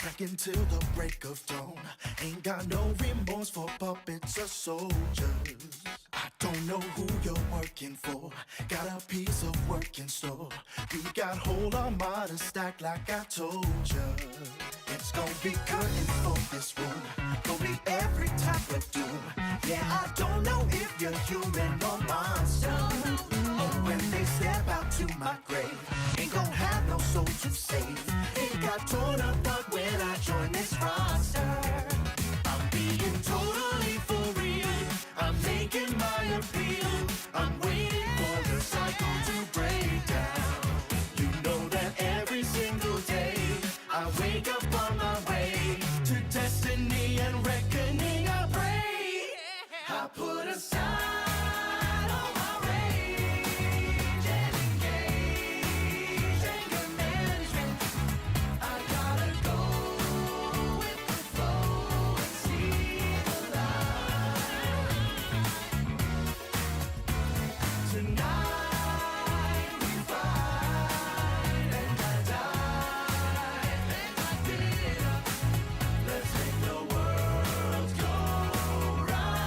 Wrecking till the break of dawn. Ain't got no remorse for puppets or soldiers. I don't know who you're working for. Got a piece of work in store. We got whole armada stacked like I told ya. It's gonna be curtains for this room. Gonna be every type of doom. Yeah, I don't know if you're human or monster. Oh, when they step out to my grave, ain't gonna have no soul to save. It got torn apart when I joined this roster. I'm being totally for real. I'm making my appeal. I'm waiting for the cycle to break down. You know that every single day I wake up on my way to destiny and reckoning. I pray I put aside all my rage and engage anger management. I gotta go with the flow and see the light. Tonight we fight and I die and I get up. Let's make the world go right.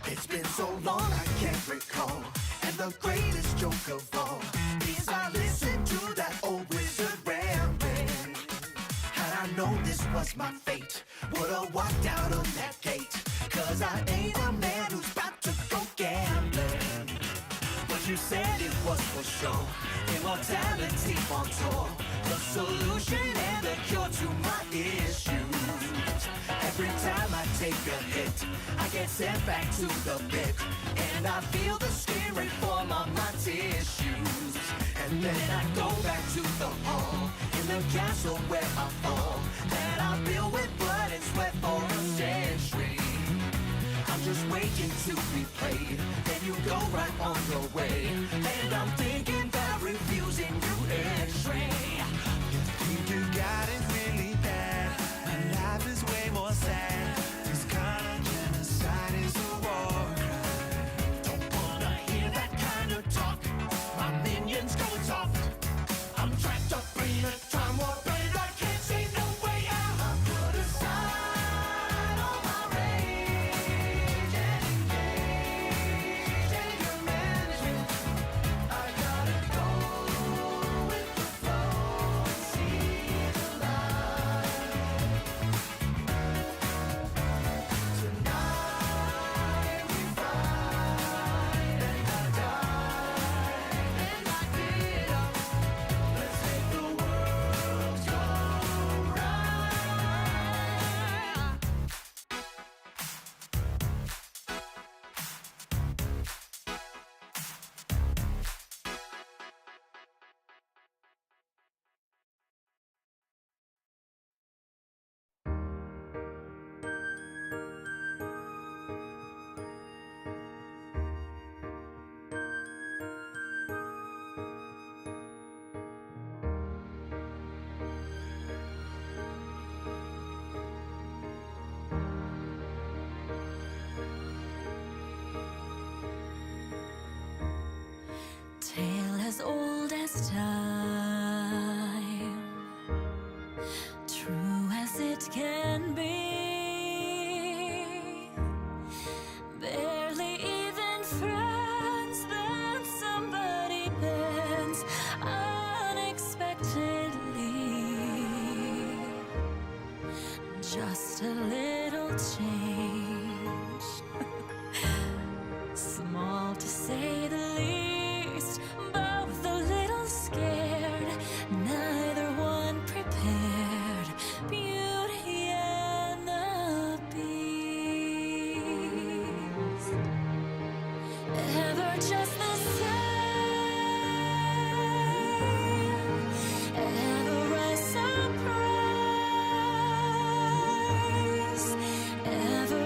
It's been so long I can't recall. And the greatest joke of all is I listened to that old wizard rambling. Had I known this was my fate, would've walked out of that gate. Cause I ain't a man who's about to go gambling. But you said it was for sure. Immortality on tour. The solution and the cure to my issues. Every time I take a hit, I get sent back to the pit. And I feel the spirit form on my tissues. And then I go back to the hall, in the castle where I fall, that I built with blood and sweat for a century. I'm just waiting to be played. Then you go right on your way. And I'm thinking about refusing you X-ray. You got it really bad. My life is way more sad. This kind of genocide is a war crime. Don't wanna hear that kind of talk. My minions going soft. I'm trapped up in a time warp and I can't see no way out. I put aside all my rage and engage anger management. I gotta go with the flow and see the light. Tonight we fight and I die and I get up. Let's make the world go right. Tale as old as time, true as it can be. Barely even friends, then somebody bends unexpectedly. Just a little change, small to say the least. Both a little scared, neither one prepared. Beauty and the Beast. Ever just the same, ever a surprise, ever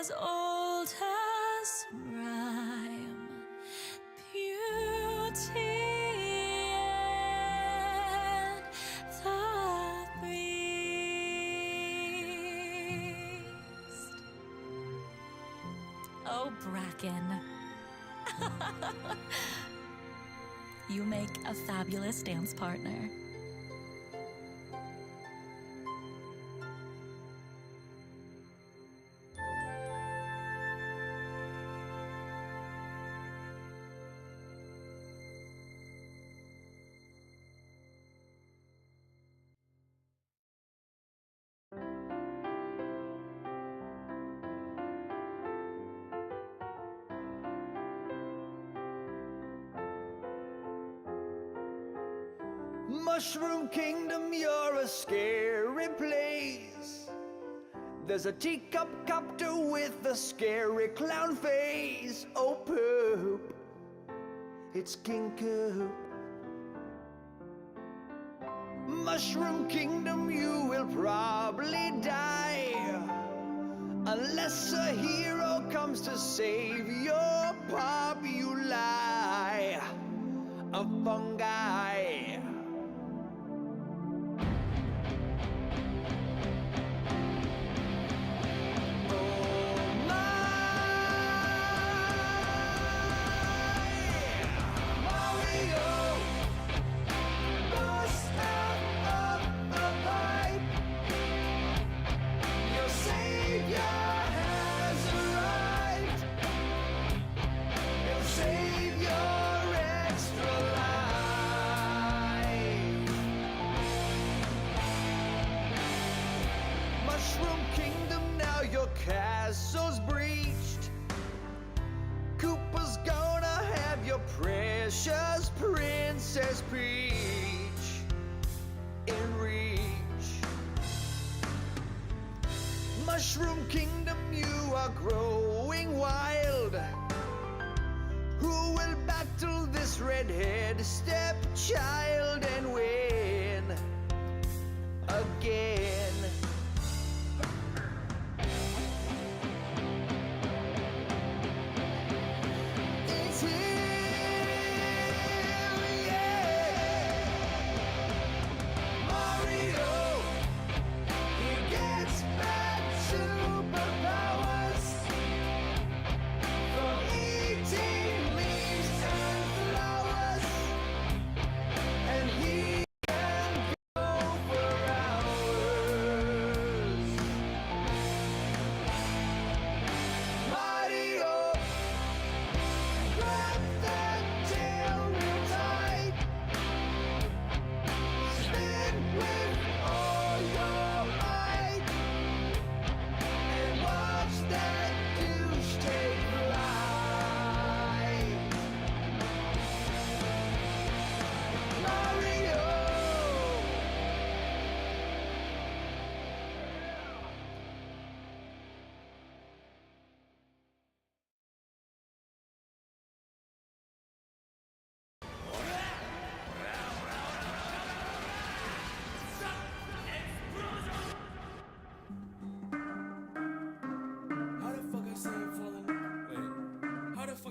as old as rhyme, beauty and the beast. Oh, Bracken. You make a fabulous dance partner. Mushroom Kingdom, you're a scary place. There's a teacup copter with a scary clown face. Oh, poop, it's King Coop. Mushroom Kingdom, you will probably die unless a hero comes to save your populi of fungi. Castle's breached. Koopa's gonna have your precious Princess Peach in reach. Mushroom Kingdom, you are growing wild. Who will battle this redhead stepchild and win again?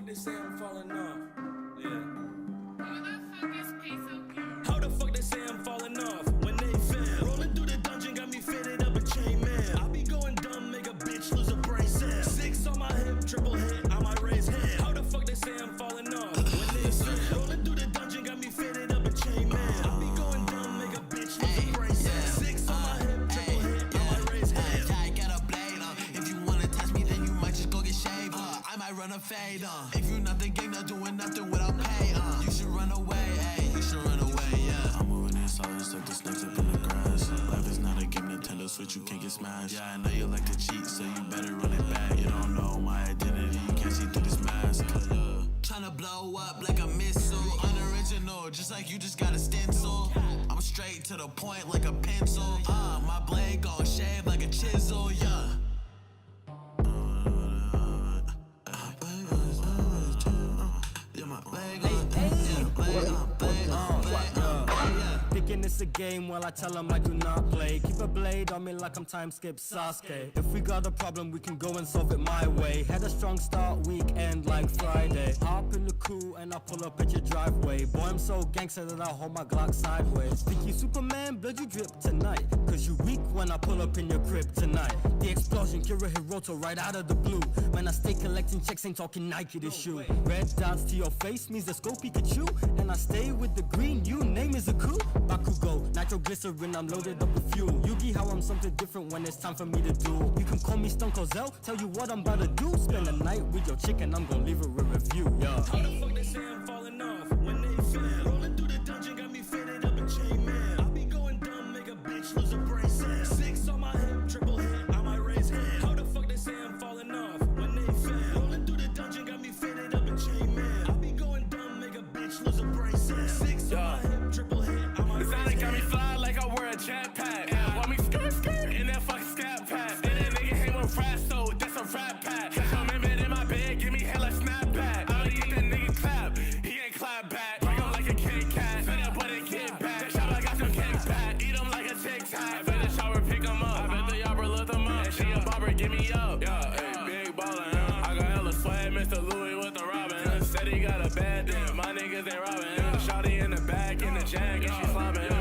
They say I'm falling off. Yeah. How the fuck they say I'm falling off when they fail? Rolling through the dungeon got me fitted up a chainmail. I be going dumb, make a bitch lose a brain cell. 6 on my hip, triple hit, I might raise hell. How the fuck they say I'm falling off when they fail? Rolling through the dungeon got me fitted up a chainmail. I be going dumb, make a bitch lose a brain cell. 6 on my hip, triple hit, I might raise hell. I got a blade if you wanna test me, then you might just go get shaved I might run a fade if you not the gang, not doing nothing without pay you should run away, you should run away, yeah. I'm moving in silence like the snakes up in the grass. Life is not a game, Nintendo Switch, you can't get smashed. Yeah, I know you like to cheat, so you better run it back. You don't know my identity, you can't see through this mask. Tryna blow up like a missile, unoriginal, just like you just got a stencil. I'm straight to the point like a pencil. My blade gon' shave like a chisel, yeah. Picking this again. game while I tell them I do not play. Keep a blade on me like I'm time skip Sasuke. If we got a problem, we can go and solve it my way. Had a strong start, weekend like Friday. Hop in the coupe and I pull up at your driveway. Boy, I'm so gangster that I hold my Glock sideways. Think you Superman? Blood you drip tonight. Cause you weak when I pull up in your crib tonight. The explosion, Kira Hiroto right out of the blue. Man, I stay collecting checks, ain't talking Nike to shoe. Red dots to your face means the scope Pikachu. And I stay with the green, you name is a coup. Bakugo, nitroglycerin, I'm loaded up with fuel. Yugi, how I'm something different when it's time for me to do. You can call me Stone Cold Zell, tell you what I'm about to do. Spend the night with your chick and I'm gonna leave her a review, yeah. How the fuck they say I'm falling off when they fail? Rolling through the dungeon got me fitted up in chainmail. I be going dumb, make a bitch lose a bracelet. 6 on my hip, triple hit, I might raise hand. How the fuck they say I'm falling off when they fail? Rolling through the dungeon got me fitted up in chainmail. I be going dumb, make a bitch lose a bracelet. 6 on my hip, triple hit, I might raise hand. Got me fly like I wear a jetpack. Want me skirt in that fucking scat pack. And that nigga hang with rap, so that's a rap pack. Come in bed in my bed, give me hell a snapback. I only get that nigga clap, he ain't clap back. Break him like a Kit Kat, fit that boy to get back. That shop I got some cake back, eat him like a Tic Tac. I bet the shower pick him up, I bet the yobber lift him up. And she a bobber, give me up. Yeah, hey, big ballin', I got hella swag, Mr. Louis with the Robin. Said he got a bad thing, my niggas ain't robbing. Shawty in the back, in the jack, and she slobbing.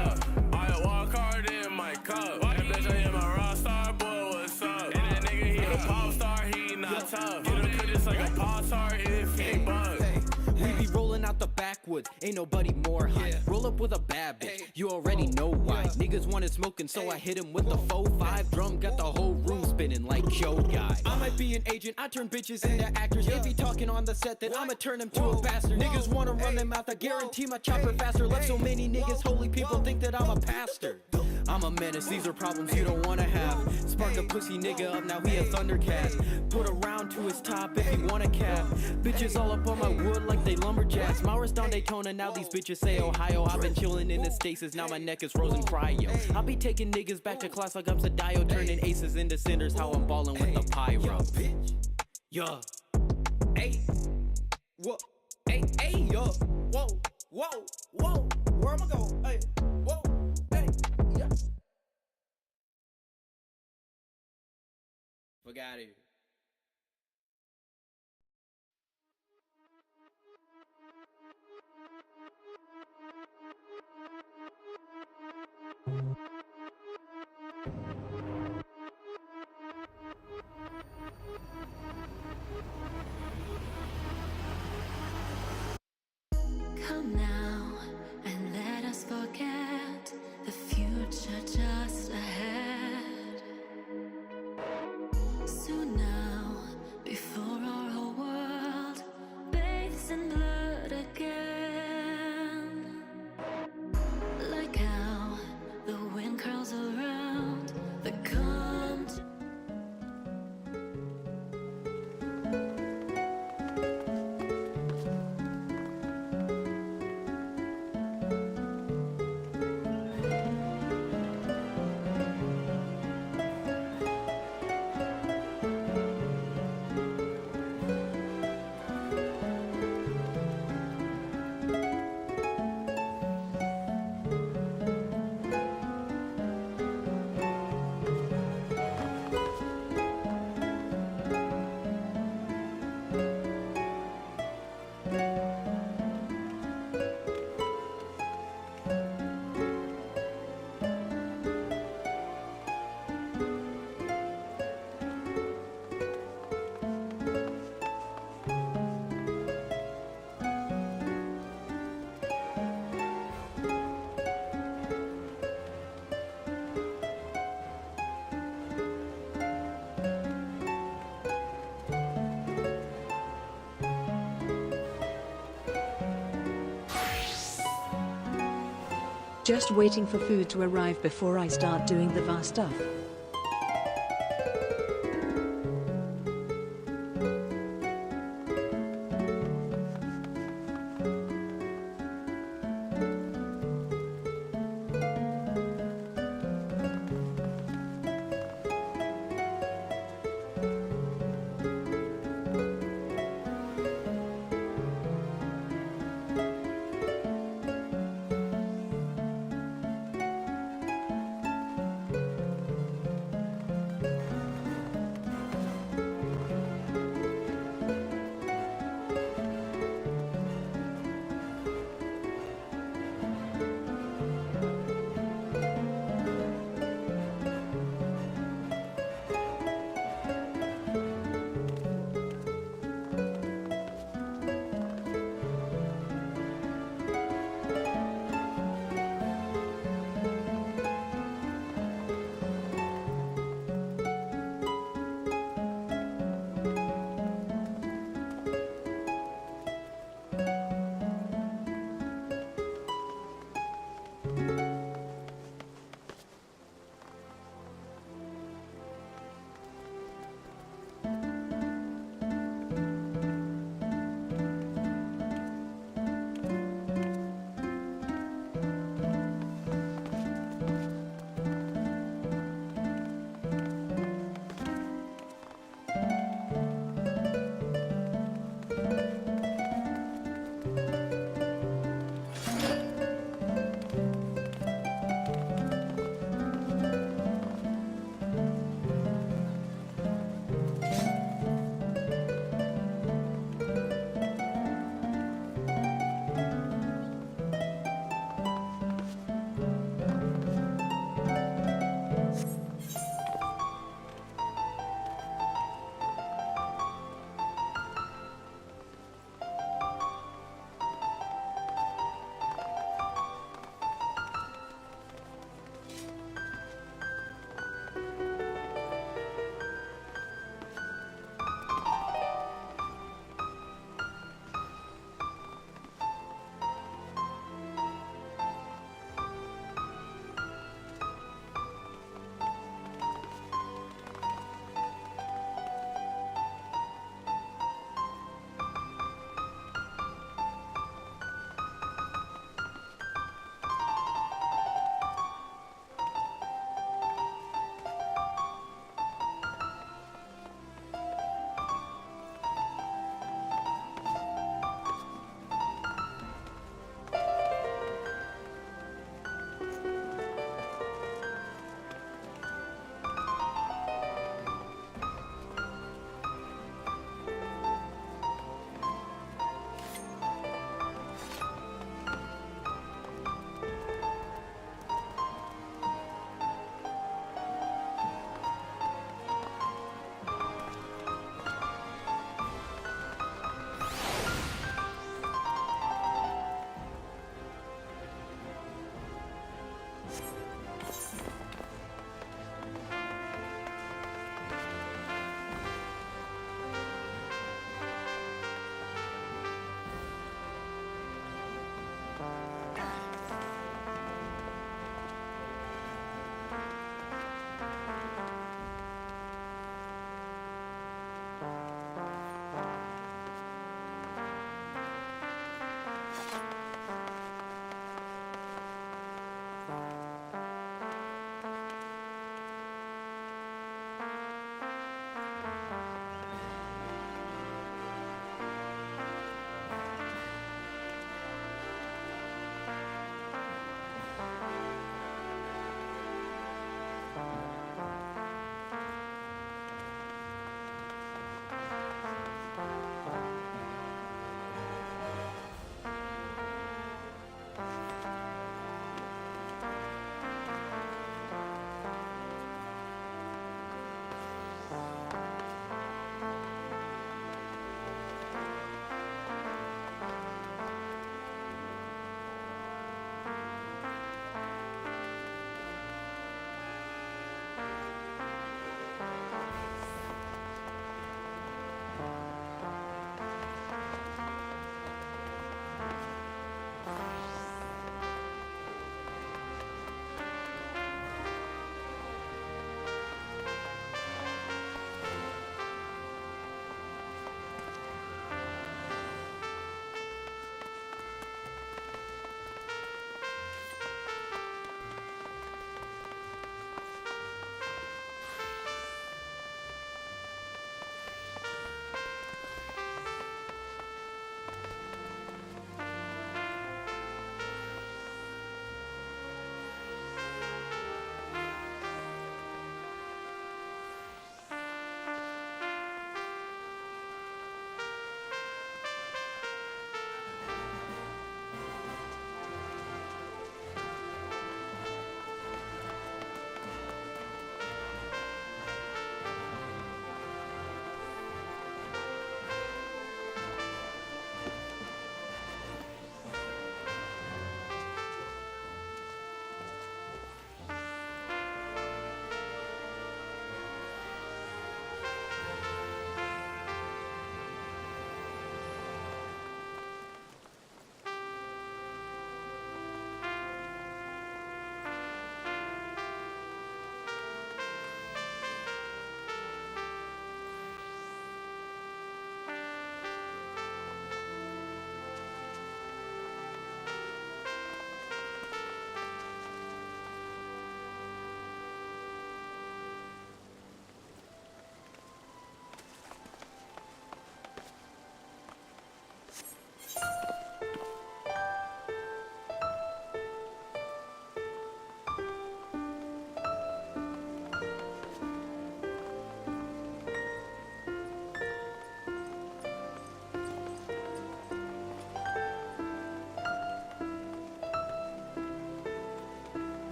I walk hard in my cup. That bitch, I am a rock star, boy, what's up? And that nigga, he a pop star, he not tough. Get him cut just like a pop star if he bug. We be rolling out the backwoods, ain't nobody more high. Roll up with a bad bitch, you already know why. Niggas wanted smoking, so I hit him with the 4-5 drum, got the whole room spinning like Joe Guy. I might be an agent, I turn bitches into actors. If he talking on the set, then I'ma turn him to a bastard. Niggas wanna run them out, I guarantee my chopper faster. Like so many niggas, holy people think that I'm a pastor. I'm a menace, these are problems you don't wanna have. Spark a pussy nigga up, now he a Thundercat. Put a round to his top if he wanna cap. Bitches all up on my wood like they lumberjacks. Mauer's down Daytona, now these bitches say Ohio. I've been chillin' in the stasis, now my neck is frozen cryo. I'll be taking niggas back to class like I'm Sadayo. Turning aces into cinders, how I'm ballin' with the pyro. Yeah. Hey. Whoa. Hey, hey, yo. Whoa. Whoa. Whoa. Where am I going? Hey. Whoa. Hey. Yeah. Fuck out of here. Come now and let us forget the future just ahead. Soon now, before our whole world bathes in blood again. Like how the wind curls around the country. Just waiting for food to arrive before I start doing the VAR stuff.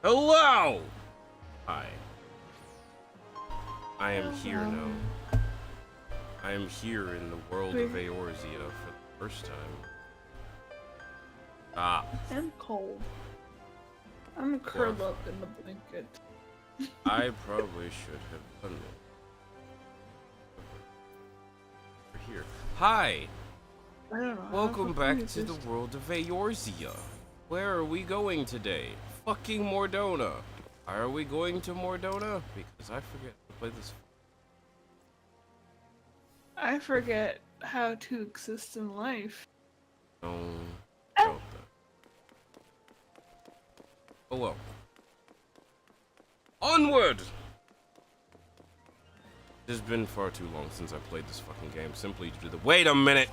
Hello! Hi. I am here now. I am here in the world of Eorzea for the first time. Ah. I'm cold. I'm curled up in the blanket. I probably should have done it. Over here. Hi! I don't know. Welcome back to the world of Eorzea. Where are we going today? Fucking Mordona. Are we going to Mordona? Because I forget to play this. I forget how to exist in life. No. About that. Oh well. Onward! It's been far too long since I played this fucking game, simply due to the— Wait a minute!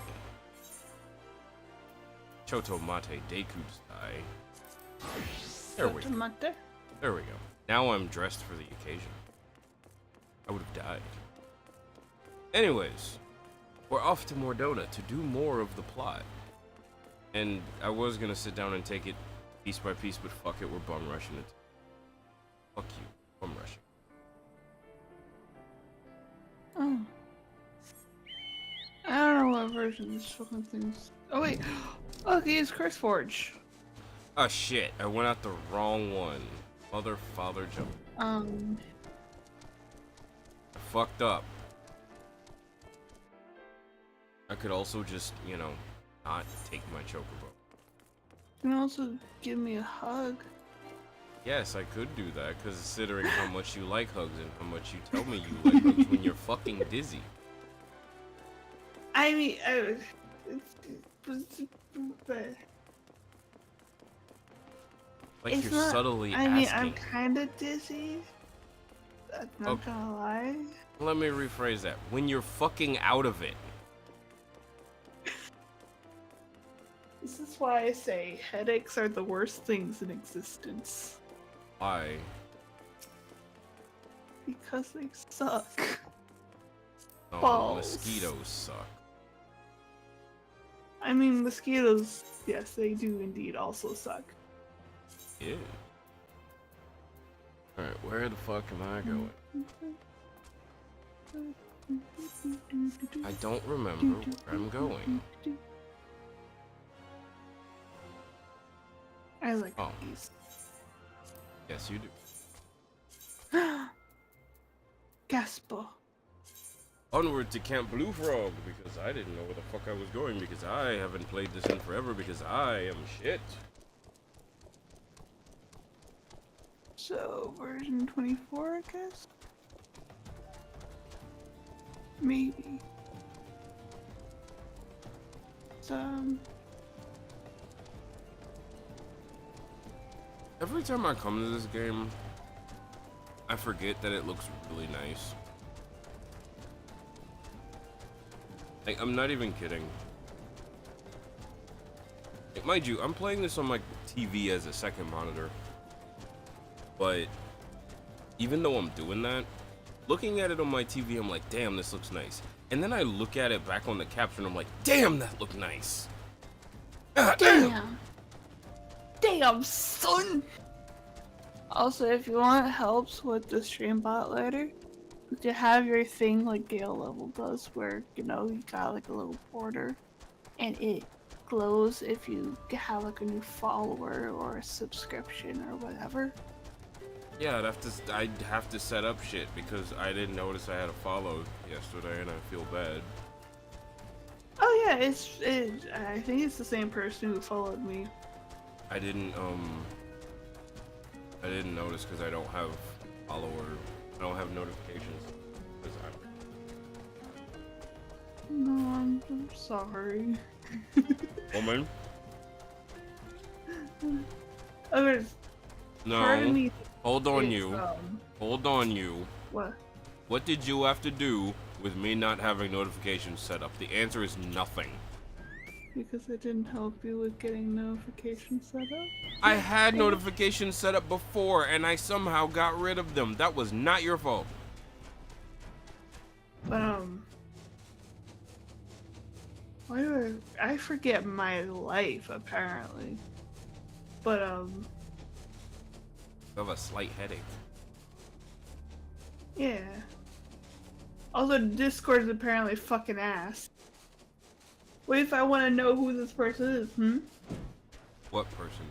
Choto Mate Dekudai. There we go. There we go. Now I'm dressed for the occasion. I would have died. Anyways, we're off to Mordona to do more of the plot. And I was gonna sit down and take it piece by piece, but fuck it, we're bum rushing it. Fuck you, bum rushing. Oh. I don't know what version this fucking thing's. Oh wait. Okay, it's Curse Forge. Oh shit, I went out the wrong one. Mother, father, jump. I fucked up. I could also just, you know, not take my chocobo. You can also give me a hug. Yes, I could do that, considering how much you like hugs and how much you tell me you like hugs when you're fucking dizzy. I mean, Like it's you're not, subtly I mean, asking. I'm kind of dizzy. I'm not gonna lie. Let me rephrase that. When you're fucking out of it. This is why I say headaches are the worst things in existence. Why? Because they suck. Oh, Balls. mosquitoes suck. I mean, mosquitoes, yes, they do indeed also suck. Yeah. Alright, where the fuck am I going? I don't remember where I'm going. I like Oh. these. Yes, you do. Gaspa. Onward to Camp Blue Frog, because I didn't know where the fuck I was going, because I haven't played this in forever, because I am shit. So, version 24, I guess? Maybe. Every time I come to this game, I forget that it looks really nice. Like, I'm not even kidding. Like, mind you, I'm playing this on my TV as a second monitor. But even though I'm doing that, looking at it on my TV, I'm like, damn, this looks nice. And then I look at it back on the capture and I'm like, damn, that looked nice. God, damn. Damn, son! Also, if you want helps with the streambot later, you can have your thing like Gale Level does, where, you know, you got like a little border, and it glows if you have like a new follower or a subscription or whatever. Yeah, I'd have to set up shit because I didn't notice I had a follow yesterday and I feel bad. Oh yeah, I think it's the same person who followed me. I didn't notice because I don't have I don't have notifications. No, I'm sorry. Woman? Okay. No. Hold on you. Hold on you. What? What did you have to do with me not having notifications set up? The answer is nothing. Because I didn't help you with getting notifications set up? I had notifications set up before and I somehow got rid of them. That was not your fault. But, why do I forget my life, apparently. But, I have a slight headache. Yeah. Also, Discord's apparently fucking ass. What if I want to know who this person is, What person?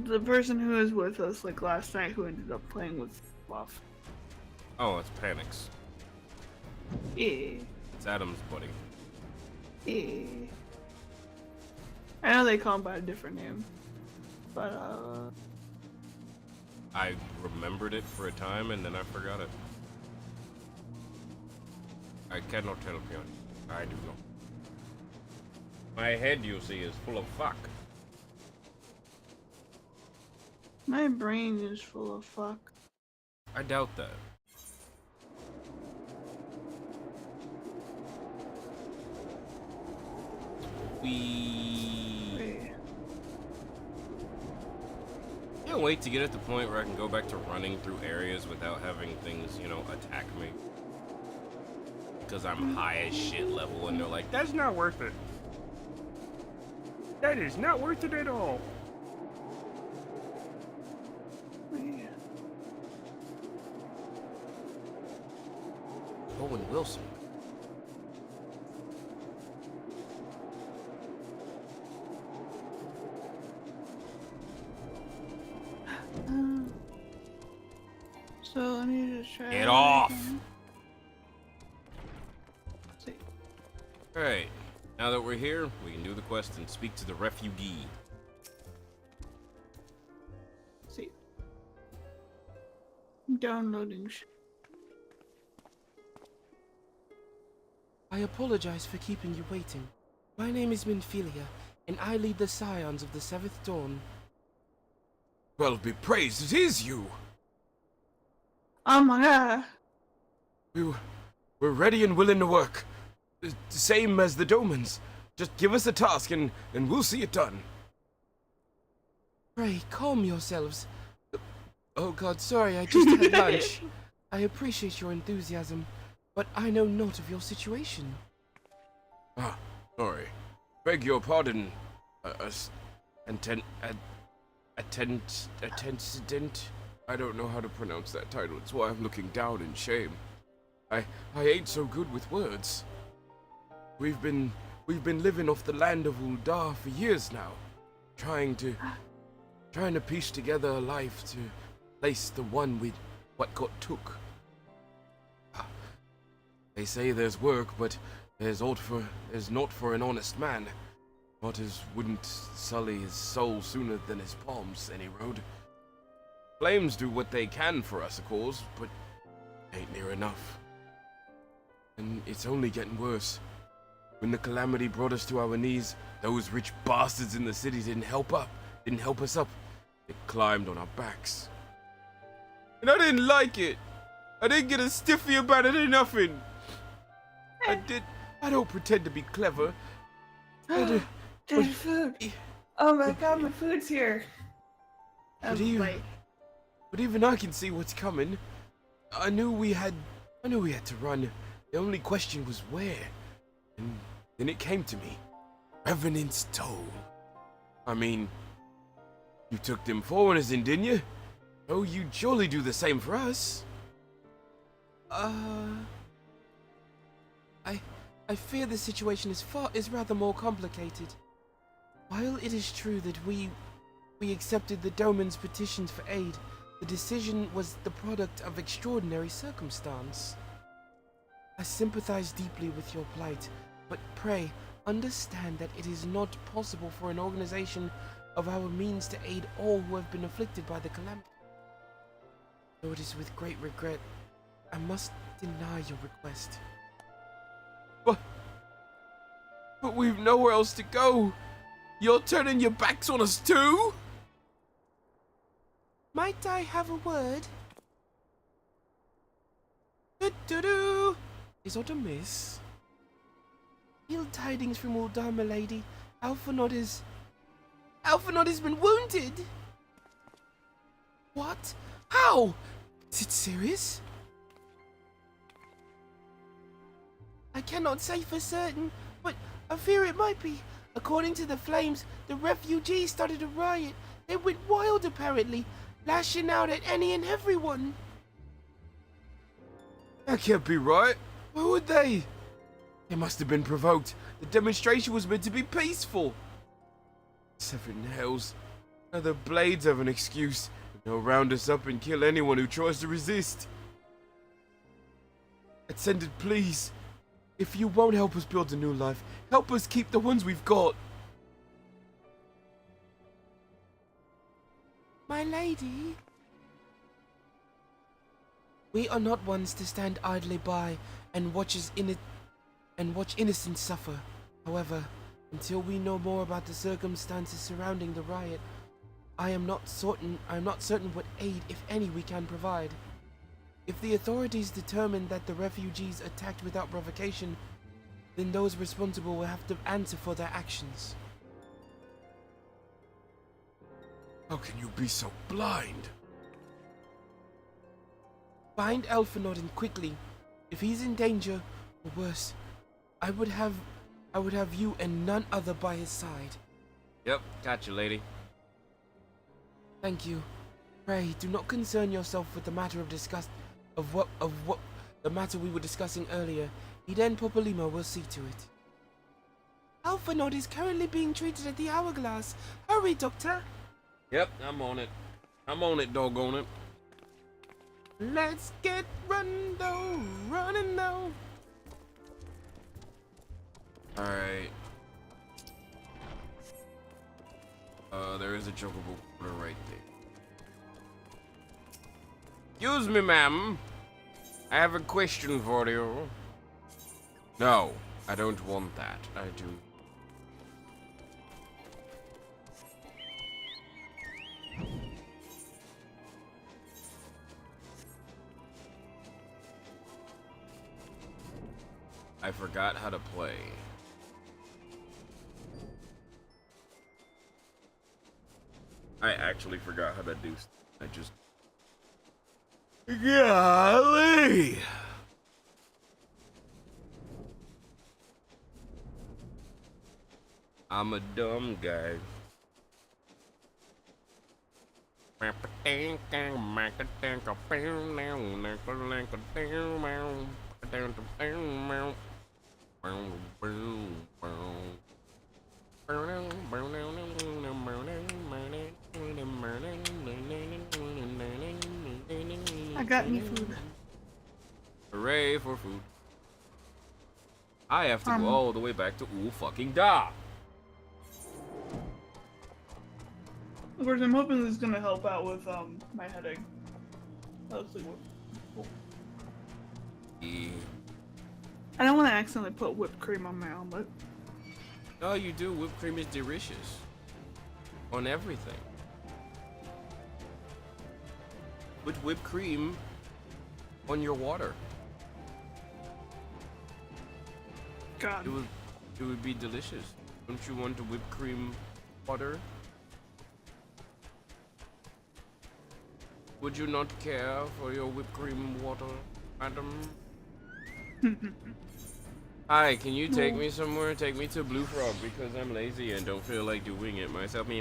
The person who was with us, like, last night who ended up playing with Fluff. Oh, it's Panix. Yeah. It's Adam's buddy. Yeah. I know they call him by a different name. But, I remembered it for a time and then I forgot it. I cannot help you. I do not. My head, you see, is full of fuck. my brain is full of fuck. I doubt that. Wait. Can't wait to get at the point where I can go back to running through areas without having things, you know, attack me. Because I'm high as shit level and they're like, that's not worth it. That is not worth it at all. Wait. Owen Wilson. So let me just try. Get off! again. See. Alright, now that we're here, we can do the quest and speak to the refugee. See. I'm downloading shit. I apologize for keeping you waiting. My name is Minfilia, and I lead the Scions of the Seventh Dawn. Well, be praised, it is you! Oh my god. We're ready and willing to work. Same as the Domans. Just give us a task and we'll see it done. Pray, calm yourselves. Oh god, sorry, I just had lunch. I appreciate your enthusiasm, but I know not of your situation. Ah, sorry. Beg your pardon. Attendant. I don't know how to pronounce that title. It's why I'm looking down in shame. I ain't so good with words. We've been living off the land of Uldar for years now, trying to piece together a life to place the one with what got took. They say there's work, but there's not for an honest man. Not as wouldn't sully his soul sooner than his palms, any road. Flames do what they can for us, of course, but ain't near enough. And it's only getting worse. When the calamity brought us to our knees, those rich bastards in the city didn't help us up. They climbed on our backs. And I didn't like it. I didn't get a stiffy about it or nothing. I don't pretend to be clever. There's food. Oh my god, my food's here. But even I can see what's coming. I knew we had to run. The only question was where. And then it came to me. Revenant's Toll. I mean, you took them foreigners in, didn't you? Oh, you'd surely do the same for us. I fear the situation is rather more complicated. While it is true that we accepted the Doman's petitions for aid, the decision was the product of extraordinary circumstance. I sympathize deeply with your plight, but pray, understand that it is not possible for an organization of our means to aid all who have been afflicted by the calamity. Though it is with great regret, I must deny your request. But we've nowhere else to go. You're turning your backs on us too? Might I have a word? Do-do-do! Is aught amiss? Ill tidings from Uldar, my lady. Alphanod has been wounded! What? How? Is it serious? I cannot say for certain, but I fear it might be. According to the flames, the refugees started a riot. They went wild apparently, lashing out at any and everyone. That can't be right. Why would they? They must have been provoked. The demonstration was meant to be peaceful. Seven hells. Now the Blades have an excuse. They'll round us up and kill anyone who tries to resist. Ascended, please. If you won't help us build a new life, help us keep the ones we've got. My lady. We are not ones to stand idly by and watch innocents suffer. However, until we know more about the circumstances surrounding the riot, I am not certain what aid, if any, we can provide. If the authorities determine that the refugees attacked without provocation, then those responsible will have to answer for their actions. How can you be so blind? Find Elfinord and quickly. If he's in danger, or worse, I would have you and none other by his side. Yep, gotcha, lady. Thank you. Pray do not concern yourself with the matter of the matter we were discussing earlier. Ida and Popolimo will see to it. Elfinord is currently being treated at the Hourglass. Hurry, Doctor. Yep, I'm on it. I'm on it, doggone it. Let's get running now. Alright. There is a chocobo water right there. Excuse me, ma'am. I have a question for you. No, I don't want that. I do. I forgot how to play. I actually forgot how to do stuff. I just... Golly! I'm a dumb guy. I got me food. Hooray for food. I have to go all the way back to fucking Da. Of course, I'm hoping this is gonna help out with my headache. Let's see what. Yeah. I don't want to accidentally put whipped cream on my omelet. No, you do. Whipped cream is delicious. On everything. Put whipped cream on your water. God. It would be delicious. Don't you want a whipped cream water? Would you not care for your whipped cream water, madam? Hi, can you take me somewhere? Take me to Blue Frog because I'm lazy and don't feel like doing it myself. Me.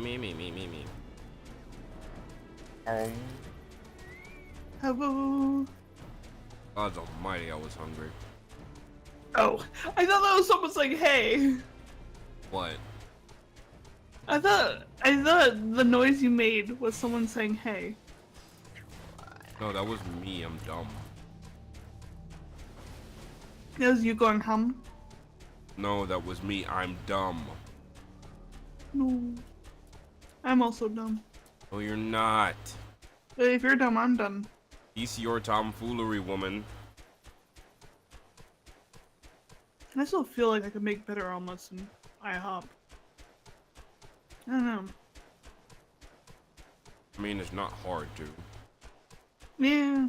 Hello. God's almighty, I was hungry. Oh, I thought that was someone saying hey. What? I thought the noise you made was someone saying hey. No, that was me. I'm dumb. That was you going hum? No, that was me. I'm dumb. No. I'm also dumb. No, you're not. But if you're dumb, I'm dumb. Cease your tomfoolery, woman. I still feel like I could make better omelets than IHOP. I don't know. I mean, it's not hard to. Yeah.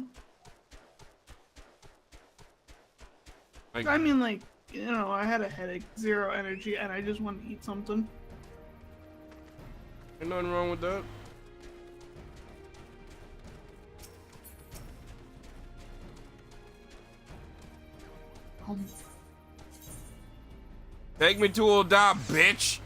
Like, I mean, like, you know, I had a headache, zero energy, and I just wanted to eat something. ain't nothing wrong with that. Take me to old dog, bitch.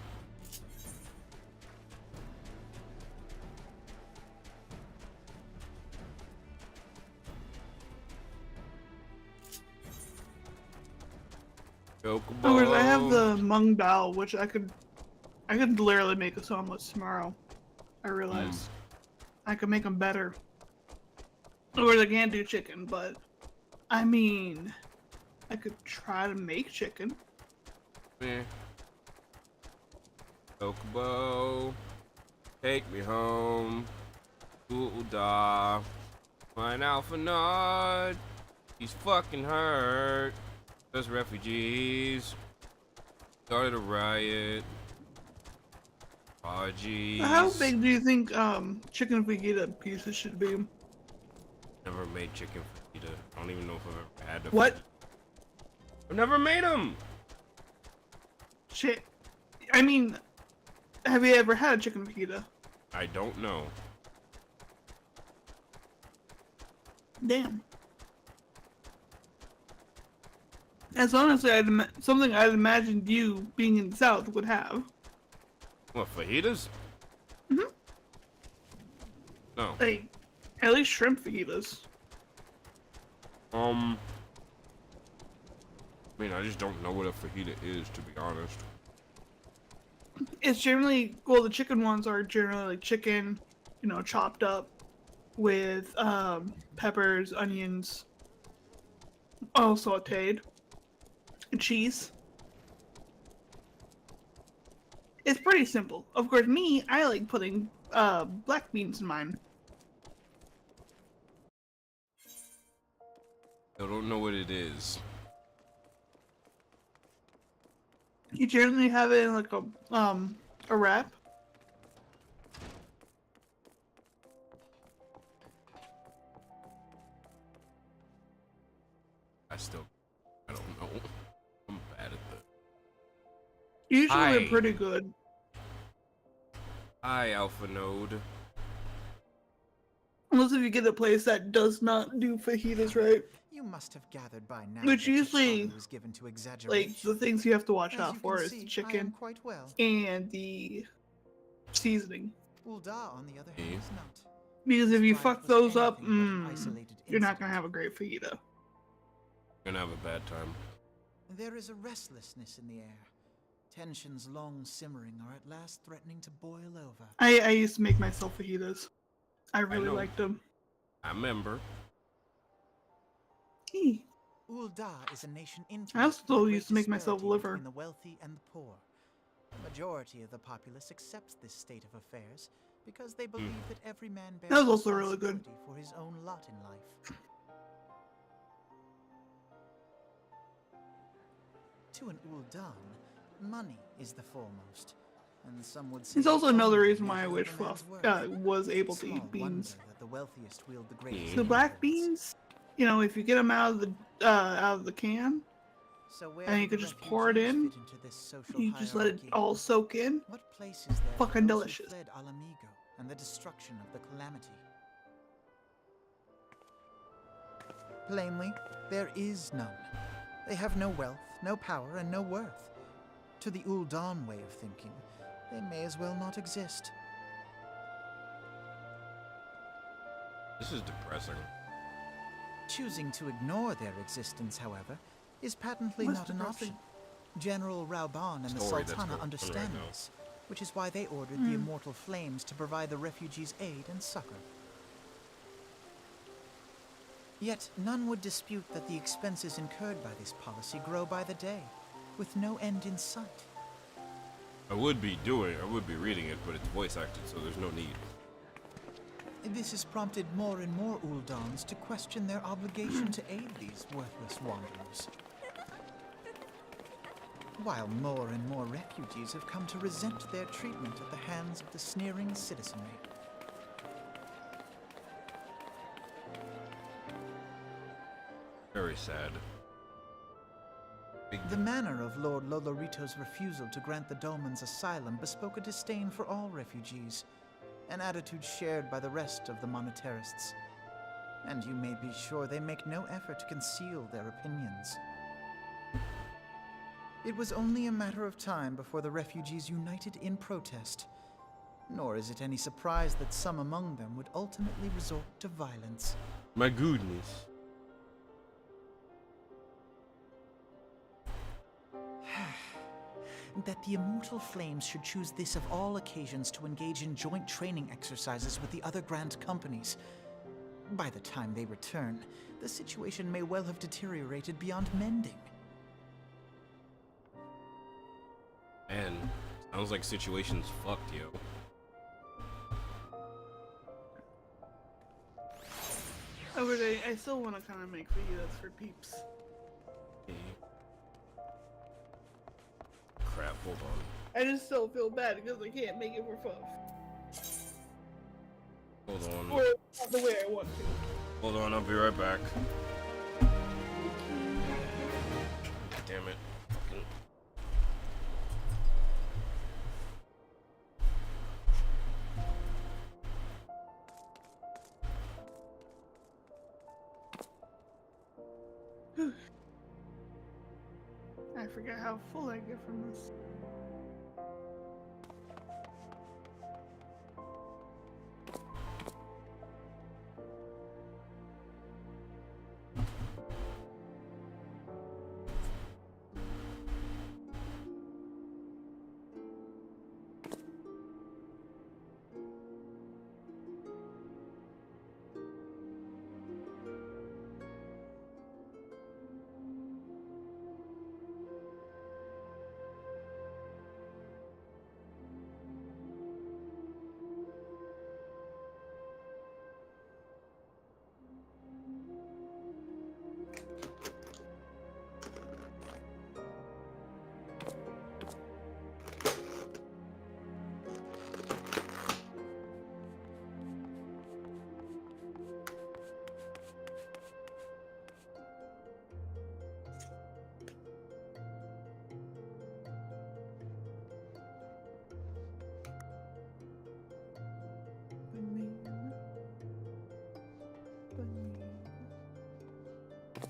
Of course, I have Chocobo. the Mung Dal, which I could literally make a omelets tomorrow. I realized I could make them better. Of course, I can't do chicken, but I mean, I could try to make chicken. Yeah. Chocobo. Take me home. Ooh da. My alpha nut. He's fucking hurt. Those refugees started a riot. Oh jeez. How big do you think chicken fajita pieces should be? Never made chicken fajita. I don't even know if I've ever had them. What? I've never made them. Shit. I mean, have you ever had chicken fajita? I don't know. Damn. That's honestly something I'd imagined you, being in the South, would have. What, fajitas? Mhm. No. Like, at least shrimp fajitas. I mean, I just don't know what a fajita is, to be honest. It's generally, well, the chicken ones are generally like chicken, you know, chopped up with peppers, onions, all sauteed, and cheese. It's pretty simple. Of course, me, I like putting black beans in mine. I don't know what it is. You generally have it in like a wrap. I don't know. I'm bad at that. Usually Hi. they're pretty good. Hi, Alpha Node. Unless if you get a place that does not do fajitas right. You must have gathered by now. Which that your usually, father was given to exaggeration. like, the things you have to watch As out you for can is see, the I am chicken quite well. and the seasoning. Ulda, on the other hand, is not. Because if you Described fuck with those up, anything but an isolated you're not gonna have a great fajita. Gonna have a bad time. There is a restlessness in the air. Tensions long simmering are at last threatening to boil over. I used to make myself fajitas. I really know. liked them. I remember. Eee. Ulda is a nation I intimate also with a great used to make myself disparity liver. between the wealthy and the poor. The majority of the populace accepts this state of affairs because they believe that every man bears That was also really good. responsibility for his own lot in life. To an Uldan, money is the foremost, and some would say It's also only another the reason why I measure wish of a man's Fluff worth. was able to Small eat beans. wonder that the wealthiest wield the greatest The black influence. beans, you know, if you get them out of the can, So where and you do can the just pour it in, refugees fit into this social you just let it hierarchy? all soak in. What place is there for Fucking those who delicious. fled Alamigo and the destruction of the calamity? Plainly, there is none. They have no wealth, no power, and no worth. To the Uldan way of thinking, they may as well not exist. This is depressing. Choosing to ignore their existence, however, is patently What's not an depressing? option. General Rauban and the Story that's Sultana going on understand right now. this, which is why they ordered the Immortal Flames to provide the refugees aid and succor. Yet none would dispute that the expenses incurred by this policy grow by the day, with no end in sight. I would be reading it, but it's voice acted, so there's no need. This has prompted more and more Uldans to question their obligation to aid these worthless wanderers. While more and more refugees have come to resent their treatment at the hands of the sneering citizenry. Very sad. The manner of Lord Lolorito's refusal to grant the Dolmens asylum bespoke a disdain for all refugees, an attitude shared by the rest of the monetarists. And you may be sure they make no effort to conceal their opinions. It was only a matter of time before the refugees united in protest, nor is it any surprise that some among them would ultimately resort to violence. My goodness. that the immortal flames should choose this of all occasions to engage in joint training exercises with the other Grand Companies. By the time they return, the situation may well have deteriorated beyond mending. Man, sounds like situation's fucked, yo. I still want to kind of make videos for peeps. Crap, hold on. I just still feel bad because I can't make it for fun. Hold on. Or not the way I want to. Hold on, I'll be right back. Damn it. I forget how full I get from this.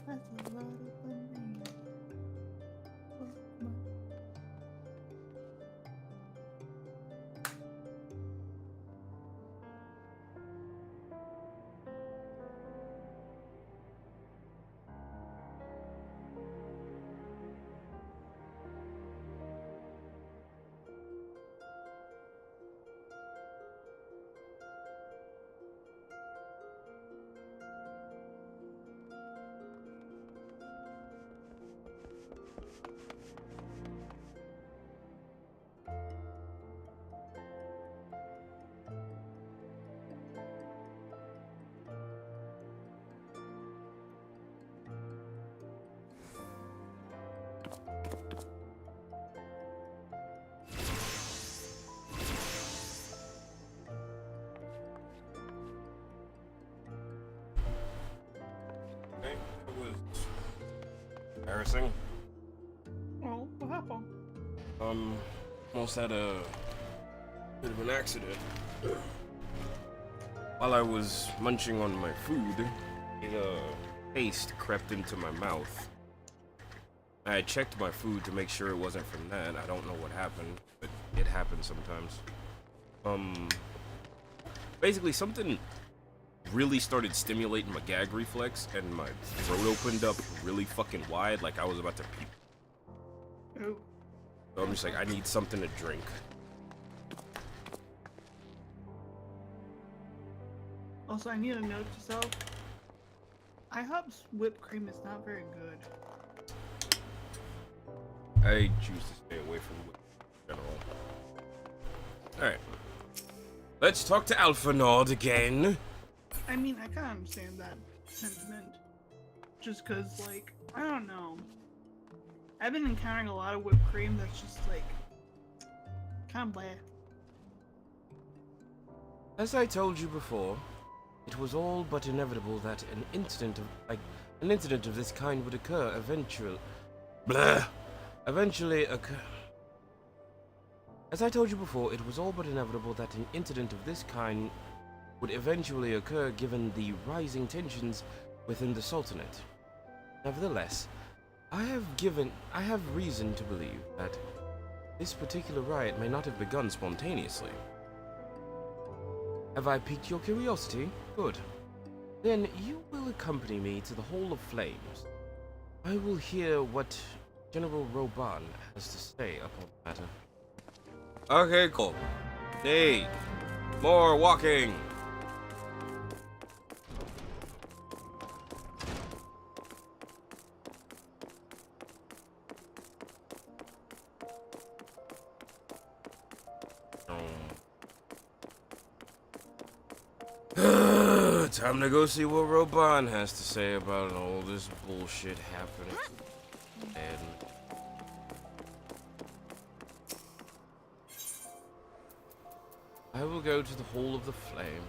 That's a lot of banana. Okay, it was embarrassing. Oh, what happened? Almost had a bit of an accident. While I was munching on my food, taste crept into my mouth. I had checked my food to make sure it wasn't from that. I don't know what happened, but it happens sometimes. Basically something really started stimulating my gag reflex, and my throat opened up really fucking wide, like I was about to puke. Oh. So I'm just like, I need something to drink. Also, I need to note to self, IHOP's whipped cream is not very good. I choose to stay away from whipped in general. Alright. Let's talk to Alpha Nord again. I mean, I kind of understand that sentiment. Just cause, like, I don't know. I've been encountering a lot of whipped cream that's just, like, kind of bland. As I told you before, it was all but inevitable that an incident of this kind would occur eventually occur. As I told you before, it was all but inevitable that an incident of this kind would eventually occur given the rising tensions within the Sultanate. Nevertheless, I have reason to believe that this particular riot may not have begun spontaneously. Have I piqued your curiosity? Good. Then you will accompany me to the Hall of Flames. I will hear what General Roban has to say upon the matter. Okay, cool. Hey, more walking. Time to go see what Roban has to say about all this bullshit happening. And I will go to the Hall of the Flame.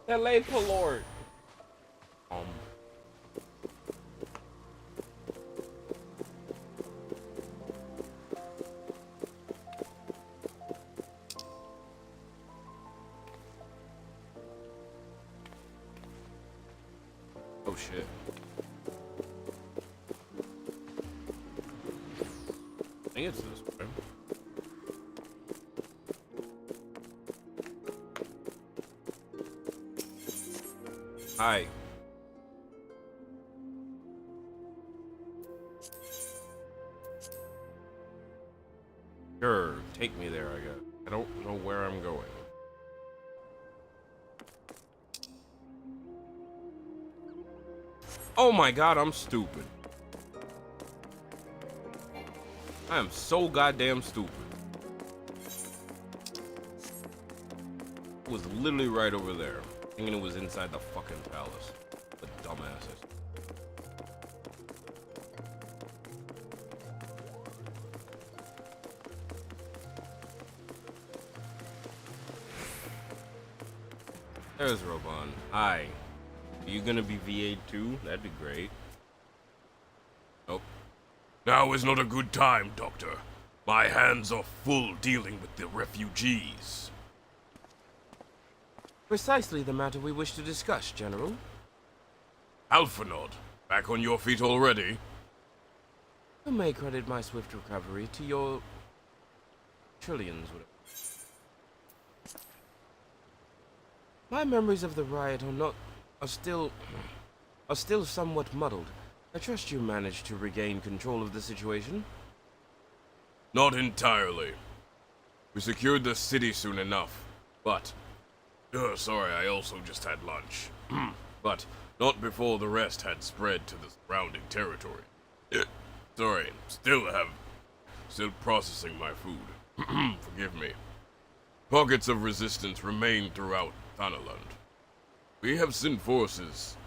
LA Palord. Oh shit. I think it's this way. Hi. Sure, take me there, I guess. I don't know where I'm going. Oh my god, I'm stupid. I am so goddamn stupid. It was literally right over there. Thinking it was inside the fucking palace. The dumbasses. There's Roban. Hi. Are you gonna be VA'd too? That'd be great. Nope. Now is not a good time, Doctor. My hands are full dealing with the refugees. Precisely the matter we wish to discuss, General. Alphanod, back on your feet already? You may credit my swift recovery to your trillions. My memories of the riot are still somewhat muddled. I trust you managed to regain control of the situation? Not entirely. We secured the city soon enough, but... sorry, I also just had lunch. But not before the rest had spread to the surrounding territory. Sorry, still processing my food. Forgive me. Pockets of resistance remain throughout Thanaland. We have sent forces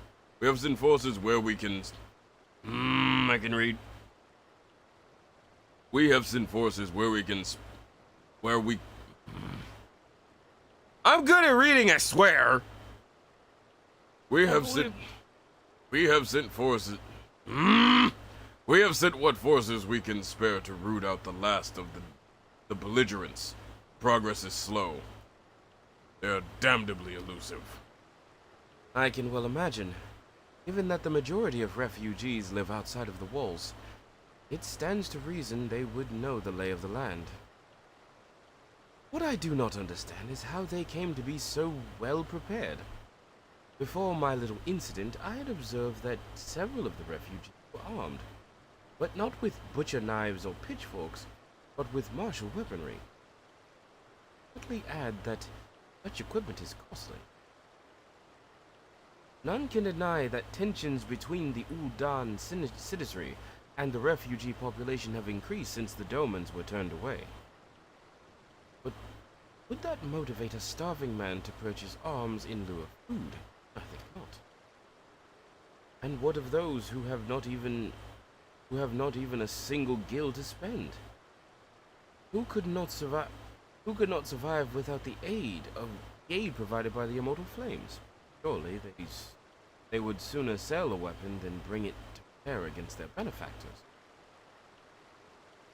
where we can... I can read. We have sent forces where we can... I'm good at reading, I swear! We have sent forces... We have sent what forces we can spare to root out the last of the belligerents. Progress is slow. They are damnably elusive. I can well imagine. Given that the majority of refugees live outside of the walls, it stands to reason they would know the lay of the land. What I do not understand is how they came to be so well prepared. Before my little incident, I had observed that several of the refugees were armed, but not with butcher knives or pitchforks, but with martial weaponry. Quickly add that such equipment is costly. None can deny that tensions between the Ul'dan citizenry and the refugee population have increased since the Domans were turned away. But would that motivate a starving man to purchase arms in lieu of food? I think not. And what of those who have not even a single gil to spend? Who could not survive without the aid provided by the immortal flames? Surely they would sooner sell a weapon than bring it to bear against their benefactors.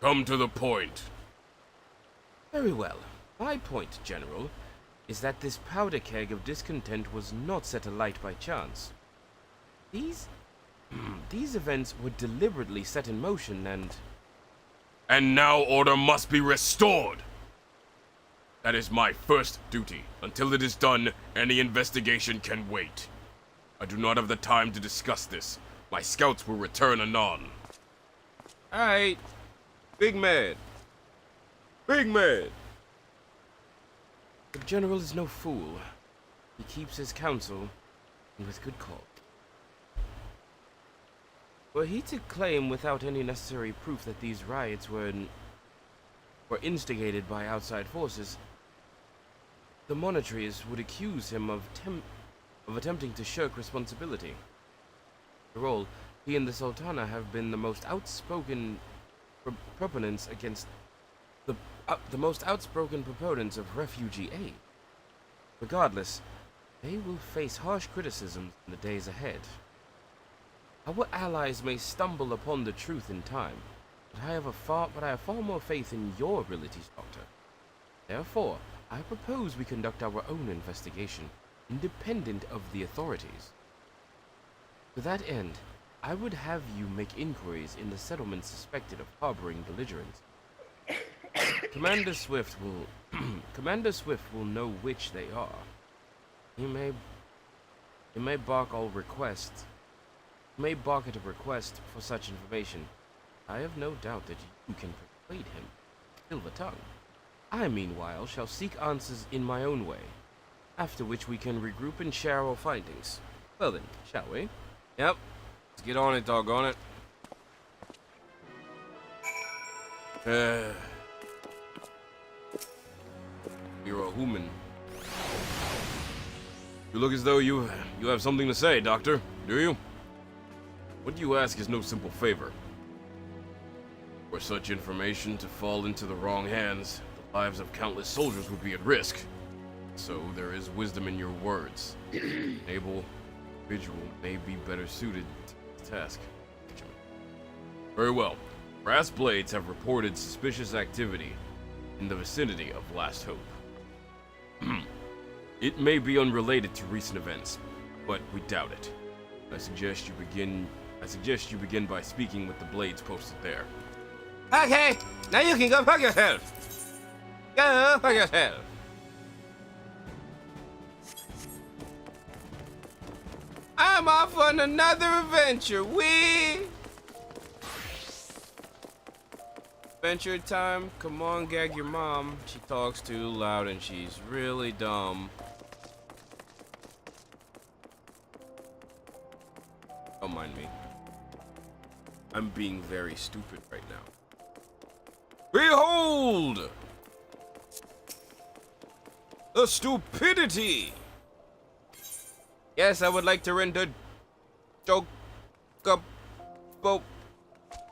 Come to the point. Very well. My point, General, is that this powder keg of discontent was not set alight by chance. These events were deliberately set in motion and... And now order must be restored! That is my first duty. Until it is done, any investigation can wait. I do not have the time to discuss this. My scouts will return anon. Alright. Big man. Big man. The general is no fool. He keeps his counsel, and with good cause. Were he to claim without any necessary proof that these riots were instigated by outside forces, the monarchies would accuse him of attempting to shirk responsibility. After all, he and the Sultana have been the most outspoken proponents against the most outspoken proponents of refugee aid. Regardless, they will face harsh criticisms in the days ahead. Our allies may stumble upon the truth in time, but I have far more faith in your abilities, Doctor. Therefore, I propose we conduct our own investigation, independent of the authorities. To that end, I would have you make inquiries in the settlements suspected of harboring belligerents. Commander Swift will know which they are. He may balk at a request for such information. I have no doubt that you can persuade him. Still the tongue. I, meanwhile, shall seek answers in my own way, after which we can regroup and share our findings. Well then, shall we? Yep. Let's get on it, doggone it. You're a human. You look as though you have something to say, Doctor. Do you? What you ask is no simple favor. Were such information to fall into the wrong hands, the lives of countless soldiers would be at risk. So there is wisdom in your words. An able individual may be better suited to the task. Very well. Brass Blades have reported suspicious activity in the vicinity of Last Hope. It may be unrelated to recent events, but we doubt it. I suggest you begin by speaking with the Blades posted there. Okay, now you can go fuck yourself. Go fuck yourself. I'm off on another adventure. Adventure time. Come on, gag your mom. She talks too loud and she's really dumb. Don't mind me. I'm being very stupid right now. Behold! The stupidity! Yes, I would like to render joke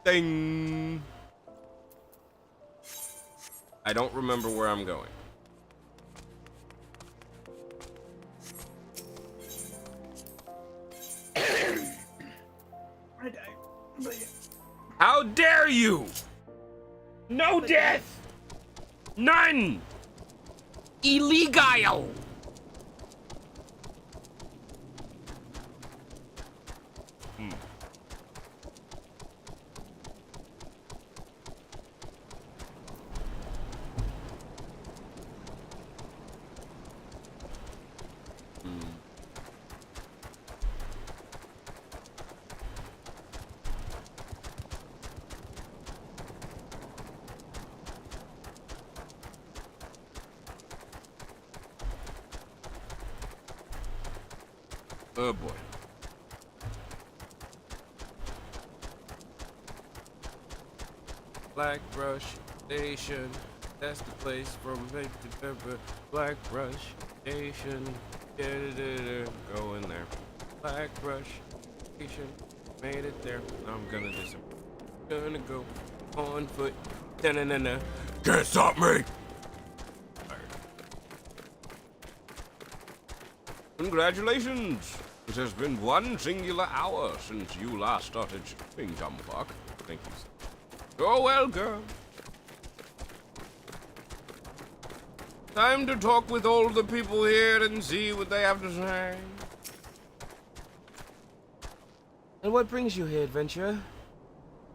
thing. I don't remember where I'm going. How dare you! No death! None! Illegal! Oh boy. Blackbrush Station. That's the place from Blackbrush Station. Go in there. Blackbrush Station. Made it there. I'm gonna go on foot. Da-na-na-na. Can't stop me! Congratulations! It has been one singular hour since you last started shooting, Jumbuck. Thank you, sir. Go well, girl. Time to talk with all the people here and see what they have to say. And what brings you here, adventurer?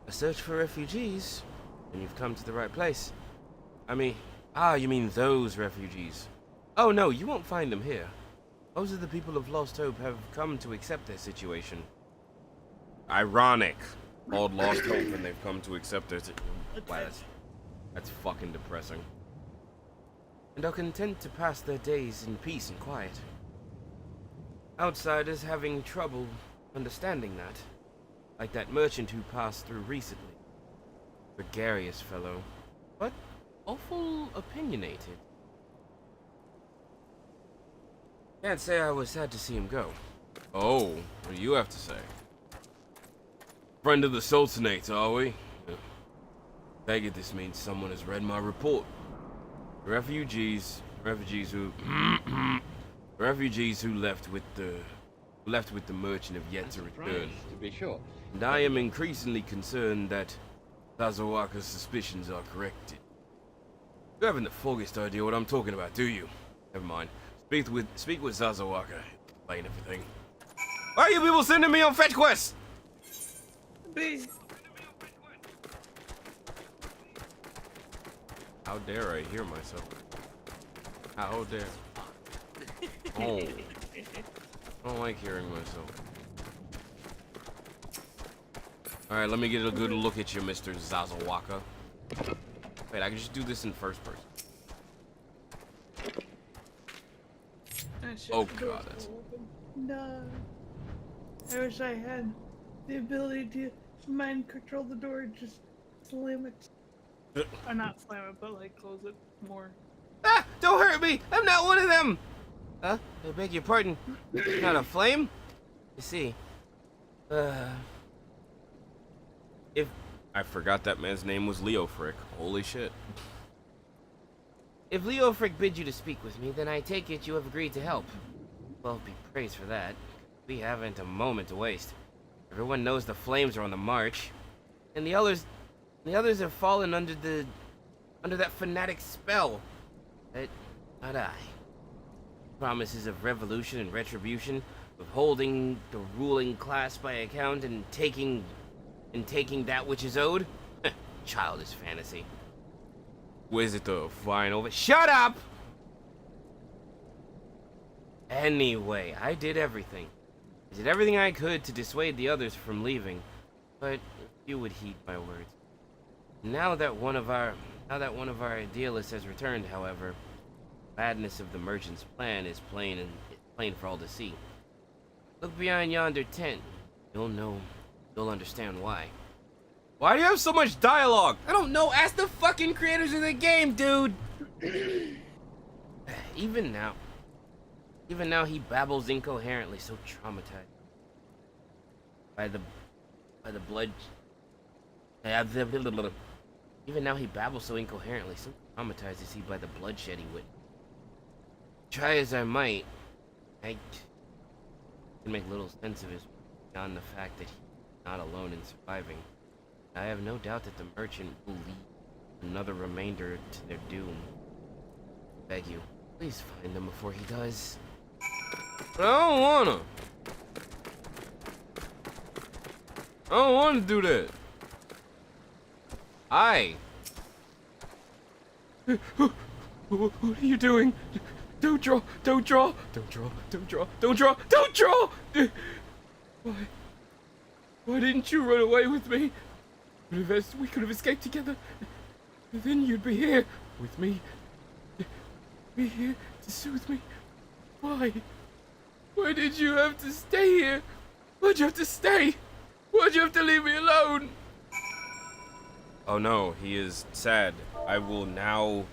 A search for refugees? Then you've come to the right place. I mean, Ah, you mean those refugees? Oh no, you won't find them here. Most of the people of Lost Hope have come to accept their situation. Ironic. Called Lost Hope, and they've come to accept it. Wow, that's fucking depressing. And are content to pass their days in peace and quiet. Outsiders having trouble understanding that. Like that merchant who passed through recently. Gregarious fellow, but awful opinionated. Can't say I was sad to see him go. Oh, what do you have to say? Friend of the Sultanate, are we? Take it this means someone has read my report. Refugees who left with the merchant have yet to return. To be sure. And I am increasingly concerned that Zazawaka's suspicions are corrected. You haven't the foggiest idea what I'm talking about, do you? Never mind. Speak with Zazawaka. Explain everything. Why are you people sending me on fetch quests? How dare I hear myself? How dare? Oh, I don't like hearing myself. All right, let me get a good look at you, Mr. Zazawaka. Wait, I can just do this in first person. Oh god, that's... No. I wish I had the ability to mind control the door and just slam it. Or not slam it, but like close it more. Ah! Don't hurt me! I'm not one of them! Huh? I beg your pardon. Not a flame? You see. If... I forgot that man's name was Leo Frick. Holy shit. If Leo Frick bid you to speak with me, then I take it you have agreed to help. Well, be praised for that. We haven't a moment to waste. Everyone knows the flames are on the march. And the others have fallen under that fanatic spell. But not I. Promises of revolution and retribution, of holding the ruling class by account and taking that which is owed? Childish fantasy. Was it the final? Shut up! Anyway, I did everything. I did everything I could to dissuade the others from leaving, but you would heed my words. Now that one of our idealists has returned, however, the madness of the merchant's plan is plain for all to see. Look behind yonder tent. You'll understand why. Why do you have so much dialogue? I don't know. Ask the fucking creators of the game, dude. Even now, he babbles incoherently, so traumatized by the blood. Even now, he babbles so incoherently, so traumatized is he by the bloodshed he witnessed. Try as I might, I can make little sense of his beyond the fact that he's not alone in surviving. I have no doubt that the merchant will lead another remainder to their doom. Beg you, please find them before he does. But I don't wanna do that. What are you doing? Don't draw! Don't draw! Don't draw! Don't draw! Don't draw! Don't draw! Why didn't you run away with me? We could have escaped together. And then you'd be here with me. Be here to soothe me. Why? Why did you have to stay here? Why'd you have to stay? Why'd you have to leave me alone? Oh no, he is sad. I will now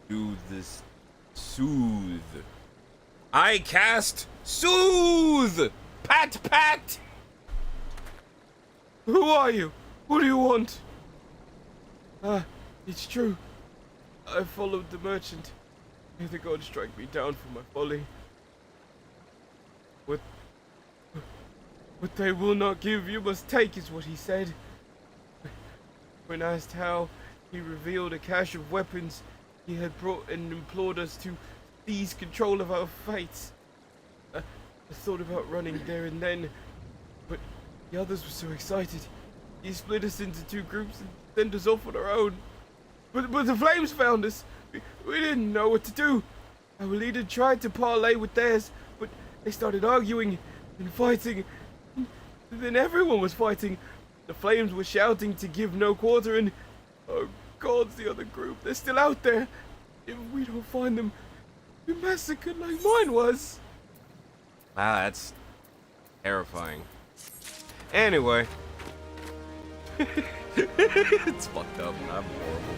do this soothe. I cast soothe! Pat pat! Who are you? What do you want? It's true. I followed the merchant. May the gods strike me down for my folly. What they will not give, you must take, is what he said. When asked how, he revealed a cache of weapons he had brought and implored us to seize control of our fates. I thought about running there and then, but the others were so excited. He split us into two groups and sent us off on our own. But the flames found us. We didn't know what to do. Our leader tried to parlay with theirs, but they started arguing and fighting. Then everyone was fighting. The flames were shouting to give no quarter, and oh God's the other group. They're still out there. If we don't find them, we're massacred like mine was. Wow, that's terrifying. Anyway. It's fucked up. I'm horrible.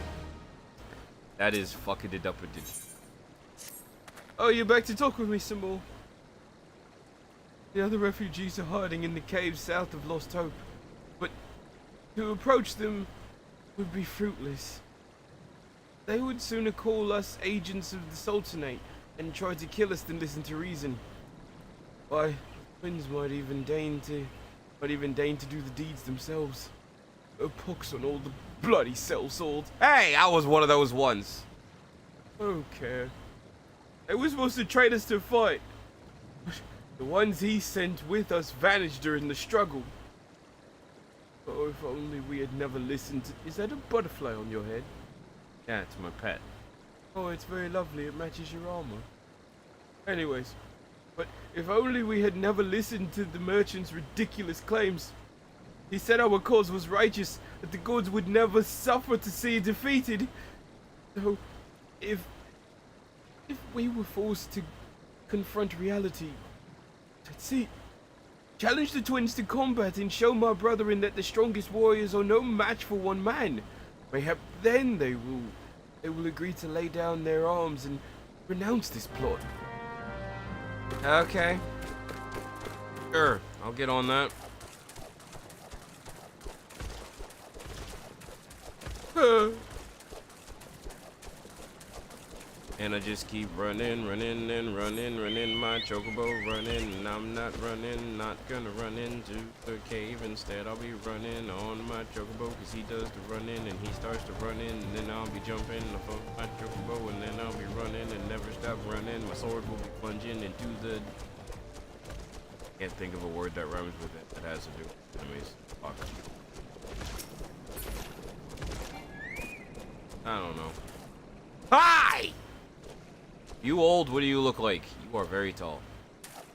That is fucking it up. Oh, you're back to talk with me some more. The other refugees are hiding in the caves south of Lost Hope, but to approach them would be fruitless. They would sooner call us agents of the Sultanate and try to kill us than listen to reason. Why, the twins might even deign to do the deeds themselves. A pox on all the bloody sellswords. Hey, I was one of those ones. I don't care. They were supposed to train us to fight. But the ones he sent with us vanished during the struggle. Oh, if only we had never listened to... Is that a butterfly on your head? Yeah, it's my pet. Oh, it's very lovely. It matches your armor. Anyways, but if only we had never listened to the merchant's ridiculous claims. He said our cause was righteous, that the gods would never suffer to see it defeated. So, if we were forced to confront reality, let's see, challenge the twins to combat and show my brethren that the strongest warriors are no match for one man. Mayhap then they will agree to lay down their arms and renounce this plot. Okay. Sure, I'll get on that. And I just keep running my chocobo running, and I'm not gonna run into the cave. Instead I'll be running on my chocobo, cause he does the running and he starts to run in, and then I'll be jumping off of my chocobo, and then I'll be running and never stop running. My sword will be plunging into the... Can't think of a word that rhymes with it that has to do with enemies. Fuck. I don't know. Hi! You old, what do you look like? You are very tall.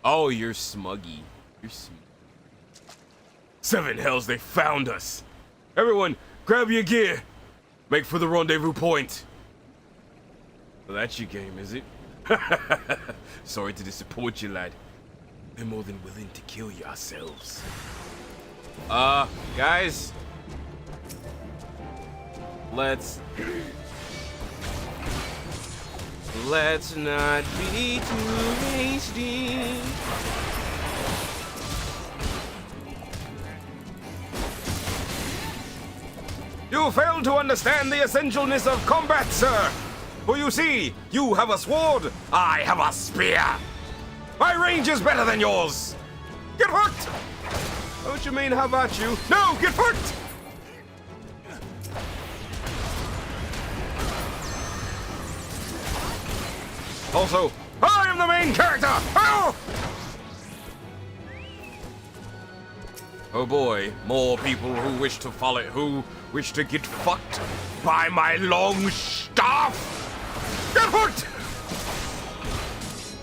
Oh, you're smuggy. You're Seven hells, they found us! Everyone, grab your gear! Make for the rendezvous point! Well, that's your game, is it? Sorry to disappoint you, lad. We're more than willing to kill you ourselves. Guys. Let's not be too hasty. You fail to understand the essentialness of combat, sir! For you see, you have a sword, I have a spear! My range is better than yours! Get hooked! Don't you mean how about you? No, get hooked! Also, I am the main character! Oh! Oh boy, more people who wish to follow it, who wish to get fucked by my long staff! Get hooked!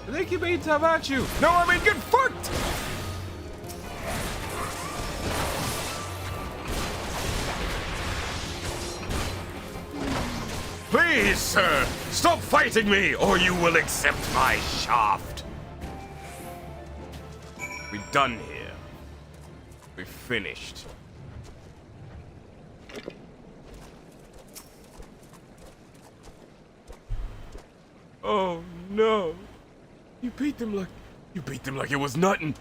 I think you mean how about you? No, I mean get fucked! Please, sir, stop fighting me, or you will accept my shaft. We're done here. We're finished. Oh no! You beat them like it was nothing.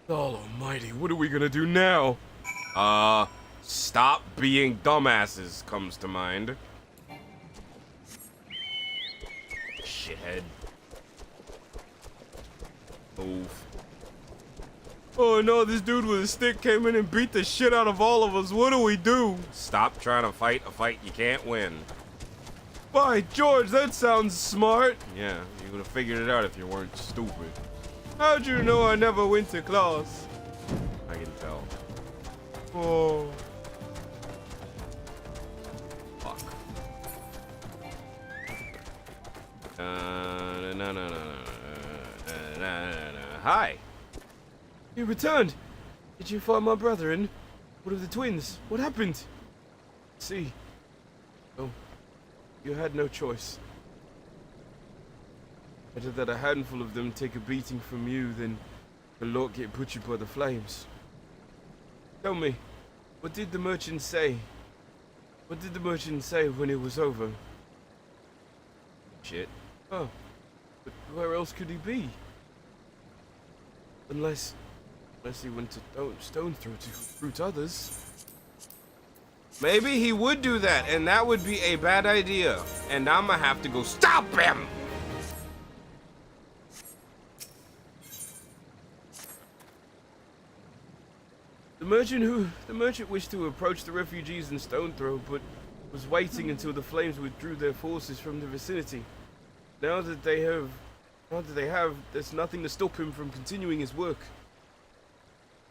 Oh almighty, what are we gonna do now? Stop being dumbasses comes to mind. Shithead. Move. Oh no, this dude with a stick came in and beat the shit out of all of us. What do we do? Stop trying to fight a fight you can't win. By George, that sounds smart. Yeah, you would have figured it out if you weren't stupid. How'd you know I never went to class? I can tell. Oh. Fuck. Hi. You returned! Did you find my brother and what of the twins? What happened? See. Oh, you had no choice. Better that a handful of them take a beating from you than the lot get butchered by the flames. Tell me, what did the merchant say? What did the merchant say when it was over? Shit. Oh, but where else could he be? Unless he went to stone throw to recruit others. Maybe he would do that, and that would be a bad idea. And I'ma have to go stop him! The merchant wished to approach the refugees in stone throw, but was waiting until the flames withdrew their forces from the vicinity. Now that they have, there's nothing to stop him from continuing his work.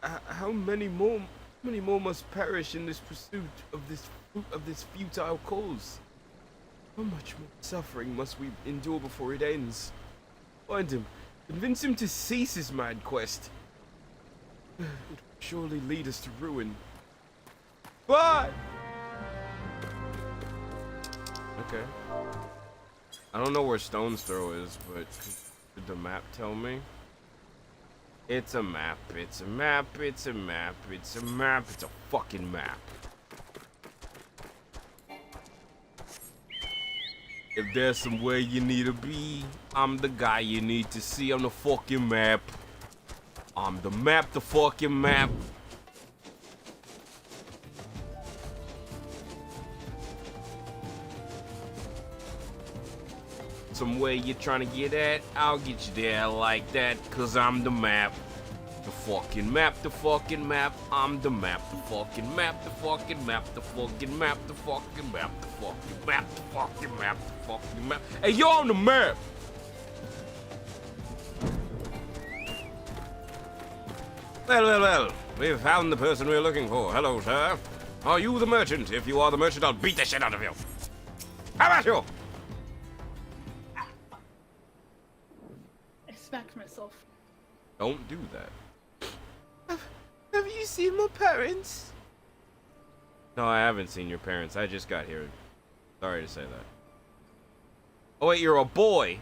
How many more must perish in this pursuit of this futile cause? How much more suffering must we endure before it ends? Find him, convince him to cease his mad quest. It will surely lead us to ruin. Bye! Okay. I don't know where Stone's Throw is, but did the map tell me? It's a map, it's a map, it's a map, it's a map, it's a fucking map. If there's somewhere you need to be, I'm the guy you need to see on the fucking map. I'm the map, the fucking map. Somewhere you're trying to get at, I'll get you there like that, cause I'm the map. The fucking map, the fucking map, I'm the map, the fucking map, the fucking map, the fucking map, the fucking map, the fucking map, the fucking map, the fucking map. Hey, you're on the map! Well, we've found the person we're looking for. Hello, sir. Are you the merchant? If you are the merchant, I'll beat the shit out of you. How about you? I smacked myself. Don't do that. Have you seen my parents? No, I haven't seen your parents. I just got here. Sorry to say that. Oh, wait, you're a boy.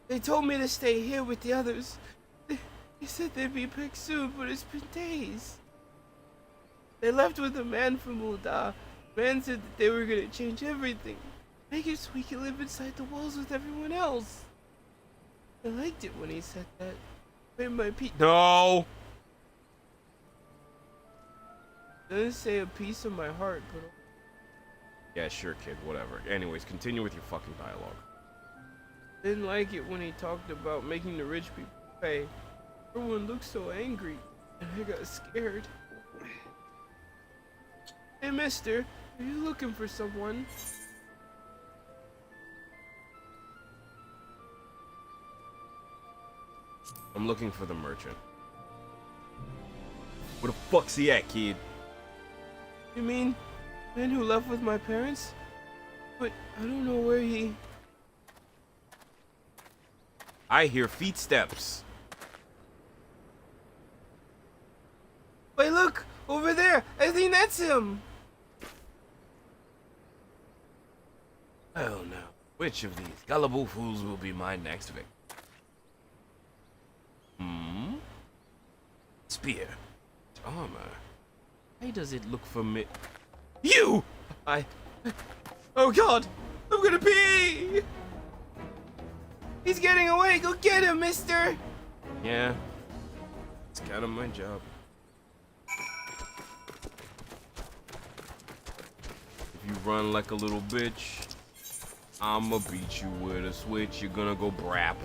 They told me to stay here with the others. They said they'd be back soon, but it's been days. They left with a man from Ulda. The man said that they were gonna change everything. Make it so we can live inside the walls with everyone else. I liked it when he said that. Made my peace. No! Doesn't say a piece of my heart, but... Yeah, sure, kid, whatever. Anyways, continue with your fucking dialogue. Didn't like it when he talked about making the rich people pay. Everyone looked so angry, and I got scared. Hey, mister, are you looking for someone? I'm looking for the merchant. Where the fuck's he at, kid? You mean, man who left with my parents? But I don't know where he... I hear feet steps. Wait, look! Over there! I think that's him! Oh no. Which of these gullible fools will be my next victim? Spear. Armor. Why does it look familiar? You! Oh god! I'm gonna pee! He's getting away! Go get him, mister! Yeah. It's kind of my job. If you run like a little bitch, I'ma beat you with a switch. You're gonna go brap.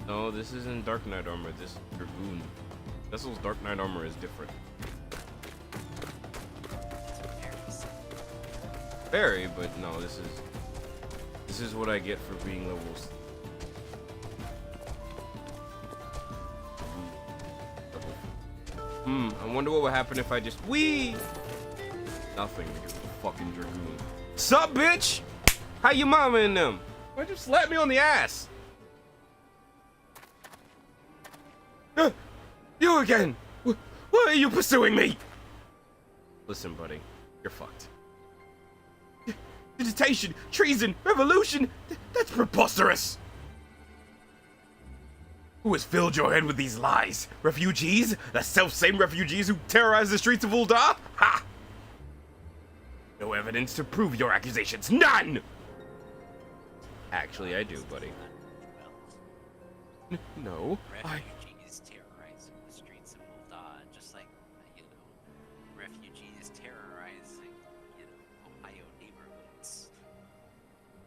No, this isn't Dark Knight armor. This is Dragoon. Vessel's Dark Knight armor is different. Very, but no, this is what I get for being levels. I wonder what would happen if I just wee. Nothing. You're a fucking dragoon. Sup, bitch? How your mama and them? Why'd you slap me on the ass? You again? Why are you pursuing me? Listen, buddy, you're fucked. Agitation, treason, revolution, that's preposterous! Who has filled your head with these lies? Refugees? The self-same refugees who terrorize the streets of Ul'dah? Ha! No evidence to prove your accusations. None! Actually, I do, buddy. No, Refugees terrorizing the streets of Ul'dah, just like, refugees terrorizing, Ohio neighborhoods.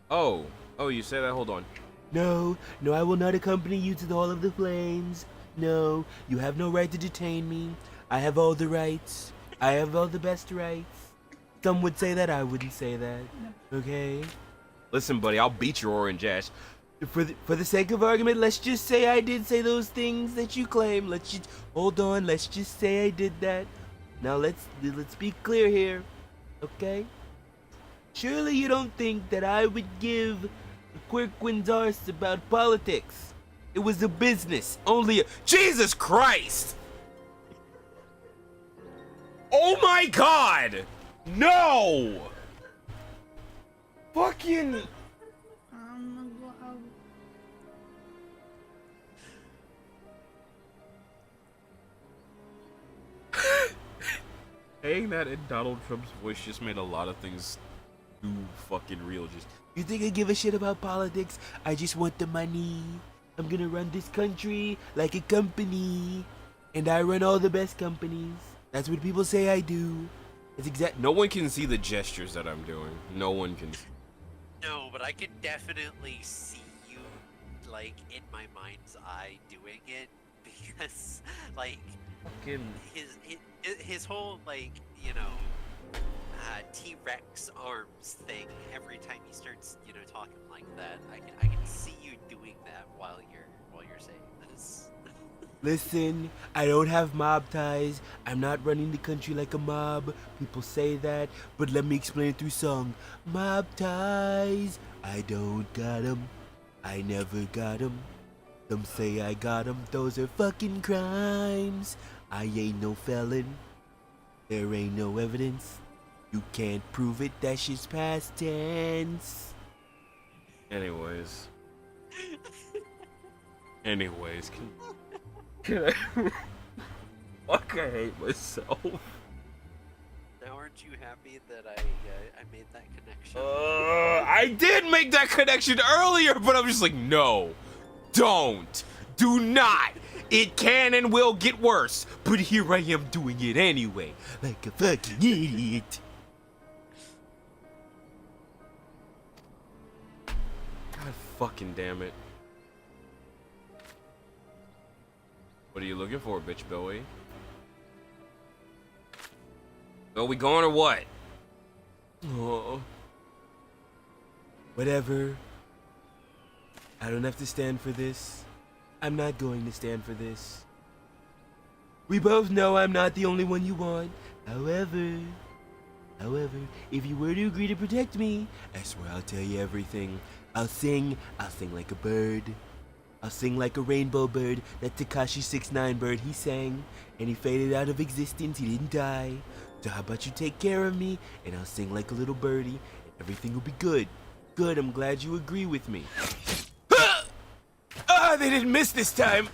Oh, you say that? Hold on. No, I will not accompany you to the Hall of the Flames. No, you have no right to detain me. I have all the rights. I have all the best rights. Some would say that, I wouldn't say that. Okay? Listen, buddy, I'll beat your orange ass. For the sake of argument, let's just say I did say those things that you claim. Hold on, let's just say I did that. Now let's be clear here. Okay? Surely you don't think that I would give a Quirkwin's arse about politics. It was a business, only a— Jesus Christ! Oh my God! No! Fucking... Saying that in Donald Trump's voice just made a lot of things too fucking real. Just, you think I give a shit about politics? I just want the money. I'm gonna run this country like a company. And I run all the best companies. That's what people say I do. It's exact. No one can see the gestures that I'm doing. No one can. No, but I can definitely see you, like, in my mind's eye doing it, because, like, fucking his whole, like, T-Rex arms thing. Every time he starts, talking like that, I can see you doing that while you're saying this. Listen, I don't have mob ties. I'm not running the country like a mob. People say that, but let me explain it through song. Mob ties, I don't got 'em. I never got 'em. Some say I got 'em. Those are fucking crimes. I ain't no felon. There ain't no evidence. You can't prove it. That shit's past tense. Anyways, can I... Fuck, I hate myself. Now, aren't you happy that I made that connection? I did make that connection earlier, but I'm just like, no, don't, do not. It can and will get worse, but here I am doing it anyway, like a fucking idiot. God fucking damn it. What are you looking for, bitch boy? Are we going or what? Oh. Whatever. I don't have to stand for this. I'm not going to stand for this. We both know I'm not the only one you want. However, if you were to agree to protect me, I swear I'll tell you everything. I'll sing like a bird. I'll sing like a rainbow bird, that Tekashi 6ix9ine bird he sang, and he faded out of existence, he didn't die. So how about you take care of me, and I'll sing like a little birdie, and everything will be good. Good, I'm glad you agree with me. They didn't miss this time.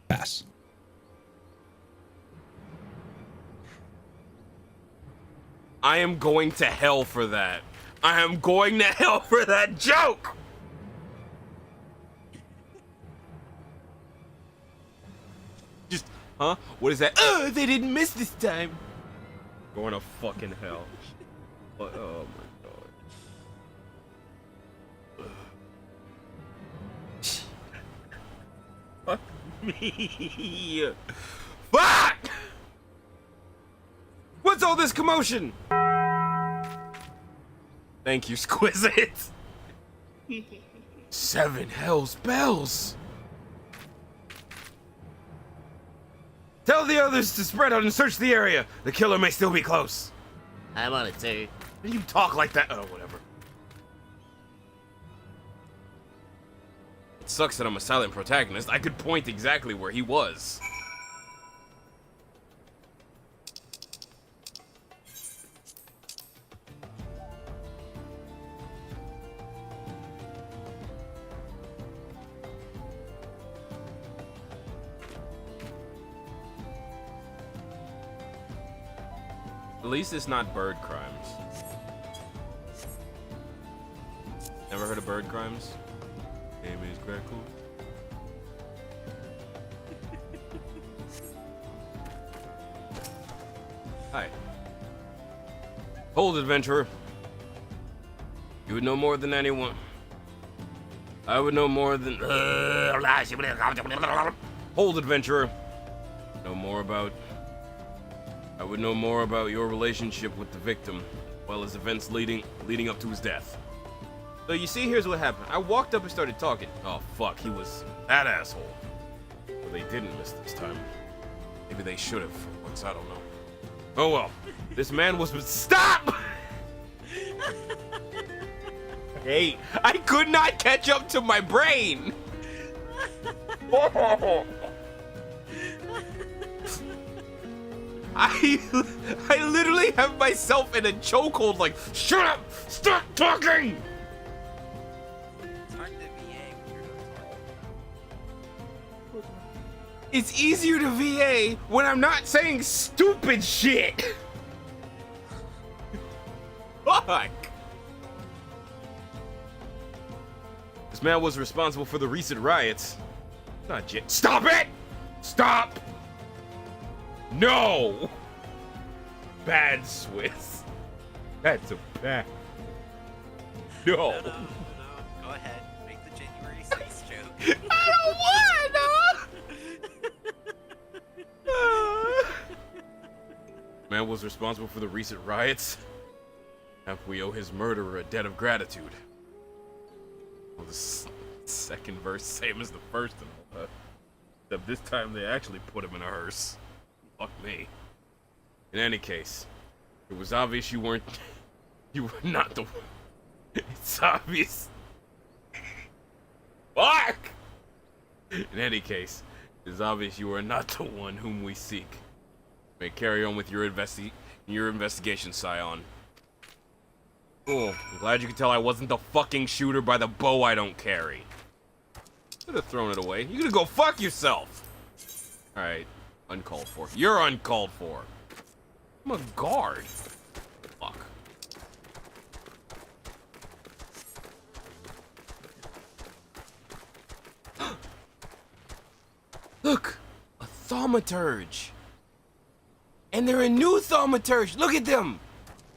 Pass. I am going to hell for that. I am going to hell for that joke! Just, huh? What is that? They didn't miss this time. Going to fucking hell. Oh my god. Fuck me. Fuck! What's all this commotion? Thank you, Squizit. 7 hell's bells. Tell the others to spread out and search the area. The killer may still be close. I'm on it, sir. Why do you talk like that? Oh, whatever. It sucks that I'm a silent protagonist. I could point exactly where he was. At least it's not bird crimes. Never heard of bird crimes? Name is Crackle. Hi. Hold, adventurer. You would know more than anyone. I would know more than. Hold, adventurer. I would know more about your relationship with the victim, as well as events leading up to his death. So you see, here's what happened. I walked up and started talking. Oh fuck, he was that asshole. Well, they didn't miss this time. Maybe they should have for once, I don't know. Oh well. This man was. Stop! Hey, I could not catch up to my brain. I literally have myself in a chokehold like, shut up! Stop talking! It's hard to VA when you're not talking. It's easier to VA when I'm not saying stupid shit! Fuck! This man was responsible for the recent riots. Not yet. Stop it! Stop! No! Bad Swiss. That's a bad. No. No. Go ahead. Make the January 6th joke. I don't wanna! Man was responsible for the recent riots. Now we owe his murderer a debt of gratitude. Well, the second verse, same as the first and all that. Except this time they actually put him in a hearse. Fuck me. In any case, it was obvious you were not the one. It's obvious. Fuck! In any case, it is obvious you are not the one whom we seek. You may carry on with your investigation, Scion. Cool. I'm glad you could tell I wasn't the fucking shooter by the bow I don't carry. Could have thrown it away. You could go fuck yourself. Alright. Uncalled for. You're uncalled for. I'm a guard. Fuck. Look! A thaumaturge. And they're a new thaumaturge. Look at them!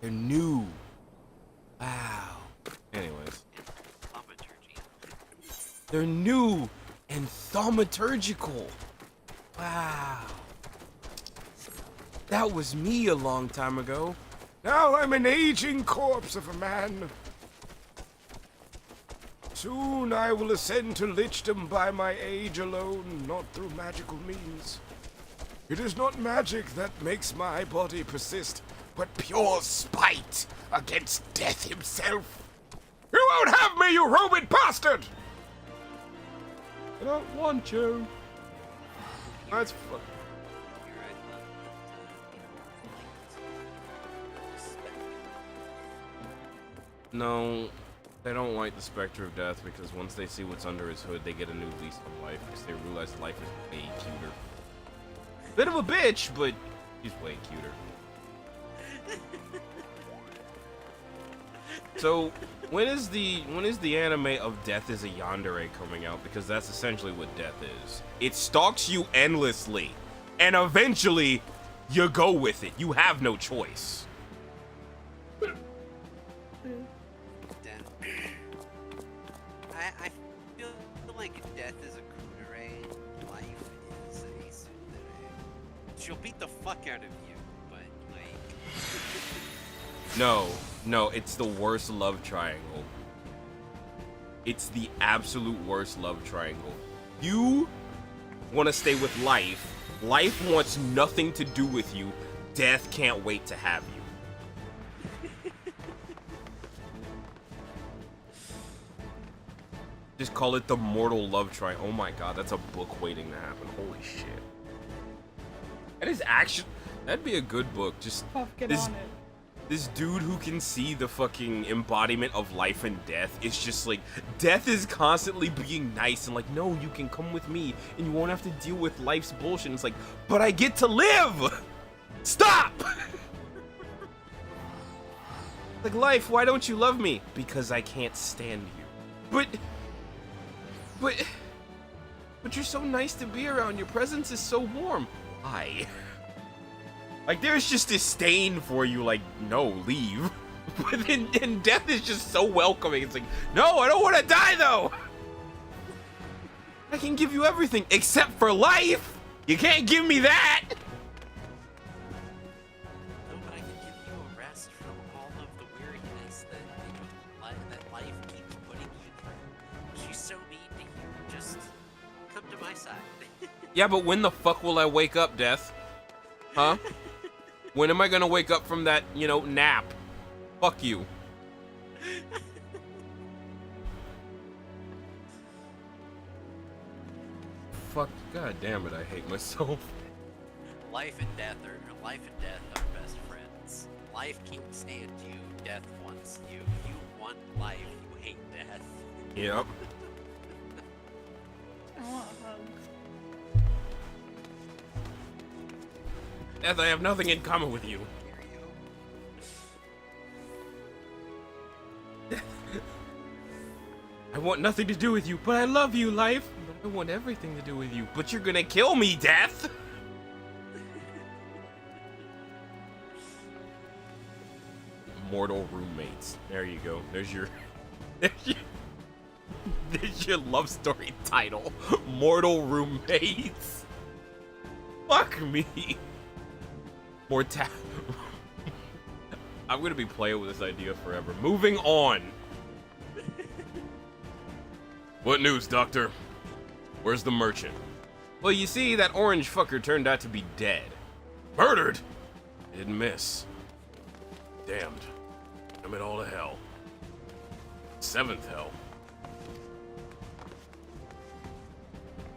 They're new. Wow. Anyways. They're new and thaumaturgical. Wow. That was me a long time ago. Now I'm an aging corpse of a man. Soon I will ascend to lichdom by my age alone, not through magical means. It is not magic that makes my body persist, but pure spite against death himself. You won't have me, you Roman bastard! I don't want you. That's fuck. No, they don't like the specter of death because once they see what's under his hood, they get a new lease on life because they realize life is way cuter. Bit of a bitch, but he's way cuter. So, when is the anime of Death is a Yandere coming out? Because that's essentially what death is. It stalks you endlessly, and eventually, you go with it. You have no choice. I feel like death is a kunare, life she'll beat the fuck out of you, but like. No, it's the worst love triangle. It's the absolute worst love triangle. You want to stay with life. Life wants nothing to do with you. Death can't wait to have you. Just call it the mortal love triangle. Oh my god, that's a book waiting to happen. Holy shit. That is actually, that'd be a good book. Just Get on it. this dude who can see the fucking embodiment of life and death is just like, death is constantly being nice and like, no, you can come with me and you won't have to deal with life's bullshit. It's like, but I get to live! Stop! Like, life, why don't you love me? Because I can't stand you. But you're so nice to be around. Your presence is so warm. Why? Like, there's just disdain for you, like, no, leave. But then death is just so welcoming. It's like, no, I don't want to die, though. I can give you everything except for life. You can't give me that. No, but I can give you a rest from all of the weariness that life keeps putting you through. She's so mean to you. Just come to my side. Yeah, but when the fuck will I wake up, Death? Huh? When am I gonna wake up from that, nap? Fuck you. Fuck, god damn it, I hate myself. Life and death are best friends. Life can't stand you, death wants you. You want life, you hate death. Yep. I want a hug. Death, I have nothing in common with you. I want nothing to do with you, but I love you, life. But I want everything to do with you. But you're gonna kill me, Death! Mortal roommates. There you go. There's your love story title. Mortal roommates. Fuck me. I'm gonna be playing with this idea forever. Moving on. What news, Doctor? Where's the merchant? Well, you see, that orange fucker turned out to be dead. Murdered? Didn't miss. Damned. I'm in all to hell. Seventh hell.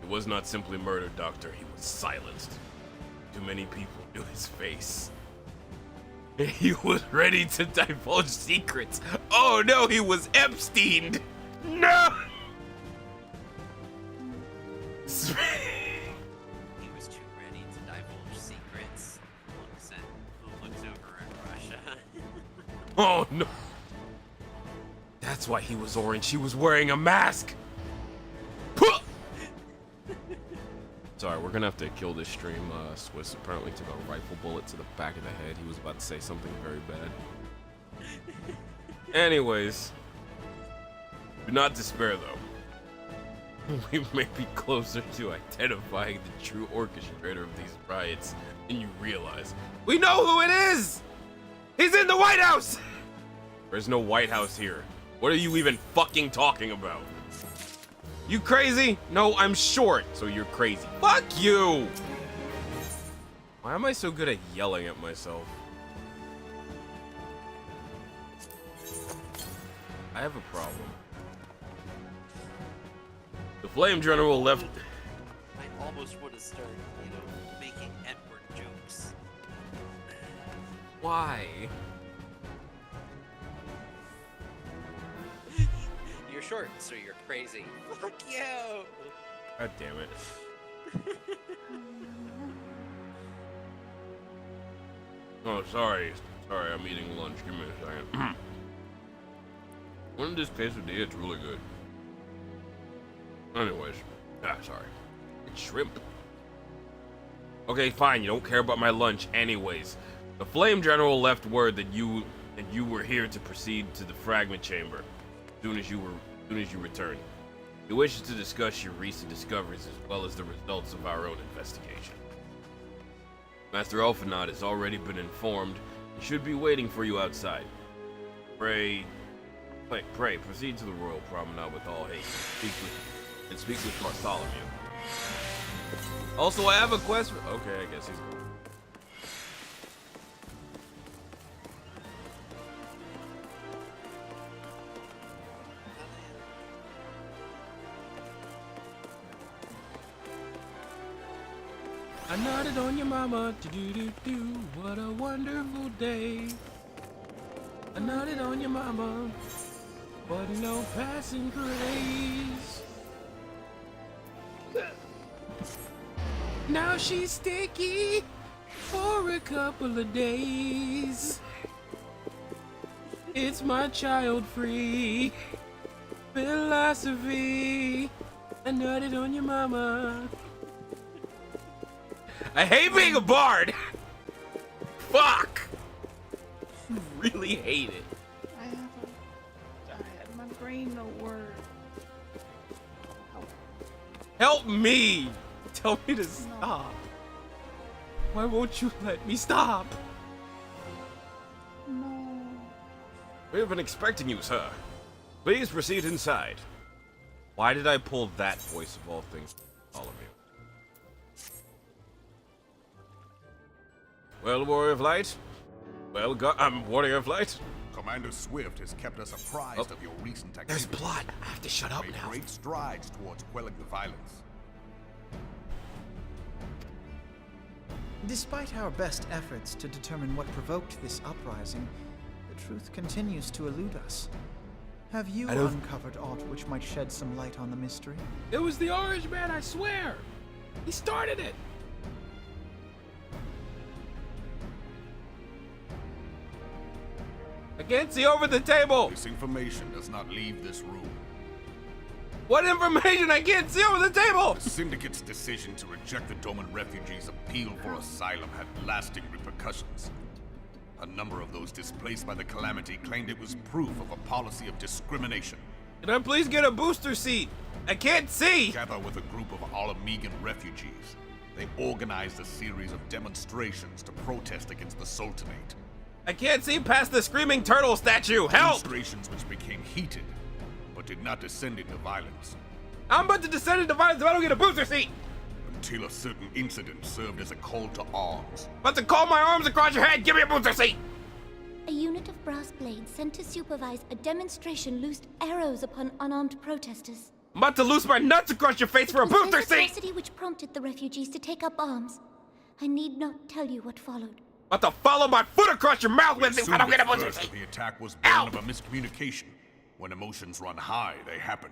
He was not simply murdered, Doctor. He was silenced. Too many people knew his face. He was ready to divulge secrets. Oh no, he was Epsteined. No! He was too ready to divulge secrets. Who looks over at Russia? Oh no. That's why he was orange. He was wearing a mask. Sorry, we're gonna have to kill this stream. Swiss apparently took a rifle bullet to the back of the head. He was about to say something very bad. Anyways, do not despair though. We may be closer to identifying the true orchestrator of these riots than you realize. We know who it is! He's in the White House! There's no White House here. What are you even fucking talking about? You crazy? No, I'm short, so you're crazy. Fuck you! Why am I so good at yelling at myself? I have a problem. The Flame General left... I almost would have started, making Edward jokes. Why? You're short, so you're crazy. Fuck you! God damn it. Oh, sorry. Sorry, I'm eating lunch. Give me a second. One of this quesadilla, it's really good. Anyways. Sorry. It's shrimp. Okay, fine. You don't care about my lunch anyways. The Flame General left word that you were here to proceed to the fragment chamber as soon as you return. He wishes to discuss your recent discoveries as well as the results of our own investigation. Master Elfanaut has already been informed and should be waiting for you outside. Pray, proceed to the royal promenade with all haste and speak with Bartholomew. Also, I have a quest for... Okay, I guess he's going. I nodded on your mama, do-do-do-do, what a wonderful day. I nodded on your mama, but no passing craze. Now she's sticky for a couple of days. It's my child-free philosophy. I nutted on your mama. I hate being a bard! Fuck! Really hate it. I had my brain no word. Help me! Tell me to stop. Why won't you let me stop? No. We have been expecting you, sir. Please proceed inside. Why did I pull that voice of all things? All of you. Well, Warrior of Light? Well, Warrior of Light? Commander Swift has kept us apprised of your recent activities. There's blood. I have to shut up made now. Great strides towards quelling the violence. Despite our best efforts to determine what provoked this uprising, the truth continues to elude us. Have you uncovered aught which might shed some light on the mystery? It was the Orange Man, I swear. He started it. I can't see over the table! This information does not leave this room. What information? I can't see over the table! The Syndicate's decision to reject the Doman refugees' appeal for asylum had lasting repercussions. A number of those displaced by the calamity claimed it was proof of a policy of discrimination. Can I please get a booster seat? I can't see! Together with a group of Alamegan refugees, they organized a series of demonstrations to protest against the Sultanate. I can't see past the screaming turtle statue! Help! Demonstrations which became heated, but did not descend into violence. I'm about to descend into violence if I don't get a booster seat! Until a certain incident served as a call to arms. About to call my arms across your head! Give me a booster seat! A unit of brass blades sent to supervise a demonstration loosed arrows upon unarmed protesters. I'm about to loose my nuts across your face for a booster This seat! atrocity which prompted the refugees to take up arms. I need not tell you what followed. About to follow my foot across your mouth with it if I don't get a booster seat! The attack was born of a miscommunication. When emotions run high, they happen.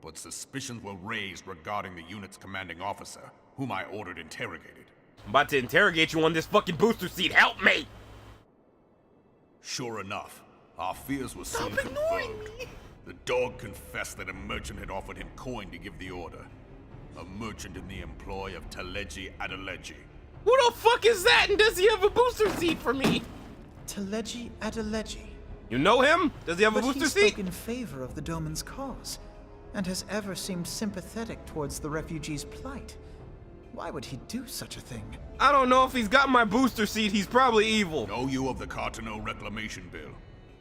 But suspicions were raised regarding the unit's commanding officer, whom I ordered interrogated. I'm about to interrogate you on this fucking booster seat. Help me! Sure enough, our fears were soon confirmed. The dog confessed that a merchant had offered him coin to give the order. A merchant in the employ of Dialoge. Who the fuck is that, and does he have a booster seat for me? Dialoge. You know him? Does he have a booster But he seat? spoke in favor of the Doman's cause, and has ever seemed sympathetic towards the refugees' plight. Why would he do such a thing? I don't know if he's got my booster seat. He's probably evil. Know you of the Cartano Reclamation Bill?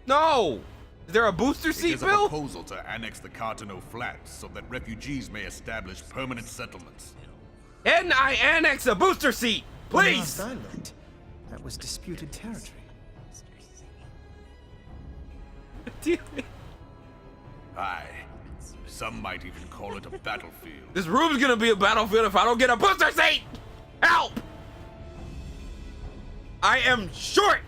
No! Is there a booster seat It is a bill? proposal to annex the Cartano Flats so that refugees may establish permanent settlements. And I annex a booster seat! Please! Last I looked, that was disputed territory. Aye. Some might even call it a battlefield. This room's gonna be a battlefield if I don't get a booster seat! Help! I am short!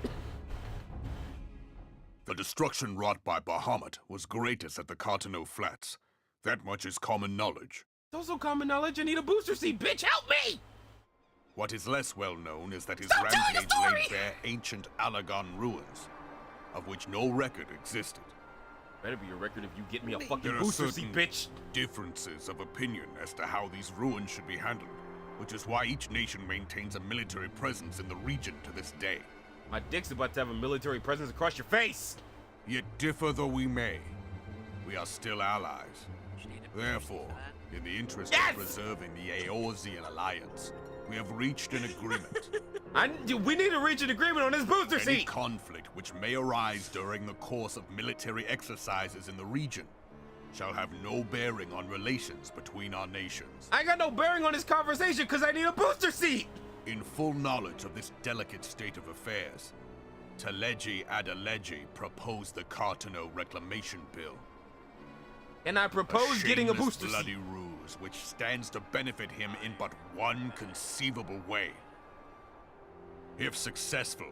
The destruction wrought by Bahamut was greatest at the Cartano Flats. That much is common knowledge. It's also common knowledge I need a booster seat, bitch! Help me! What is less well known is that his Stop telling the rampage story! laid bare ancient Alagon ruins, of which no record existed. Better be a record if you get me a fucking There are booster seat, certain bitch! differences of opinion as to how these ruins should be handled, which is why each nation maintains a military presence in the region to this day. My dick's about to have a military presence across your face! Yet differ though we may, we are still allies. Therefore, in the interest of preserving the Eorzean alliance, We have reached an agreement. We need to reach an agreement on this booster Any seat! conflict which may arise during the course of military exercises in the region shall have no bearing on relations between our nations. I ain't got no bearing on this conversation because I need a booster seat! In full knowledge of this delicate state of affairs, Dialoge Dialoge proposed the Cartano Reclamation Bill. And I propose getting a booster bloody seat. ruse which stands to benefit him in but one conceivable way. If successful,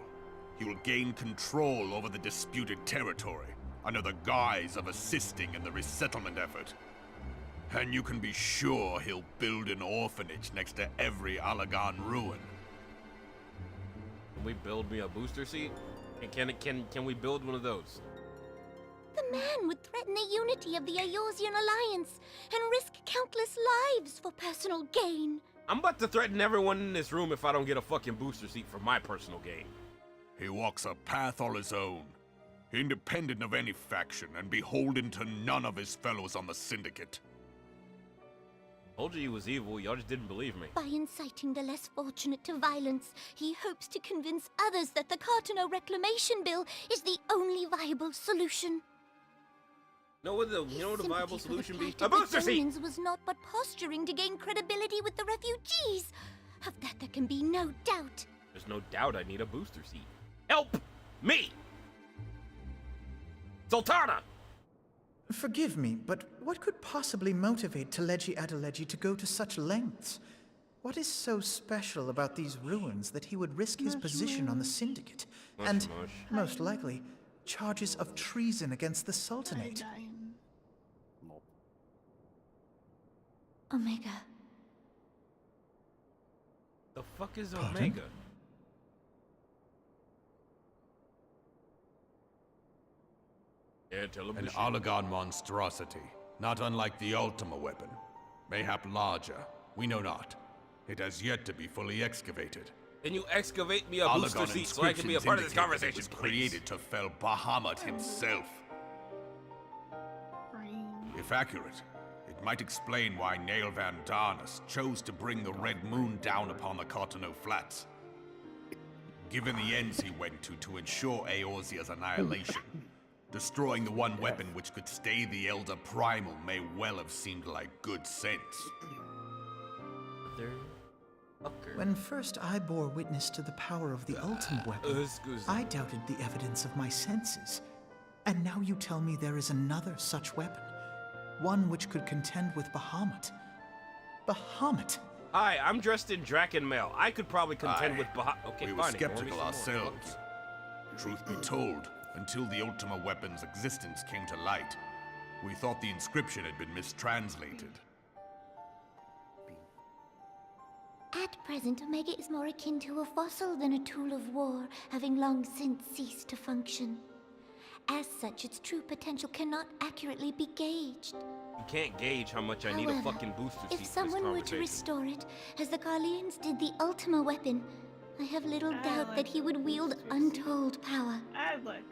he will gain control over the disputed territory under the guise of assisting in the resettlement effort. And you can be sure he'll build an orphanage next to every Alagan ruin. Can we build me a booster seat? And can we build one of those? The man would threaten the unity of the Eorzean Alliance and risk countless lives for personal gain. I'm about to threaten everyone in this room if I don't get a fucking booster seat for my personal gain. He walks a path all his own, independent of any faction and beholden to none of his fellows on the Syndicate. Told you he was evil, y'all just didn't believe me. By inciting the less fortunate to violence, he hopes to convince others that the Cartano Reclamation Bill is the only viable solution. You know what the viable solution be? A booster seat! Was not but posturing to gain credibility with the refugees. Of that there can be no doubt. There's no doubt I need a booster seat. Help me! Sultana! Forgive me, but what could possibly motivate Dialoge Dialoge to go to such lengths? What is so special about these ruins that he would risk his position on the Syndicate? And, most likely, charges of treason against the Sultanate? Omega. The fuck is Omega? Yeah, tell him An Alagan monstrosity, not unlike the Ultima weapon. Mayhap larger, we know not. It has yet to be fully excavated. Can you excavate me a booster seat so I can be a part of this conversation, It was please? created to fell Bahamut himself. If accurate, it might explain why Nail Van Darnus chose to bring the Red Moon down upon the Cartano Flats. Given the ends he went to ensure Eorzea's annihilation, destroying the one weapon which could stay the Elder Primal may well have seemed like good sense. When first I bore witness to the power of the ultimate weapon, I doubted the evidence of my senses. And now you tell me there is another such weapon. One which could contend with Bahamut. Bahamut! Hi, I'm dressed in Draken mail. I could probably contend with Bahamut. Okay, we were fine. skeptical ourselves. Truth be told, until the Ultima weapon's existence came to light, we thought the inscription had been mistranslated. At present, Omega is more akin to a fossil than a tool of war, having long since ceased to function. As such, its true potential cannot accurately be gauged. You can't gauge how much I need a fucking booster seat. If someone were to restore it, as the Garleans did the Ultima weapon, I have little doubt that he would wield untold power. I'd like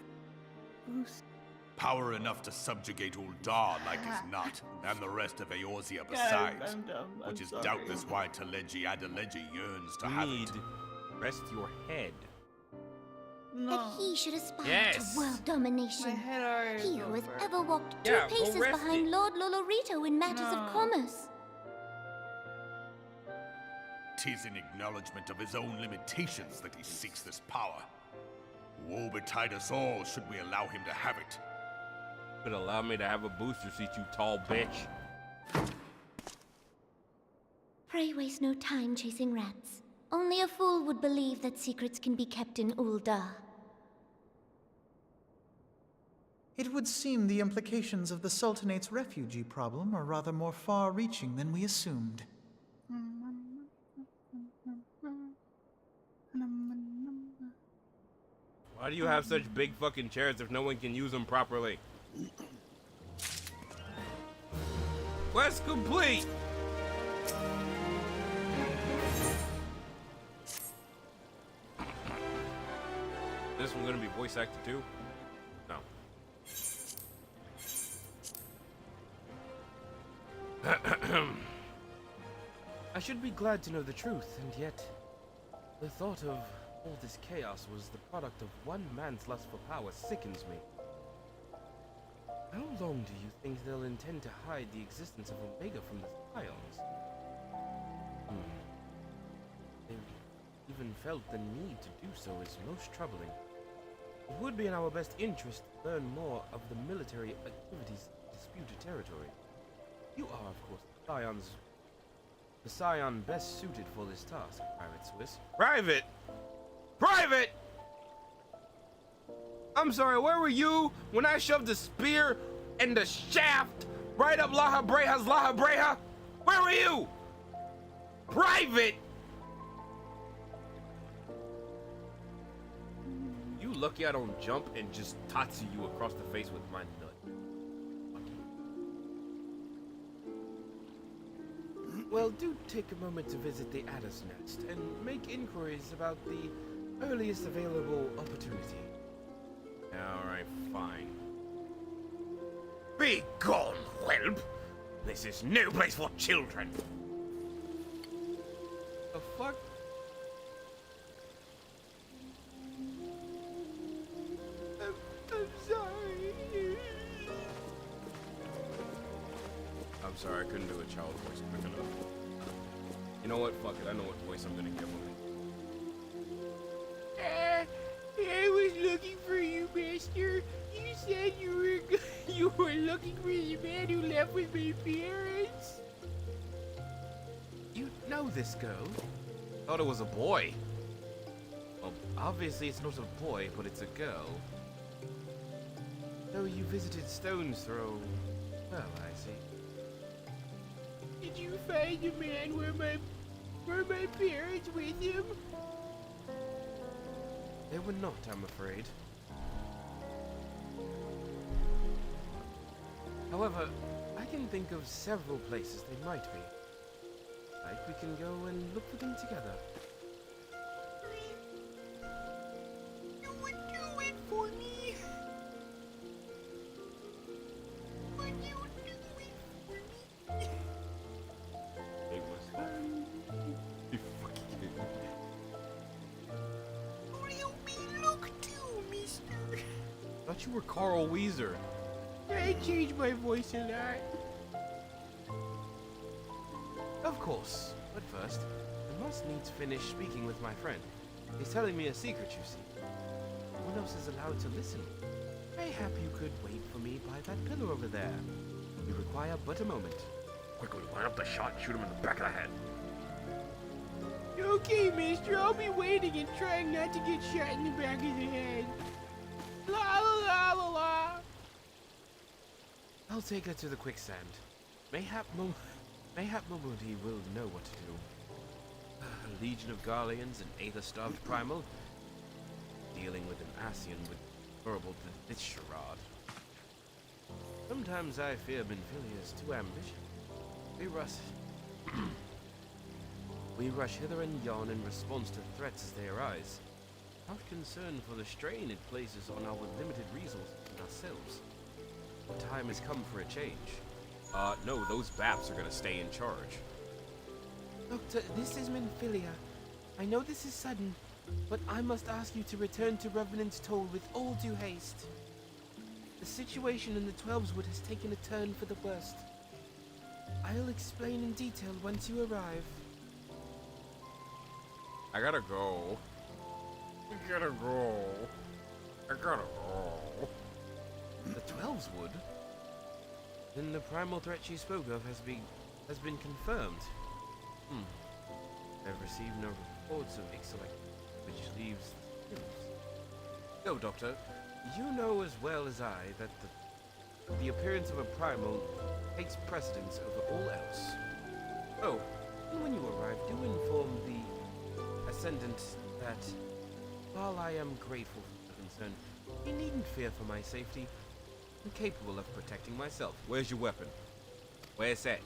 boost. Power enough to subjugate Uldar like as not, and the rest of Eorzea besides, which is doubtless why Dialoge Dialoge yearns to have it. Rest your head. That he should aspire to world domination. He who has ever walked two paces behind Lord Lolorito in matters of commerce. 'Tis in acknowledgement of his own limitations that he seeks this power. Woe betide us all should we allow him to have it. Could allow me to have a booster seat, you tall bitch. Pray waste no time chasing rats. Only a fool would believe that secrets can be kept in Uldar. It would seem the implications of the Sultanate's refugee problem are rather more far-reaching than we assumed. Why do you have such big fucking chairs if no one can use them properly? Quest complete! This one gonna be voice acted too? No. I should be glad to know the truth, and yet the thought of all this chaos was the product of one man's lust for power sickens me. How long do you think they'll intend to hide the existence of Omega from the Scions? They've even felt the need to do so is most troubling. It would be in our best interest to learn more of the military activities in disputed territory. You are, of course, the Scion best suited for this task, Private Swiss. Private! Private! I'm sorry, where were you when I shoved the spear and the shaft right up La Habreha's? Where were you? Private! You lucky I don't jump and just tatsu you across the face with my nut. Well, do take a moment to visit the Adder's Nest and make inquiries about the earliest available opportunity. Alright, fine. Be gone, whelp! This is no place for children! The fuck? I'm sorry. I'm sorry, I couldn't do a child voice quick enough. You know what? Fuck it, I know what voice I'm gonna give him. I was looking for you, Master. You said you were looking for the man who left with my parents. You know this girl? Thought it was a boy. Well, obviously it's not a boy, but it's a girl. So you visited Stone's Throw. Well, I see. Did you find the man were my parents with him? They were not, I'm afraid. However, I can think of several places they might be. Like we can go and look for them together. You would do it for me. Would you do it for me? Hey, what's that? You fucking did. Will me look too, mister? Thought you were Carl Weezer. I changed my voice a lot. Of course. But first, I must needs finish speaking with my friend. He's telling me a secret, you see. No one else is allowed to listen. Mayhap you could wait for me by that pillar over there. We require but a moment. Quickly, line up the shot and shoot him in the back of the head. Okay, mister, I'll be waiting and trying not to get shot in the back of the head. La la la la la. I'll take her to the quicksand. Mayhap Momudi will know what to do. A legion of Garleans and Aether-starved Primal. Dealing with an Ascian would be horrible to this charade. Sometimes I fear Benfilia is too ambitious. We rush hither and yon in response to threats as they arise. Not concerned for the strain it places on our limited resources and ourselves. The time has come for a change. No, those Baps are gonna stay in charge. Doctor, this is Menphilia. I know this is sudden, but I must ask you to return to Revenant's Toll with all due haste. The situation in the Twelveswood has taken a turn for the worst. I'll explain in detail once you arrive. I gotta go. I gotta go. I gotta go. The Twelveswood? Then the primal threat she spoke of has been confirmed. I've received no reports of Ixalek, which leaves the hills. Go, Doctor. You know as well as I that the appearance of a primal takes precedence over all else. Oh, and when you arrive, do inform the Ascendant that, while I am grateful for the concern, he needn't fear for my safety. I'm capable of protecting myself. Where's your weapon? Where's that?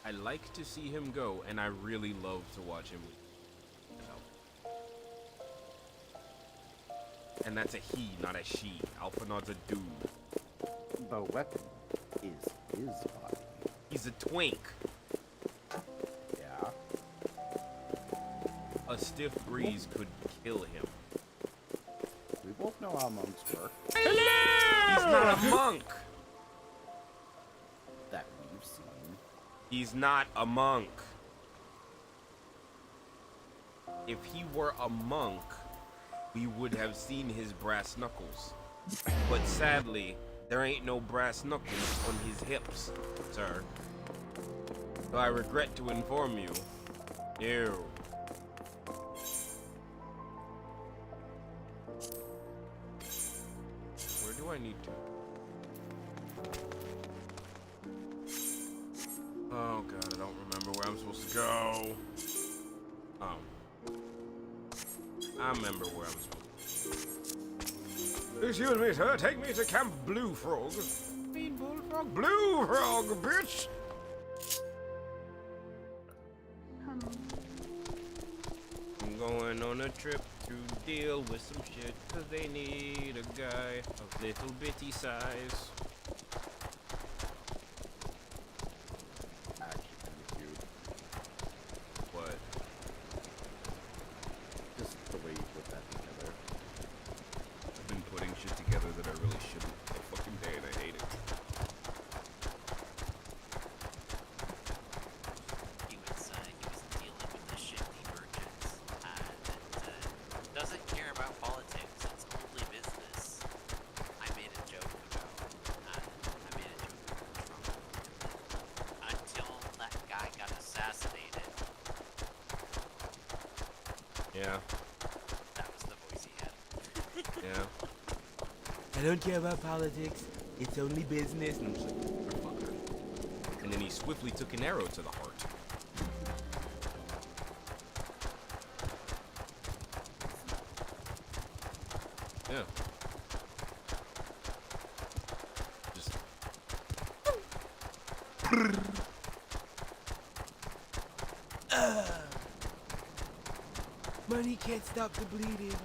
I like to see him go, and I really love to watch him leave. And that's a he, not a she. Alphanaud's a dude. The weapon is his body. He's a twink. Yeah. A stiff breeze could kill him. We both know how monks work. He's not a monk. That we've seen. He's not a monk. If he were a monk, we would have seen his brass knuckles. But sadly, there ain't no brass knuckles on his hips, sir. So I regret to inform you, no. Where do I need to? Oh god, I don't remember where I'm supposed to go. Oh. I remember where I'm supposed to. Excuse me, sir. Take me to Camp Blue Frog. Mean bullfrog? Blue Frog, bitch! I'm going on a trip to deal with some shit, cause they need a guy of little bitty size. Actually, kind of cute. What? Just the way you put that together. I've been putting shit together that I really shouldn't all fucking day, and I hate it. He was dealing with the shifty merchants that doesn't care about politics. It's only business. I made a joke about Trump until that guy got assassinated. Yeah. That was the voice he had. Yeah. I don't care about politics. It's only business. And I'm just like, motherfucker. And then he swiftly took an arrow to the heart. Yeah. Just. Money can't stop the bleeding.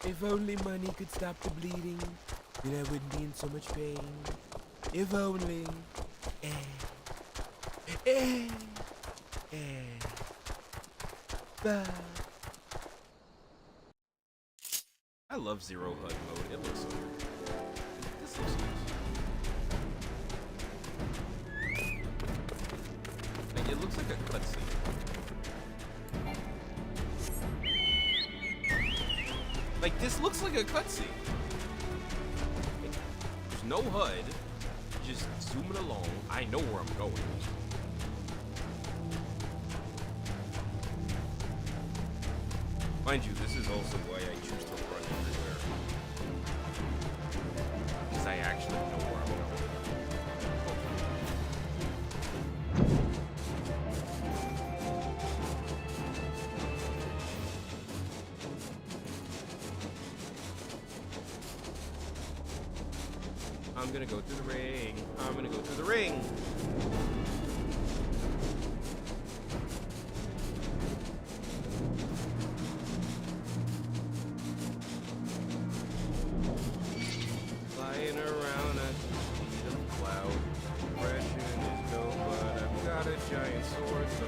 If only money could stop the bleeding, then I wouldn't be in so much pain. If only. But I love Zero HUD mode. It looks so good. This looks nice. Like, it looks like a cutscene. Like, this looks like a cutscene. There's no HUD. Just zooming along. I know where I'm going. Mind you, this is also why I choose to run everywhere. Because I actually know where I'm going. I'm gonna go through the ring. I'm gonna go through the ring. Flying around at the speed of cloud. Depression is no, but I've got a giant sword, so.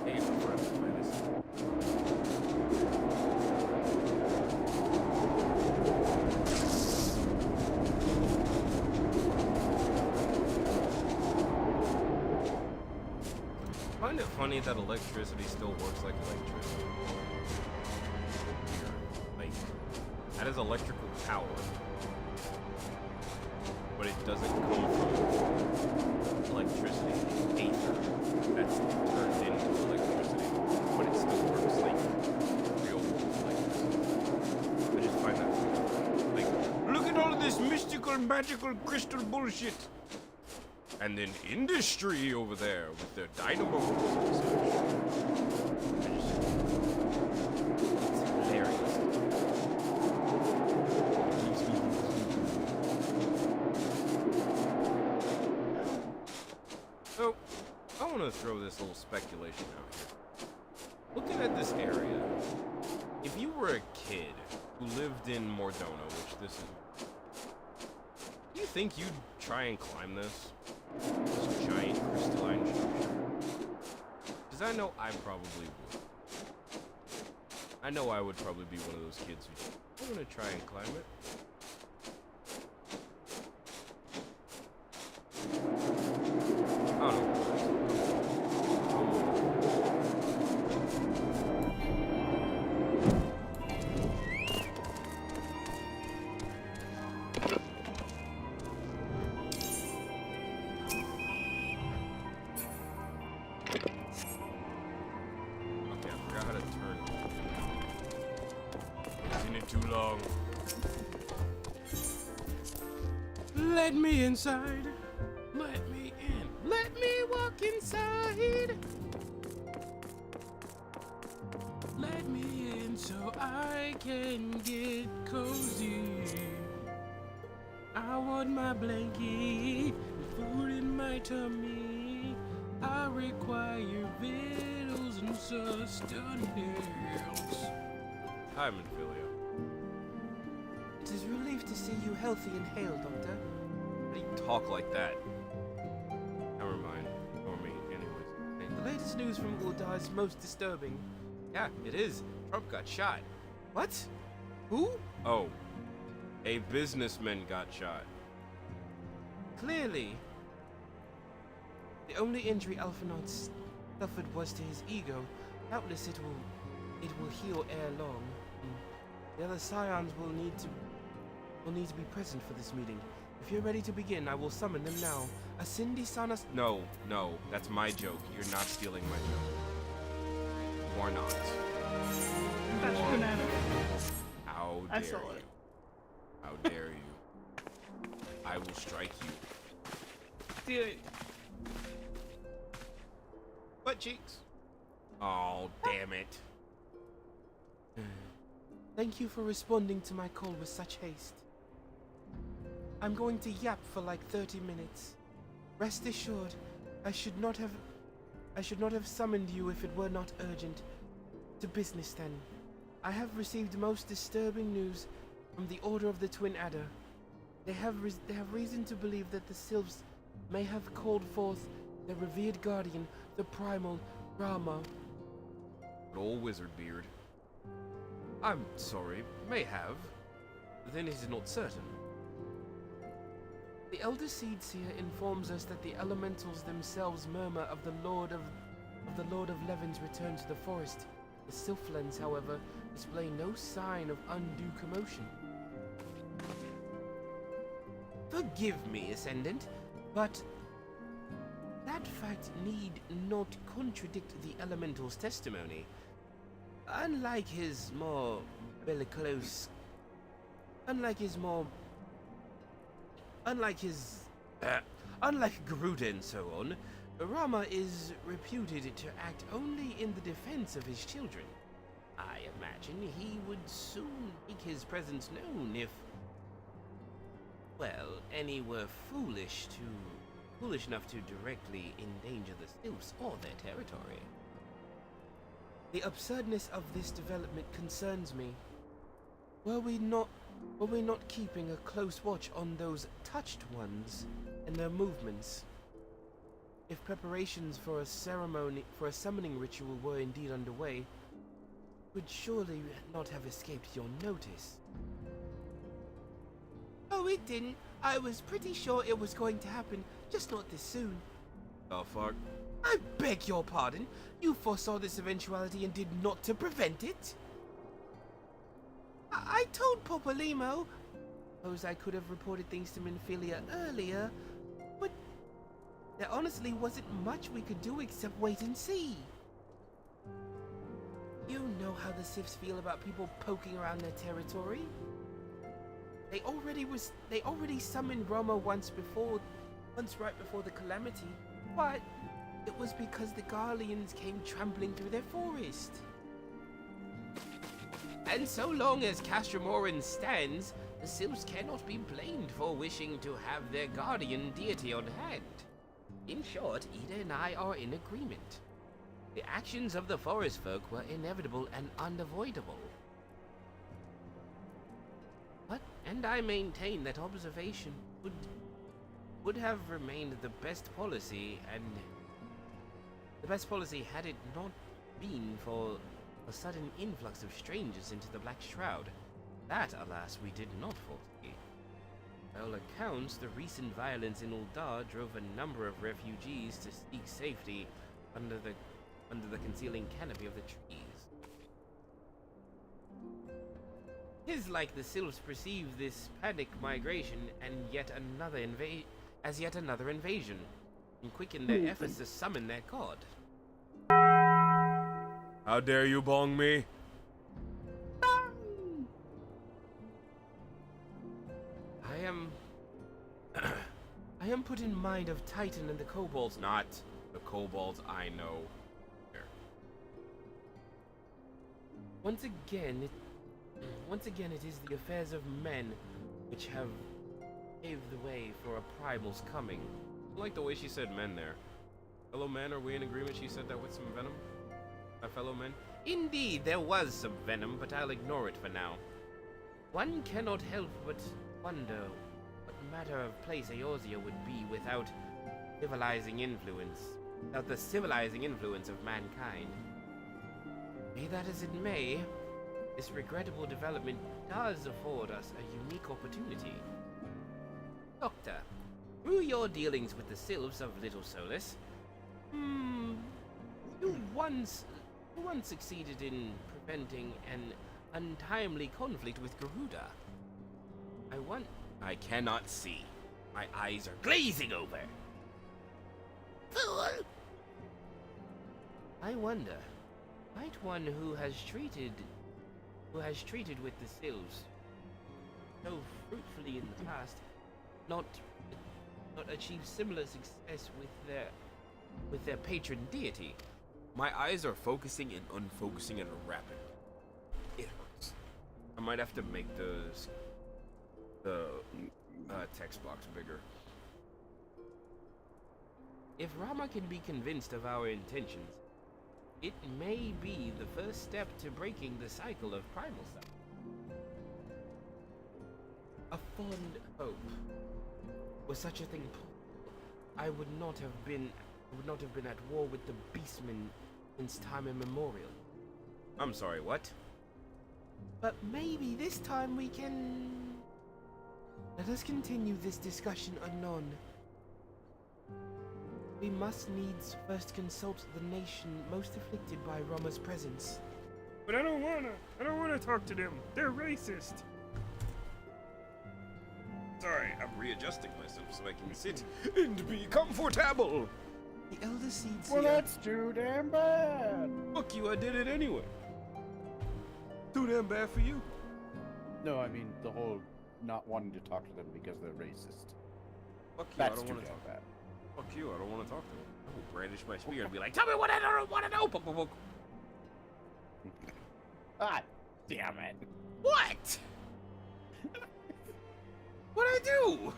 Hey, friends, play this. I find it funny that electricity still works like electricity. Like, that is electrical power. But it doesn't come from electricity. Ether. That's turned into electricity. But it still works like real world electricity. I just find that funny. Like, look at all of this mystical, magical, crystal bullshit. And then industry over there with their dynamos and such. It's hilarious. gonna throw this little speculation out here. Looking at this area, if you were a kid who lived in Mordona, which this is, do you think you'd try and climb this? This giant crystalline structure? Because I know I probably would. I know I would probably be one of those kids who I'm gonna try and climb it. I don't know. Okay, I forgot how to turn it. Isn't it too long? Let me inside. Let me in. Let me walk inside. Let me in so I can get cozy. I want my blanket, food in my tummy. I require vittles and sustenance. Hi, Minfilia. It is a relief to see you healthy and hale, Doctor. How do you talk like that? Never mind. Or me, anyways. The latest news from Uldar is most disturbing. Yeah, it is. Trump got shot. What? Who? Oh. A businessman got shot. Clearly. The only injury Alphinaud suffered was to his ego. Doubtless it will heal ere long. The other scions will need to be present for this meeting. If you're ready to begin, I will summon them now. Ascindi Sanas. No, that's my joke. You're not stealing my joke. You are not. That's banana. How I dare saw you? it. How dare you? I will strike you. Dude. Butt cheeks. Oh, damn it. Thank you for responding to my call with such haste. I'm going to yap for like 30 minutes. Rest assured, I should not have summoned you if it were not urgent. To business then. I have received most disturbing news from the Order of the Twin Adder. They have reason to believe that the Sylphs may have called forth their revered guardian, the primal Rama. Good old wizard beard. I'm sorry, may have. Then it is not certain. The Elder Seedseer informs us that the elementals themselves murmur of the Lord of Levin's return to the forest. The Sylphlens, however, display no sign of undue commotion. Forgive me, Ascendant, but that fact need not contradict the elemental's testimony. Unlike Garuda and so on, Rama is reputed to act only in the defense of his children. I imagine he would soon make his presence known if, well, any were foolish enough to directly endanger the Sylphs or their territory. The absurdness of this development concerns me. Were we not keeping a close watch on those touched ones and their movements? If preparations for a summoning ritual were indeed underway, would surely not have escaped your notice. Oh, it didn't. I was pretty sure it was going to happen, just not this soon. Oh, fuck. I beg your pardon? You foresaw this eventuality and did not to prevent it? I told Popolimo. Suppose I could have reported things to Minfilia earlier, but there honestly wasn't much we could do except wait and see. You know how the Sifs feel about people poking around their territory. They already summoned Rama once right before the calamity, but it was because the Garleans came trampling through their forest. And so long as Castromoran stands, the Sylphs cannot be blamed for wishing to have their guardian deity on hand. In short, Ida and I are in agreement. The actions of the forest folk were inevitable and unavoidable. And I maintain that observation would have remained the best policy, and the best policy had it not been for a sudden influx of strangers into the Black Shroud. That, alas, we did not foresee. By all accounts, the recent violence in Uldar drove a number of refugees to seek safety under the concealing canopy of the trees. 'Tis like the sylphs perceive this panic migration and as yet another invasion, and quicken their efforts to summon their god. How dare you bong me? I am put in mind of Titan and the Kobolds. Not the kobolds I know. Here. Once again, it is the affairs of men which have paved the way for a primal's coming. I like the way she said men there. Fellow men, are we in agreement she said that with some venom? My fellow men? Indeed, there was some venom, but I'll ignore it for now. One cannot help but wonder what matter of place Eorzea would be without the civilizing influence of mankind. Be that as it may, this regrettable development does afford us a unique opportunity. Doctor, through your dealings with the sylphs of Little Solus, you once succeeded in preventing an untimely conflict with Garuda. I cannot see. My eyes are glazing over. Fool! I wonder, might one who has treated with the sylphs so fruitfully in the past not achieve similar success with their patron deity? My eyes are focusing and unfocusing at a rapid. It hurts. I might have to make the text box bigger. If Rama can be convinced of our intentions, it may be the first step to breaking the cycle of primal suffering. A fond hope. Was such a thing possible, I would not have been at war with the beastmen since time immemorial. I'm sorry, what? But maybe this time we can... Let us continue this discussion anon. We must needs first consult the nation most afflicted by Rama's presence. But I don't wanna talk to them. They're racist. Sorry, I'm readjusting myself so I can sit and be comfortable. The Elder Seeds Well, here... that's too damn bad. Fuck you, I did it anyway. Too damn bad for you. No, I mean the whole not wanting to talk to them because they're racist. Fuck you, That's I don't too want to damn talk. bad. Fuck you, I don't want to talk to them. I will brandish my spear and be like, tell me what I don't want to know. Poke, poke, poke. Ah, damn it. What? What'd I do?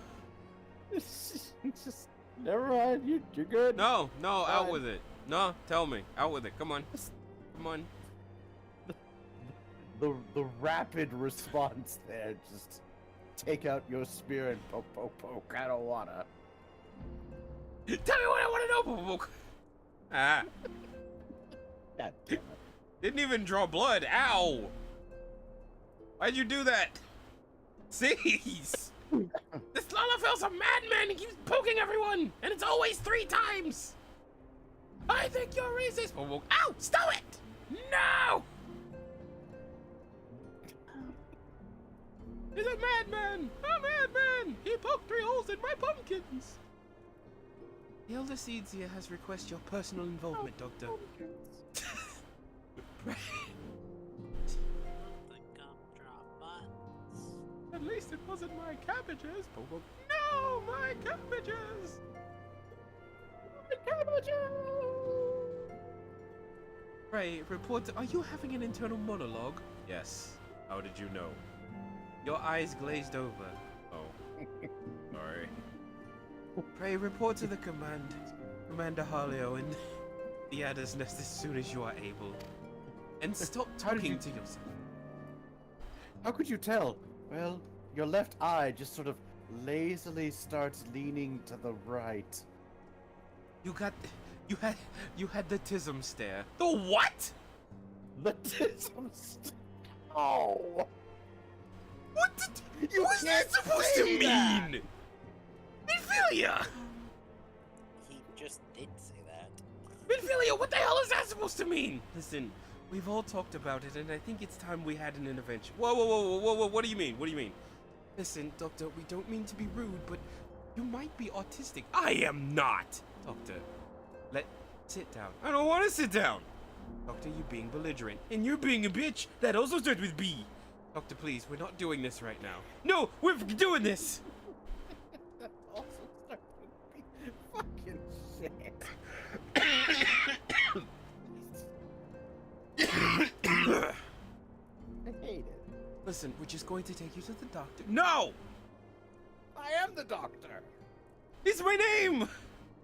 It's just never mind. You're good. No, out with it. No, tell me. Out with it. Come on. Come on. The rapid response there, just take out your spear and poke, poke, poke. I don't wanna. Tell me what I want to know. Poke, poke. Ah. God damn it. Didn't even draw blood. Ow. Why'd you do that? Cease. This Lalafell's a madman. He keeps poking everyone, and it's always 3 times. I think you're racist. Poke, poke. Ow! Stow it! No! He's a madman! A madman! He poked 3 holes in my pumpkins! The Elder Seeds here has requested your personal involvement, Doctor. At least it wasn't my cabbages! No! My cabbages! My cabbages! Ray, report. Are you having an internal monologue? Yes. How did you know? Your eyes glazed over. Oh. Sorry. Pray report to the Commander Harleo and the Adder's Nest as soon as you are able. And stop talking to yourself. How could you tell? Well, your left eye just sort of lazily starts leaning to the right. You had the tism stare. The what? The tism stare. Oh. What is that supposed to mean? Minfilia! He just did say that. Minfilia, what the hell is that supposed to mean? Listen, we've all talked about it, and I think it's time we had an intervention. Whoa, what do you mean? What do you mean? Listen, Doctor, we don't mean to be rude, but you might be autistic. I am not! Doctor, sit down. I don't want to sit down! Doctor, you're being belligerent. And you're being a bitch! That also starts with B! Doctor, please, we're not doing this right now. No, we're doing this! That also starts with B. Fucking shit. I hate it. Listen, we're just going to take you to the doctor. No! I am the doctor. It's my name!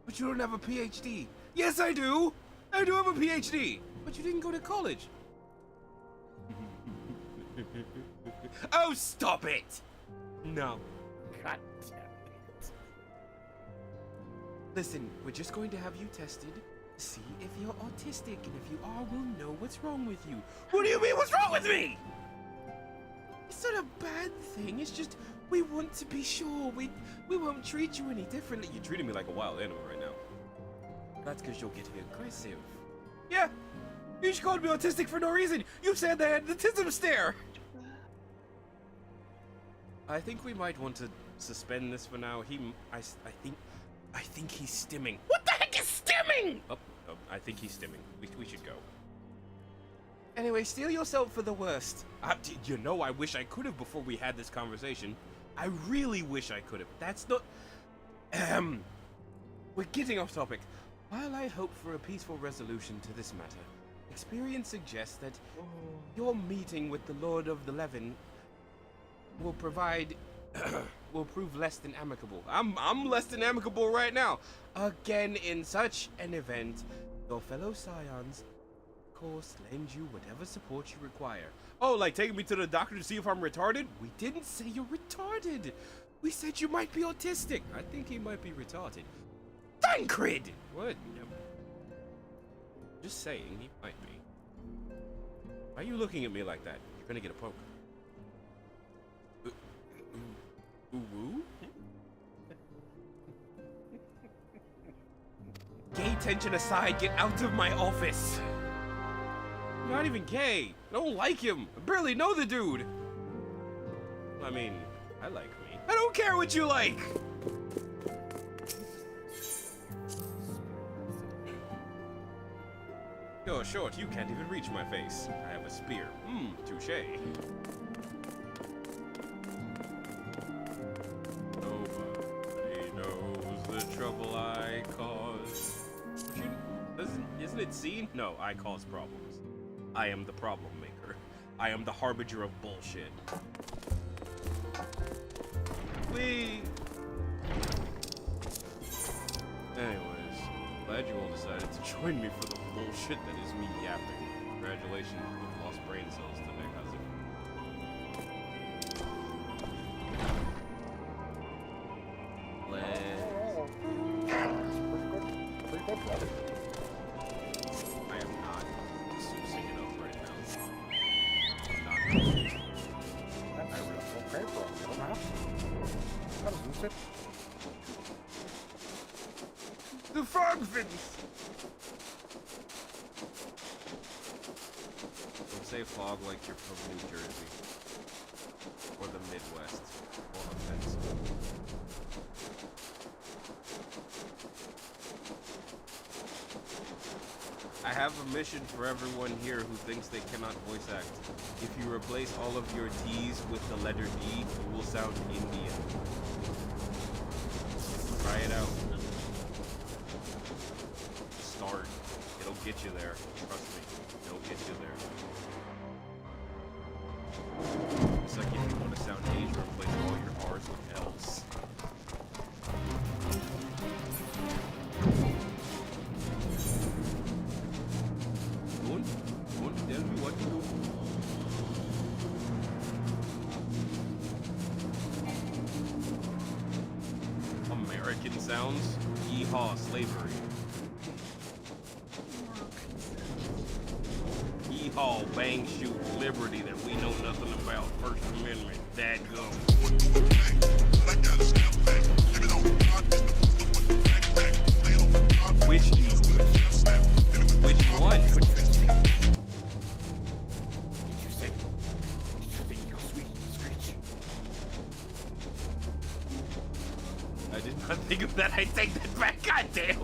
But you don't have a PhD. Yes, I do! I do have a PhD! But you didn't go to college. Oh, stop it! No. God damn it. Listen, we're just going to have you tested to see if you're autistic, and if you are, we'll know what's wrong with you. What do you mean, what's wrong with me? It's not a bad thing, it's just we want to be sure. We won't treat you any differently. You're treating me like a wild animal right now. That's because you're getting aggressive. Yeah, you just called me autistic for no reason. You said they had the tism stare. I think we might want to suspend this for now. I think he's stimming. What the heck is stimming? Oh, I think he's stimming. We should go. Anyway, steel yourself for the worst. You know, I wish I could have before we had this conversation. I really wish I could have. That's not... We're getting off topic. While I hope for a peaceful resolution to this matter, experience suggests that your meeting with the Lord of the Levin will prove less than amicable. I'm less than amicable right now. Again, in such an event, your fellow scions, of course, lend you whatever support you require. Oh, like taking me to the doctor to see if I'm retarded? We didn't say you're retarded. We said you might be autistic. I think he might be retarded. Thancred! What? No. Just saying, he might be. Why are you looking at me like that? You're gonna get a poke. Ooh. Gay tension aside, get out of my office! I'm not even gay. I don't like him. I barely know the dude. I mean, I like me. I don't care what you like! You're short, you can't even reach my face. I have a spear. Touche. Nobody knows the trouble I cause. Isn't it seen? No, I cause problems. I am the problem maker. I am the harbinger of bullshit. Whee! Anyways, glad you all decided to join me for the bullshit that is me yapping. Congratulations, you've lost brain cells today, how's it? I am not singing it up right now. The frog fins! Don't say fog like you're from New Jersey. Or the Midwest. Or offensive. I have a mission for everyone here who thinks they cannot voice act. If you replace all of your T's with the letter D, you will sound Indian. Try it out. Start. It'll get you there. Trust me. It'll get you there. It's like if you want to sound Asian, replace all your R's with L's. sounds? Yeehaw, slavery. Yeehaw, bang, shoot, liberty that we know nothing about. First Amendment, dadgum. Which one? I did not think of that. I take that back. Goddamn.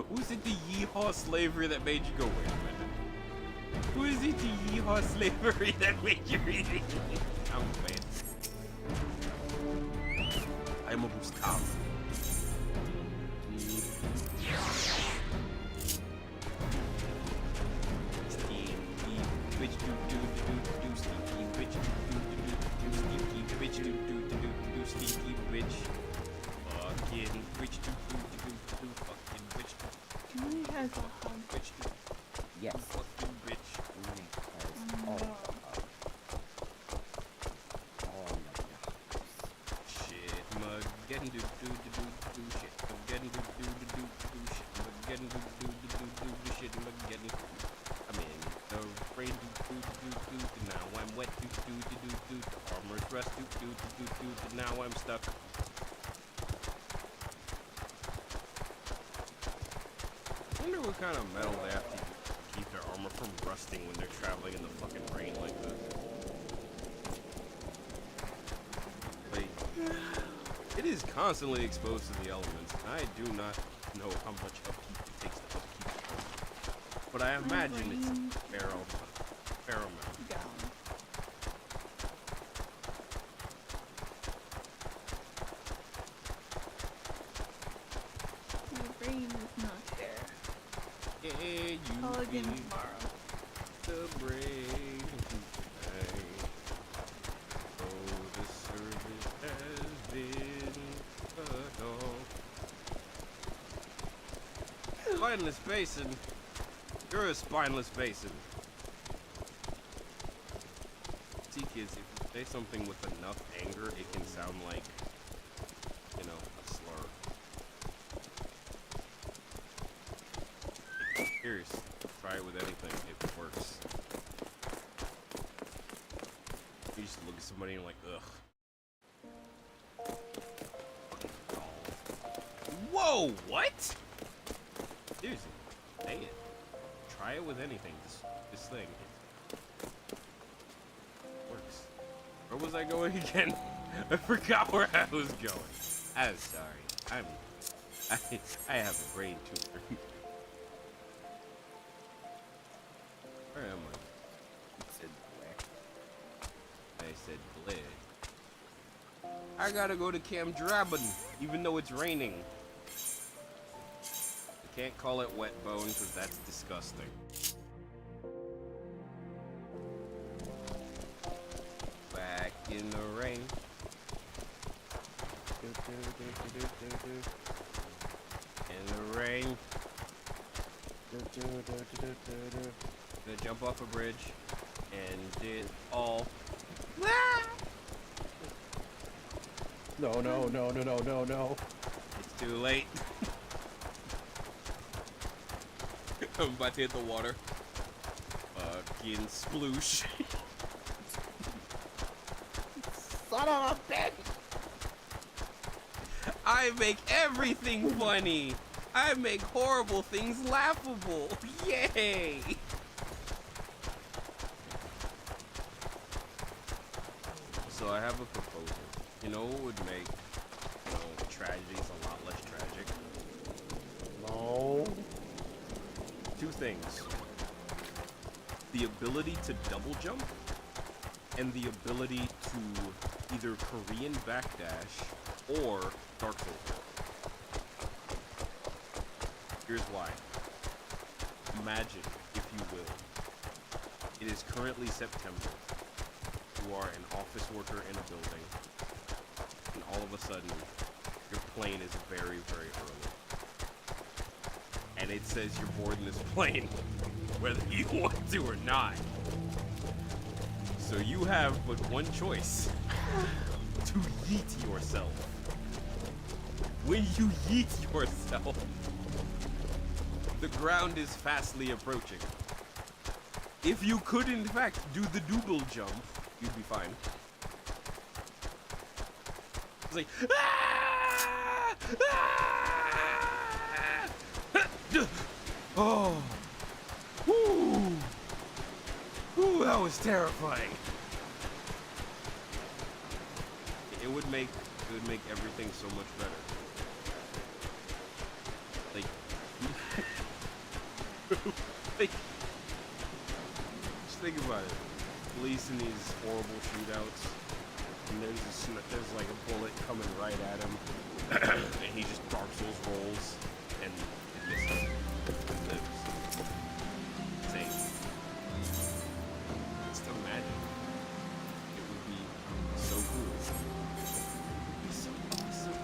Was it the yeehaw slavery that made you go, wait a minute? Was it the yeehaw slavery that made you read it? I'm bad. I'm a Gustav. Yes. Fucking bitch. Shit, Mageddon do do do do do shit. Mageddon do do do do do shit. Mageddon do do do do do shit. Mageddon. I'm in the rain do do do do do. Now I'm wet do do do do do. The armor's rust do do do do do. Now I'm stuck. I wonder what kind of metal they have to keep their armor from rusting when they're traveling in the fucking rain like this. Like, it is constantly exposed to the elements. I do not know how much upkeep it takes to upkeep it. But I imagine it's a fair amount. The rain is not here. Yeah, you Call again be tomorrow. the brain tonight. Oh, the service has been cut off. Spineless Basin. You're a spineless basin. See, kids, if you say something with enough anger, it can sound like, you know, a slur. Serious. Try it with anything. It works. You just look at somebody and you're like, ugh. Whoa, what? Seriously, say it. Try it with anything. This thing. It works. Where was I going again? I forgot where I was going. I'm sorry. I have a brain tumor. Where am I? I said Blair. I gotta go to Camp Drabin, even though it's raining. I can't call it wet bone because that's disgusting. Back in the rain. In the rain. Gonna jump off a bridge and did all. No. It's too late. I'm about to hit the water. Fucking sploosh. Son of a bitch! I make everything funny. I make horrible things laughable. Yay! So I have a proposal. You know what would make, tragedies a lot less tragic? No. Two things. The ability to double jump and the ability to either Korean backdash or Dark Souls. Here's why. Imagine, if you will, it is currently September. You are an office worker in a building, and all of a sudden, your plane is very, very early. And it says you're boarding this plane, whether you want to or not. So you have but one choice. to yeet yourself. When you yeet yourself, the ground is fastly approaching. If you could, in fact, do the double jump, you'd be fine. It's like, ah! Ah! Oh, whoo, whoo, that was terrifying. It would make everything so much better. Like, just think about it. Police in these horrible shootouts, and there's like a bullet coming right at him, and he just Dark Souls rolls, and it misses. It lives. Insane. Just imagine. It would be so cool. It would be so awesome.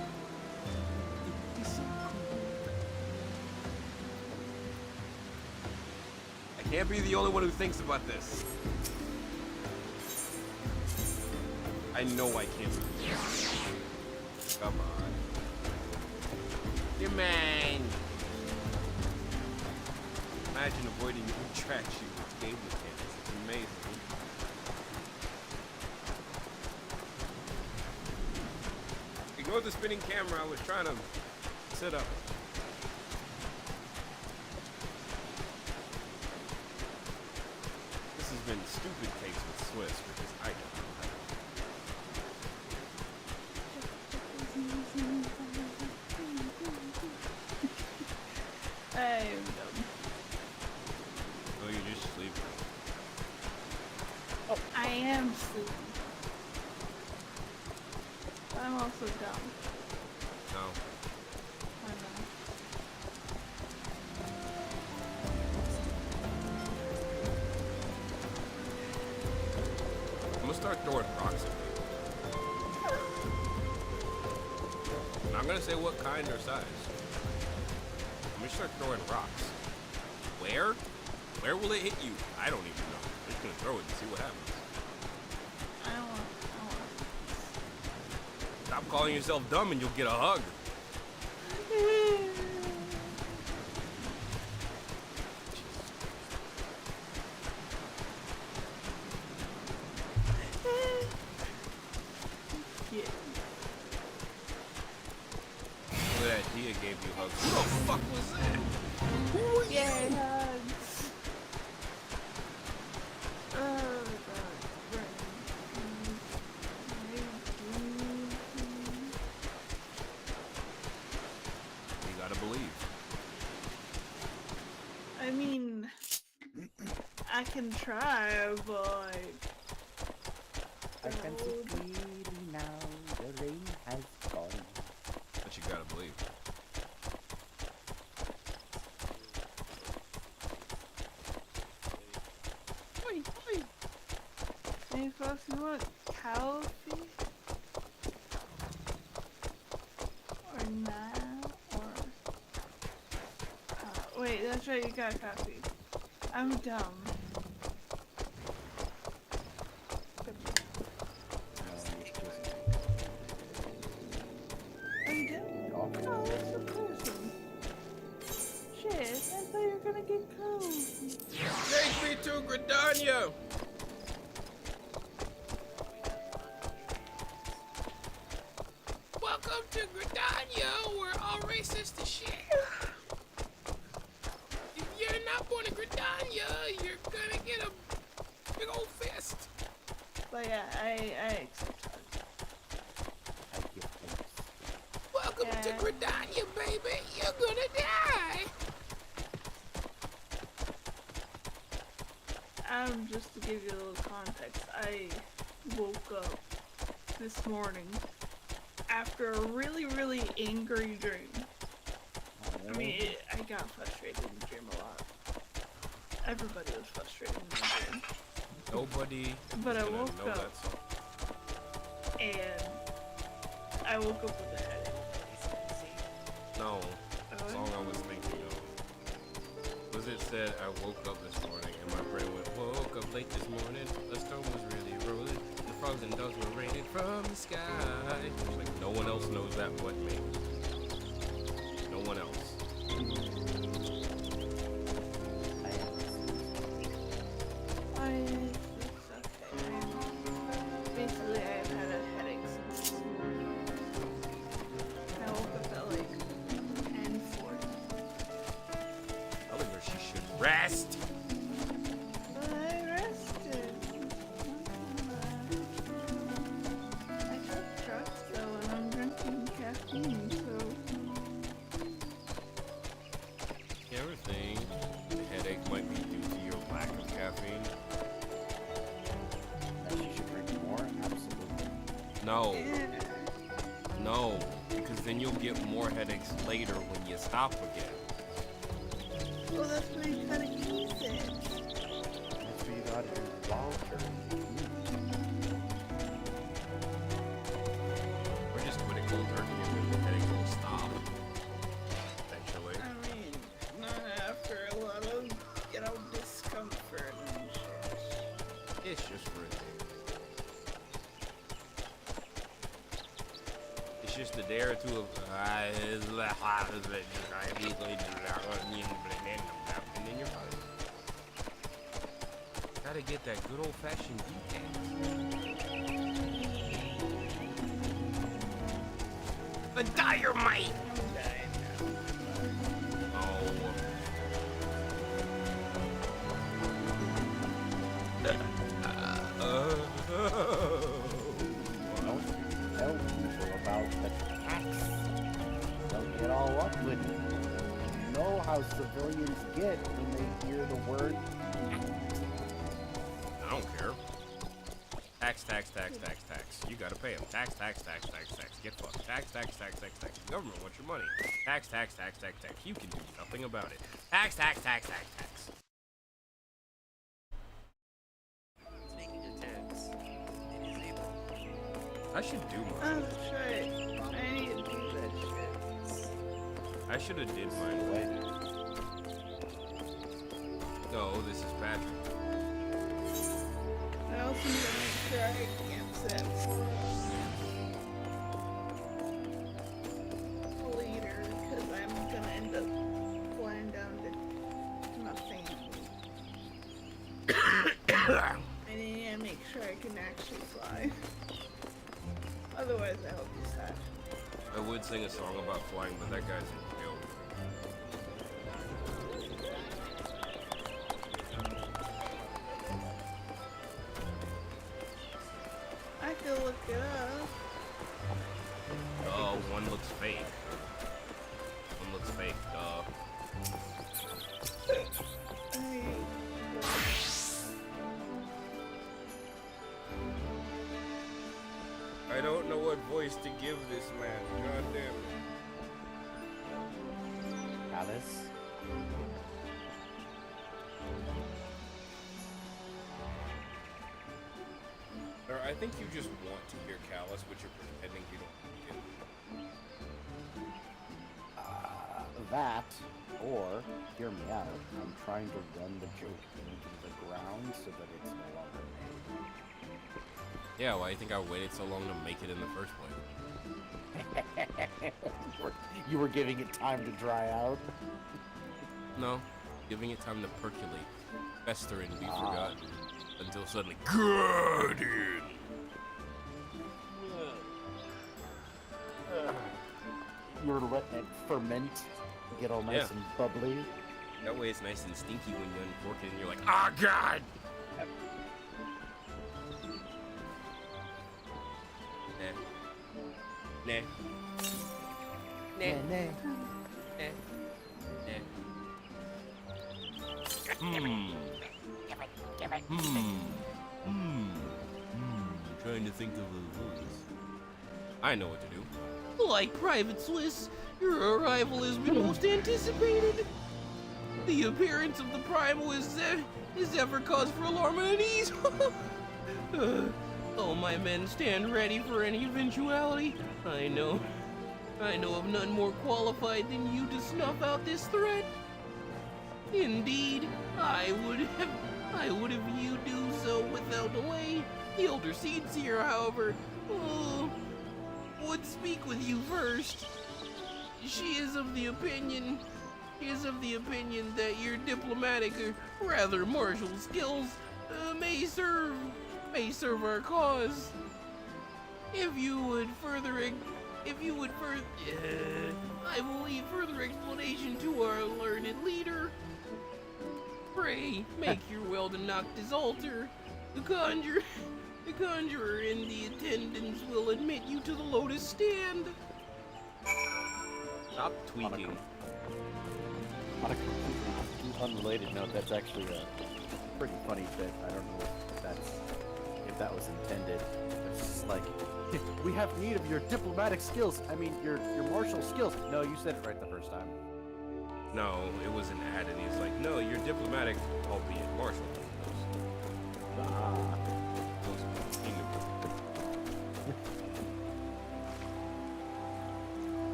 It would be so cool. I can't be the only one who thinks about this. I know I can't. Come on. Come on. Imagine avoiding traction with game mechanics. It's amazing. Ignore the spinning camera. I was trying to sit up. This has been a stupid case with Swiss because I don't know how to. I'm dumb. Oh, you're just sleeping. Oh, I am sleeping. But I'm also dumb. No. I know. I'm gonna start throwing rocks at people. I'm not gonna say what kind or size. I'm gonna start throwing rocks. Where? Where will it hit you? I don't even know. I'm just gonna throw it and see what happens. I don't want. Stop calling yourself dumb and you'll get a hug. Yeah. Look at that, Dia gave you hugs. Who the fuck was that? Who was Yeah, you? hugs. Oh, God. You gotta believe. I mean, I can try, but I can see clearly now the rain has gone. But you gotta believe. Oi, oi. Hey, folks, you want cow feet? Or not? Or wait, that's right. You got coffee. I'm dumb. I'm dumb. Oh, that's so person. Shit, I thought you were gonna get cold. Take me to Gridania! Welcome to Gridania, where all racist as shit. If you're not born in Gridania, you're gonna get a big old fist. But yeah, I accept that. Welcome to Gridania, baby. You're gonna die. Just to give you a little context, I woke up this morning after a really, really angry dream. I mean, I got frustrated in the dream a lot. Everybody was frustrated in the dream. Nobody But I is gonna woke know up. that song. And I woke up with a headache. No, the song I was thinking of was it said I woke up this morning and my brain went, woke up late this morning, the storm was really rolling, the frogs and dogs were raining from the sky. Like, no one else knows that but me. No one else. Basically, I've had a headache since I woke up at like 10:40. Telling her she should rest. I rested. I took drugs though, and I'm drinking caffeine, so. You ever think the headache might be due to your lack of caffeine? That you should drink more? Absolutely. No. No, because then you'll get more headaches later when you stop again. Well, that's why you gotta keep it. That's what you gotta do Walter. Or just quit it cold turkey and then the headaches will stop. Eventually. I mean, not after a lot of, discomfort and shit. It's just for a day. It's just a day or two of and then you're fine. Gotta get that good old fashioned the dynamite! Tell people about the tax. Don't get all up with it. You know how civilians get when they hear the word I don't care. Tax, tax, tax, tax, tax. You gotta pay them. Tax, tax, tax, tax, tax. Get fucked. Tax, tax, tax, tax, tax. The government wants your money. Tax, tax, tax, tax, tax. You can do nothing about it. Tax, tax, tax, tax, tax. Speaking of tax, it is April. I should do Oh, mine. shit. I need to do that shit. I should have did mine. No, this is Patrick. I also need to make sure I can't set later, because I'm gonna end up flying down to nothing. I need to make sure I can actually fly. Otherwise, I hope you sad. I would sing a song about flying, but that guy's in jail. I can look it up. Oh, one looks fake. One looks fake, I don't know what voice to give this man. God damn it. Alice. Or I think you just want to hear Callus, but you're pretending you don't That, or, hear me out, I'm trying to run the joke into the ground so that it's no longer made. Yeah, well, I think I waited so long to make it in the first place. You were giving it time to dry out? No, giving it time to percolate, fester and be forgotten, until suddenly, Guardian! You were letting it ferment, get all nice and bubbly. That way it's nice and stinky when you uncork it and you're like, oh god! Nah. Nah. Trying to think of a voice. I know what to do. Like Private Swiss, your arrival has been most anticipated. The appearance of the Primal is ever cause for alarm and unease. Oh, my men, stand ready for any eventuality. I know of none more qualified than you to snuff out this threat. Indeed, I would have you do so without delay. The elder seeds here, however, speak with you first. She is of the opinion that your diplomatic or rather martial skills may serve our cause. If you would I will leave further explanation to our learned leader. Pray, make your well to Noctis altar. The conjurer and the attendants will admit you to the Lotus stand. Stop tweaking. On a completely unrelated note, that's actually a pretty funny bit. I don't know if that was intended. It's just like, we have need of your diplomatic skills. I mean, your martial skills. No, you said it right the first time. No, it was an ad, and he's like, no, you're diplomatic, albeit martial.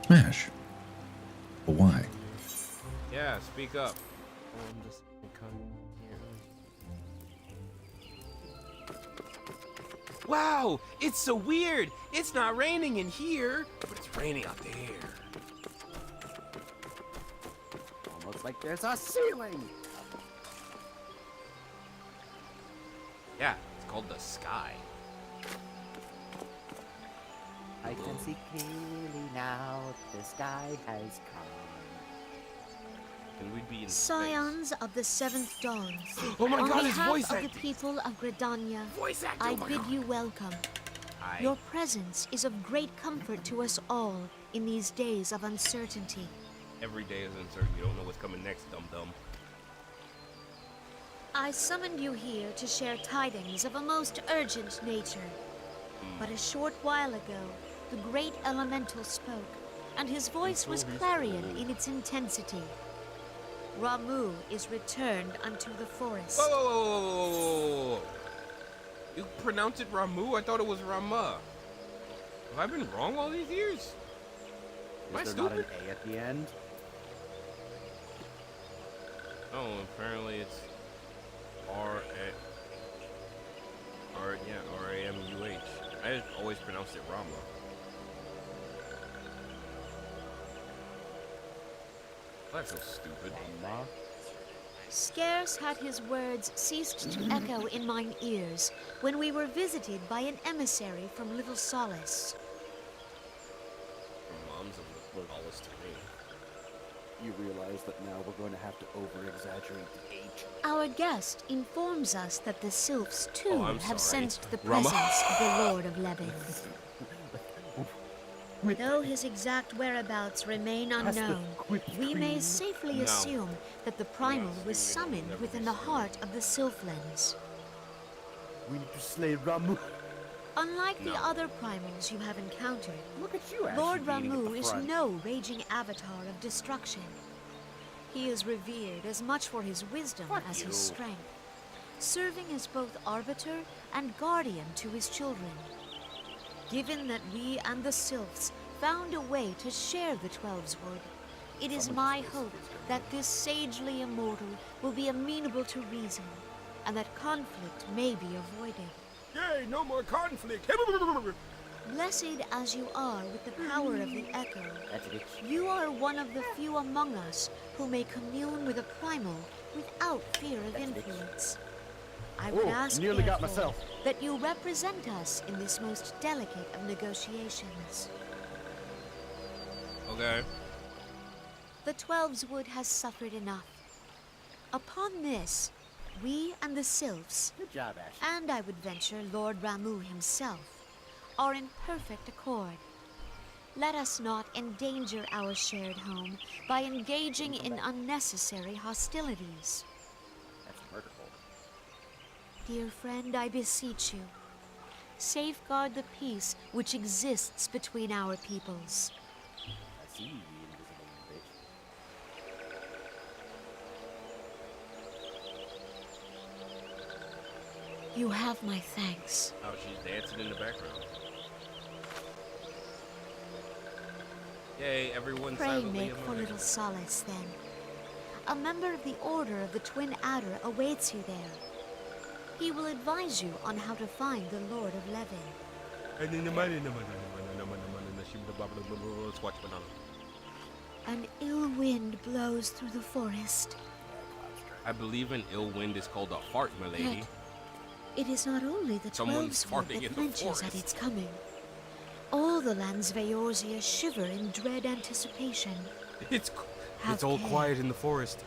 Smash. But why? Yeah, speak up. Wow, it's so weird. It's not raining in here, but it's raining out there. Almost like there's a ceiling. Yeah, it's called the sky. I can see clearly now. The sky has come. And we'd be in Scions of the Seventh Dawn. Oh my God, On it's behalf voice of the acting. people of Gridania, Voice acting, I oh my bid God. you welcome. Aye. Your presence is of great comfort to us all in these days of uncertainty. Every day is uncertain. You don't know what's coming next, dum-dum. I summoned you here to share tidings of a most urgent nature. But a short while ago, the great elemental spoke, and his voice was clarion in its intensity. Ramu is returned unto the forest. Whoa! You pronounce it Ramu? I thought it was Rama. Have I been wrong all these years? Am I Is there not stupid? an A at the end? Oh, apparently it's R-A-M-U-H. I just always pronounced it Rama. That's so stupid. Scarce had his words ceased to echo in mine ears when we were visited by an emissary from Little Solace. Mom's a little lawless to me. You realize that now we're going to have to over-exaggerate the age. Our guest informs us that the sylphs too Oh, I'm have sorry. sensed the Rama. presence of the Lord of Levin. Though his exact whereabouts remain unknown, we may safely No. assume that the primal was summoned within the heart of the Sylphlands. We need to slay Ramu. Unlike the other primals you have encountered, Look at you, Lord actually beating at Ramu the is front. no raging avatar of destruction. He is revered as much for his wisdom as his strength, serving as both arbiter and guardian to his children. Given that we and the Sylphs found a way to share the Twelves Wood, it is my hope that this sagely immortal will be amenable to reason, and that conflict may be avoided. Yay, no more conflict. Blessed as you are with the power of the Echo, you are one of the few among us who may commune with a primal without fear of influence. I would ask, nearly got therefore, myself. that you represent us in this most delicate of negotiations. Okay. The Twelves Wood has suffered enough. Upon this, we and the Sylphs, Good job, Ash. and I would venture Lord Ramu himself, are in perfect accord. Let us not endanger our shared home by engaging in unnecessary hostilities. That's murderful. Dear friend, I beseech you, safeguard the peace which exists between our peoples. I see you, you invisible bitch. You have my thanks. Oh, she's dancing in the background. Yay, everyone Pray silently make among for us. Little Solace, then. A member of the Order of the Twin Adder awaits you there. He will advise you on how to find the Lord of Levin. Squatch banana. An ill wind blows through the forest. I believe an ill wind is called a fart, my lady. Yet, it is not only the Someone's 12 farting in that the flinches forest. at its coming. All the lands of Eorzea shiver in dread anticipation. It's Have all care. quiet in the forest.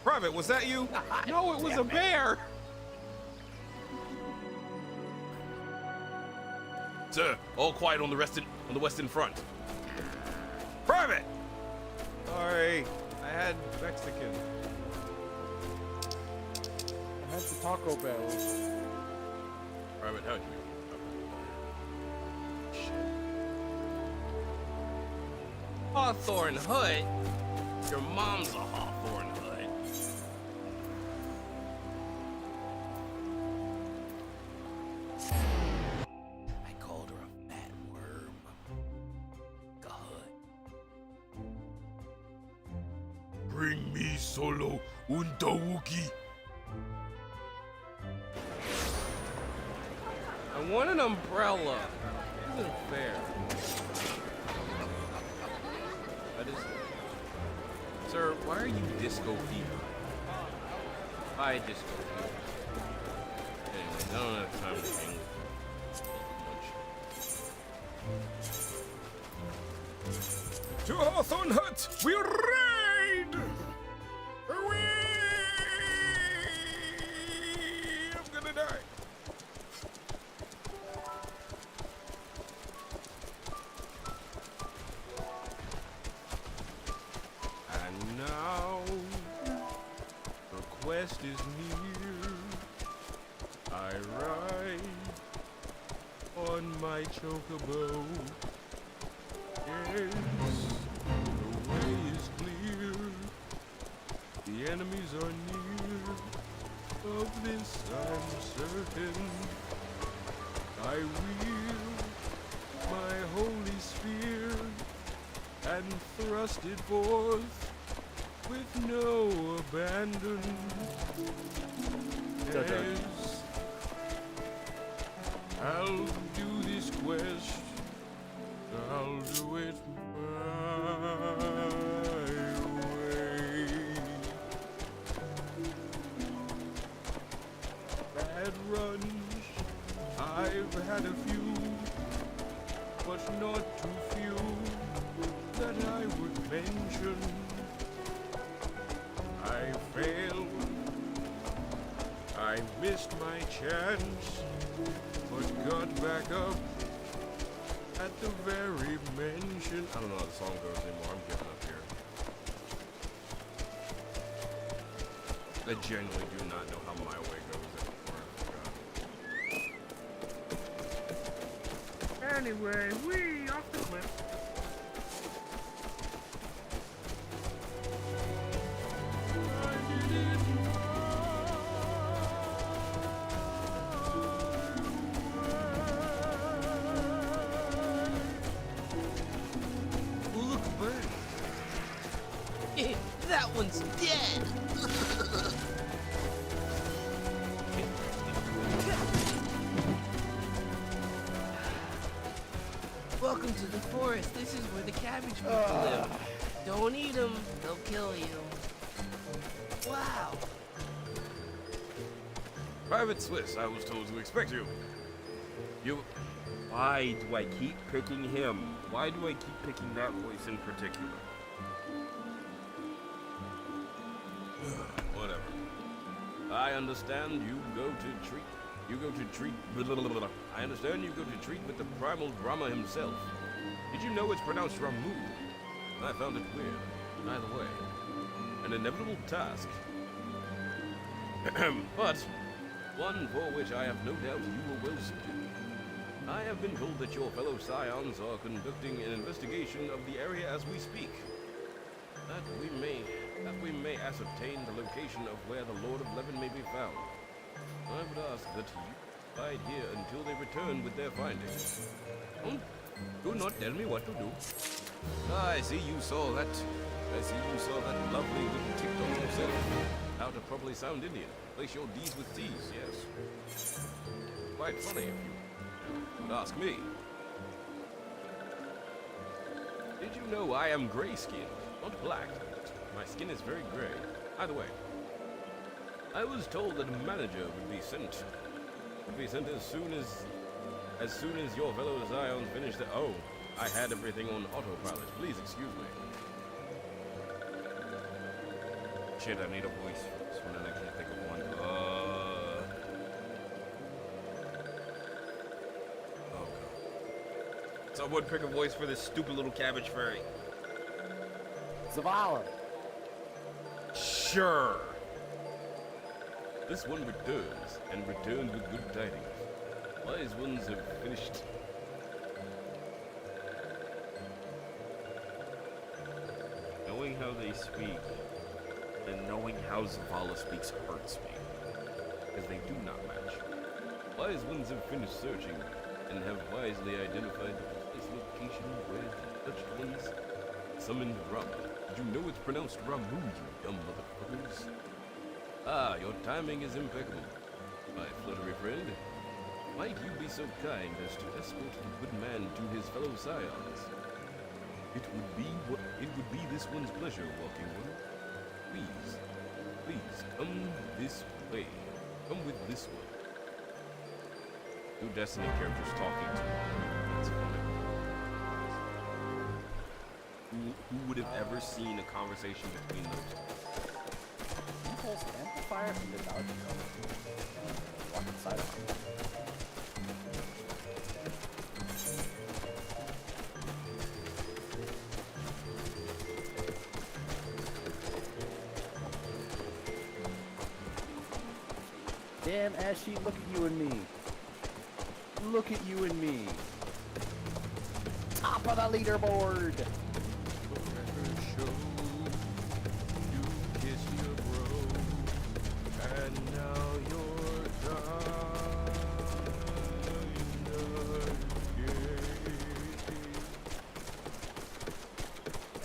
Private, was that you? No, it was a bear! Sir, all quiet on the western front. Private! Sorry, I had Mexican. I had the Taco Bell. Private, how'd you? Hawthorne Hut? Your mom's a Hawthorne Hut. I called her a fat worm. God. Bring me solo un tawuki. I want an umbrella. This isn't fair. That is... Sir, why are you disco fever? Hi, disco fever. Anyway, I don't have time to hang with To Hawthorne Hut, we raid! Away! I'm gonna die. And now, the quest is near. I ride on my chocobo. Yes, the way is clear. The enemies are near. Of this I'm certain. I wield my holy spear and thrust it forth with no abandon. Yes, I'll do this quest. I'll do it my way. Bad runs, I've had a few, but not too few that I would mention. I failed, I missed my chance, but got back up at the very mention. I don't know how the song goes anymore. I'm giving up here. I genuinely do not know how My Way goes anymore. I forgot. Anyway, we off the cliff. Look, bird. That one's dead. Welcome to the forest. This is where the cabbage people live. Don't eat them; they'll kill you. Wow. Private Swiss, I was told to expect you. Why do I keep picking him? Why do I keep picking that voice in particular? Whatever. I understand you go to treat. I understand you go to treat with the primal drama himself. Did you know it's pronounced Ramu? I found it weird. Either way, an inevitable task. But one for which I have no doubt you will well suited. I have been told that your fellow scions are conducting an investigation of the area as we speak. That we may ascertain the location of where the Lord of Levin may be found. I would ask that you bide here until they return with their findings. Do not tell me what to do. I see you saw that. I see you saw that lovely little TikTok yourself. How to properly sound Indian. Place your D's with T's, yes. Quite funny of you. But ask me. Did you know I am gray-skinned, not black? My skin is very gray. Either way, I was told that a manager would be sent. Would be sent as soon as your fellow Zions finished it. Oh, I had everything on autopilot. Please excuse me. Shit, I need a voice for this one, and I can't think of one. Oh god. Someone pick a voice for this stupid little cabbage fairy. Zavala. Sure. This one returns, and returns with good tidings. Wise ones have finished. Knowing how they speak, and knowing how Zavala speaks hurts me. As they do not match. Wise ones have finished searching, and have wisely identified the precise location where the touched ones summoned Ram. Did you know it's pronounced Ramu, you dumb motherfuckers? Ah, your timing is impeccable. My fluttery friend, might you be so kind as to escort the good man to his fellow scions? It would be this one's pleasure, walking one. Please, come this way. Come with this one. Two Destiny characters talking to one another. That's funny. Who would have ever seen a conversation between those two? He pulls the amplifier from the Dialoge. Walk inside of him. Damn, Ashy, look at you and me. Look at you and me. Top of the leaderboard. And now you're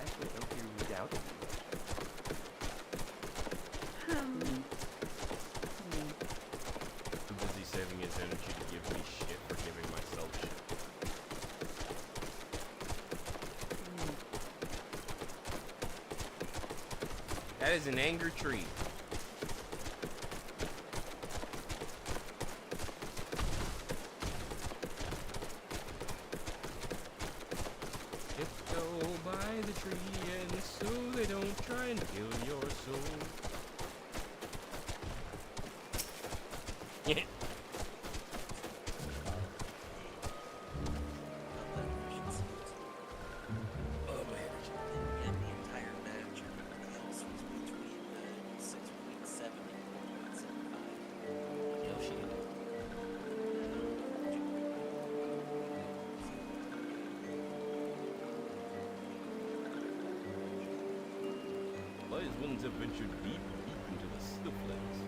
Actually, don't you doubt it? Too busy saving his energy to give me shit for giving myself shit. That is an anger tree. Go by the tree, and so they don't try and kill your soul. Yeah. Wise ones have ventured deep into the Stiflands.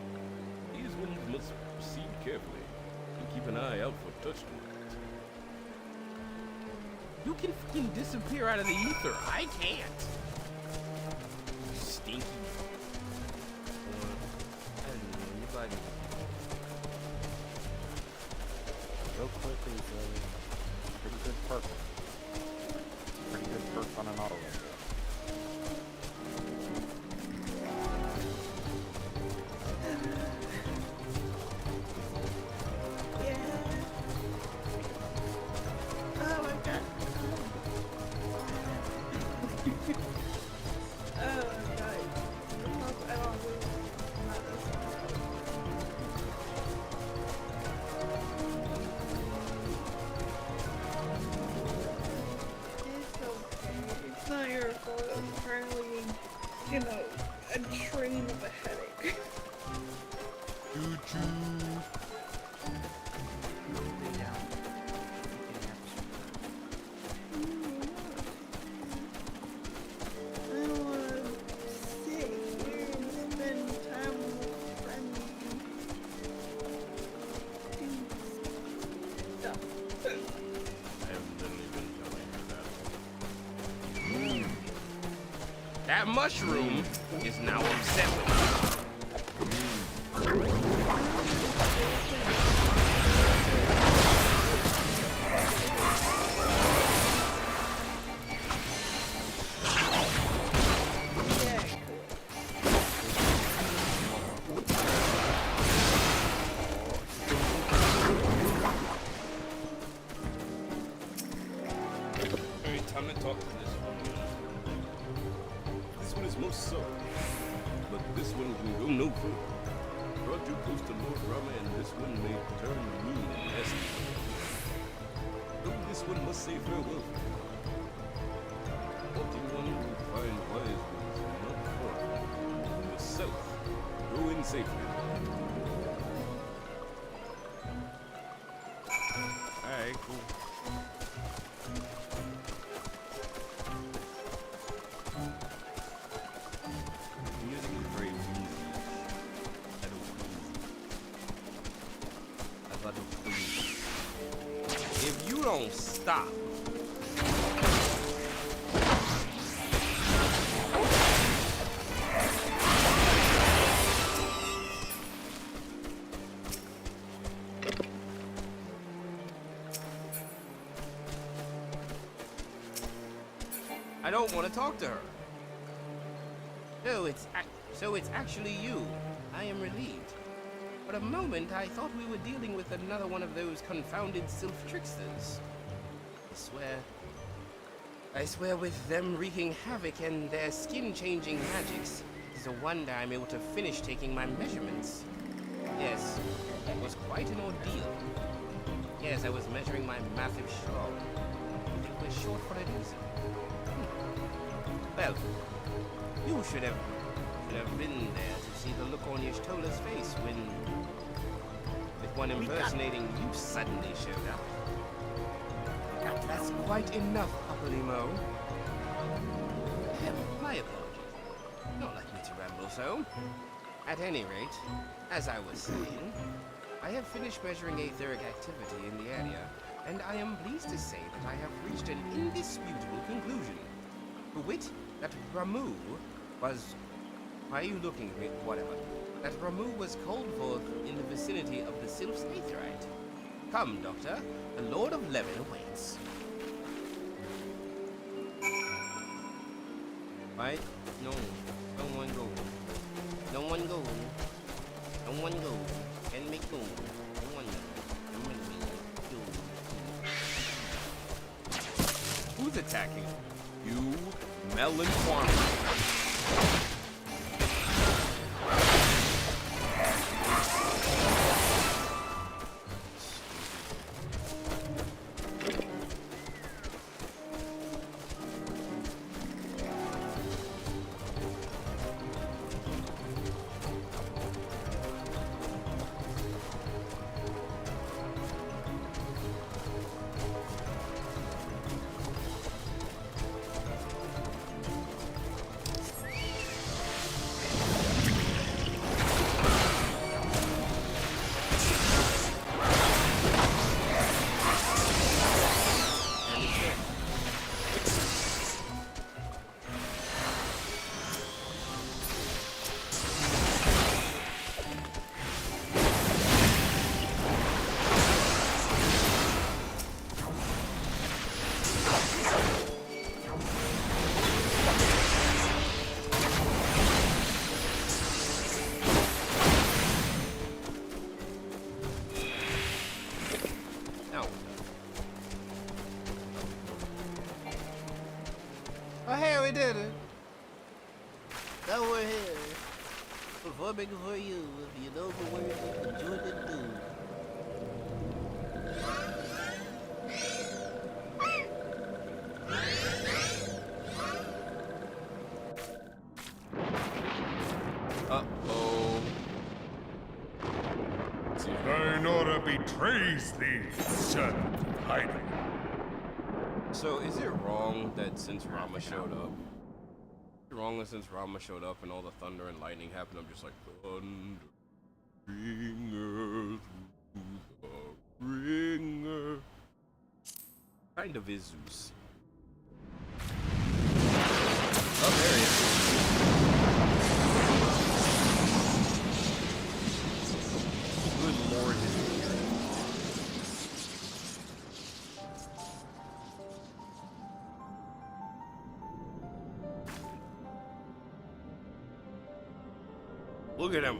These ones must proceed carefully and keep an eye out for touched ones. You can fucking disappear out of the ether. I can't. Stinky. I don't know, your body. Real quick is a pretty good perk. Pretty good perk on an auto rifle. Oh my god. Oh my god. I don't know. It's not your fault. It's apparently, you know, a train of a headache. Choo-choo. I don't wanna sit here and spend time with friends and do stuff. I have literally been telling her that. That mushroom is now upset with me. talk to this one. This one is most so, but this one can go no further. Brought you close to Lord Rama, and this one may turn mean and nasty. Though this one must say farewell. Walking one will find wise ones not far. In the south, go in safely. Alright, cool. Music is very easy. I don't please. If you don't stop. I don't want to talk to her. So it's actually you. I am relieved. For a moment, I thought we were dealing with another one of those confounded sylph tricksters. I swear with them wreaking havoc and their skin-changing magics, it's a wonder I'm able to finish taking my measurements. Yes, it was quite an ordeal. Yes, I was measuring my massive shawl. I think we're short for a reason. Well, you should have been there to see the look on Y'shtola's face when with one impersonating you suddenly showed up. That's quite enough, Papalimo. My apologies. Don't like me to ramble so. At any rate, as I was saying, I have finished measuring aetheric activity in the area, and I am pleased to say that I have reached an indisputable conclusion. To wit, that Ramu was... Why are you looking at me? Whatever. That Ramu was called forth in the vicinity of the Sylph's Aetherite. Come, Doctor. The Lord of Levin awaits. Right? No. No one go. No one go. No one go. Can make go. No one go. Who's attacking? You, Melon Farmer. We did it. Now we're here. Performing for you, if you know the words of the Jordan Doom. Uh-oh. Thine order betrays thee, servant of hiding. So, is it wrong that since Rama showed up, and all the thunder and lightning happened, I'm just like, thunder, ringer, through the ringer. Kind of is Zeus. Oh, there he is. Good lord, his beard. Look at him.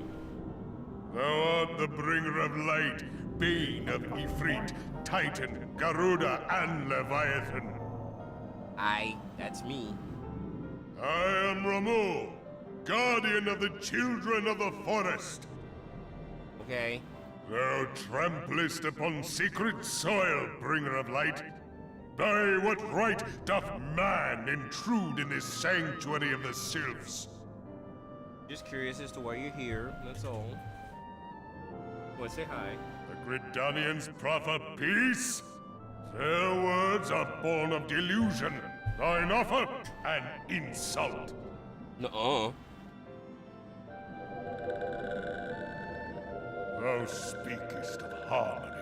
Thou art the bringer of light, bane of Ifrit, Titan, Garuda, and Leviathan. That's me. I am Ramu, guardian of the children of the forest. Okay. Thou tramplest upon sacred soil, bringer of light. By what right doth man intrude in this sanctuary of the sylphs? Just curious as to why you're here, that's all. Want to say hi? The Gridanians proffer peace? Their words are born of delusion. Thine offer, an insult. Nuh-uh. Thou speakest of harmony,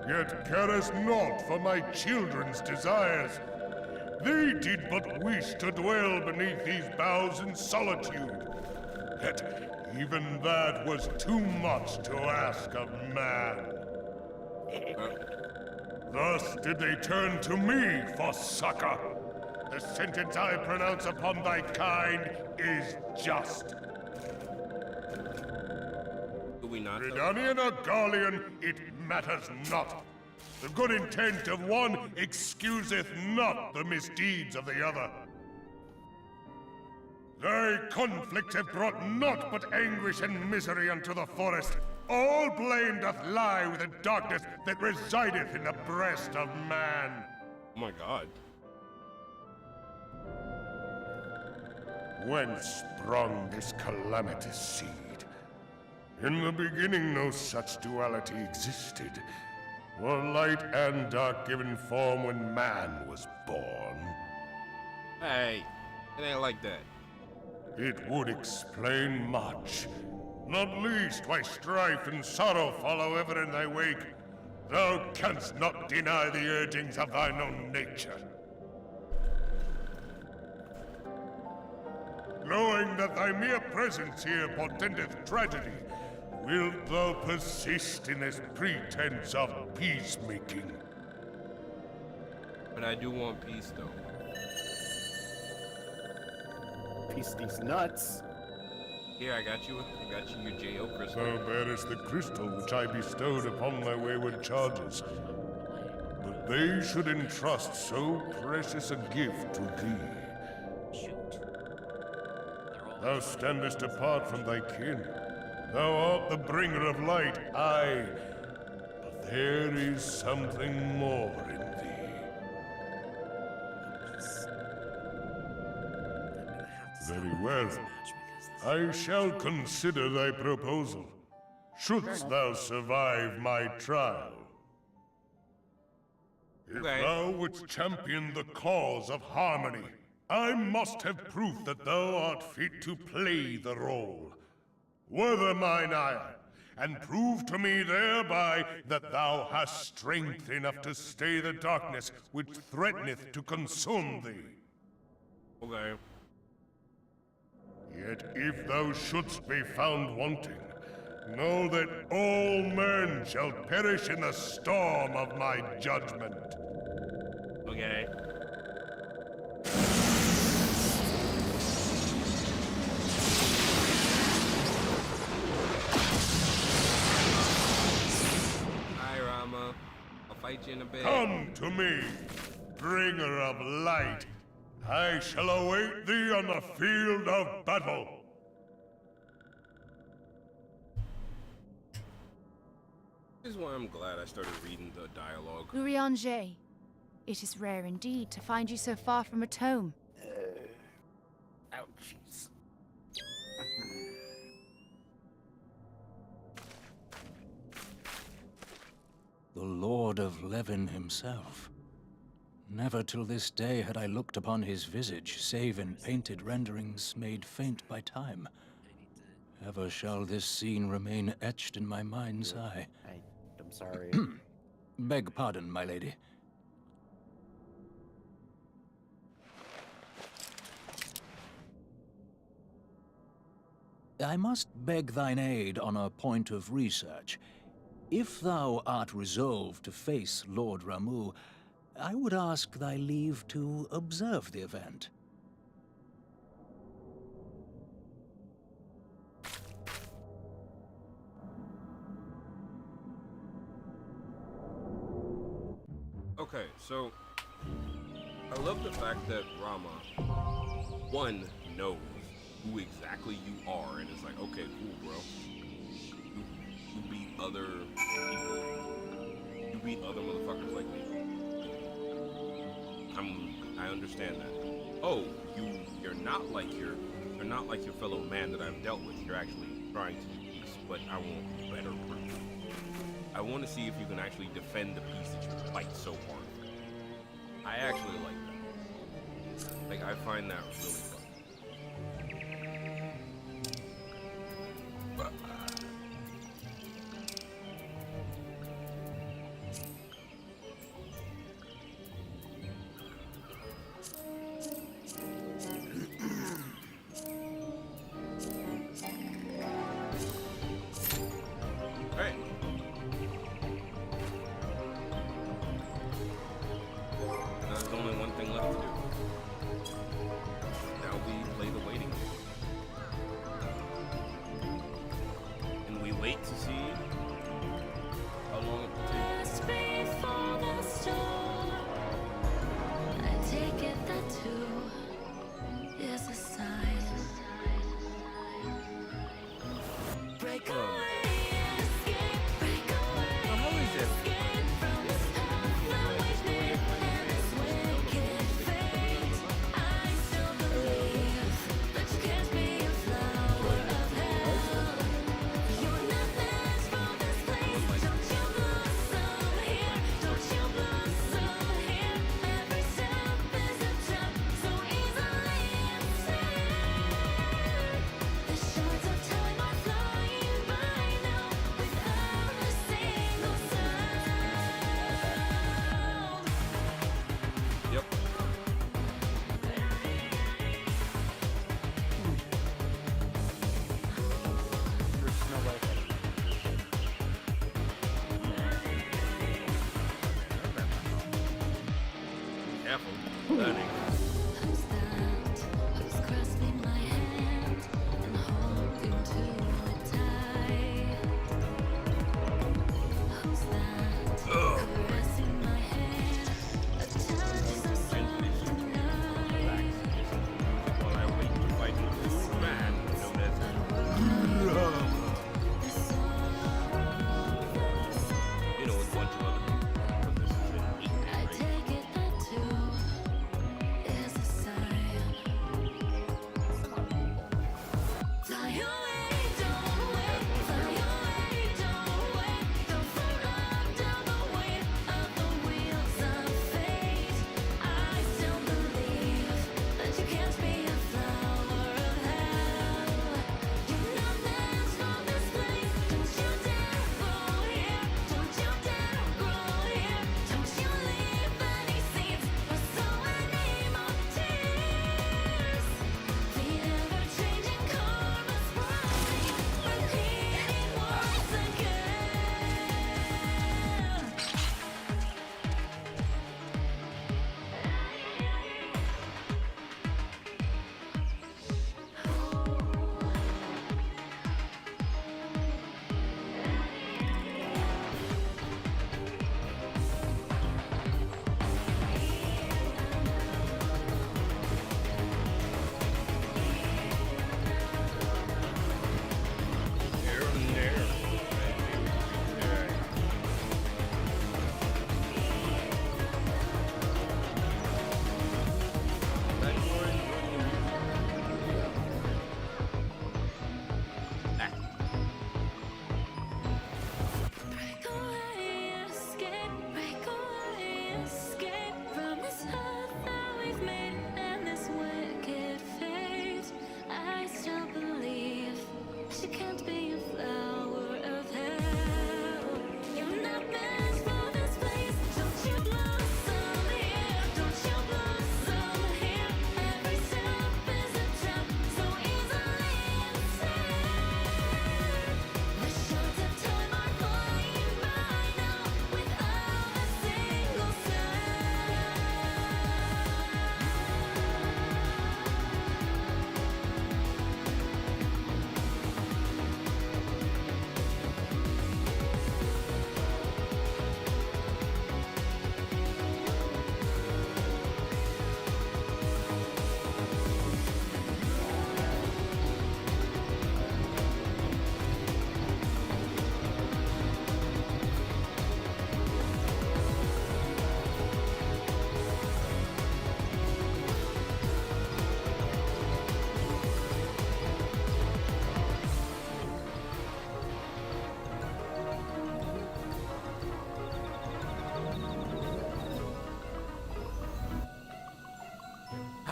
yet carest naught for my children's desires. They did but wish to dwell beneath these boughs in solitude. Yet even that was too much to ask of man. Thus did they turn to me for succor. The sentence I pronounce upon thy kind is just. Do we not? Gridanian or Garlean, it matters not. The good intent of one excuseth not the misdeeds of the other. Thy conflicts have brought naught but anguish and misery unto the forest. All blame doth lie with the darkness that resideth in the breast of man. Oh my god. Whence sprung this calamitous seed? In the beginning no such duality existed. Were light and dark given form when man was born? Hey, it ain't like that. It would explain much. Not least why strife and sorrow follow ever in thy wake. Thou canst not deny the urgings of thine own nature. Knowing that thy mere presence here portendeth tragedy, wilt thou persist in this pretense of peacemaking? But I do want peace, though. Peace these nuts. Here, I got you your J.O. crystal. Thou bearest the crystal which I bestowed upon thy wayward charges. But they should entrust so precious a gift to thee. Thou standest apart from thy kin. Thou art the bringer of light, aye. But there is something more in thee. Very well. I shall consider thy proposal, shouldst thou survive my trial. If thou wouldst champion the cause of harmony, I must have proof that thou art fit to play the role. Wither mine ire, and prove to me thereby that thou hast strength enough to stay the darkness which threateneth to consume thee. Okay. Yet if thou shouldst be found wanting, know that all men shall perish in the storm of my judgment. Okay. Hi, Rama. I'll fight you in a bit. Come to me, bringer of light. I shall await thee on the field of battle. This is why I'm glad I started reading the dialogue. Urianger, it is rare indeed to find you so far from a tome. Ouchies. The Lord of Levin himself. Never till this day had I looked upon his visage, save in painted renderings made faint by time. Ever shall this scene remain etched in my mind's eye. I'm sorry. Beg pardon, my lady. I must beg thine aid on a point of research. If thou art resolved to face Lord Ramu, I would ask thy leave to observe the event. Okay, so I love the fact that Rama, one, knows who exactly you are, and it's like, okay, cool, bro. You beat other people. You beat other motherfuckers like me. I understand that. Oh, you're not like your fellow man that I've dealt with. You're actually trying to do peace, but I want better proof. I want to see if you can actually defend the peace that you fight so hard for. I actually like that. Like, I find that really fun.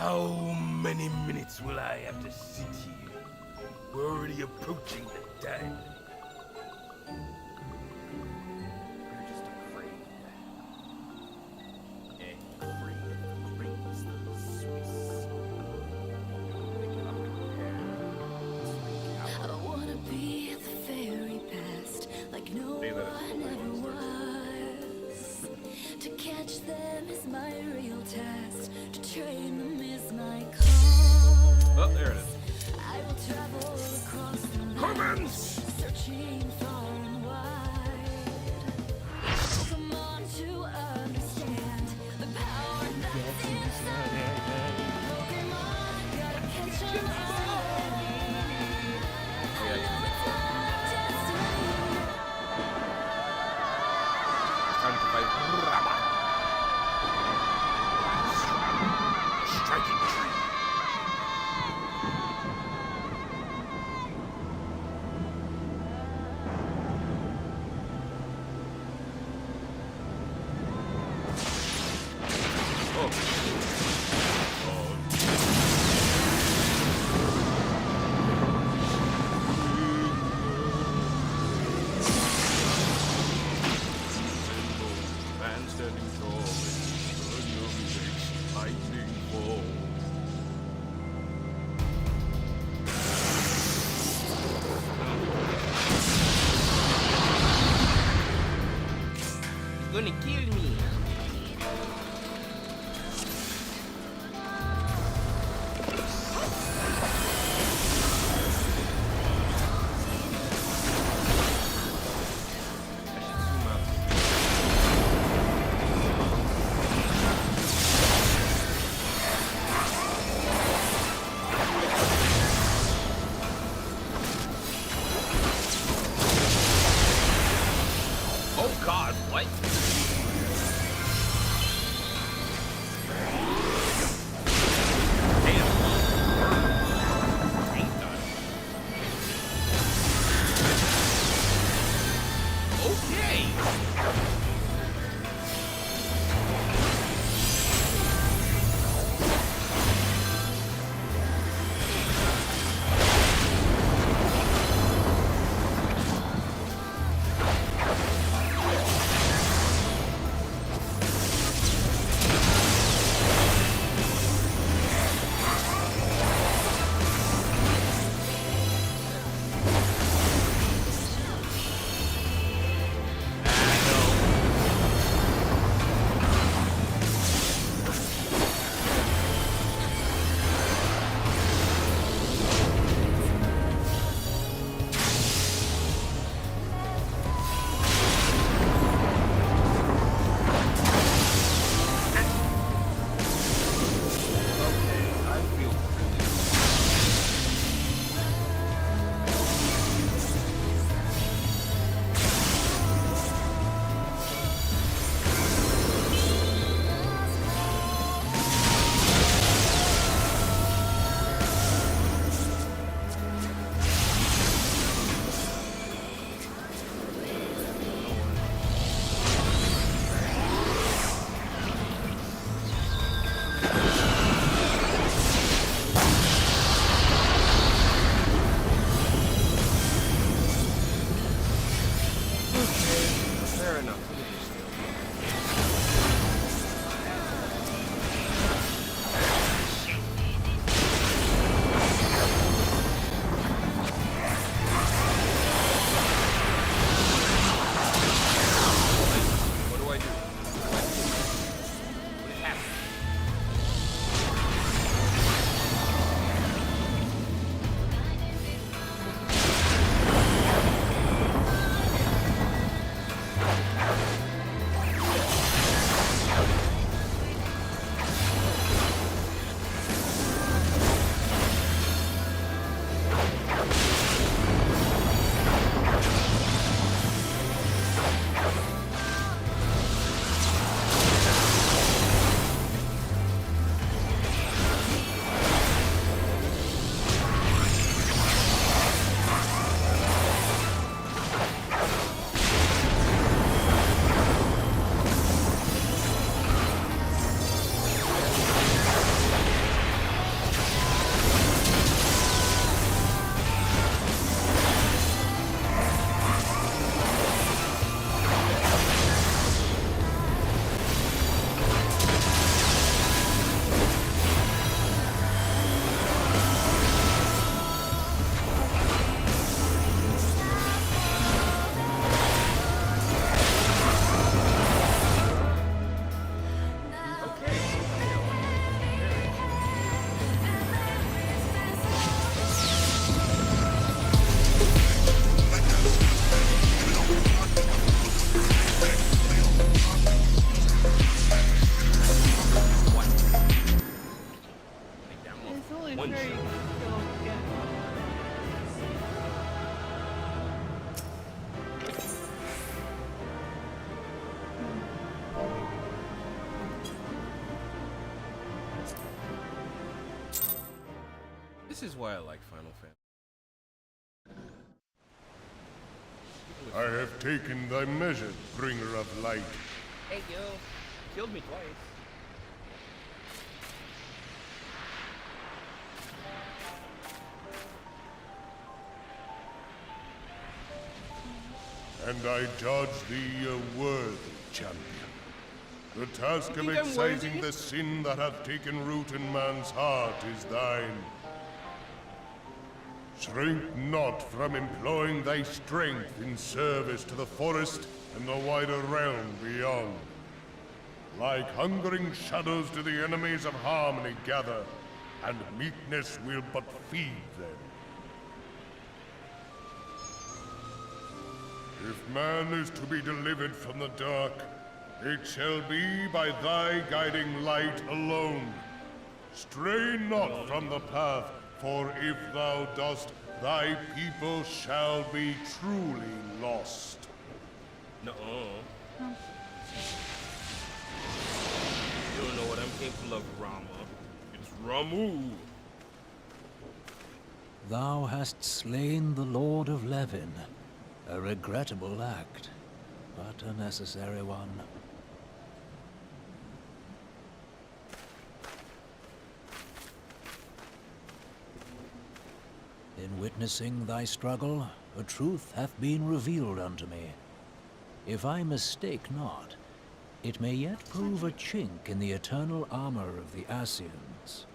How many minutes will I have to sit here? We're already approaching the time. You're just afraid. Afraid of the rings, the Swiss. I wanna be the fairy past, like no one ever was. To catch them is my real task, to train them is my cause. Oh, there it is. I will travel across the land, searching far and wide. Come on to understand the power that's inside. Pokemon, gotta catch 'em all. Time to fight Rama. Striking tree. Man standing tall in your makes lightning fall. He's gonna kill me. Oh God, what? This is why I like Final Fantasy. I have taken thy measure, bringer of light. Hey, yo. Killed me twice. And I judge thee a worthy champion. The task of think I'm excising worthy? the sin that hath taken root in man's heart is thine. Shrink not from employing thy strength in service to the forest and the wider realm beyond. Like hungering shadows do the enemies of harmony gather, and meekness will but feed them. If man is to be delivered from the dark, it shall be by thy guiding light alone. Stray not from the path, for if thou dost, thy people shall be truly lost. No. You don't know what I'm capable of, Rama. It's Ramu. Thou hast slain the Lord of Levin. A regrettable act, but a necessary one. In witnessing thy struggle, a truth hath been revealed unto me. If I mistake not, it may yet prove a chink in the eternal armor of the Assyrians.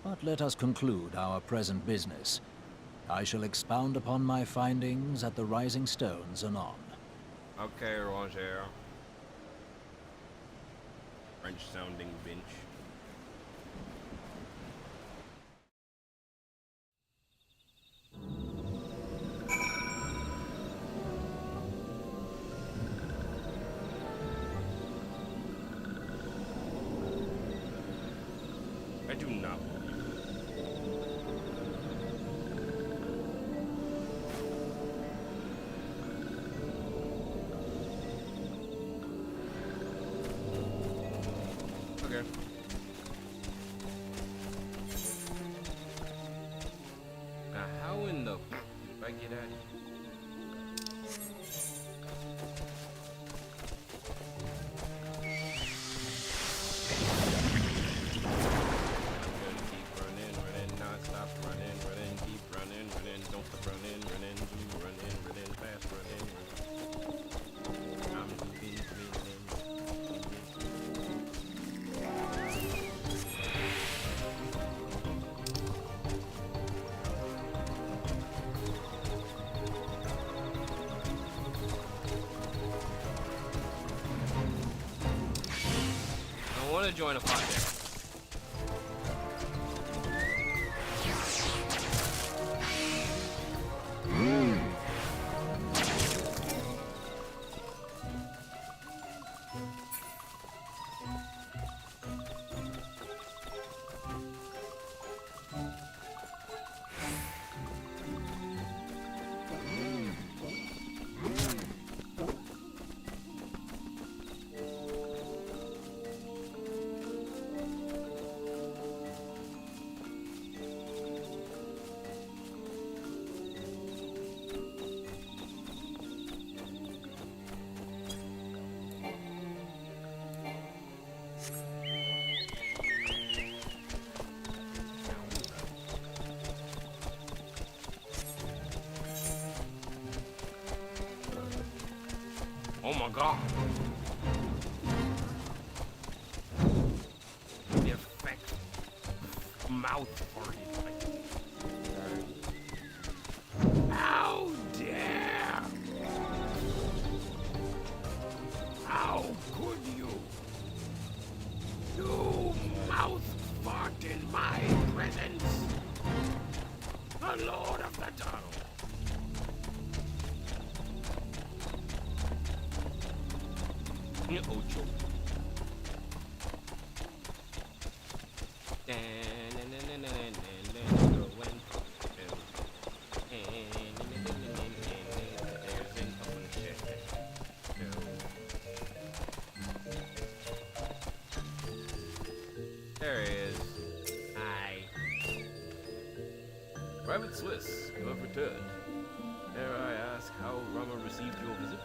But let us conclude our present business. I shall expound upon my findings at the Rising Stones anon. Okay, Roger. French-sounding bench. I do not believe it. Okay. Now, how in the f did I get at it? I want to join a podcast. Oh my god. The effect. Mouth farting. How dare! How could you? You mouth fart in my presence! The Lord of the Tunnel. Ocho. There he is. Hi. Swiss, you have returned. Dare I ask how Rama received your visit?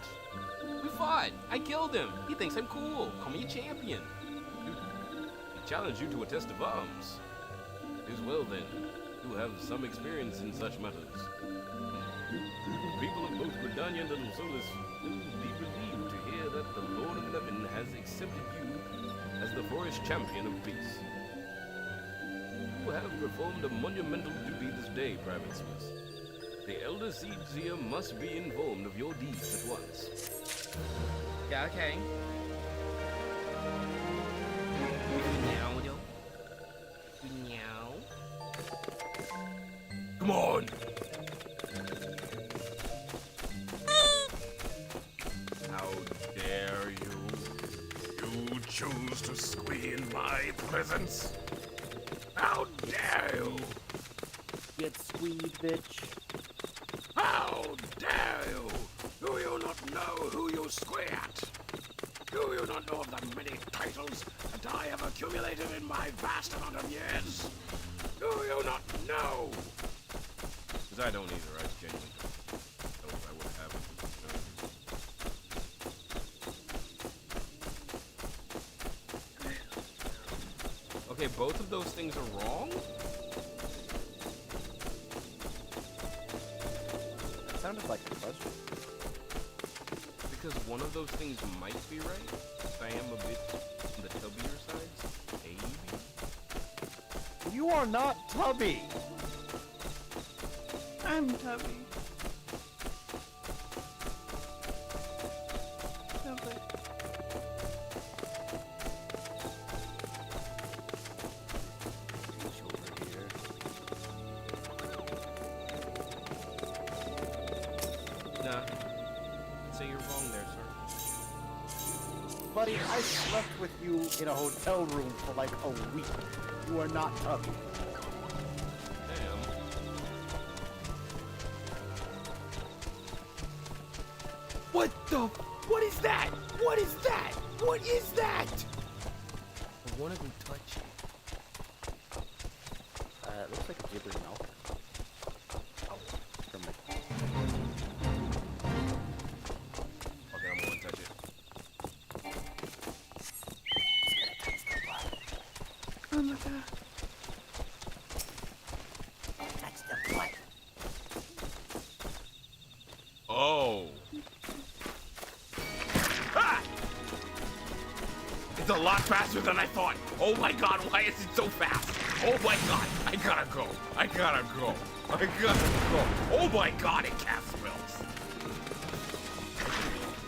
We fought! I killed him! He thinks I'm cool! Call me a champion! He challenged you to a test of arms. It is well then. You have some experience in such matters. The people of both Gridania and Lusolis will be relieved to hear that the Lord of Levin has accepted you as the forest champion of peace. You have performed a monumental duty this day, Private Swiss. The Elder Siege must be informed of your deeds at once. Yeah, okay. Come on! How dare you? You choose to squee in my presence? How dare you? Get squeezed, bitch. How dare you? Do you not know who you squee at? Do you not know of the many titles that I have accumulated in my vast amount of years? Do you not know? Because I don't either, I genuinely don't know if I would have it. Okay, both of those things are wrong? That sounded like a question. Because one of those things might be right. I am a bit on the tubbier side. Maybe? You are not Tubby! I'm Tubby. Tubby. Nah. Say you're wrong there, sir. Buddy, I slept with you in a hotel room for like a week. You are not Tubby. Damn. What the? What is that? What is that? What is that? I wanna go touch it. It looks like a gibbering mouth. From the... Okay, I'm gonna touch it. Oh my god. That's the blood. Oh. Ah! It's a lot faster than I thought. Oh my god, why is it so fast? Oh my god, I gotta go. I gotta go. I gotta go. Oh my god, it casts spells.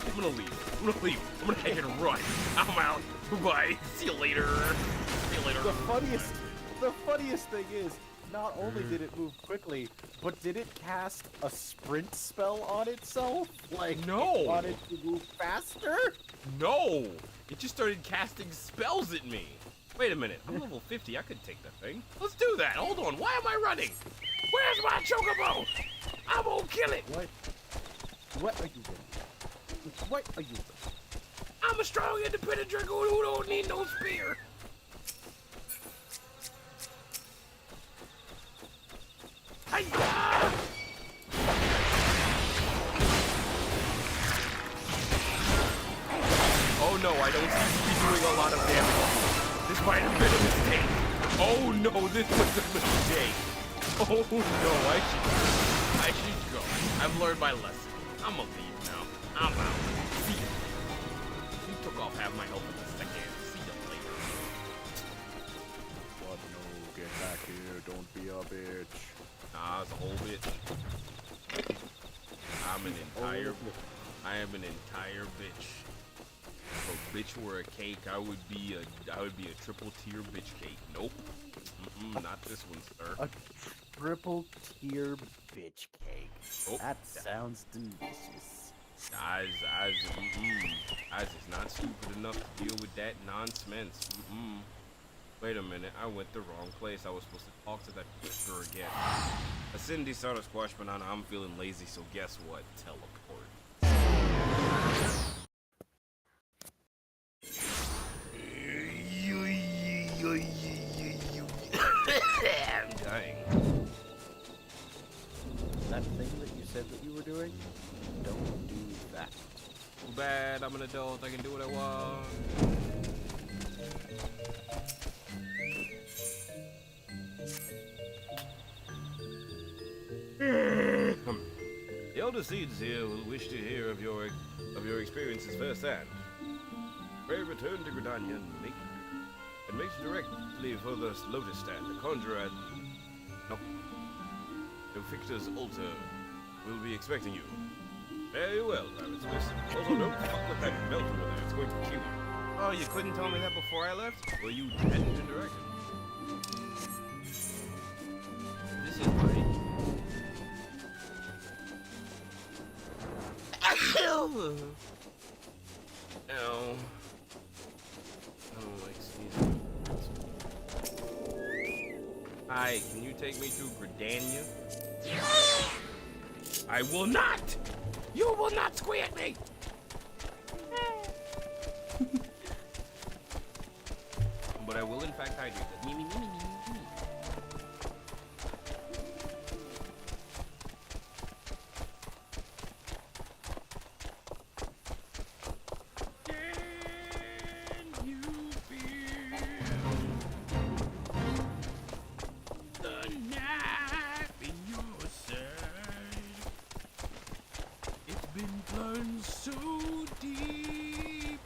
I'm gonna leave. I'm gonna leave. I'm gonna take it and run. I'm out. Goodbye. See you later. See you later. The funniest thing is, not only did it move quickly, but did it cast a sprint spell on itself? Like, No. it wanted to move faster? No! It just started casting spells at me. Wait a minute, I'm level 50, I could take that thing. Let's do that, hold on, why am I running? Where's my chocobo? I'm gonna kill it! What are you doing? What are you doing? I'm a strong, independent dragoon who don't need no spear. Hi-ya! Oh no, I don't seem to be doing a lot of damage. This might have been a mistake. Oh no, this was a mistake. Oh no, I should go. I've learned my lesson. I'm gonna leave now. I'm out. See ya. You took off half my health in a second. See ya later. What? No, get back here. Don't be a bitch. Nah, it's a whole bitch. I'm an entire... I am an entire bitch. If a bitch were a cake, I would be a triple tier bitch cake. Nope. Not this one, sir. A triple tier bitch cake. Oh. That sounds delicious. Eyes is not stupid enough to deal with that nonsense. Wait a minute, I went the wrong place. I was supposed to talk to that girl again. A Cindy Soda Squash Banana, I'm feeling lazy, so guess what? Teleport. I'm dying. said that you were doing. Don't do that. Too bad, I'm an adult, I can do what I want. The elder seeds here will wish to hear of your experiences firsthand. Pray return to Gridania and make directly for the Lotus Stand. The conjurer at Victor's altar will be expecting you. Very well, Rabbit Smith. Also, don't fuck with that belt over there. It's going to kill you. Oh, you couldn't tell me that before I left? Well, you hadn't been directed. This is right. Ow. Oh, excuse me. Hi, can you take me to Gridania? I will not! You will not squeak me! But I will in fact hydrate that. Me. So deeply,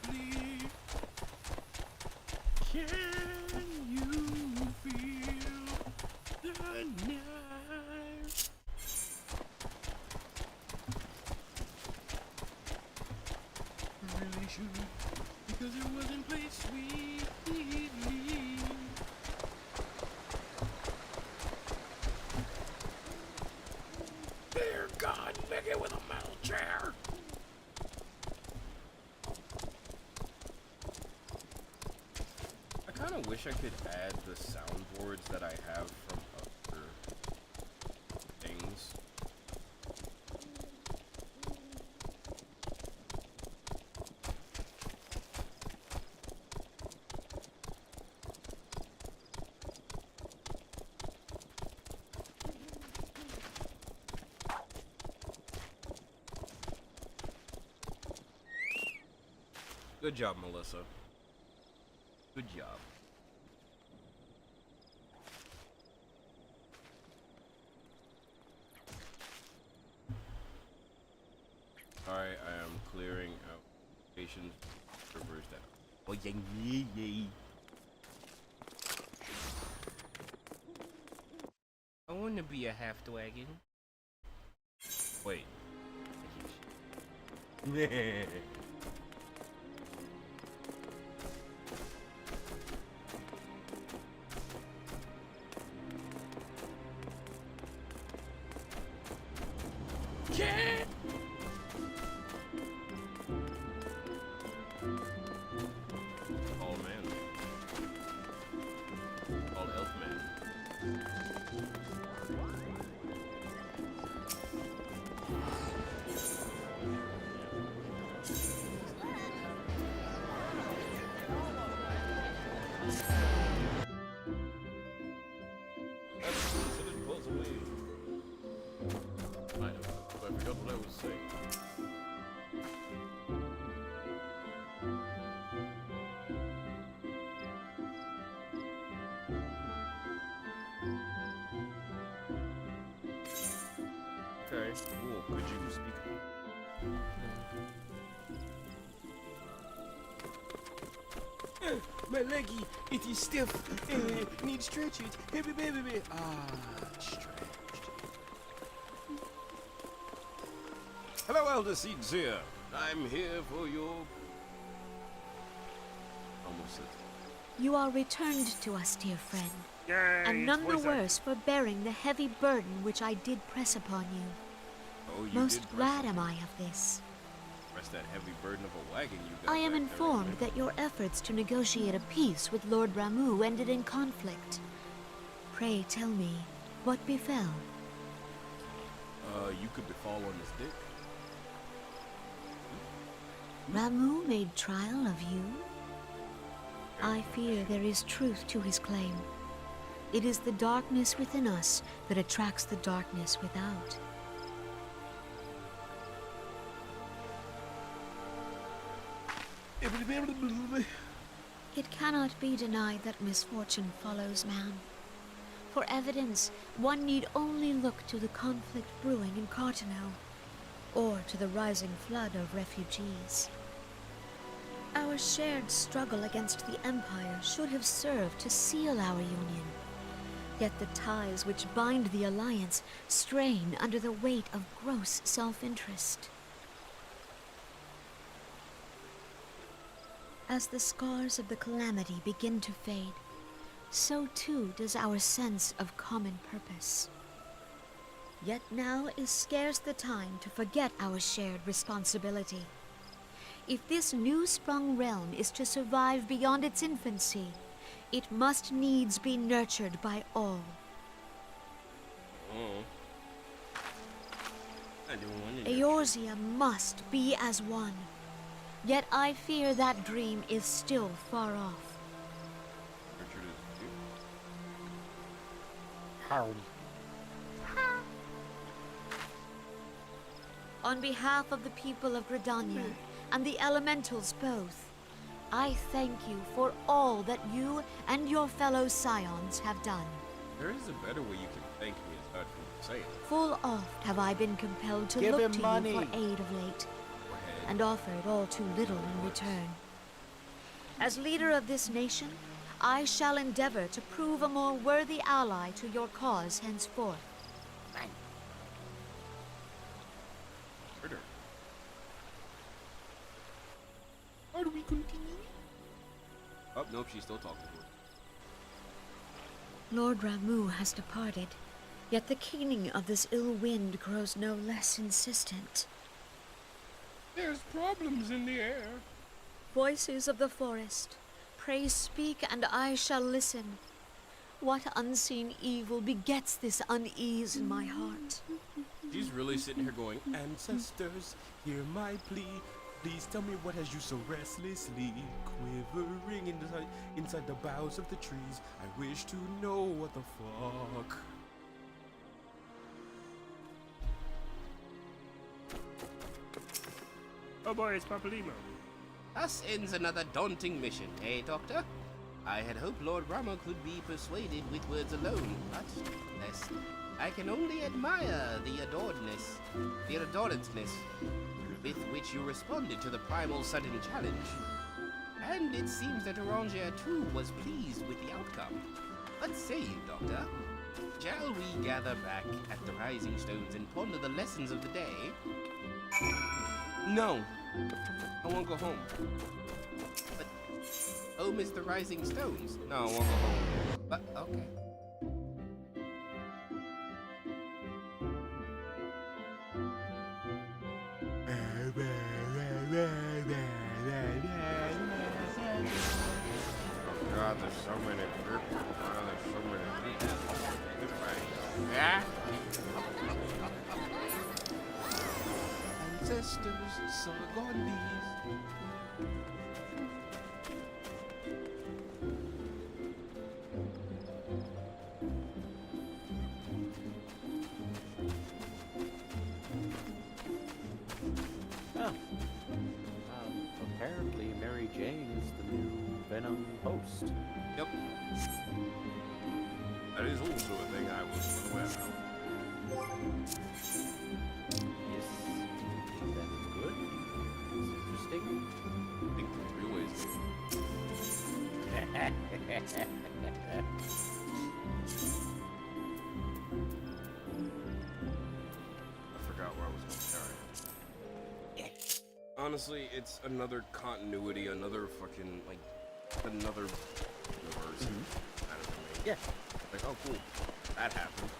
can you feel the knife? I really should, because it wasn't played sweetly. Dear God, make it with a metal chair. I kind of wish I could add the soundboards that I have from other things. Good job, Melissa. Good job. Alright, I am clearing out patients. Reverse that. Oh, yeah. I want to be a half-dwagon. Wait. Yeah. Oh man. Oh, elf man. I forgot what I was saying. Okay, cool. Could you speak? My leggy, it is stiff. Need stretch it. Baby. Stretched. Hello, Elder Seeds here. I'm here for your... Almost said. You are returned to us, dear friend, Yay, and none the voice worse for bearing the heavy burden which I did press upon you. Oh, you Most did glad am I of this. press that heavy burden of a wagon you got. I am back there, informed that your efforts to negotiate a peace with Lord Ramu ended in conflict. Pray tell me, what befell? You could befall on this dick. Ramu made trial of you? I fear there is truth to his claim. It is the darkness within us that attracts the darkness without. It cannot be denied that misfortune follows man. For evidence, one need only look to the conflict brewing in Cartano, or to the rising flood of refugees. Our shared struggle against the Empire should have served to seal our union. Yet the ties which bind the Alliance strain under the weight of gross self-interest. As the scars of the calamity begin to fade, so too does our sense of common purpose. Yet now is scarce the time to forget our shared responsibility. If this new-sprung realm is to survive beyond its infancy, it must needs be nurtured by all. Eorzea must be as one. Yet I fear that dream is still far off. On behalf of the people of Gridania and the elementals both, I thank you for all that you and your fellow scions have done. There is a better way you can thank me, as hard for you to say it. Full oft have I been compelled to Give look him to money. you for aid of late, and offered all too little in return. As leader of this nation, I shall endeavor to prove a more worthy ally to your cause henceforth. How do we continue? Oh, nope, she's still talking to her. Lord Ramu has departed, yet the keening of this ill wind grows no less insistent. There's problems in the air. Voices of the forest, pray speak and I shall listen. What unseen evil begets this unease in my heart? She's really sitting here going, ancestors, hear my plea. Please tell me what has you so restlessly quivering inside the boughs of the trees. I wish to know what the fuck. Oh boy, it's Papalimo. Thus ends another daunting mission, eh, Doctor? I had hoped Lord Rama could be persuaded with words alone, but alas, I can only admire the adoredness with which you responded to the primal sudden challenge. And it seems that Orangea too was pleased with the outcome. What say you, Doctor? Shall we gather back at the Rising Stones and ponder the lessons of the day? No, I won't go home. But home is the Rising Stones. No, I won't go home. But okay. God, there's so many people. God, there's so many people. Yeah? Ancestors, Sargondies. Apparently Mary Jane is the new Venom host. Yep. That is also a thing I was unaware of. Yes. Is that good? It's interesting. I think in 3 ways. I forgot where I was going. Honestly, it's another continuity, another fucking, like, another universe. I don't know. Yeah. Like, oh, cool. That happened.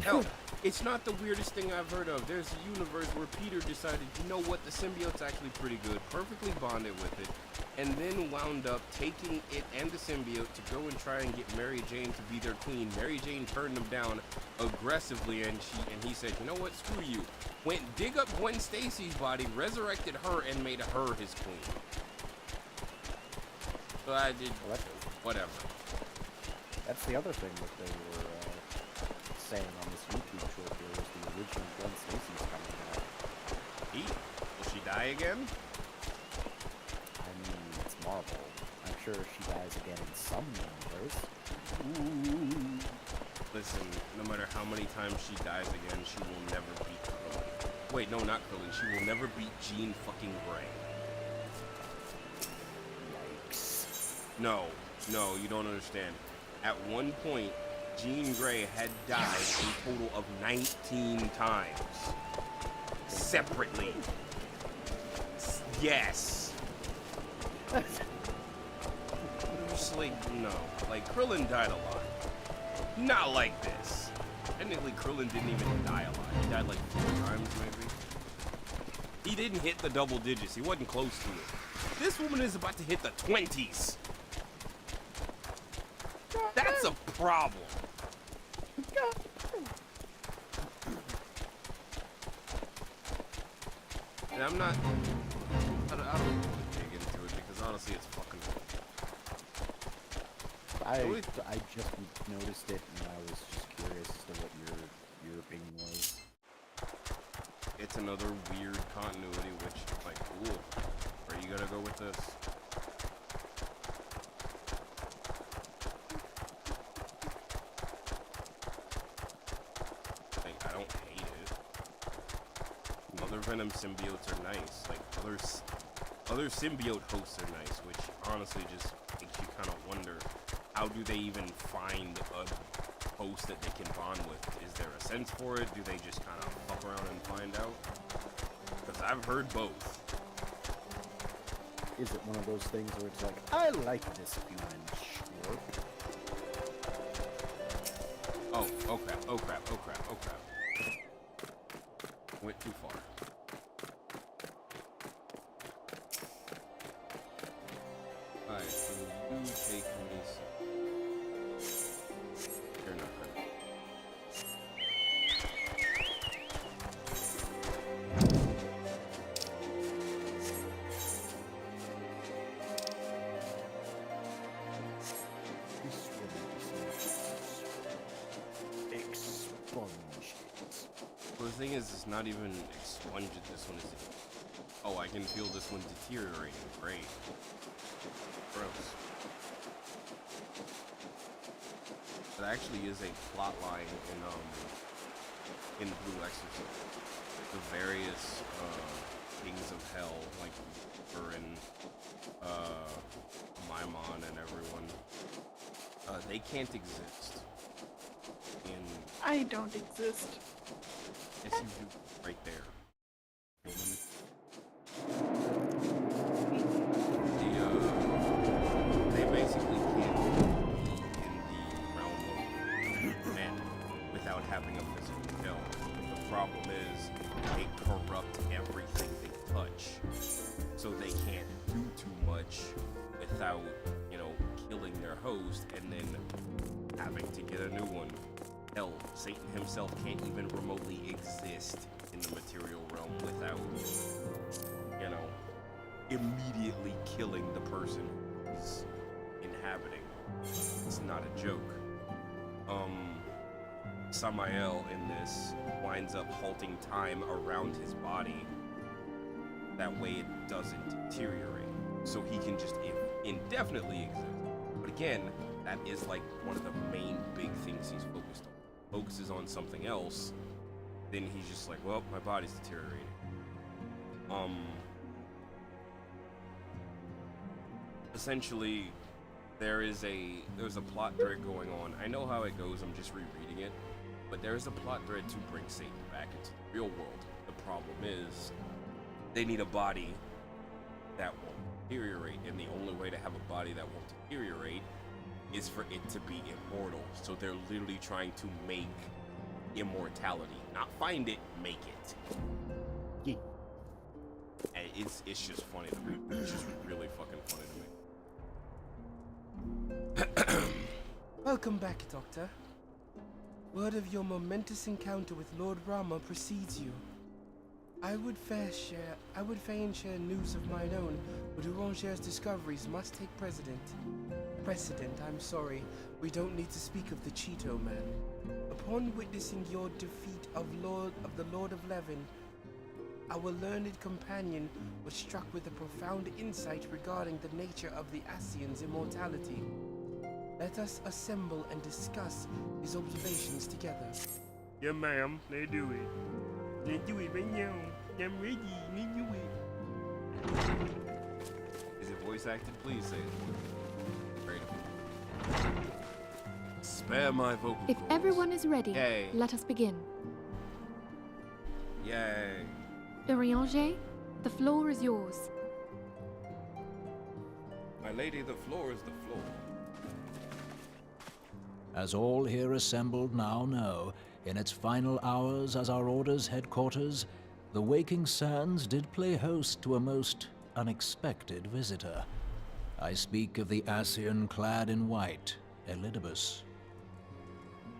Hell, it's not the weirdest thing I've heard of. There's a universe where Peter decided, you know what, the symbiote's actually pretty good, perfectly bonded with it, and then wound up taking it and the symbiote to go and try and get Mary Jane to be their queen. Mary Jane turned him down aggressively, and he said, you know what, screw you. Went dig up Gwen Stacy's body, resurrected her, and made her his queen. So I did whatever. That's the other thing that they were saying on this YouTube short here was the original Gwen Stacy's coming back. Will she die again? sure she dies again in some universe. Listen, no matter how many times she dies again, she will never beat Krillin. Wait, no, not Krillin. She will never beat Jean fucking Grey. No, you don't understand. At one point, Jean Grey had died a total of 19 times. Separately. Yes. Just like, no. Like, Krillin died a lot. Not like this. Technically, Krillin didn't even die a lot. He died like 4 times, maybe. He didn't hit the double digits. He wasn't close to it. This woman is about to hit the 20s. That's a problem. And I'm not... I don't want to dig into it because honestly it's fucking... I just noticed it and I was just curious as to what your opinion was. It's another weird continuity, which, like, cool. Where are you gonna go with this? Like, I don't hate it. Other Venom symbiotes are nice. Like, other symbiote hosts are nice, which honestly just makes you kind of wonder, how do they even find a host that they can bond with? Is there a sense for it? Do they just kind of fuck around and find out? Because I've heard both. Is it one of those things where it's like, I like this human short? Oh crap. Went too far. Alright, so you take me some... You're not hurt. Well, the thing is, it's not even expunged. This one is... Oh, I can feel this one deteriorating. Great. Gross. It actually is a plot line in Blue Exorcist. The various kings of hell, like Burin, Maimon, and everyone, they can't exist. I don't exist. Yes, you do. Right there. They basically can't be in the realm of men without having a physical hell. The problem is they corrupt everything they touch, so they can't do too much without, you know, killing their host and then having to get a new one. Hell, Satan himself can't even remotely exist in the material realm without, you know, immediately killing the person he's inhabiting. It's not a joke. Samael in this winds up halting time around his body. That way it doesn't deteriorate. So he can just indefinitely exist. But again, that is like one of the main big things he's focused on. Focuses on something else, then he's just like, well, my body's deteriorating. Essentially, there's a plot thread going on. I know how it goes, I'm just rereading it, but there is a plot thread to bring Satan back into the real world. The problem is, they need a body that won't deteriorate, and the only way to have a body that won't deteriorate is for it to be immortal. So they're literally trying to make immortality. Not find it, make it. Yeah. And it's just funny to me. It's just really fucking funny to me. Welcome back, Doctor. Word of your momentous encounter with Lord Rama precedes you. I would fain share news of mine own, but Orangere's discoveries must take precedent. I'm sorry, we don't need to speak of the Cheeto Man. Upon witnessing your defeat of the Lord of Levin, our learned companion was struck with a profound insight regarding the nature of the Asian's immortality. Let us assemble and discuss his observations together. Yeah, ma'am. They do it. They do it right now. I'm ready. They do it. Is it voice acted? Please say it. Great. Spare my vocal If cords. everyone is ready, Yay. let us begin. Yay. Urianger, the floor is yours. My lady, the floor is the floor. As all here assembled now know, in its final hours as our Order's headquarters, the Waking Sands did play host to a most unexpected visitor. I speak of the Asian clad in white, Elidibus.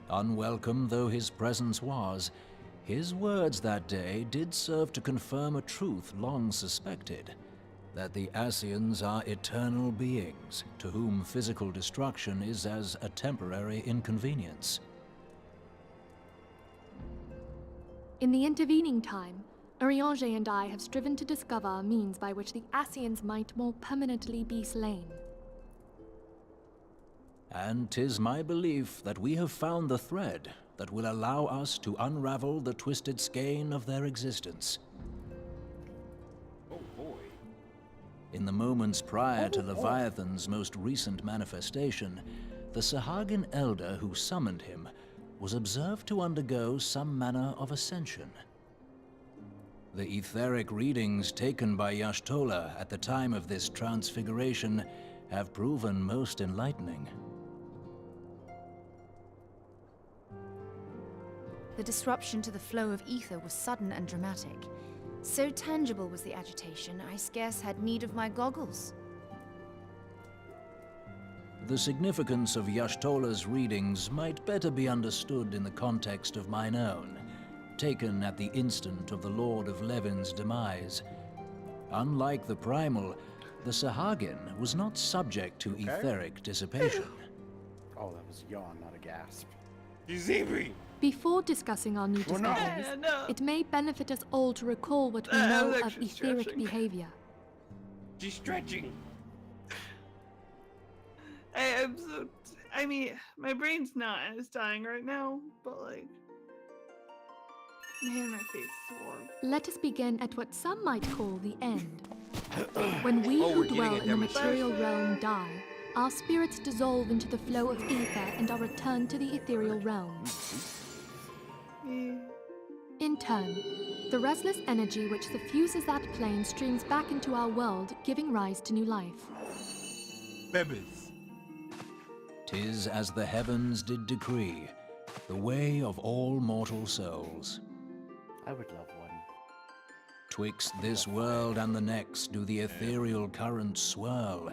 Unwelcome though his presence was, his words that day did serve to confirm a truth long suspected, that the Asians are eternal beings, to whom physical destruction is as a temporary inconvenience. In the intervening time, Urianger and I have striven to discover a means by which the Asians might more permanently be slain. And 'tis my belief that we have found the thread that will allow us to unravel the twisted skein of their existence. Oh boy. In the moments prior to Leviathan's most recent manifestation, the Sahagin elder who summoned him was observed to undergo some manner of ascension. The etheric readings taken by Y'shtola at the time of this transfiguration have proven most enlightening. The disruption to the flow of ether was sudden and dramatic. So tangible was the agitation, I scarce had need of my goggles. The significance of Y'shtola's readings might better be understood in the context of mine own, taken at the instant of the Lord of Levin's demise. Unlike the Primal, the Sahagin was not subject to etheric dissipation. Oh, that was a yawn, not a gasp. Before discussing our new discoveries, it may benefit us all to recall what we know of etheric behavior. She's stretching. I mean, my brain's not as dying right now, but like, man, my face is warm. Let us begin at what some might call the end. When we Oh, who we're getting dwell a in the material realm die, our spirits dissolve into the flow of ether and are returned to the ethereal realm. In turn, the restless energy which suffuses that plane streams back into our world, giving rise to new life. Babies. 'Tis as the heavens did decree, the way of all mortal souls. I would love one. Twixt this world and the next do the ethereal currents swirl,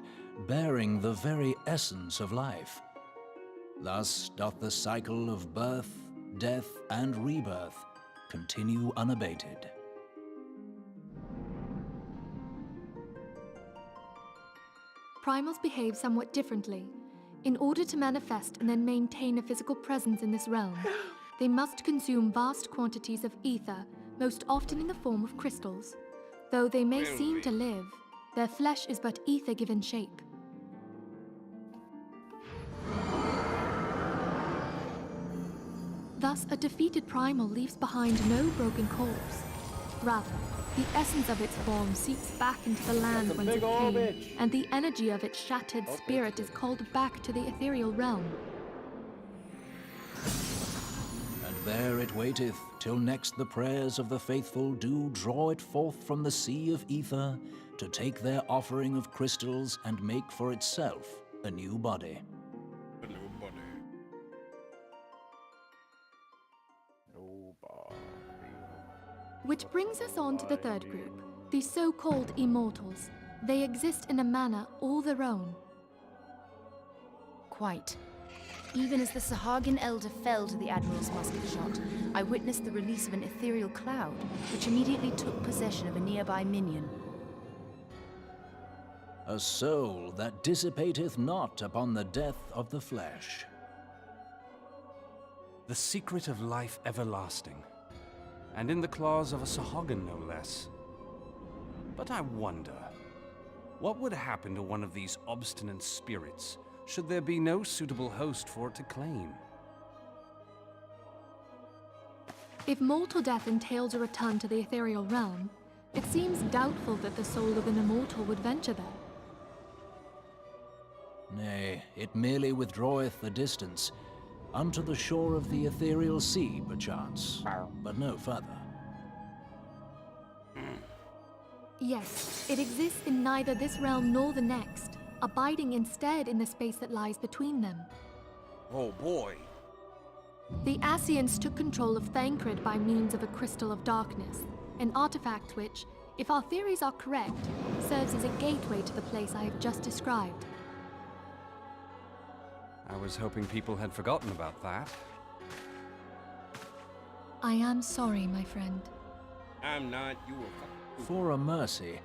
bearing the very essence of life. Thus doth the cycle of birth, death, and rebirth continue unabated. Primals behave somewhat differently. In order to manifest and then maintain a physical presence in this realm, they must consume vast quantities of ether, most often in the form of crystals. Though they may seem to live, their flesh is but ether given shape. Thus, a defeated primal leaves behind no broken corpse. Rather, the essence of its form seeps back into the land whence it came, and the energy of its shattered spirit is called back to the ethereal realm. And there it waiteth, till next the prayers of the faithful do draw it forth from the sea of ether, to take their offering of crystals and make for itself a new body. A new body. Which brings us on to the third group, the so-called immortals. They exist in a manner all their own. Quite. Even as the Sahagin elder fell to the Admiral's musket shot, I witnessed the release of an ethereal cloud, which immediately took possession of a nearby minion. A soul that dissipateth not upon the death of the flesh. The secret of life everlasting. and in the claws of a Sahagin no less. But I wonder, what would happen to one of these obstinate spirits should there be no suitable host for it to claim? If mortal death entails a return to the ethereal realm, it seems doubtful that the soul of an immortal would venture there. Nay, it merely withdraweth the distance, unto the shore of the ethereal sea, perchance, but no further. Yes, it exists in neither this realm nor the next, abiding instead in the space that lies between them. Oh boy. The Ascians took control of Thancred by means of a crystal of darkness, an artifact which, if our theories are correct, serves as a gateway to the place I have just described. I was hoping people had forgotten about that. I am sorry, my friend. I'm not. You were. For a mercy,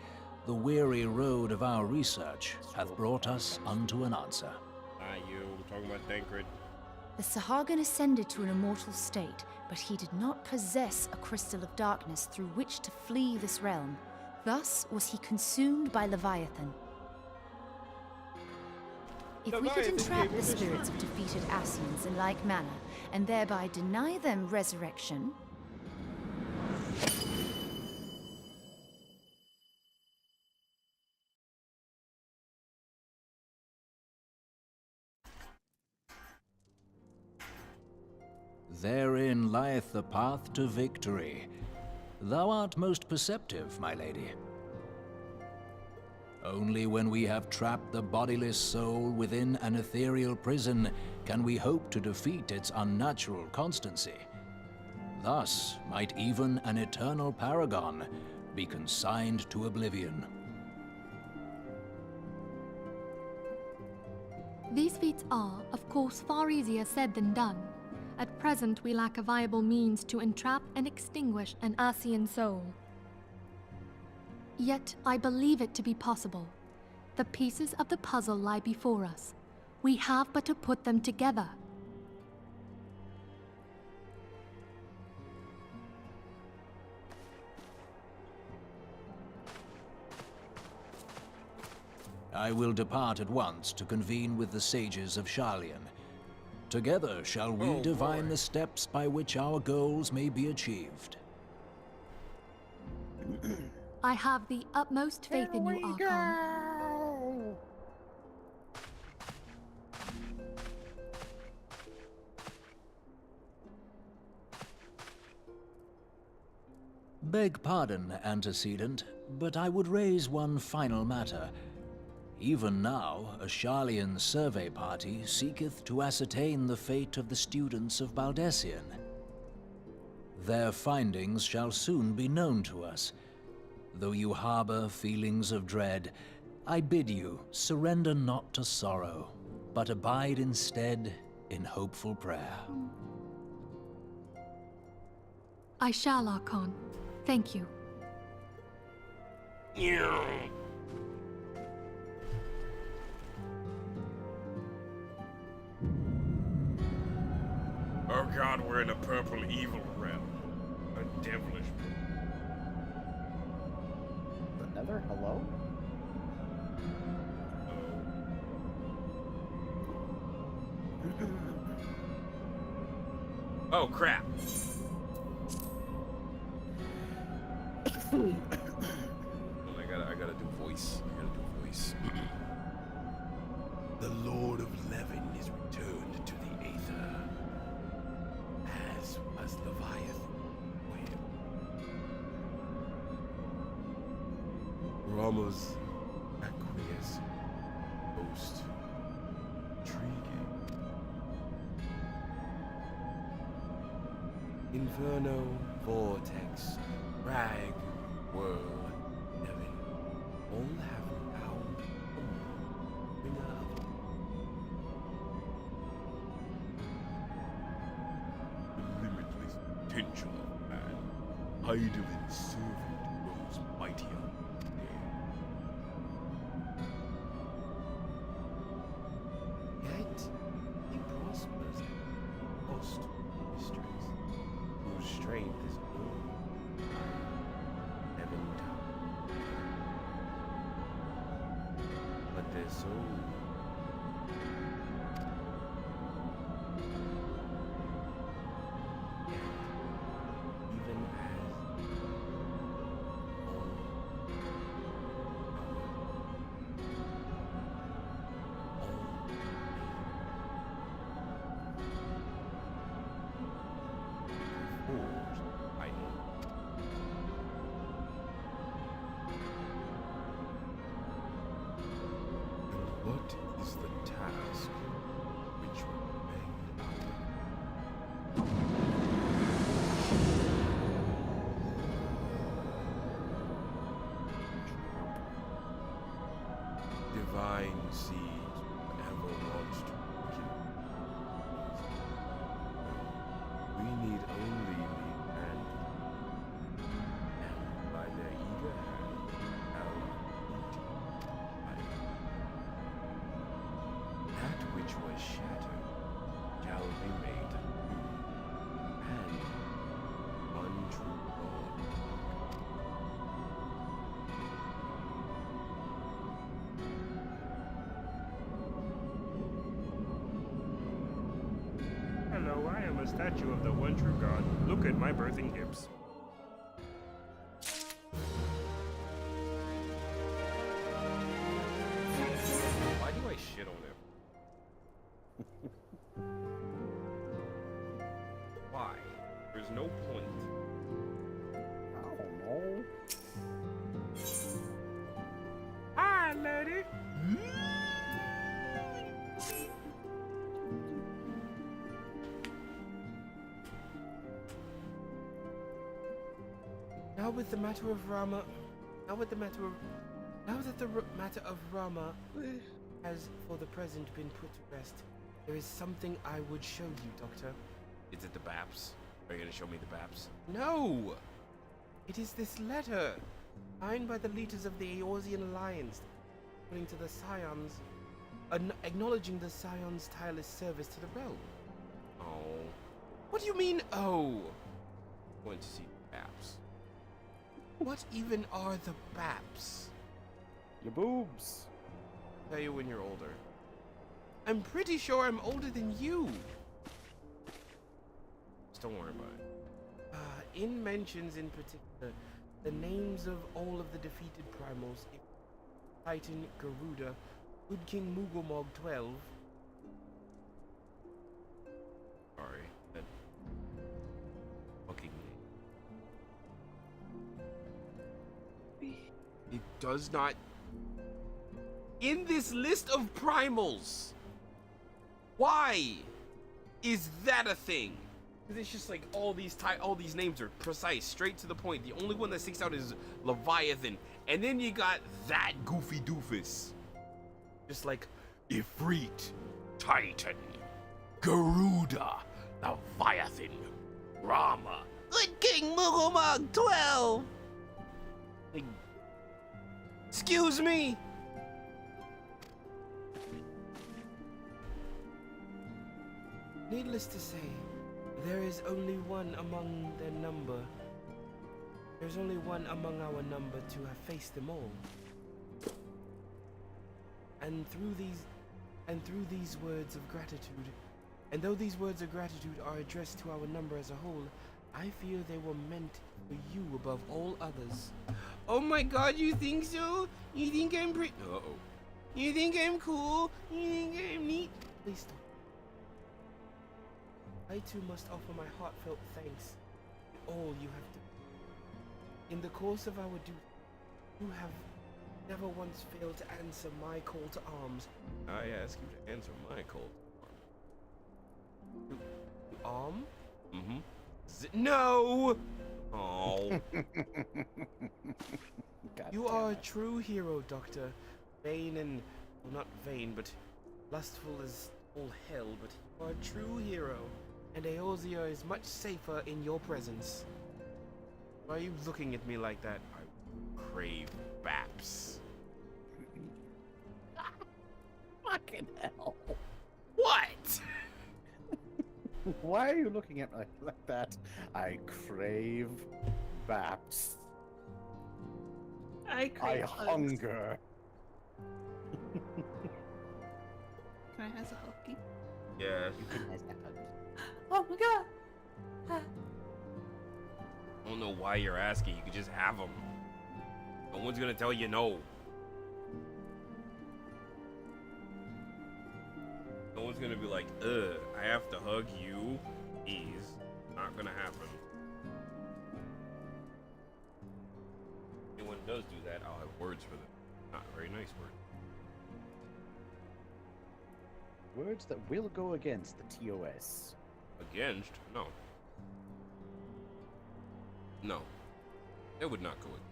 the weary road of our research hath brought us unto an answer. You. We're talking about Thancred. The Sahagin ascended to an immortal state, but he did not possess a crystal of darkness through which to flee this realm. Thus was he consumed by Leviathan. If we could entrap the spirits of defeated Ascians in like manner, and thereby deny them resurrection... Therein lieth the path to victory. Thou art most perceptive, my lady. Only when we have trapped the bodiless soul within an ethereal prison can we hope to defeat its unnatural constancy. Thus might even an eternal paragon be consigned to oblivion. These feats are, of course, far easier said than done. At present, we lack a viable means to entrap and extinguish an Ascian soul. Yet, I believe it to be possible. The pieces of the puzzle lie before us. We have but to put them together. I will depart at once to convene with the sages of Sharlayan. Together shall we divine the steps by which our goals may be achieved. I have the utmost faith in you, Archon. Beg pardon, antecedent, but I would raise one final matter. Even now, a Sharlayan survey party seeketh to ascertain the fate of the students of Baldessian. Their findings shall soon be known to us. Though you harbor feelings of dread, I bid you surrender not to sorrow, but abide instead in hopeful prayer. I shall, Archon. Thank you. Oh god, we're in a purple evil realm. A devilish. The Nether? Hello? Oh crap. I gotta do voice. The Lord of Levin is returned to the Aether, as was Leviathan. Rama's aqueous most intriguing. Inferno, vortex, rag, whirl, Nevin, all have bound the limitless potential of man, idling servant grows mightier. Yet he prospers post mysteries, whose strength is born so. Even I know. And what is the task which remained divine seeds ever wants to kill. We need only lead hand, and by their eager hand, our that which was shattered shall be made new, and one true God. Hello, I am a statue of the one true God. Look at my birthing gifts. Why do I shit on him? Why? There's no point. I don't know. Hi, lady. Now with the matter of Rama, now that the matter of Rama has for the present been put to rest, there is something I would show you, Doctor. Is it the Baps? Are you gonna show me the Baps? No! It is this letter, signed by the leaders of the Eorzean Alliance, according to the Scions, acknowledging the Scions' tireless service to the realm. Oh. What do you mean, oh? Going to see the Baps. What even are the Baps? Your boobs. Tell you when you're older. I'm pretty sure I'm older than you. Just don't worry about it. In mentions in particular, the names of all of the defeated primals, Titan Garuda, Good King Mugomog 12. Sorry. That fucking name. It does not. In this list of primals, why is that a thing? Because it's just like all these names are precise, straight to the point. The only one that sticks out is Leviathan, and then you got that goofy doofus. Just like Ifrit, Titan, Garuda, Leviathan, Rama. Good King Mugomog 12. Like, excuse me. Needless to say, there is only one among their number. There's only one among our number to have faced them all. And through these words of gratitude, and though these words of gratitude are addressed to our number as a whole, I fear they were meant for you above all others. Oh my God, you think so? You think I'm pretty? Uh-oh. You think I'm cool? You think I'm neat? Please stop. I too must offer my heartfelt thanks for all you have done. In the course of our duty, you have never once failed to answer my call to arms. I ask you to answer my call. To arm? Mm-hmm. No! Oh. You are a true hero, Doctor. Vain and, well, not vain, but lustful as all hell, but you are a true hero. And Eorzea is much safer in your presence. Why are you looking at me like that? I crave Baps. Fucking hell. What? Why are you looking at me like that? I crave Baps. I crave I hunger. as a huggy. Yes. You can as a hug. Oh my god! I don't know why you're asking. You could just have them. No one's gonna tell you no. No one's gonna be like, I have to hug you. Please. Not gonna happen. If anyone does do that, I'll have words for them. Not very nice words. Words that will go against the TOS. Against? No. No. It would not go against.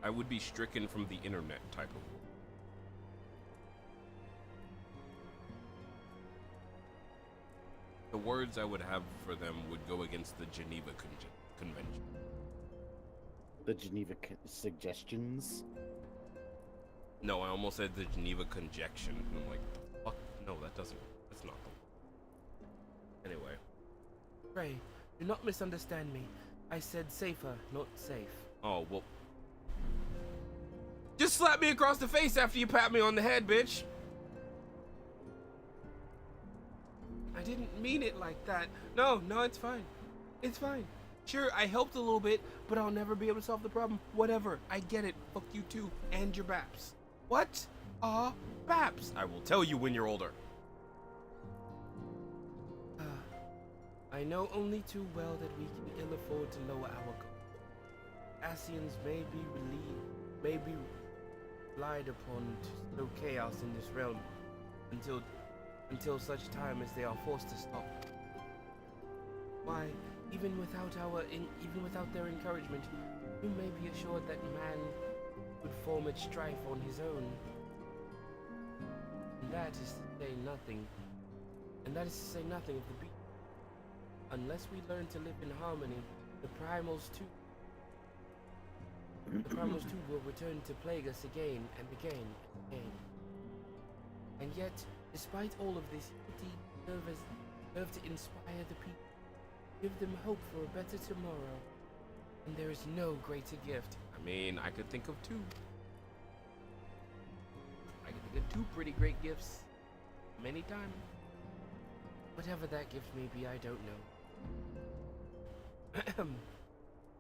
I would be stricken from the internet type of word. The words I would have for them would go against the Geneva Convention. The Geneva Suggestions? No, I almost said the Geneva Conjection. And I'm like, fuck? No, that's not the. Anyway. Ray, do not misunderstand me. I said safer, not safe. Oh, well. Just slap me across the face after you pat me on the head, bitch. I didn't mean it like that. No, it's fine. It's fine. Sure, I helped a little bit, but I'll never be able to solve the problem. Whatever. I get it. Fuck you too. And your baps. What are baps? I will tell you when you're older. I know only too well that we can ill afford to lower our goal. Asians may be relied upon to sow chaos in this realm until such time as they are forced to stop. Why, even without their encouragement, you may be assured that man would form its strife on his own. And that is to say nothing. And that is to say nothing of the beast. Unless we learn to live in harmony, the primals too will return to plague us again and again and again. And yet, despite all of this, you serve to inspire the people, give them hope for a better tomorrow. And there is no greater gift. I mean, I could think of two. I can think of two pretty great gifts. Many times. Whatever that gift may be, I don't know.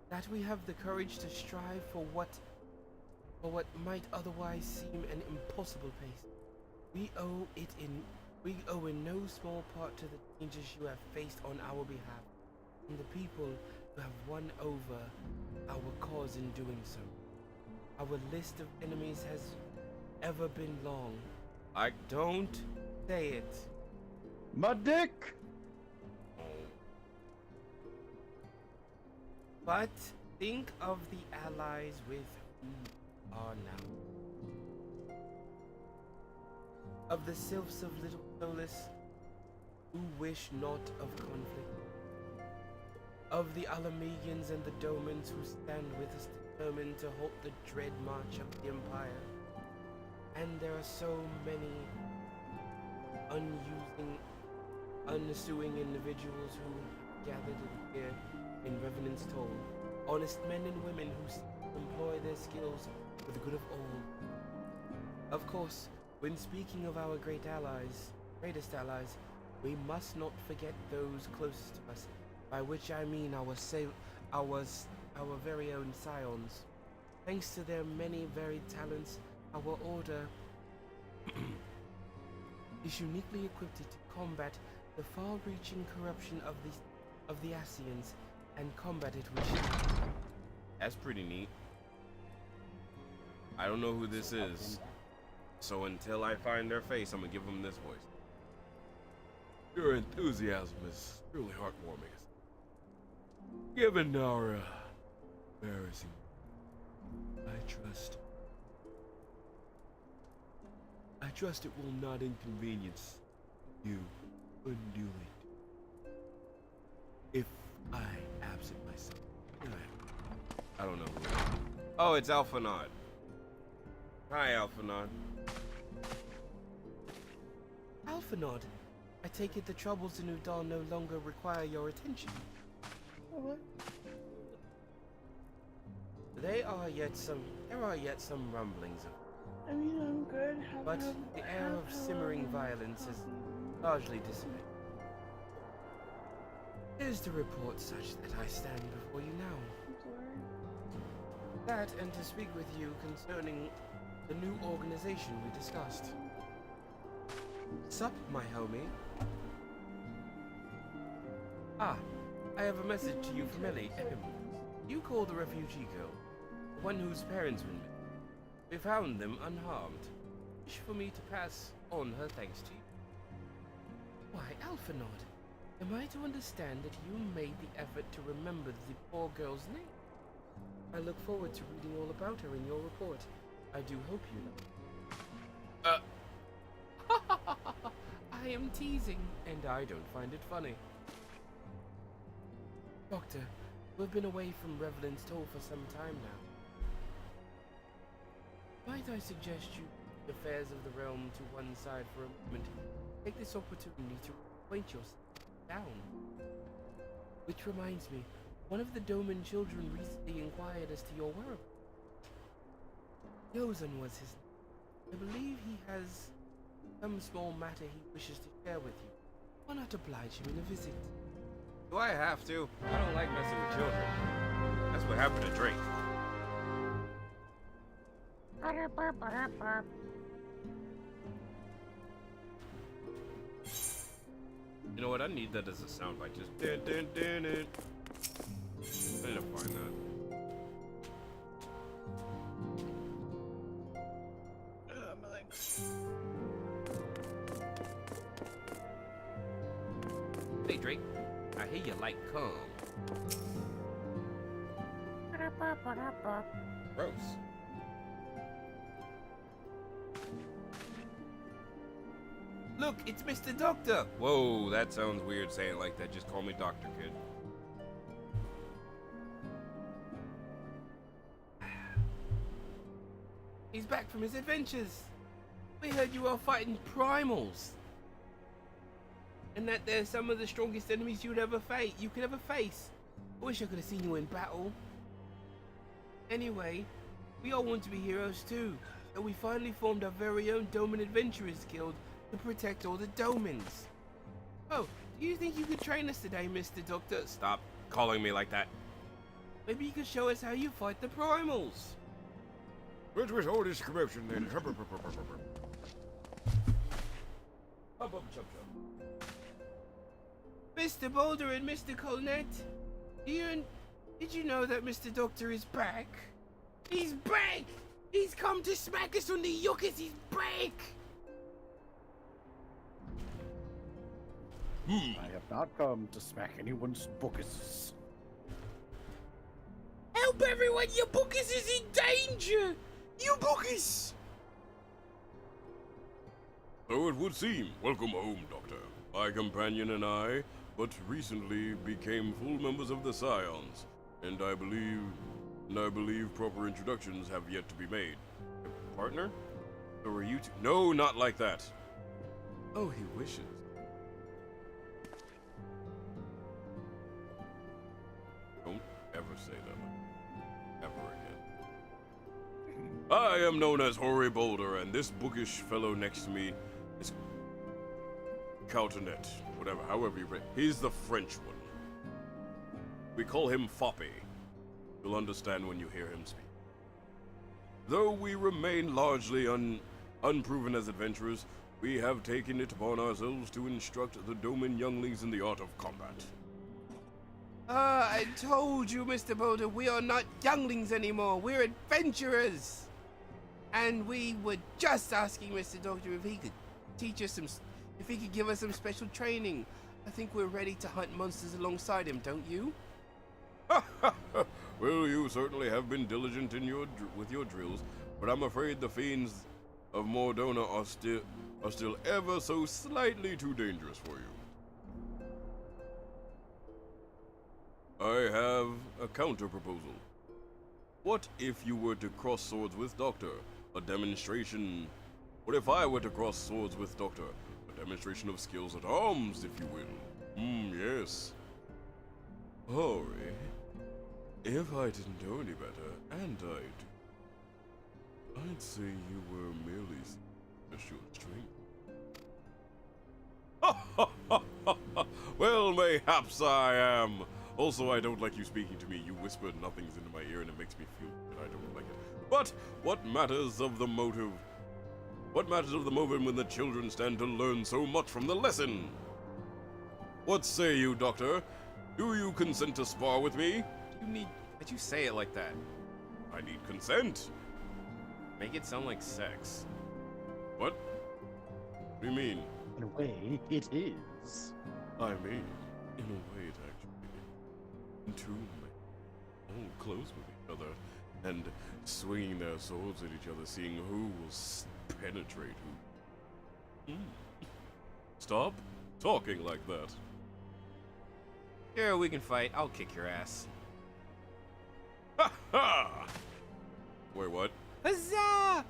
That we have the courage to strive for what might otherwise seem an impossible pace. We owe in no small part to the dangers you have faced on our behalf, and the people who have won over our cause in doing so. Our list of enemies has ever been long. I don't say it. My dick! But think of the allies with whom we are now. Of the sylphs of Little Solus, who wish not of conflict. Of the Alamegians and the Domans who stand with us determined to halt the dread march of the Empire. And there are so many unassuming individuals who gathered here in Revenant's Toll, honest men and women who employ their skills for the good of all. Of course, when speaking of our greatest allies, we must not forget those closest to us, by which I mean our very own scions. Thanks to their many varied talents, our order is uniquely equipped to combat the far-reaching corruption of the Asians and combat it with. That's pretty neat. I don't know who this is, so until I find their face, I'm gonna give them this voice. Your enthusiasm is truly heartwarming. Given our embarrassing, I trust it will not inconvenience you unduly if I absent myself. I don't know who it is. Oh, it's Alphanod. Hi, Alphanod. Alphanod, I take it the troubles in Udal no longer require your attention. What? There are yet some rumblings of. I mean, I'm good. But the air of simmering violence is largely dissipated. It is to report such that I stand before you now. That and to speak with you concerning the new organization we discussed. Sup, my homie? Ah, I have a message to you from Ellie. You call the refugee girl, the one whose parents were missing. We found them unharmed. Wish for me to pass on her thanks to you. Why, Alphanod, am I to understand that you made the effort to remember the poor girl's name? I look forward to reading all about her in your report. I do hope you know. I am teasing, and I don't find it funny. Doctor, we've been away from Revelin's Toll for some time now. Might I suggest you put the affairs of the realm to one side for a moment? Take this opportunity to acquaint yourself down. Which reminds me, one of the Doman children recently inquired as to your whereabouts. Yozan was his name. I believe he has some small matter he wishes to share with you. Why not oblige him in a visit? Do I have to? I don't like messing with children. That's what happened to Drake. You know what? I need that as a soundbite. Just dun dun dun dun. I need to find that. My legs. Hey Drake, I hear you like cum. Gross. Look, it's Mr. Doctor! Whoa, that sounds weird saying it like that. Just call me Doctor, kid. He's back from his adventures. We heard you are fighting primals. And that they're some of the strongest enemies you could ever face. I wish I could have seen you in battle. Anyway, we all want to be heroes too. So we finally formed our very own Doman Adventurers Guild to protect all the Domans. Oh, do you think you could train us today, Mr. Doctor? Stop calling me like that. Maybe you could show us how you fight the primals. What was all this commotion then? Mr. Boulder and Mr. Colnett, did you know that Mr. Doctor is back? He's back! He's come to smack us on the yuccas, he's back! I have not come to smack anyone's bookus. Help everyone, your bookus is in danger! You bookus! So it would seem. Welcome home, Doctor. My companion and I but recently became full members of the Scions, and I believe proper introductions have yet to be made. Partner? Or are you two? No, not like that. Oh, he wishes. Don't ever say that ever again. I am known as Hoary Boulder, and this bookish fellow next to me is Caltonet, whatever, however you read. He's the French one. We call him Foppy. You'll understand when you hear him speak. Though we remain largely unproven as adventurers, we have taken it upon ourselves to instruct the Doman younglings in the art of combat. I told you, Mr. Boulder, we are not younglings anymore. We're adventurers. And we were just asking Mr. Doctor if he could teach us if he could give us some special training. I think we're ready to hunt monsters alongside him, don't you? Well, you certainly have been diligent in with your drills, but I'm afraid the fiends of Mordona are still ever so slightly too dangerous for you. I have a counter proposal. What if you were to cross swords with Doctor? A demonstration. What if I were to cross swords with Doctor? A demonstration of skills at arms, if you will. Yes. Hori, if I didn't know any better, And I'd say you were merely a short string. Well, mayhaps I am. Also, I don't like you speaking to me. You whisper nothings into my ear and it makes me feel that I don't like it. But what matters of the motive? What matters of the moment when the children stand to learn so much from the lesson? What say you, Doctor? Do you consent to spar with me? Why'd you say it like that? I need consent. Make it sound like sex. What? What do you mean? In a way, it is. I mean, in a way it actually two men all close with each other and swinging their swords at each other, seeing who will penetrate who. Stop talking like that. Yeah, we can fight. I'll kick your ass. Ha ha! Wait, what? Huzzah!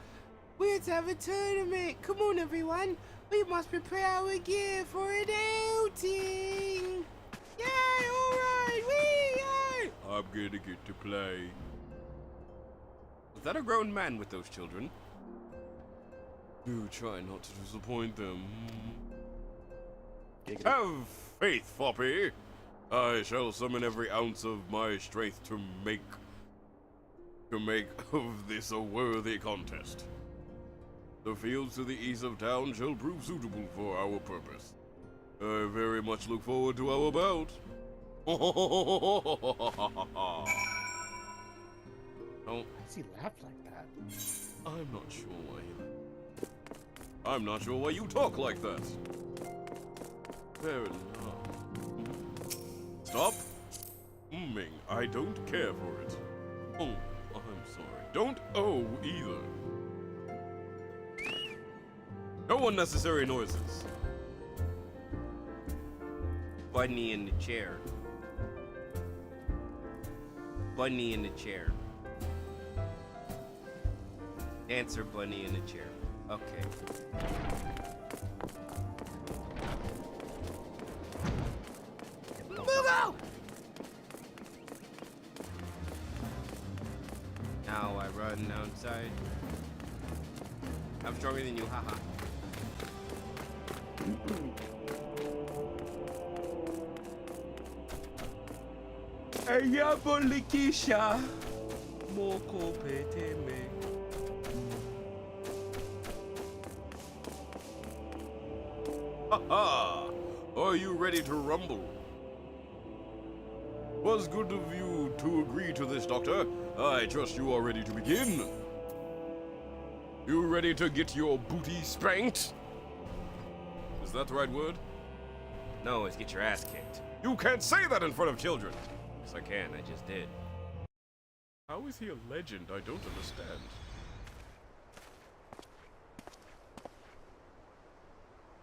We're to have a tournament. Come on, everyone. We must prepare our gear for an outing. Yay! All right! Yay! I'm gonna get to play. Was that a grown man with those children? Do try not to disappoint them. Giggity. Have faith, Floppy. I shall summon every ounce of my strength to make of this a worthy contest. The fields to the east of town shall prove suitable for our purpose. I very much look forward to our bout. Don't. Why does he laugh like that? I'm not sure why he... I'm not sure why you talk like that. Fair enough. Stop umming. I don't care for it. Oh, I'm sorry. Don't either. No unnecessary noises. Bunny in the chair. Bunny in the chair. Dancer bunny in the chair. Okay. Mugo! Now I run outside. I'm stronger than you, haha. Ayabolikisha. Moko peteme. Ha! Are you ready to rumble? Was good of you to agree to this, Doctor. I trust you are ready to begin. You ready to get your booty spanked? Is that the right word? No, it's get your ass kicked. You can't say that in front of children. Yes, I can. I just did. How is he a legend? I don't understand.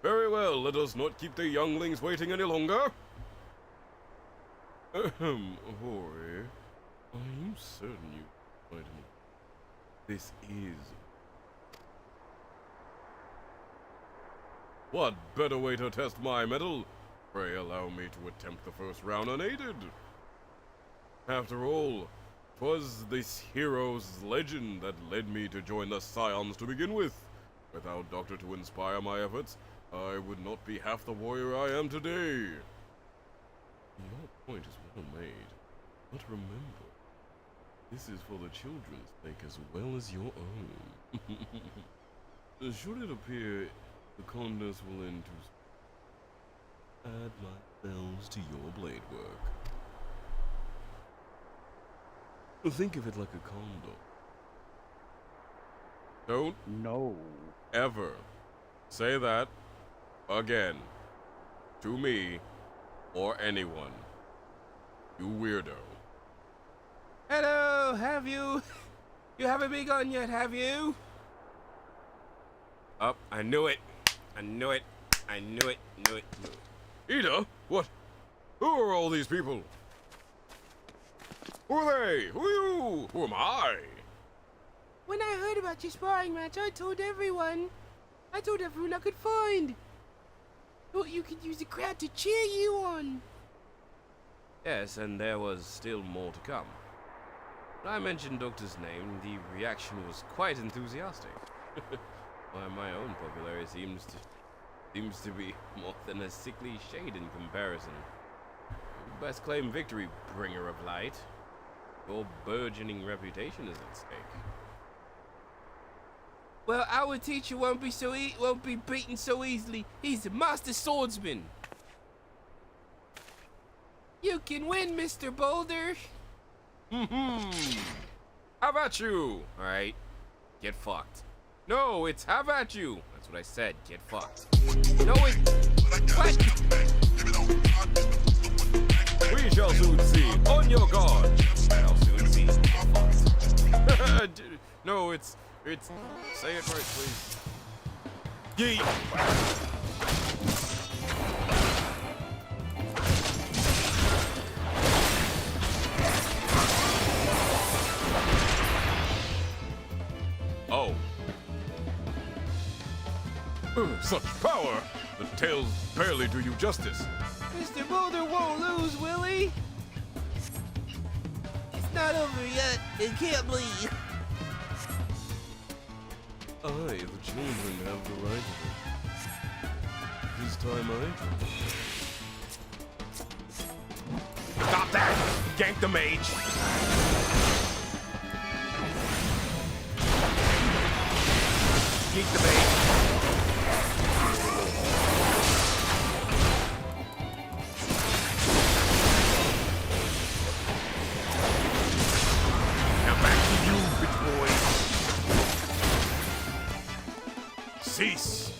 Very well, let us not keep the younglings waiting any longer. Hori, are you certain you find me? This is... What better way to test my mettle? Pray allow me to attempt the first round unaided. After all, 'twas this hero's legend that led me to join the Scions to begin with. Without Doctor to inspire my efforts, I would not be half the warrior I am today. Your point is well made, but remember, this is for the children's sake as well as your own. Should it appear the contest will end to add my bells to your blade work. Think of it like a condom. Don't ever say that again to me or anyone. You weirdo. Hello, have you? You haven't begun yet, have you? Up, I knew it. I knew it. I knew it. Knew it. Knew it. Ida? What? Who are all these people? Who are they? Who are you? Who am I? When I heard about your sparring match, I told everyone. I told everyone I could find. Thought you could use the crowd to cheer you on. Yes, and there was still more to come. When I mentioned Doctor's name, the reaction was quite enthusiastic. While my own popularity seems to be more than a sickly shade in comparison. Best claim victory, bringer of light. Your burgeoning reputation is at stake. Well, our teacher won't be beaten so easily. He's a master swordsman. You can win, Mr. Boulder. Have at you! Alright, get fucked. No, it's have at you! That's what I said, get fucked. No, what? We shall soon see. On your guard! Shall soon see. Fucked. No, it's... Say it right, please. Yeet! Oh. Such power! The tails barely do you justice. Mr. Boulder won't lose, will he? It's not over yet. It can't be. I, the children, have the right of it. This time I do. Stop that! Gank the mage! Geek the mage! Now back to you, bitch boy! Cease!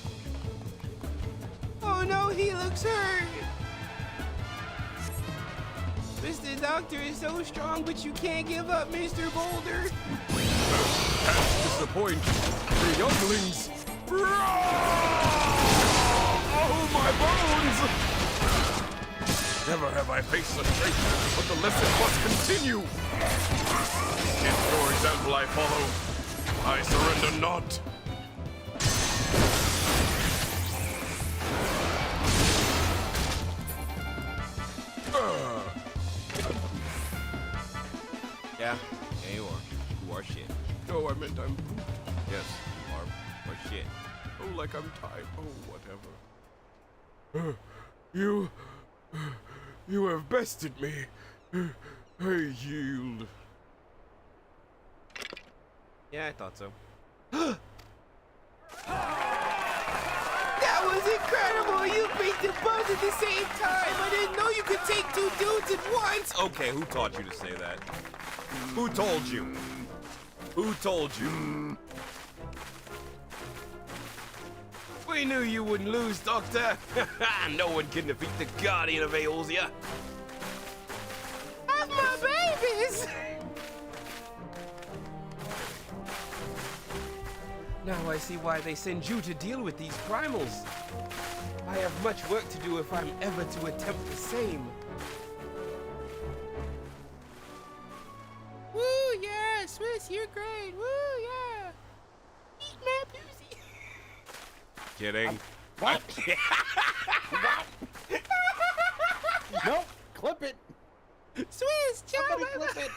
Oh no, he looks hurt. Mr. Doctor is so strong, but you can't give up, Mr. Boulder. Can't disappoint the younglings. Oh, my bones! Never have I faced such fate, but the lesson must continue. In your example I follow, I surrender not. Yeah, you are. You are shit. No, I meant I'm pooped. Yes, you are shit. Oh, like I'm tired. Oh, whatever. You have bested me. I yield. Yeah, I thought so. That was incredible! You beat them both at the same time! I didn't know you could take two dudes at once! Okay, who taught you to say that? Who told you? Who told you? We knew you wouldn't lose, Doctor. No one can defeat the Guardian of Eorzea. Of my babies! Now I see why they send you to deal with these primals. I have much work to do if I'm ever to attempt the same. Woo, yeah! Swiss, you're great! Woo, yeah! Eat my pussy! Kidding. What? What? Nope, clip it. Swiss, somebody clip it.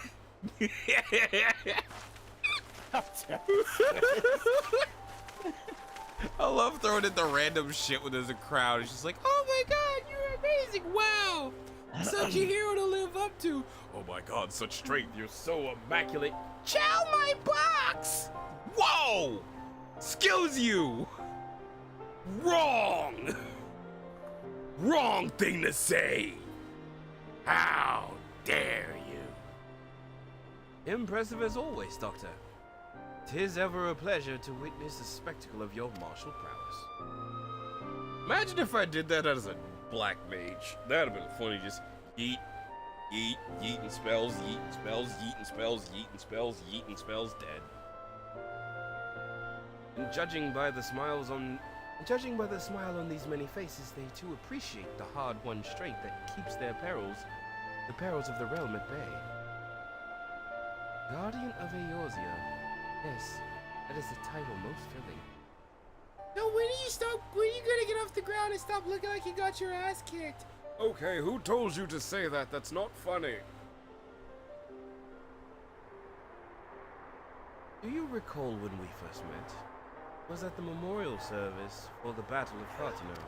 I love throwing in the random shit when there's a crowd. It's just like, oh my god, you're amazing! Wow! Such a hero to live up to! Oh my god, such strength, you're so immaculate. Chow my box! Whoa! Excuse you! Wrong! Wrong thing to say! How dare you! Impressive as always, Doctor. 'Tis ever a pleasure to witness the spectacle of your martial prowess. Imagine if I did that as a black mage. That'd have been funny, just yeet, yeet, yeeting spells, yeeting spells, yeeting spells, yeeting spells, yeeting spells, dead. And judging by the smile on these many faces, they too appreciate the hard-won strength that keeps the perils of the realm at bay. Guardian of Eorzea. Yes, that is the title most filling. Now, when are you gonna get off the ground and stop looking like you got your ass kicked? Okay, who told you to say that? That's not funny. Do you recall when we first met? It was at the memorial service for the Battle of Cartano.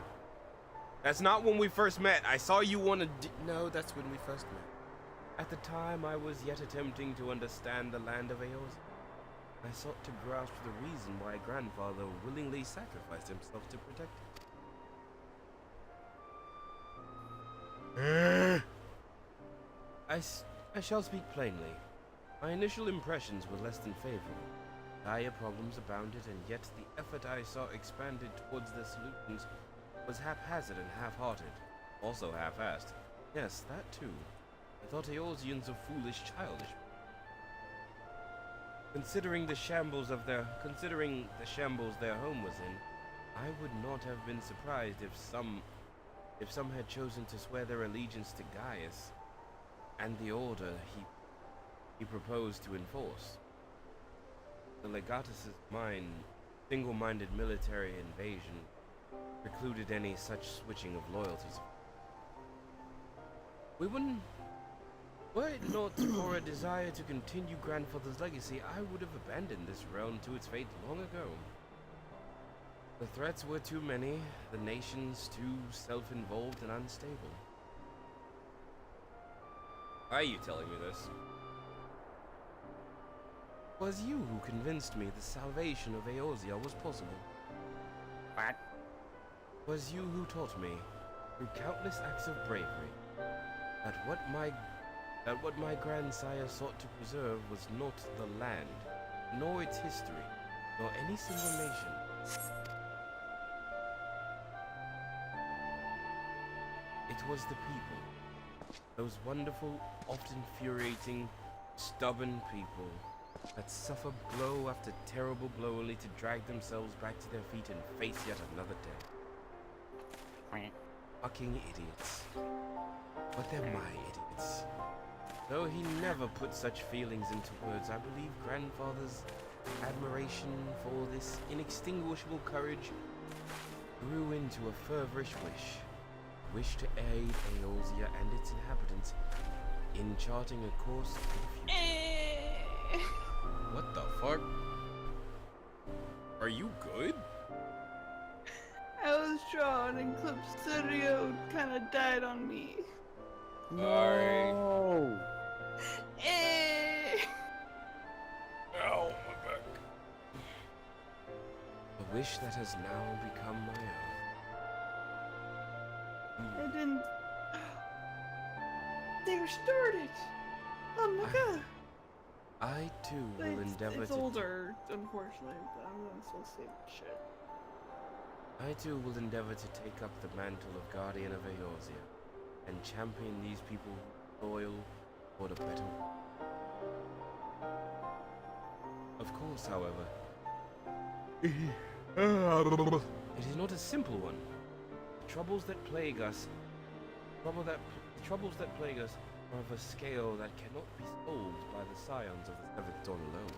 That's not when we first met. I saw you on a No, that's when we first met. At the time, I was yet attempting to understand the land of Eos. I sought to grasp the reason why grandfather willingly sacrificed himself to protect it. I shall speak plainly. My initial impressions were less than favorable. Dire problems abounded, and yet the effort I saw expanded towards their solutions was haphazard and half-hearted. Also half-assed. Yes, that too. I thought Eosians a foolish, childish. Considering the shambles their home was in, I would not have been surprised if some had chosen to swear their allegiance to Gaius and the order he proposed to enforce. The legatus' single-minded military invasion precluded any such switching of loyalties. Were it not for a desire to continue grandfather's legacy, I would have abandoned this realm to its fate long ago. The threats were too many, the nations too self-involved and unstable. Why are you telling me this? It was you who convinced me the salvation of Eosia was possible. What? It was you who taught me, through countless acts of bravery, that what my grandsire sought to preserve was not the land, nor its history, nor any single nation. It was the people. Those wonderful, often infuriating, stubborn people that suffer blow after terrible blow only to drag themselves back to their feet and face yet another day. Fucking idiots. But they're my idiots. Though he never put such feelings into words, I believe grandfather's admiration for this inextinguishable courage grew into a feverish wish to aid Eosia and its inhabitants in charting a course for the future. What the fuck? Are you good? I was drawn and Clip Studio kind of died on me. No. Ow, my back. A wish that has now become my own. I didn't. They restored it. Oh my god. I too will endeavor it's to. older, unfortunately, but I'm gonna still save shit. I too will endeavor to take up the mantle of Guardian of Eosia and champion these people loyal for the better. Of course, however, it is not a simple one. The troubles that plague us, are of a scale that cannot be solved by the scions of the Seventh Dawn alone.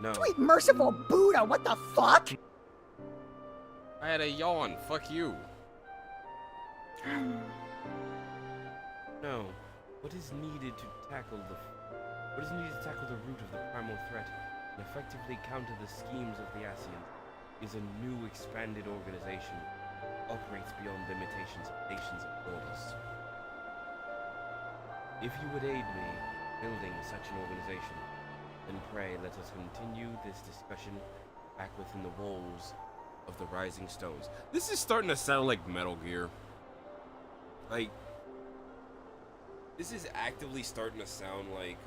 No. Sweet merciful Buddha, what the fuck? I had a yawn. Fuck you. No. What is needed to tackle the root of the primal threat and effectively counter the schemes of the Asians is a new expanded organization that operates beyond limitations of nations and borders. If you would aid me building such an organization, then pray let us continue this discussion back within the walls of the Rising Stones. This is starting to sound like Metal Gear. Like, this is actively starting to sound like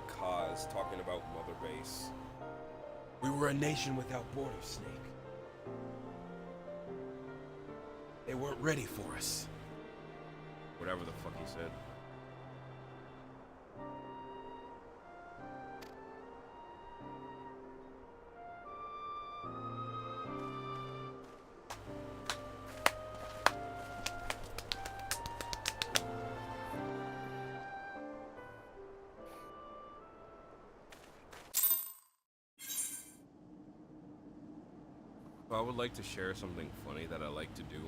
Kaz talking about Mother Base. We were a nation without borders, Snake. They weren't ready for us. Whatever the fuck he said. I would like to share something funny that I like to do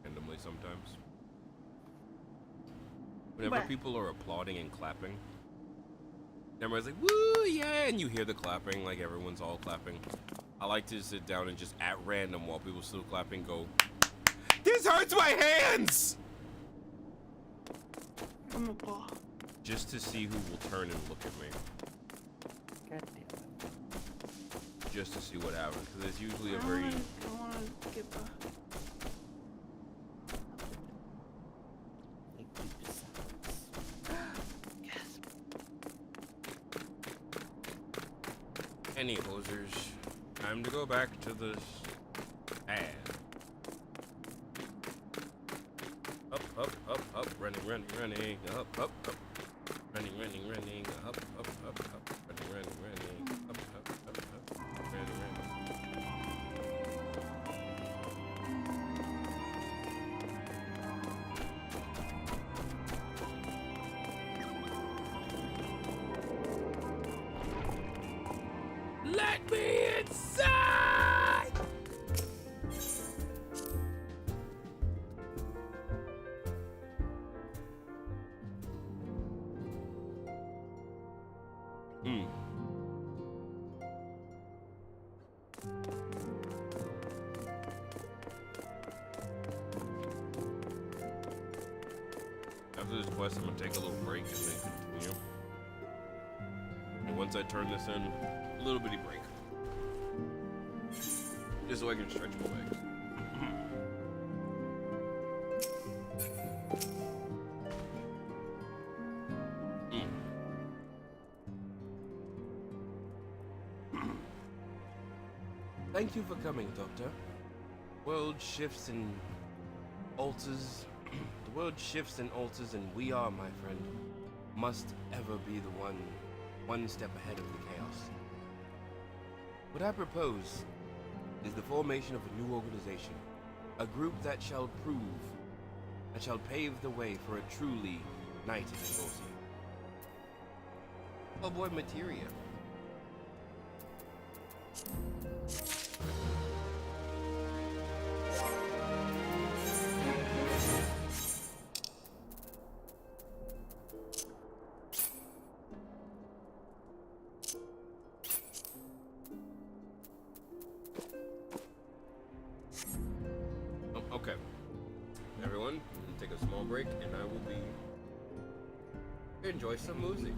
randomly sometimes. Whenever people are applauding and clapping, Everybody's like, woo, yeah, and you hear the clapping, like everyone's all clapping. I like to sit down and just at random while people still clapping go, this hurts my hands! Just to see who will turn and look at me. God damn it. Just to see what happens, because it's usually a very... I wanna get the... Any hosers, time to go back to the ad. Up, up, up, up, running, running, running, up, up, up. Running, running, running, up, up, up, up, running, running, running, up, up, up, up, running, running. Let me inside! After this quest, I'm gonna take a little break and then continue. And once I turn this in, a little bitty break. Just so I can stretch my legs. Thank you for coming, Doctor. World shifts and alters. The world shifts and alters, and we are, my friend, must ever be the one step ahead of the chaos. What I propose is the formation of a new organization, a group that shall pave the way for a truly knighted Embosia. Oh boy, materia. Okay. Everyone, take a small break and I will enjoy some music.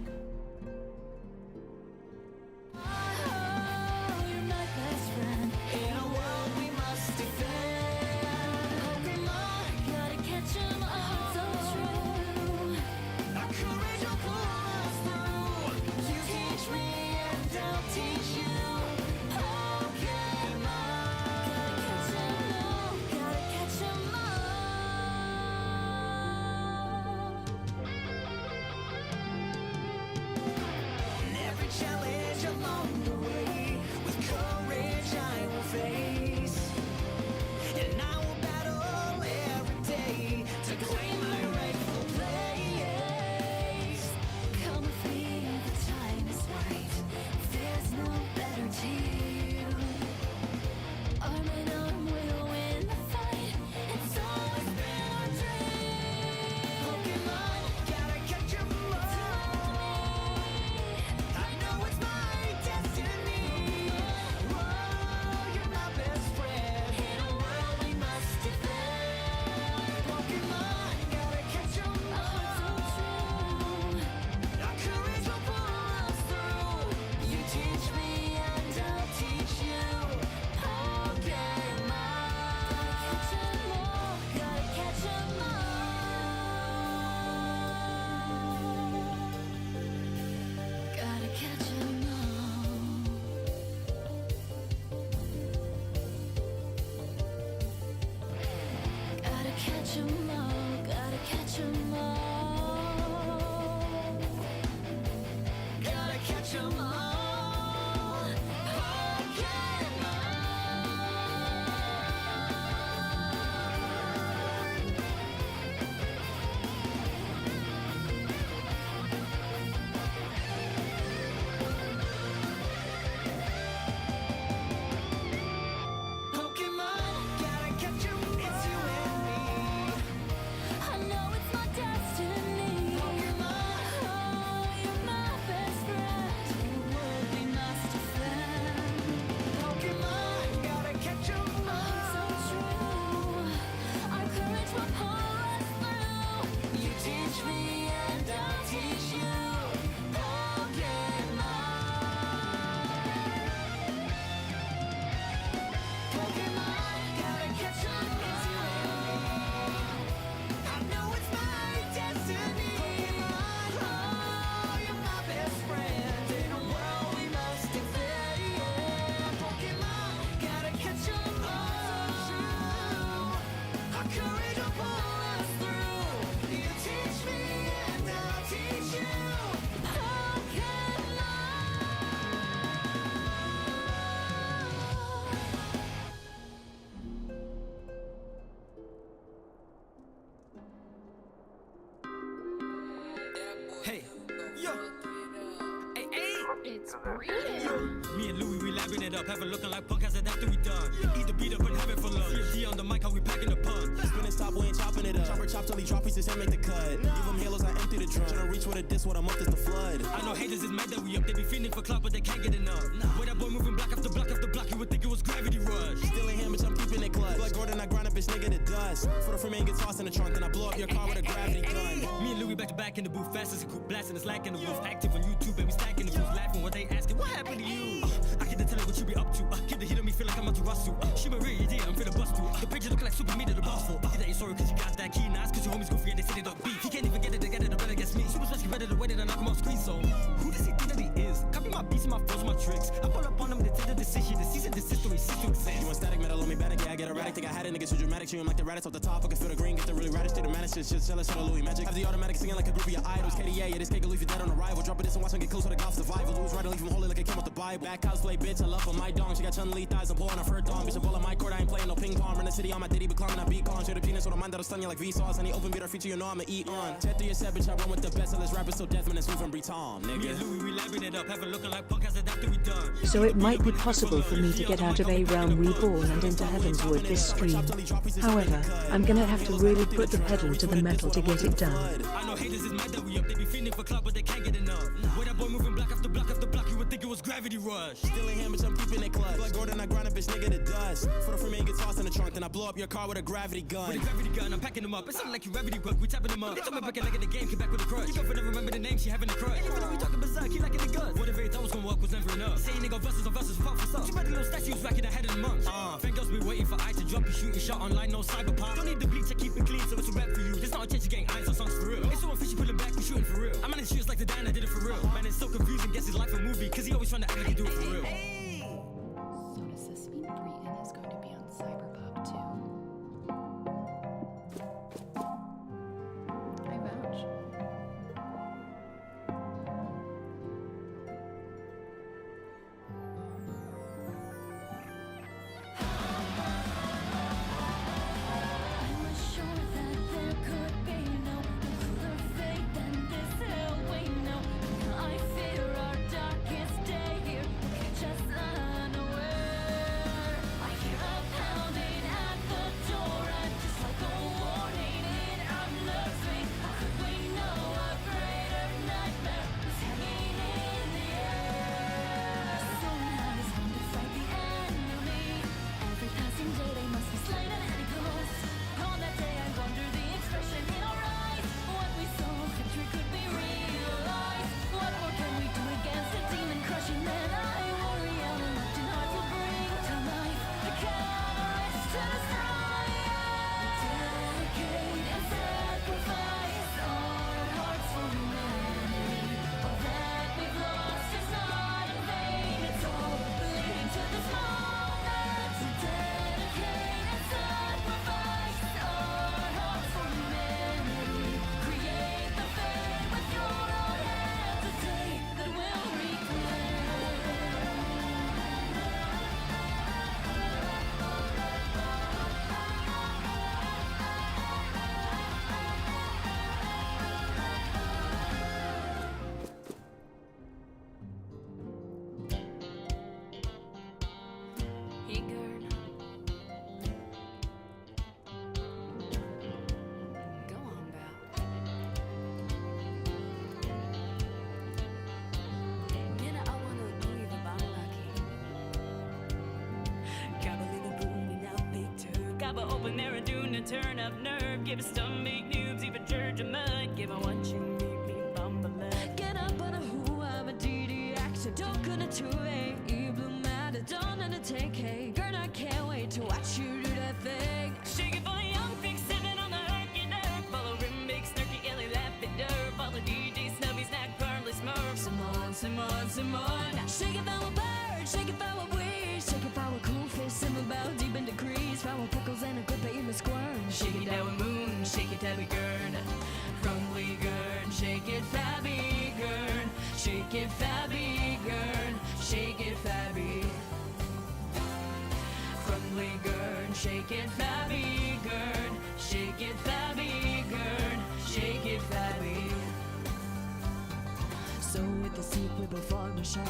It's breeding. Me and Louis, we lapping it up, have it looking like punk as it after we done. Eat the beat up and have it for lunch. CFD on the mic, how we packing the pun. Spinning stop, we ain't chopping it up. Chopper chop till he drop pieces and make the cut. Give them halos, I empty the drum. Tryna reach with a diss, what a month is the flood. I know haters is mad that we up, they be feeling for clout, but they can't get enough. Where that boy moving block after block after block, you would think it was Gravity Rush. Still in hand, bitch, I'm keeping it clutch. Like Gordon, I grind a bitch nigga to dust. For the free man, get tossed in the trunk, then I blow up your car with a gravity gun. Me and Louis back to back in the booth, fast as a coupe, blasting the slack in the roof. Active on YouTube, and we stacking the booth, laughing what they asking. What happened to you? I get to tell her what you be up to. Get the hit on me, feel like I'm out to Russell. She my real idea, I'm finna bust through. The picture looking like Super Me to the boss for. Get that you sorry cause you got that key, nice cause your homies goofy and they say they don't beef. He can't even get it together, the better against me. Super special better the way that I knock him off screen, so who does he think that he is? Copy my beats and my flows, my tricks. I pull up on him, they take the decision. The season, the system, he cease to exist. You want static metal on me, better, yeah, I get erratic. Think I had it, niggas too dramatic. Treat him like the radix off the top. I can feel the green, get the really radish. Take the manish, shit, jealous of the Louis magic. Have the automatic singing like a group of your idols. KDA, yeah, this cake will leave you dead on arrival. Drop a diss and watch him get close to the golf survival. Lose right and leave him holy like it came with the Bible. Back cosplay, bitch, I love for my dong. She got Chun-Li thighs, I'm pulling off her dong. Bitch, a ball on my court, I ain't playing no ping pong. Run the city on my ditty, but climbing, I beat con. Share the penis with a mind that'll stun you like Vsauce. Any open beater feature, you know I'ma eat on. Ted 3 or 7, bitch, I run with the best of this rappers, so Deathman and Smooth and Breton, nigga. Me and Louis, we lapping it up, have it looking like punk as it after we done. So it might be possible for me to get out of A Realm Reborn and into Heaven's Wood this stream. However, I'm gonna have to really put the pedal to the metal to get it done. I know haters is mad that we up, they be feeling for clout, but they can't get enough. Where that boy moving block after block after block, you would think it was Gravity Rush. Still in hand, bitch, I'm keeping it clutch. Like Gordon, I grind a bitch nigga to dust. For the free man, get tossed in the trunk, then I blow up your car with a gravity gun. With a gravity gun, I'm packing them up. It's something like you gravity work, we tapping them up. They told me back like in the game, came back with a crush. You go for the remember the name, she having a crush. And even though we talking berserk, he liking the guts. What if they thought was gonna work was never enough. Saying they go versus on versus, fuck for stuff. Too bad the little statues racking ahead of the month. Fangirls be waiting for I to drop you, shoot your shot online, no cyberpunk. Don't need the bleach, I keep it clean, so it's a rap for you. There's not a chance you getting eyes on songs for real. It's so fishy pulling back, we shooting for real. I'm on his shoes like the Dan, I did it for real. Man, it's so confusing, guess his life a movie, cause he always trying to act like he do it for real. So does this mean Britain is going to be on Cyberpunk too? I vouch. I was sure that there could be no cooler fate than this hell we know. I fear our darkest day here will catch us unaware. I hear a pounding at the door, and just like a warning, it unnerves me. How could we know a greater nightmare is hanging in the air? Someone is home to fight the enemy. Every passing day they must be slain at any cost. On that day I wonder the expression in our eyes. What we saw, victory could be realized. What more can we do against a demon crushing man? I worry our reluctant hearts will bring to life the catalyst to destroy us. Dedicate and sacrifice our hearts for humanity. All that we've lost is not in vain. It's all leading to this moment. So dedicate and sacrifice our hearts for humanity. Create the fate with your own hands. A day that will reclaim. Hey, girl. Go on, Belle. Minute I wanna believe I'm lucky. Gotta leave a booming out big turd. Gotta open there and do a turn up nerve. Give a stomach noobs, even church a mud. Give a one you meet me bumble. Get up on a who I'm a DD actor. Don't gonna to a blue matter. Don't undertake. Hey, girl, I can't wait to watch you do that thing. Shake it for a young fix, sipping on the herky nerve. Follow rim, big, snarky, illy, lappy derb. Follow DJ, snubby, snack, pearly smurf. Simone. Shake it for a bird, shake it for a weed. Shake it for a cool fish, simmer bow deep in the crease. For a pickles and a grip in the squirm. Shake it down with moon, shake it tabby gird. Rumbly gird, shake it fabby gird. Shake it fabby gird, shake it fabby. Crumbly gird, shake it fabby gird. Shake it fabby gird, shake it fabby. So with the deep with before my share.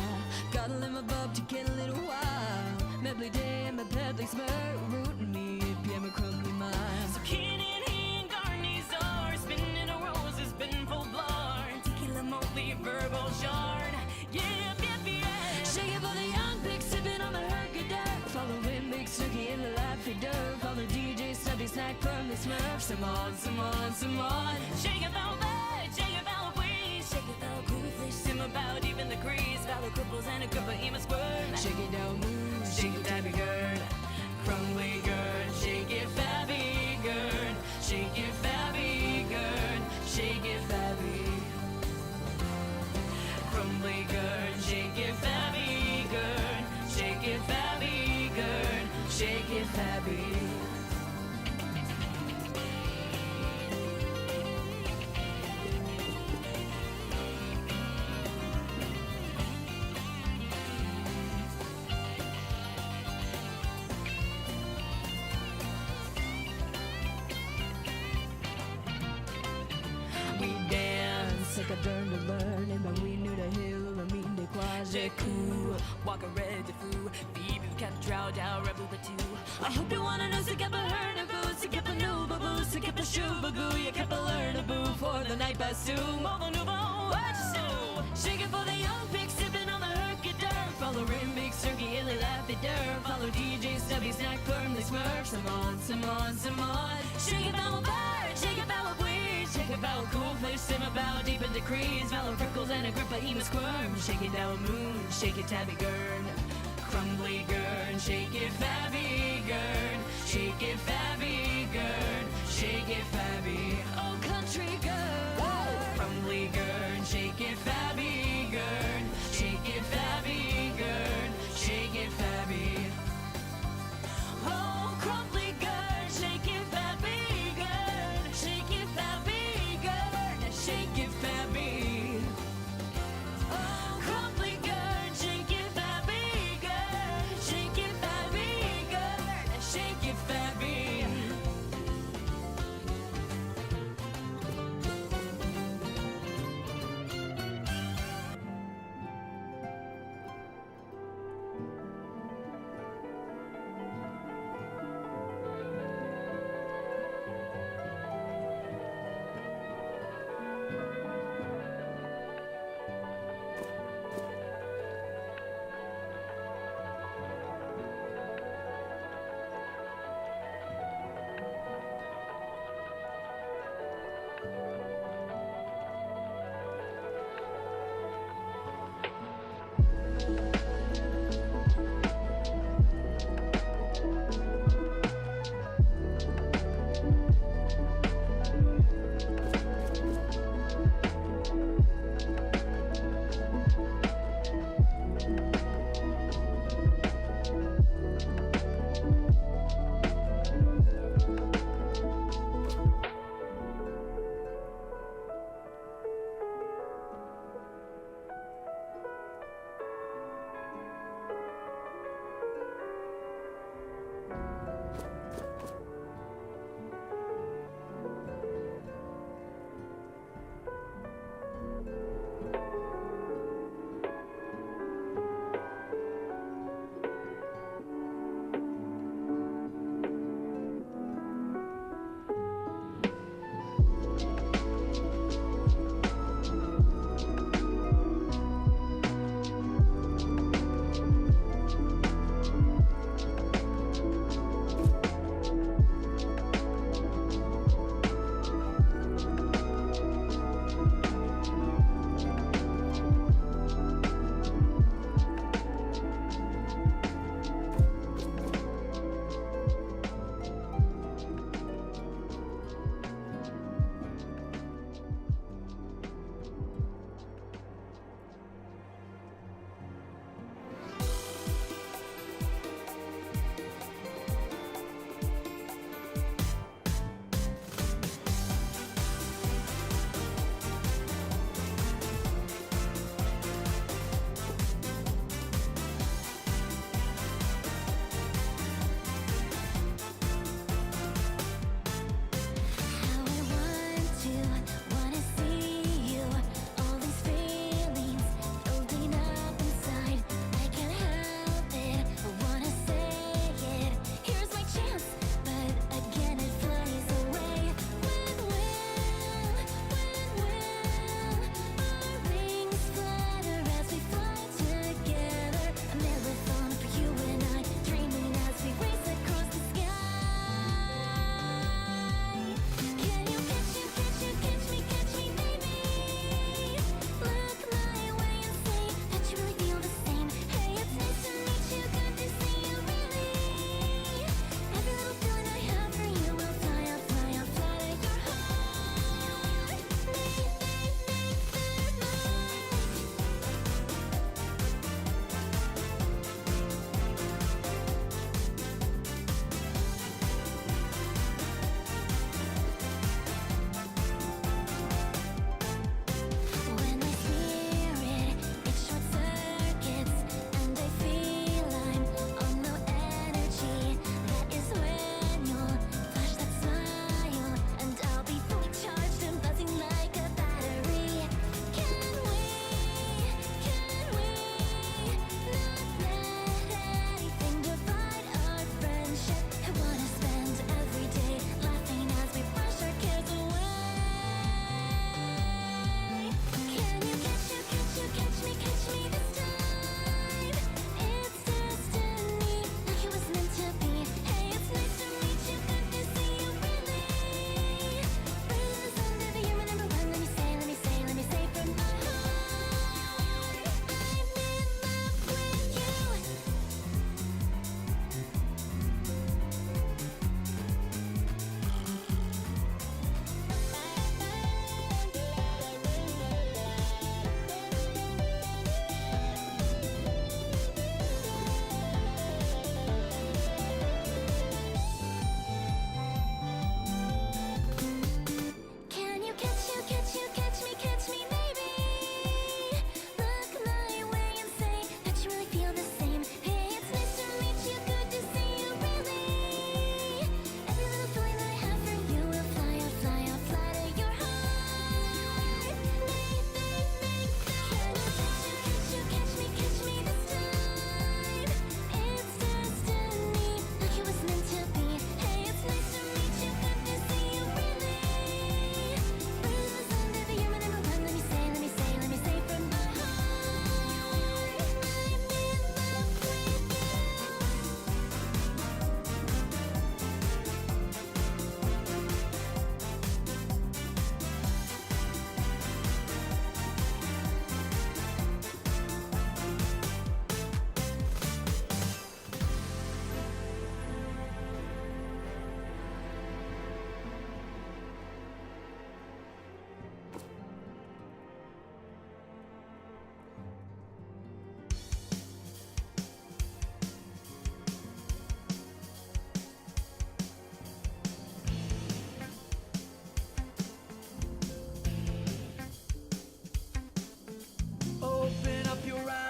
Gotta let my bub to get a little while. Medley day, my pedley smirk, rootin' me, PM a crumbly mile. So Ken and he and Garnizar, spinning a rose has been full blard. Tequila moly, verbal shard. Yeah, yeah. Shake it for the young pig, sipping on the herky-dirt. Following Big Snooky in the Laffy Dirt. Follow DJ Stubby Snack from the Smurf. Some on. Shake it for bad, shake it for weed. Shake it for cool fish, sim about even the crease. Valor cripples and a cripple ema squirm. Shake it down, moon, shake it tabby gird. Crumbly gird, shake it fabby gird. Shake it fabby gird, shake it fabby. Crumbly gird, shake it fabby gird. Shake it fabby gird, shake it fabby. Like a burn to learn, and when we knew the hill, I mean the quasi cool. Walk a red de foo, Phoebe, kept drow down, rebel the two. I hope you wanna know, so kept a herd of boots, so kept a new baboo, so kept a shoe bagoo, you kept a learn a boo for the night by Sue. Mother nouveau, what Sue? Shake it for the young pig, sipping on the herky dirt. Follow Rim, Big Cirky, Illy, Laffy Dirt. Follow DJ Stubby, Snack, firmly smurf. Some on. Shake it, bow, bird, shake it, bow, weed. Shake it, bow, cool fish, sim about deep in decrees. Valor prickles and a grip of ema squirm. Shake it down, moon, shake it, tabby gurn. Crumbly gurn, shake it, fabby gurn. Shake it, fabby gurn. Shake it, fabby. Oh, country gurn. Crumbly gurn, shake it, fabby gurn. Shake it, fabby gurn. Shake it, fabby. Oh, crumbly gurn, shake it, fabby gurn. Shake it, fabby gurn. Shake it, fabby. Oh, crumbly gurn, shake it, fabby gurn. Shake it, fabby gurn. Shake it, fabby.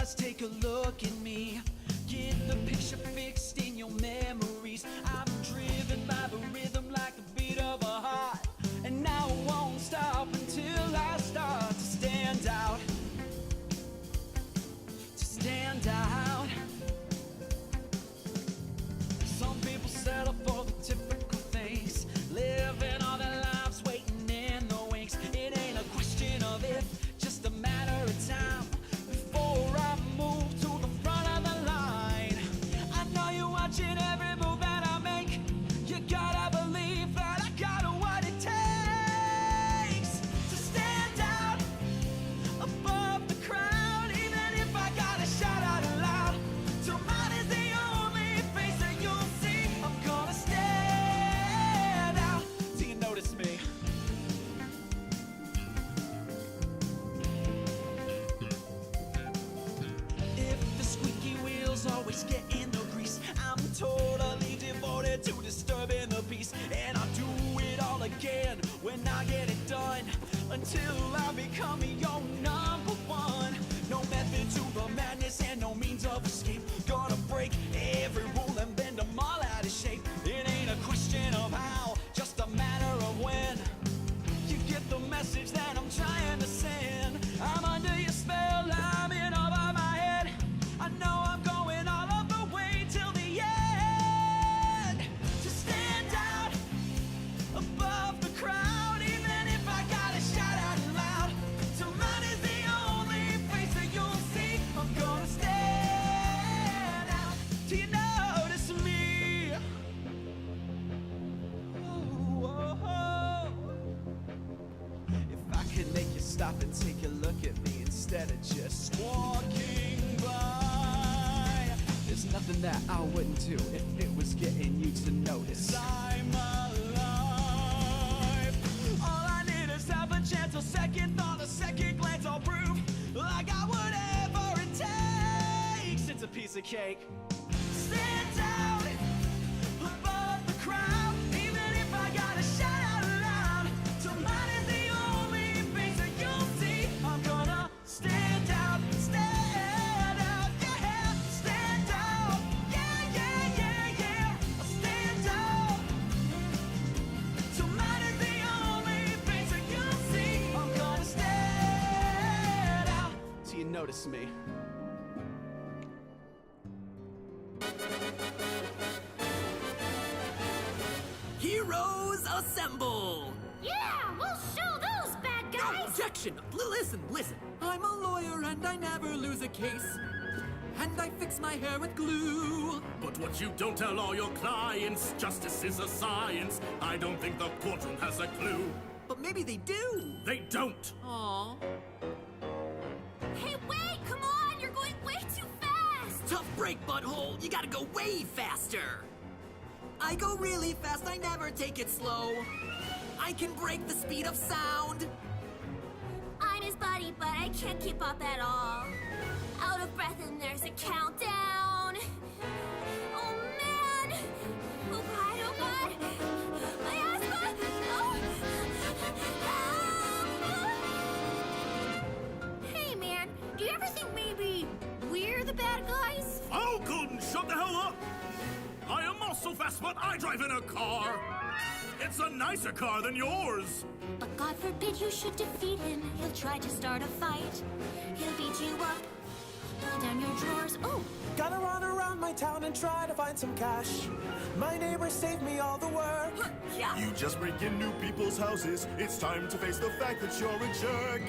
just take a look at me. Get the picture fixed in your memories. I'm driven by the rhythm like the beat of a heart, and now I won't stop until I start to stand out. To stand out. Some people settle for the typical things, living all their lives waiting in the wings. It ain't a question of if, just a matter of time before I move to the front of the line. I know you're watching every move that I make. You gotta believe that I got what it takes to stand out above the crowd, even if I gotta shout out loud. Till mine is the only face that you'll see. I'm gonna stand out till you notice me. If the squeaky wheels always get in the grease, I'm totally devoted to disturbing the peace. And I'll do it all again when I get it done, until I become your number one. No method to the madness and no means of escape. Gonna break every rule and bend them all out of shape. It ain't a question of how, just a matter of when. You get the message that I'm trying to send. I'm under your spell, I'm in over my head. I know I'm going all of the way till the end. To stand out above the crowd, even if I gotta shout out loud. Till mine is the only face that you'll see. I'm gonna stand out till you notice me. Ooh, oh, oh. If I could make you stop and take a look at me instead of just walking by, there's nothing that I wouldn't do if it was getting you to notice I'm alive. All I need is half a chance, a second thought, a second glance. I'll prove I got whatever it takes. It's a piece of cake. Stand out above the crowd, even if I gotta shout out loud. Till mine is the only face that you'll see. I'm gonna stand out, yeah. Stand out, yeah. Stand out. Till mine is the only face that you'll see. I'm gonna stand out till you notice me. Heroes assemble! Yeah, we'll show those bad guys! Objection! Listen. I'm a lawyer and I never lose a case. And I fix my hair with glue. But what you don't tell all your clients, justice is a science. I don't think the courtroom has a clue. But maybe they do. They don't. Aww. Hey, wait! Come on! You're going way too fast! Tough break, butthole. You gotta go way faster. I go really fast. I never take it slow. I can break the speed of sound. I'm his buddy, but I can't keep up at all. Out of breath and there's a countdown. Oh man! Oh god! My asthma! Hey man, do you ever think maybe we're the bad guys? Oh, Golden, shut the hell up! I am also fast, but I drive in a car. It's a nicer car than yours. But God forbid you should defeat him. He'll try to start a fight. He'll beat you up, pull down your drawers. Oh! Gotta run around my town and try to find some cash. My neighbors save me all the work. You just break in new people's houses. It's time to face the fact that you're a jerk.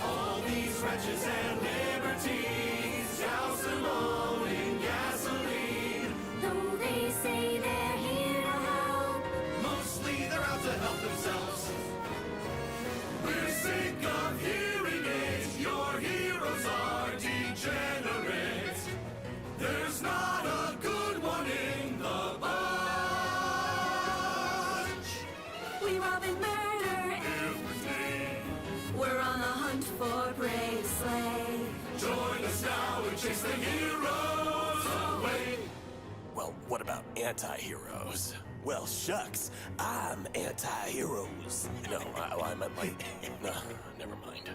All these wretches and liberties douse them all in gasoline. Though they say they're here to help, Mostly they're out to help themselves. We're sick of hearing it. Your heroes are degenerate. There's not a good one in the bunch. we rob and murder. We're on the hunt for prey to slay. Join us now and chase the heroes away. Well, what about anti-heroes? Well, shucks, I'm anti-heroes. No, I meant like... no, never mind.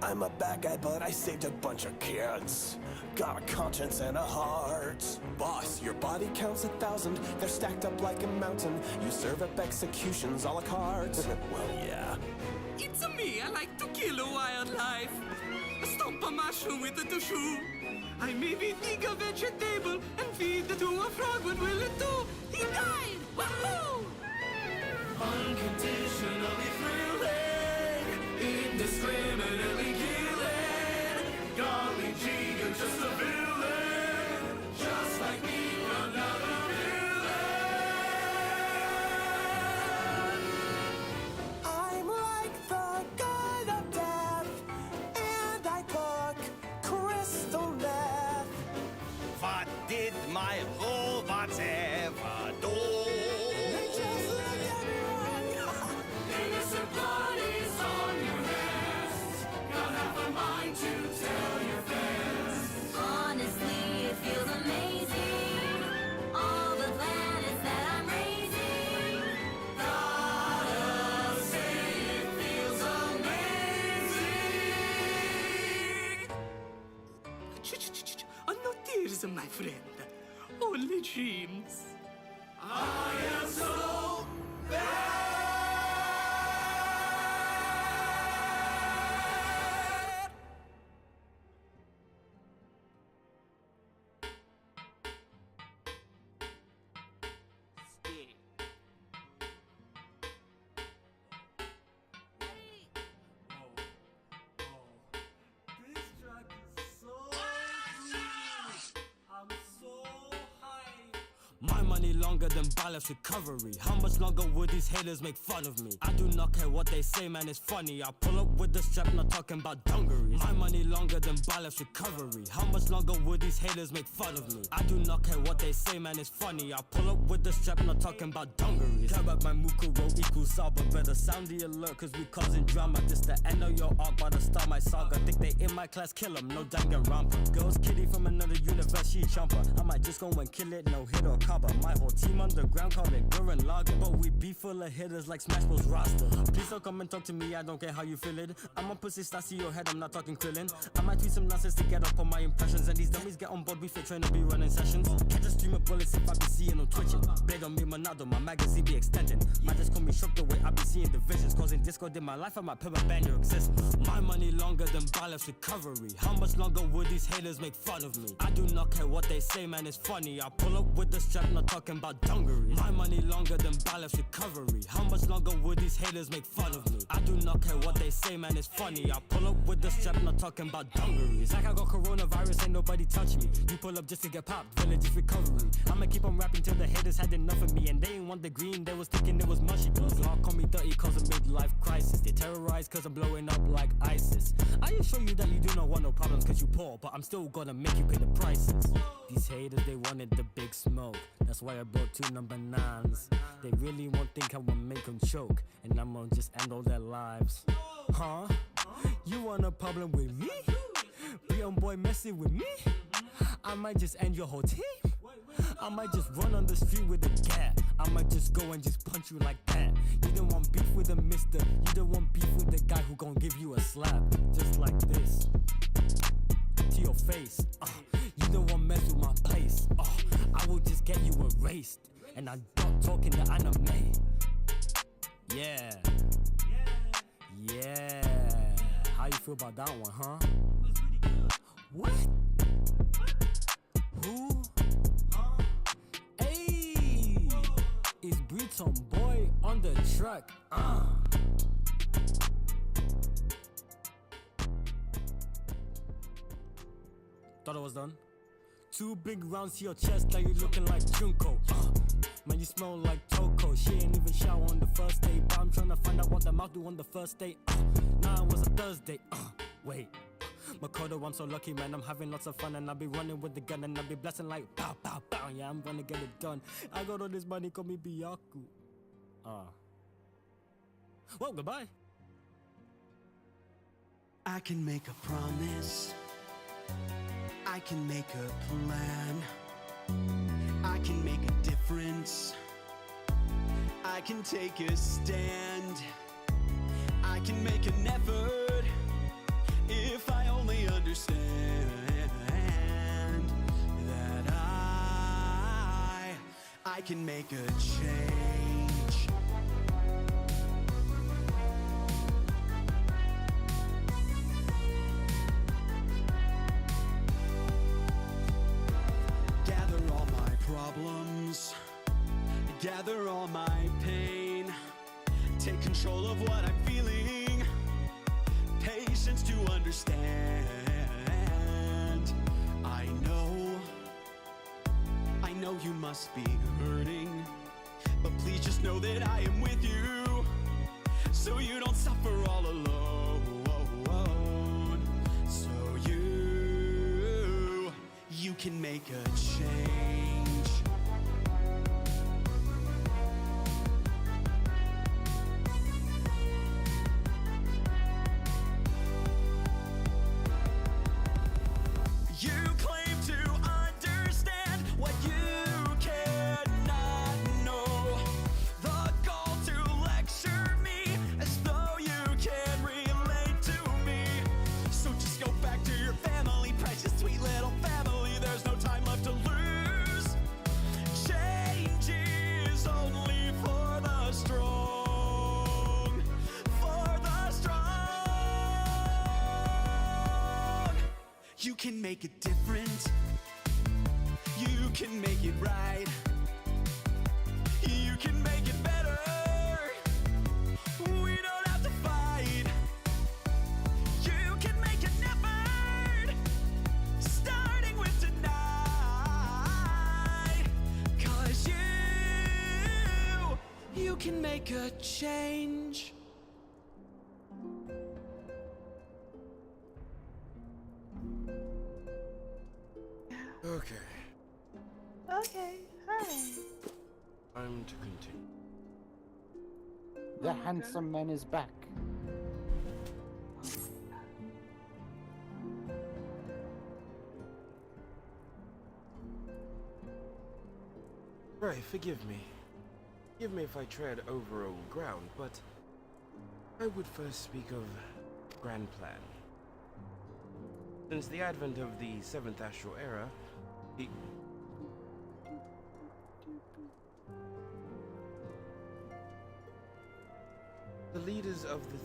I'm a bad guy, but I saved a bunch of kids. Got a conscience and a heart. Boss, your body counts 1,000. They're stacked up like a mountain. You serve up executions a la carte. Well, yeah. It's a me, I like to kill a wildlife. Stomp a mushroom with a tushu. I maybe dig a vegetable and feed it to a frog. What will it do? He died! Wahoo! Unconditionally thrilling, indiscriminately killing. Golly gee, you're just a villain. Just like me, another villain. I'm like the god of death, and I cook crystal meth. What did my robots ever do? Innocent blood is on your hands. Got half a mind to tell your fans. Honestly, it feels amazing. All the planets that I'm raising. Gotta say it feels amazing. No tears, my friend. Only dreams. I am so bad. My money longer than Balef's recovery. How much longer would these haters make fun of me? I do not care what they say, man, it's funny. I pull up with the strap, not talking about dungarees. My money longer than Balef's recovery. How much longer would these haters make fun of me? I do not care what they say, man, it's funny. I pull up with the strap, not talking about dungarees. Care about my Mukuro equals Saba. Better sound the alert, cause we causing drama. This the end of your arc, by the start my saga. Think they in my class, kill them, no Danganronpa. Girls kitty from another universe, she chomper. I might just go and kill it, no hit or cover. My whole team underground call it Gurren Lager. But we be full of hitters like Smash Bros roster. Please don't come and talk to me, I don't care how you feel it. I'm a pussy star, see your head, I'm not talking Krillin. I might tweet some nonsense to get up on my impressions. And these dummies get on board, we fit trying to be running sessions. Catch a stream of bullets if I be seeing them twitching. Blade on me, Monado, my magazine be extending. Might just call me shocked the way I be seeing divisions. Causing discord in my life, I might put a ban your existence. My money longer than Balef's recovery. How much longer would these haters make fun of me? I do not care what they say, man, it's funny. I pull up with the strap, not talking about dungarees. My money longer than Balef's recovery. How much longer would these haters make fun of me? I do not care what they say, man, it's funny. I pull up with the strap, not talking about dungarees. Like I got coronavirus, ain't nobody touching me. You pull up just to get popped, village is recovery. I'ma keep on rapping till the haters had enough of me. And they ain't want the green, they was thinking it was mushy. Girls all call me dirty cause of midlife crisis. They terrorize cause I'm blowing up like ISIS. I assure you that you do not want no problems cause you poor, but I'm still gonna make you pay the prices. These haters, they wanted the big smoke. That's why I brought 2 number 9s. They really won't think I will make them choke. And I'm gonna just end all their lives. Huh? You want a problem with me? Be on boy messing with me? I might just end your whole team. I might just run on the street with a cat. I might just go and just punch you like that. You don't want beef with a mister. You don't want beef with the guy who gon' give you a slap. Just like this. To your face. You don't want mess with my place. I will just get you erased. And I'm not talking the anime. Yeah. Yeah. How you feel about that one, huh? What? Who? Hey, it's Breton boy on the track. Thought I was done. 2 big rounds to your chest, now you looking like Junko. Man, you smell like Toko. She ain't even shower on the first day, but I'm tryna find out what the mouth do on the first day. Now it was a Thursday. Wait. Makoto, I'm so lucky, man. I'm having lots of fun, and I'll be running with the gun, and I'll be blasting like pow, pow, pow. Yeah, I'm gonna get it done. I got all this money, call me Byaku. Well, goodbye. I can make a promise. I can make a plan. I can make a difference. I can take a stand. I can make an effort. can make a change. Gather all my problems, gather all my pain, take control of what I'm feeling, patience to understand. I know you must be hurting, but please just know that I am with you, so you don't suffer all alone. So you can make a change. You claim to understand what you cannot know. The goal to lecture me as though you can relate to me. So just go back to your family, precious sweet little family. There's no time left to lose. Change is only for the strong. For the strong. You can make it different. You can make it right. You can make it better. We don't have to fight. You can make an effort, starting with tonight. 'Cause you can make a change. Okay, Okay, hi. time to continue. The handsome man is back. Right, forgive me. Forgive me if I tread over old ground, but I would first speak of Grand Plan. Since the advent of the 7th Astral Era, the leaders of the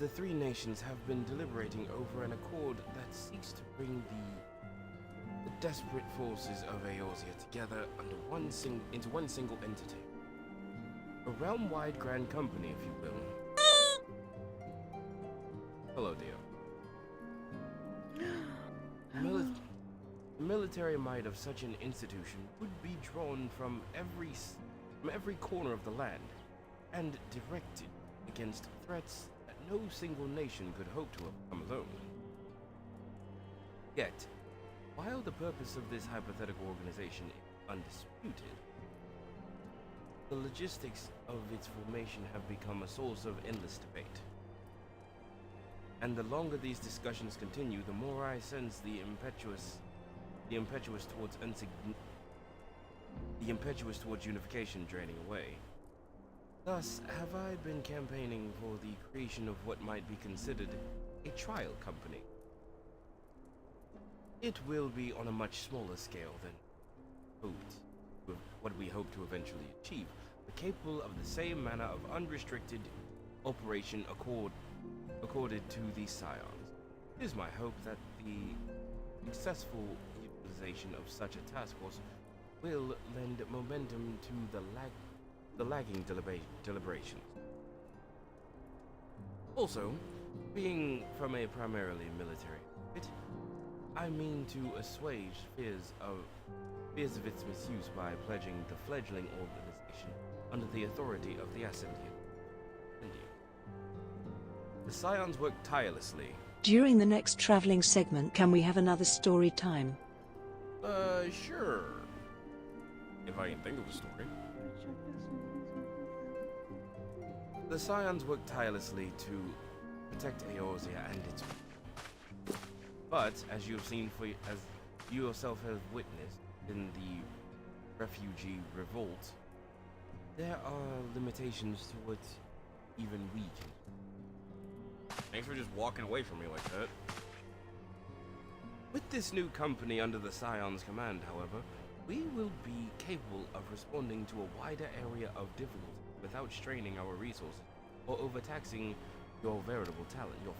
three nations have been deliberating over an accord that seeks to bring the desperate forces of Eorzea together into one single entity. A realm-wide grand company, if you will. Hello, Dio. The military might of such an institution would be drawn from every corner of the land and directed against threats that no single nation could hope to overcome alone. Yet, while the purpose of this hypothetical organization is undisputed, the logistics of its formation have become a source of endless debate. And the longer these discussions continue, the more I sense the impetuous towards unification draining away. Thus, have I been campaigning for the creation of what might be considered a trial company. It will be on a much smaller scale than what we hope to eventually achieve, but capable of the same manner of unrestricted operation accorded to the Scions. It is my hope that the successful utilization of such a task force will lend momentum to the lagging deliberations. Also, being from a primarily military outfit, I mean to assuage fears of its misuse by pledging the fledgling organization under the authority of the Ascendian. The Scions work tirelessly. During the next traveling segment, can we have another story time? Sure. If I can think of a story. The Scions work tirelessly to protect Eorzea and its people. But, as you have seen as you yourself have witnessed in the refugee revolt, there are limitations to what even we can. Thanks for just walking away from me like that. With this new company under the Scion's command, however, we will be capable of responding to a wider area of difficulty without straining our resources or overtaxing your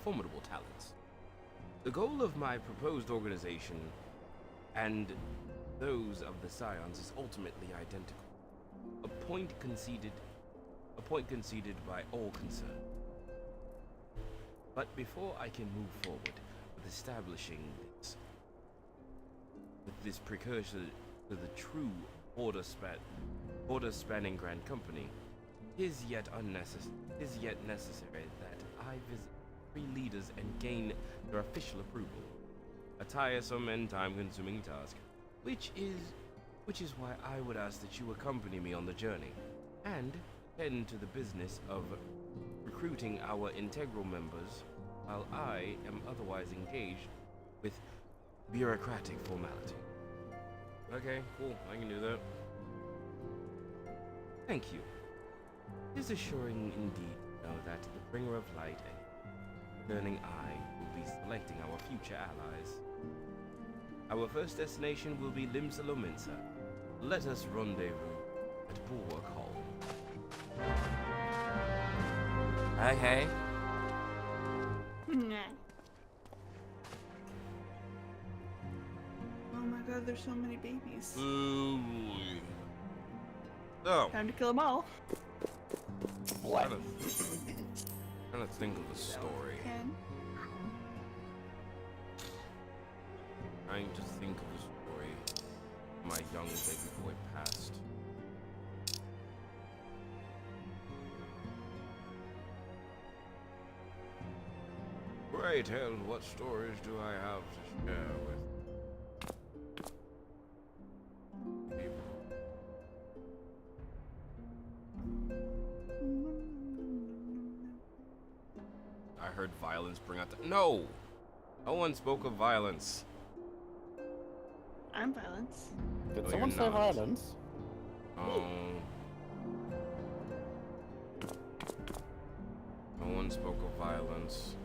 formidable talents. The goal of my proposed organization and those of the Scions is ultimately identical. A point conceded by all concerned. But before I can move forward with establishing this precursor to the true border-spanning Grand Company, it is yet necessary that I visit 3 leaders and gain their official approval. A tiresome and time-consuming task, which is why I would ask that you accompany me on the journey, and tend to the business of recruiting our integral members, while I am otherwise engaged with bureaucratic formality. Okay, cool, I can do that. Thank you. It is assuring indeed to know that the bringer of light and learning eye will be selecting our future allies. Our first destination will be Limsa Lominsa. Let us rendezvous at Bulwark Hall. Okay. Nah. Oh my god, there's so many babies. Ooh. So. Time to kill them all. Trying to think of the story. Trying to think of the story. My young baby boy passed. Great hell, what stories do I have to share with people? I heard violence bring out the— No! No one spoke of violence. I'm violence. Did No, someone you're say not. violence? No one spoke of violence.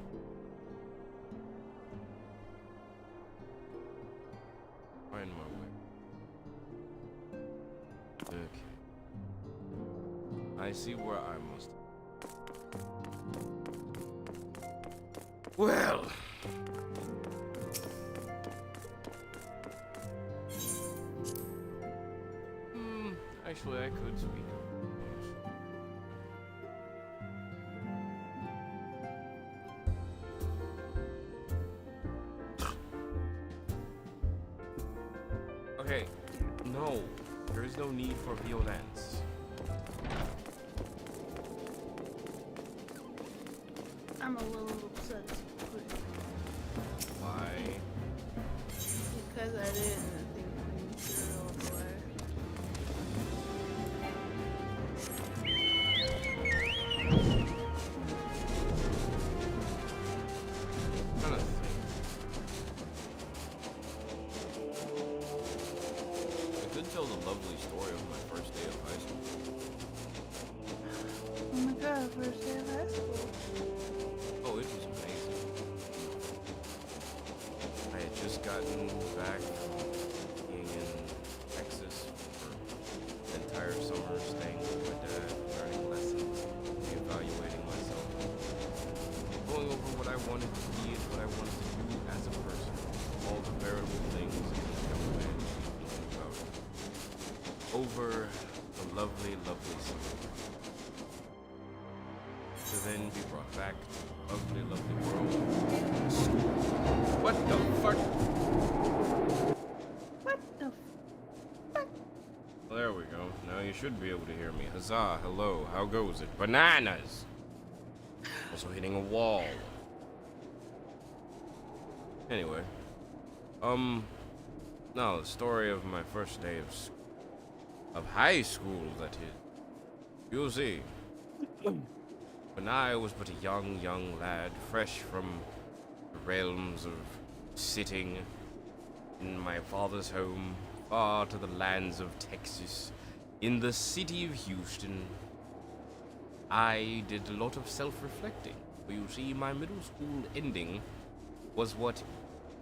Find my way. Okay. I see where I must. Well. Actually, I could speak of Okay, no, there is no need for violence. I'm a little upset. Why? Because I didn't think through before. Tell the lovely story of my first day of high school. Oh my god, first day of high school. Oh, it was amazing. I had just gotten back from being in Texas for the entire summer, staying with my dad, learning lessons, reevaluating myself, going over what I wanted to be and what I wanted to do as a person, all the variable things that a young man should be thinking about. Over a lovely, lovely summer. To then be brought back to a lovely, lovely world. What the fuck? What the fuck? Well, there we go. Now you should be able to hear me. Huzzah, hello, how goes it? Bananas! Also hitting a wall. Anyway. No, the story of my first day of school. Of high school, that is. You see, when I was but a young lad, fresh from the realms of sitting in my father's home, far to the lands of Texas, in the city of Houston, I did a lot of self-reflecting. For you see, my middle school ending was what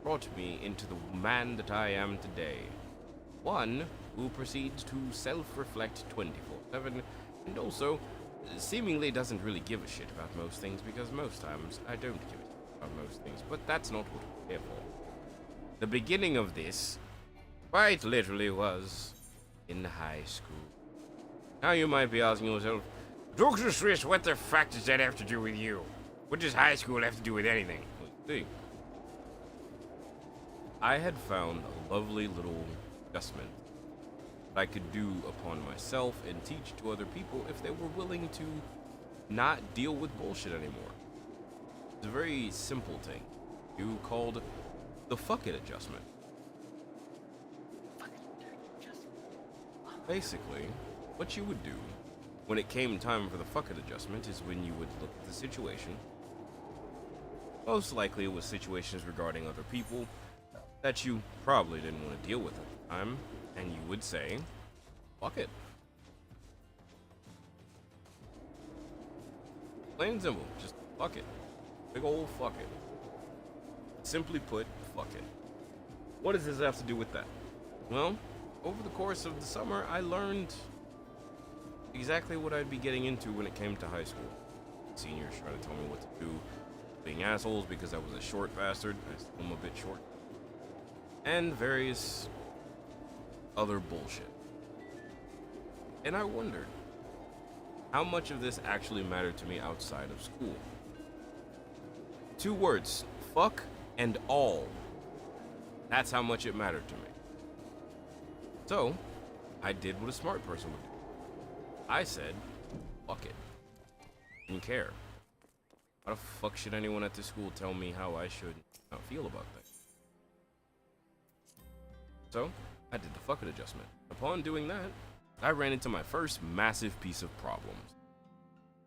brought me into the man that I am today. One who proceeds to self-reflect 24/7 and also seemingly doesn't really give a shit about most things because most times I don't give a shit about most things, but that's not what we're here for. The beginning of this quite literally was in high school. Now you might be asking yourself, Dr. Swiss, what the fuck does that have to do with you? What does high school have to do with anything? Well, see, I had found a lovely little adjustment that I could do upon myself and teach to other people if they were willing to not deal with bullshit anymore. It's a very simple thing. You called the fuck it adjustment. Basically, what you would do when it came time for the fuck it adjustment is when you would look at the situation. Most likely it was situations regarding other people that you probably didn't want to deal with at the time, and you would say, fuck it. Plain and simple, just fuck it. Big ol' fuck it. Simply put, fuck it. What does this have to do with that? Well, over the course of the summer, I learned exactly what I'd be getting into when it came to high school. Seniors trying to tell me what to do, being assholes because I was a short bastard. I still am a bit short. And various other bullshit. And I wondered how much of this actually mattered to me outside of school. 2 words, fuck and all. That's how much it mattered to me. So, I did what a smart person would do. I said, fuck it. Didn't care. Why the fuck should anyone at this school tell me how I should not feel about things? So, I did the fuck it adjustment. Upon doing that, I ran into my first massive piece of problems.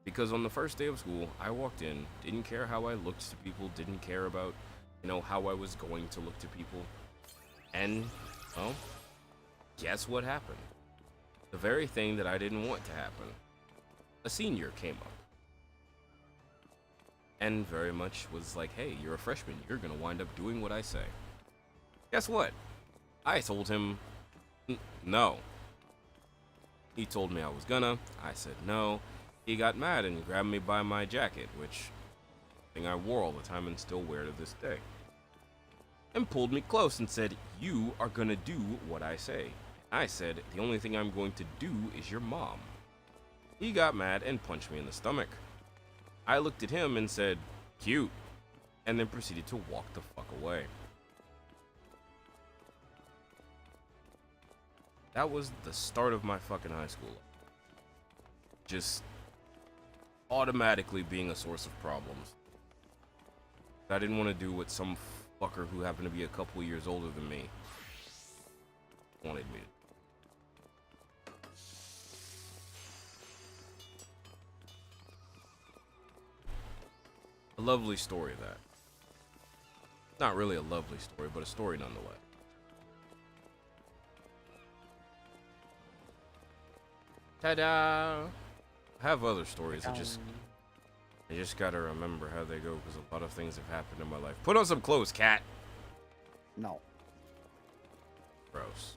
Because on the first day of school, I walked in, didn't care how I looked to people, didn't care about, how I was going to look to people. And, well, guess what happened? The very thing that I didn't want to happen. A senior came up. And very much was like, hey, you're a freshman, you're gonna wind up doing what I say. Guess what? I told him, no. He told me I was gonna, I said no. He got mad and grabbed me by my jacket, which thing I wore all the time and still wear to this day. And pulled me close and said, you are gonna do what I say. I said, the only thing I'm going to do is your mom. He got mad and punched me in the stomach. I looked at him and said, cute, and then proceeded to walk the fuck away. That was the start of my fucking high school life. Just automatically being a source of problems. I didn't want to do what some fucker who happened to be a couple years older than me wanted me to. A lovely story, that. Not really a lovely story, but a story nonetheless. Ta-da! I have other stories. I just gotta remember how they go because a lot of things have happened in my life. Put on some clothes, cat. No. Gross.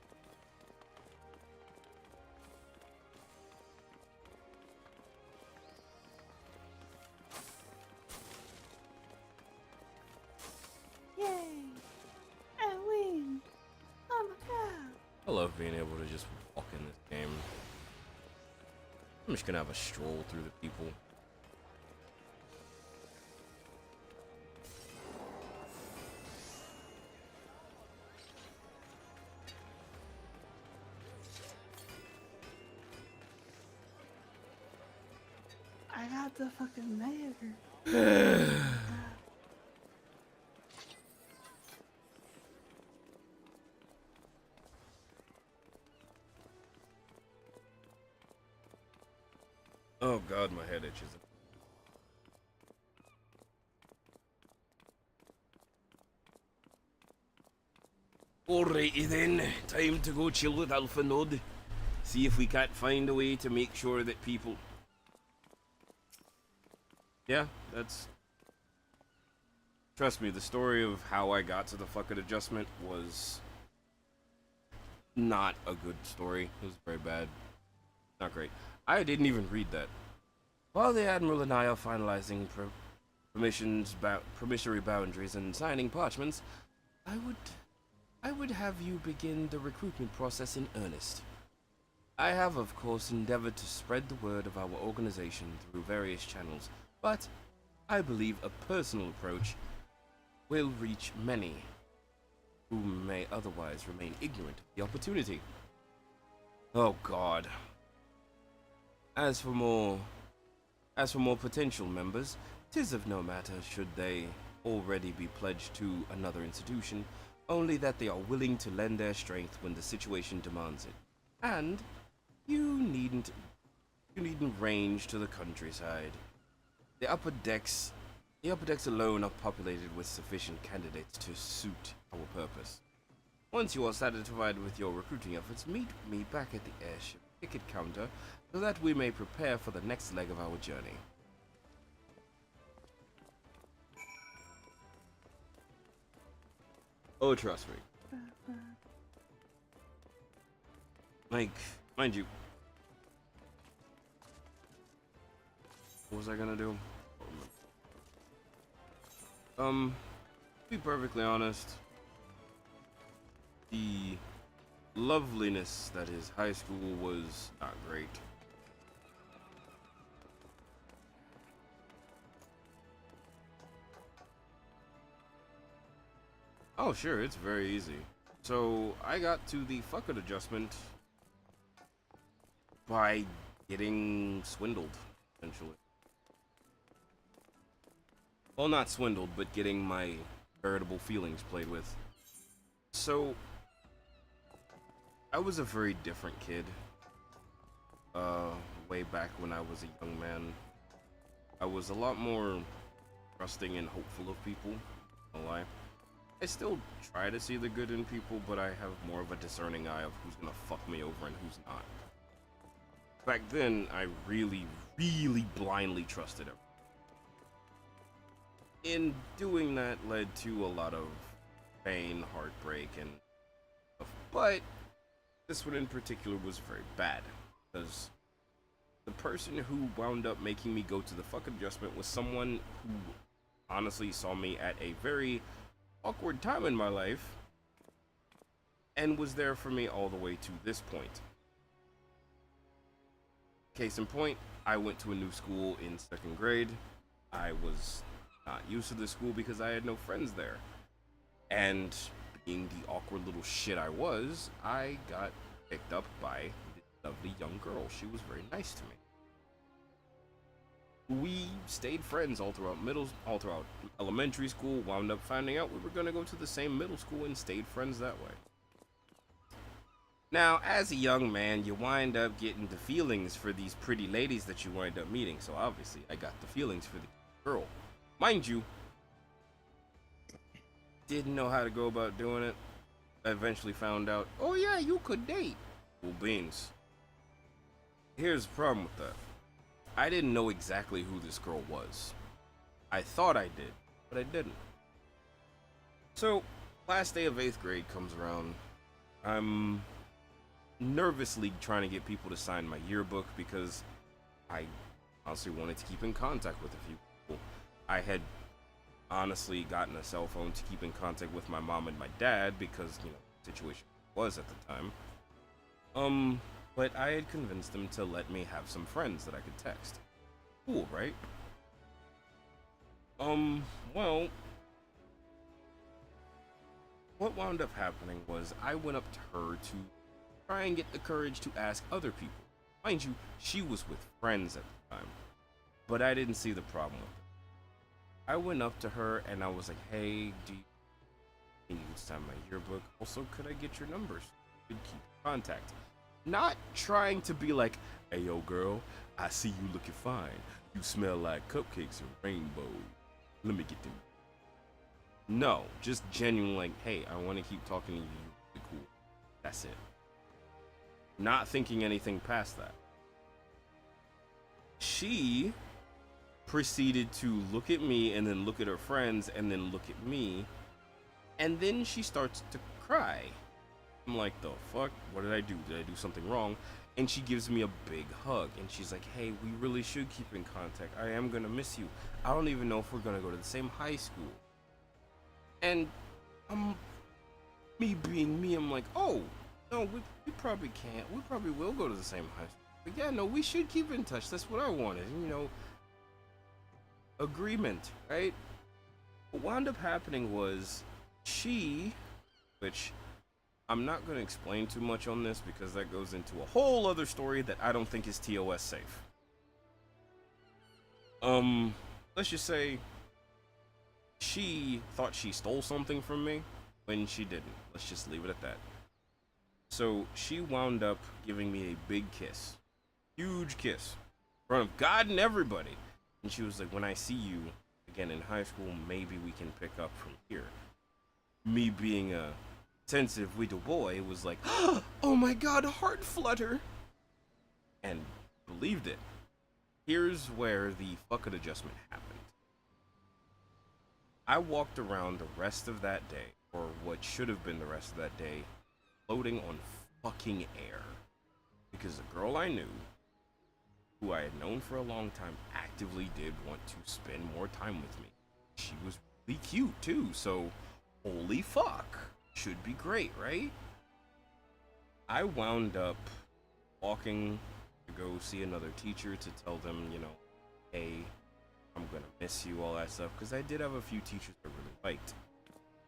Yay! I win! Oh my god! I love being able to just walk in this game. I'm just gonna have a stroll through the people. I got the fucking mayor. Oh god, my head itches. Alrighty then, time to go chill with Alpha Node. See if we can't find a way to make sure that people... Yeah, that's... Trust me, the story of how I got to the fucking adjustment was... not a good story. It was very bad. Not great. I didn't even read that. While the Admiral and I are finalizing promissory boundaries and signing parchments, I would have you begin the recruitment process in earnest. I have, of course, endeavored to spread the word of our organization through various channels, but I believe a personal approach will reach many who may otherwise remain ignorant of the opportunity. Oh God. As for more potential members, 'tis of no matter should they already be pledged to another institution, only that they are willing to lend their strength when the situation demands it. And you needn't range to the countryside. The upper decks alone are populated with sufficient candidates to suit our purpose. Once you are satisfied with your recruiting efforts, meet me back at the airship ticket counter so that we may prepare for the next leg of our journey. Oh, trust me. Like, mind you. What was I gonna do? To be perfectly honest, the loveliness that is high school was not great. Oh, sure, it's very easy. So, I got to the fuck-it adjustment by getting swindled, essentially. Well, not swindled, but getting my veritable feelings played with. So, I was a very different kid. Way back when I was a young man. I was a lot more trusting and hopeful of people. No lie. I still try to see the good in people, but I have more of a discerning eye of who's gonna fuck me over and who's not. Back then, I really, really blindly trusted everyone. In doing that led to a lot of pain, heartbreak, and stuff. But this one in particular was very bad, because the person who wound up making me go to the fuck adjustment was someone who honestly saw me at a very awkward time in my life and was there for me all the way to this point. Case in point, I went to a new school in 2nd grade. I was not used to the school because I had no friends there. And being the awkward little shit I was, I got picked up by this lovely young girl. She was very nice to me. We stayed friends all throughout elementary school, wound up finding out we were gonna go to the same middle school and stayed friends that way. Now, as a young man, you wind up getting the feelings for these pretty ladies that you wind up meeting, so obviously I got the feelings for the girl. Mind you, didn't know how to go about doing it. I eventually found out, oh yeah, you could date. Well, beans. Here's the problem with that. I didn't know exactly who this girl was. I thought I did, but I didn't. So, last day of 8th grade comes around. I'm nervously trying to get people to sign my yearbook because I honestly wanted to keep in contact with a few people. I had honestly gotten a cell phone to keep in contact with my mom and my dad because, you know, the situation was at the time. But I had convinced them to let me have some friends that I could text. Cool, right? Well, what wound up happening was I went up to her to try and get the courage to ask other people. Mind you, she was with friends at the time, but I didn't see the problem with it. I went up to her and I was like, hey, do you sign my yearbook? Also, could I get your numbers? We'd keep in contact. Not trying to be like, hey, yo, girl, I see you looking fine. You smell like cupcakes and rainbows. Let me get them. No, just genuine like, hey, I want to keep talking to you. You're cool. That's it. Not thinking anything past that. She proceeded to look at me and then look at her friends and then look at me. And then she starts to cry. I'm like, the fuck? What did I do? Did I do something wrong? And she gives me a big hug. And she's like, hey, we really should keep in contact. I am going to miss you. I don't even know if we're going to go to the same high school. And me being me, I'm like, oh, no, we probably can't. We probably will go to the same high school. But yeah, no, we should keep in touch. That's what I wanted, you know. Agreement, right? What wound up happening was which I'm not going to explain too much on this because that goes into a whole other story that I don't think is TOS safe. Let's just say she thought she stole something from me when she didn't. Let's just leave it at that. So she wound up giving me a big kiss. Huge kiss. In front of God and everybody. And she was like, when I see you again in high school, maybe we can pick up from here. Me being a sensitive little boy was like, oh my God, heart flutter. And believed it. Here's where the fuck it adjustment happened. I walked around the rest of that day, or what should have been the rest of that day, floating on fucking air. Because the girl I knew, who I had known for a long time, actively did want to spend more time with me. She was really cute too, so holy fuck. Should be great, right? I wound up walking to go see another teacher to tell them, you know, hey, I'm gonna miss you, all that stuff, because I did have a few teachers I really liked.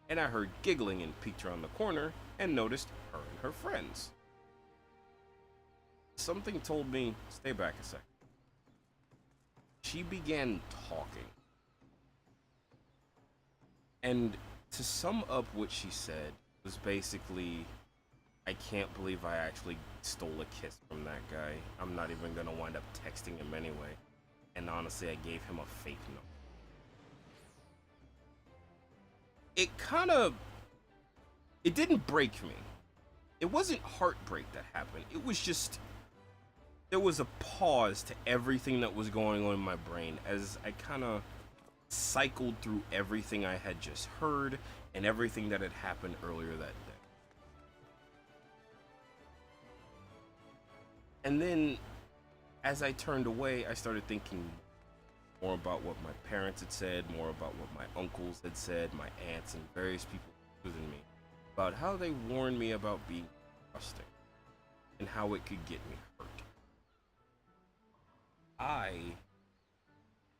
And I heard giggling and peeked around the corner and noticed her and her friends. Something told me, stay back a second. She began talking. And to sum up what she said was basically, I can't believe I actually stole a kiss from that guy. I'm not even gonna wind up texting him anyway. And honestly, I gave him a fake note. It didn't break me. It wasn't heartbreak that happened. It was just, there was a pause to everything that was going on in my brain as I kind of cycled through everything I had just heard and everything that had happened earlier that day. And then, as I turned away, I started thinking more about what my parents had said, more about what my uncles had said, my aunts and various people within me, about how they warned me about being trusting and how it could get me hurt. I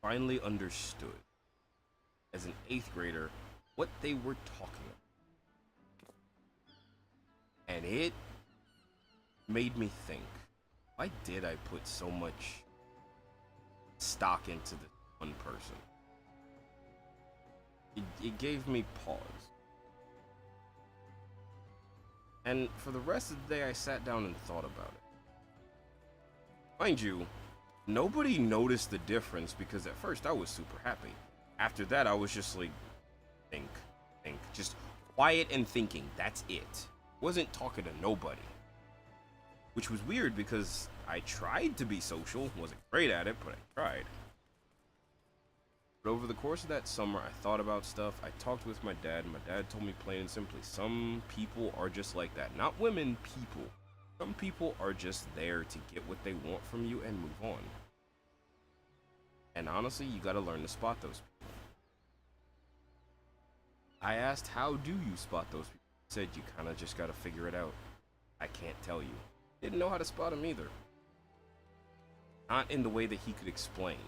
finally understood, as an 8th grader, what they were talking about. And it made me think, why did I put so much stock into this one person? It gave me pause. And for the rest of the day, I sat down and thought about it. Mind you, nobody noticed the difference because at first I was super happy. After that, I was just like, think. Just quiet and thinking. That's it. Wasn't talking to nobody. Which was weird because I tried to be social. Wasn't great at it, but I tried. But over the course of that summer, I thought about stuff. I talked with my dad, and my dad told me plain and simply, some people are just like that. Not women, people. Some people are just there to get what they want from you and move on. And honestly, you gotta learn to spot those people. I asked, how do you spot those people? He said, you kinda just gotta figure it out. I can't tell you. Didn't know how to spot them either. Not in the way that he could explain.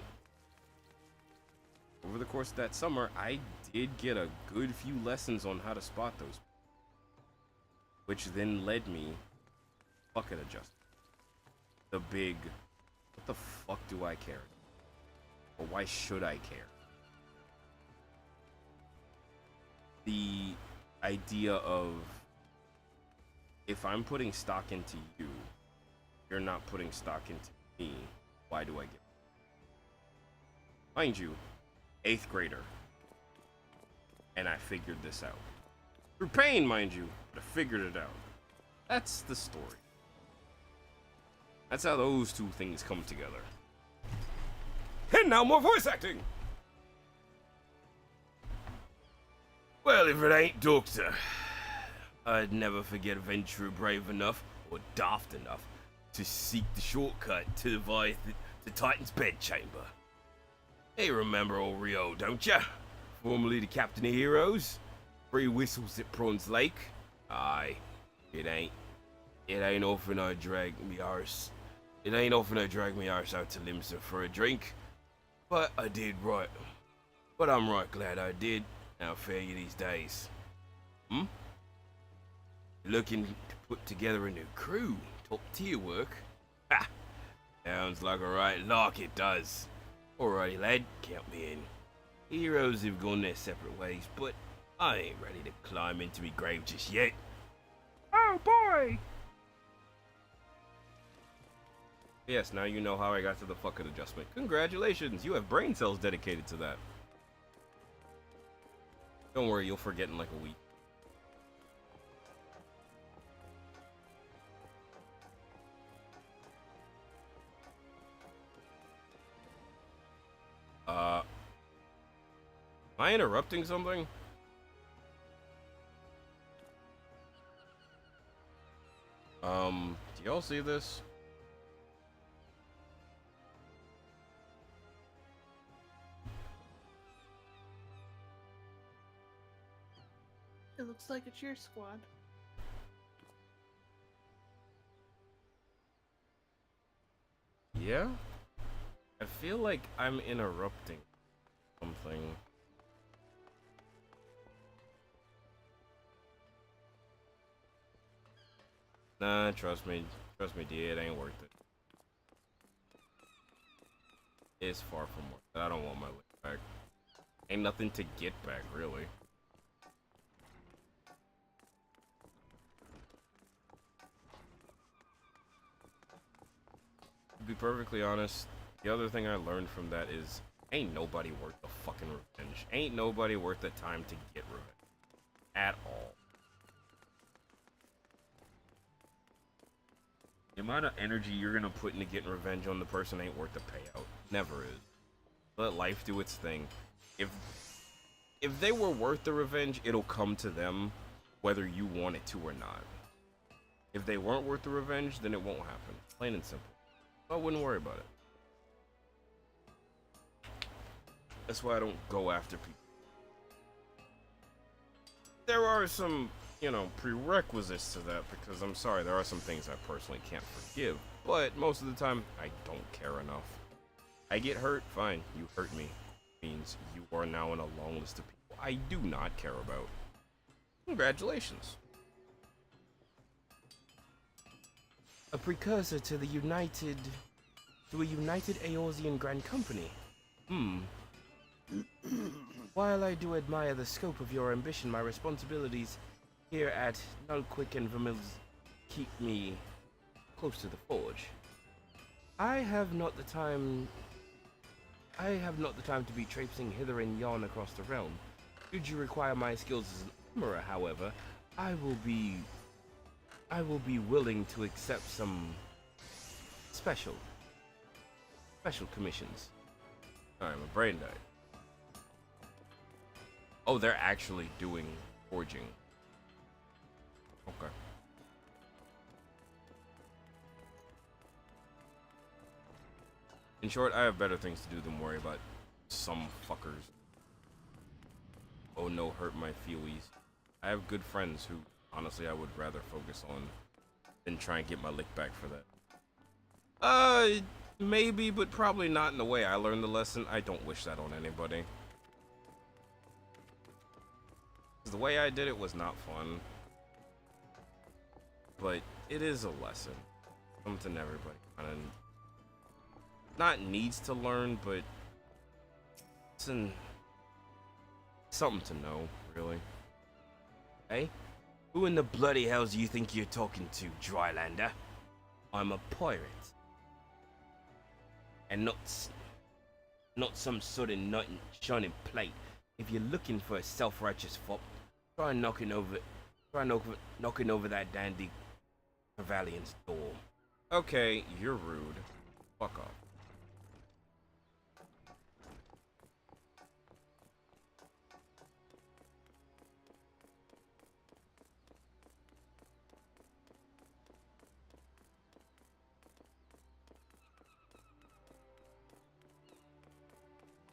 Over the course of that summer, I did get a good few lessons on how to spot those people. Which then led me, fuck it, adjust. The big, what the fuck do I care? Or why should I care? The idea of, if I'm putting stock into you, you're not putting stock into me, why do I give? Mind you, 8th grader. And I figured this out. Through pain, mind you, but I figured it out. That's the story. That's how those two things come together. And now more voice acting! Well, if it ain't Doctor. I'd never forget a venturer brave enough, or daft enough, to seek the shortcut to the Titan's bedchamber. Hey, remember old Rio, don't ya? Formerly the captain of heroes? Three whistles at Prawns Lake? Aye, it ain't often I drag me arse. It ain't often I drag me arse out to Limsa for a drink. But I did right. But I'm right glad I did. How fare you these days? Looking to put together a new crew. Top tier work. Ha! Sounds like a right lark, it does. Alrighty, lad, count me in. Heroes have gone their separate ways, but I ain't ready to climb into me grave just yet. Oh boy! Yes, now you know how I got to the fucking adjustment. Congratulations, you have brain cells dedicated to that. Don't worry, you'll forget in like a week. Am I interrupting something? Do y'all see this? It looks like it's your squad. Yeah? I feel like I'm interrupting something. Nah, trust me, D, it ain't worth it. It's far from worth it. I don't want my lick back. Ain't nothing to get back, really. To be perfectly honest, the other thing I learned from that is ain't nobody worth the fucking revenge. Ain't nobody worth the time to get revenge. At all. The amount of energy you're gonna put into getting revenge on the person ain't worth the payout. Never is. Let life do its thing. If they were worth the revenge, it'll come to them whether you want it to or not. If they weren't worth the revenge, then it won't happen. Plain and simple. So I wouldn't worry about it. That's why I don't go after people. There are some, you know, prerequisites to that, because I'm sorry, there are some things I personally can't forgive, but most of the time, I don't care enough. I get hurt, fine, you hurt me. Means you are now in a long list of people I do not care about. Congratulations. A precursor to a united Eorzean Grand Company. While I do admire the scope of your ambition, my responsibilities here at Nullquick and Vermil's keep me close to the forge. I have not the time to be traipsing hither and yon across the realm. Should you require my skills as an armorer, however, I will be willing to accept some special commissions. Alright, my brain died. Oh, they're actually doing forging. Okay. In short, I have better things to do than worry about some fuckers. Oh no, hurt my feelies. I have good friends who, honestly, I would rather focus on than try and get my lick back for that. Maybe, but probably not in the way I learned the lesson. I don't wish that on anybody. The way I did it was not fun. But it is a lesson. Something everybody kind of not needs to learn, but it's something to know, really. Hey? Who in the bloody hell do you think you're talking to, Drylander? I'm a pirate. And not some sort of knight in shining plate. If you're looking for a self-righteous fop, try knocking over that dandy Trevelyan's door. Okay, you're rude. Fuck off.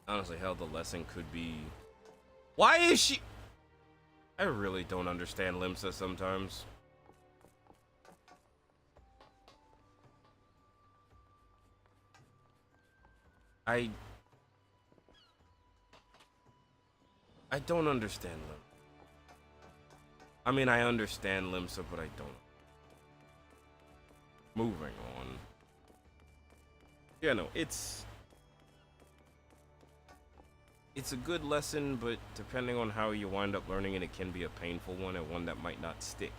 Honestly, hell, the lesson could be... Why is she... I really don't understand Limsa sometimes. I don't understand Limsa. I mean, I understand Limsa, but I don't. Moving on. Yeah, no, it's a good lesson, but depending on how you wind up learning it, it can be a painful one and one that might not stick.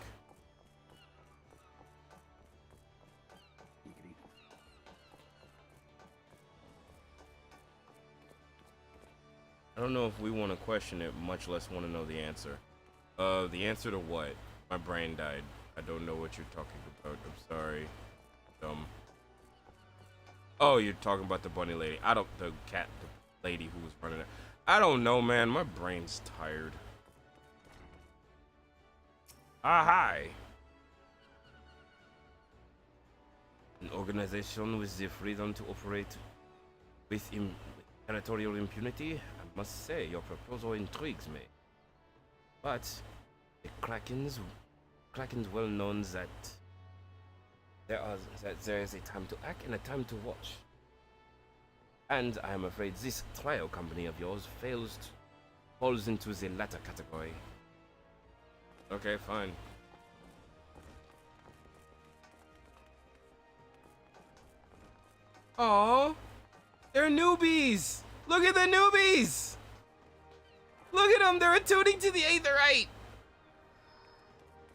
I don't know if we want to question it, much less want to know the answer. The answer to what? My brain died. I don't know what you're talking about. I'm sorry. Oh, you're talking about the bunny lady. The cat, the lady who was running it. I don't know, man. My brain's tired. Hi. An organization with the freedom to operate with territorial impunity? I must say, your proposal intrigues me. But the Kraken's well known that there is a time to act and a time to watch. And I am afraid this trial company of yours falls into the latter category. Okay, fine. Aww, they're newbies! Look at the newbies! Look at them, they're attuning to the Aetherite!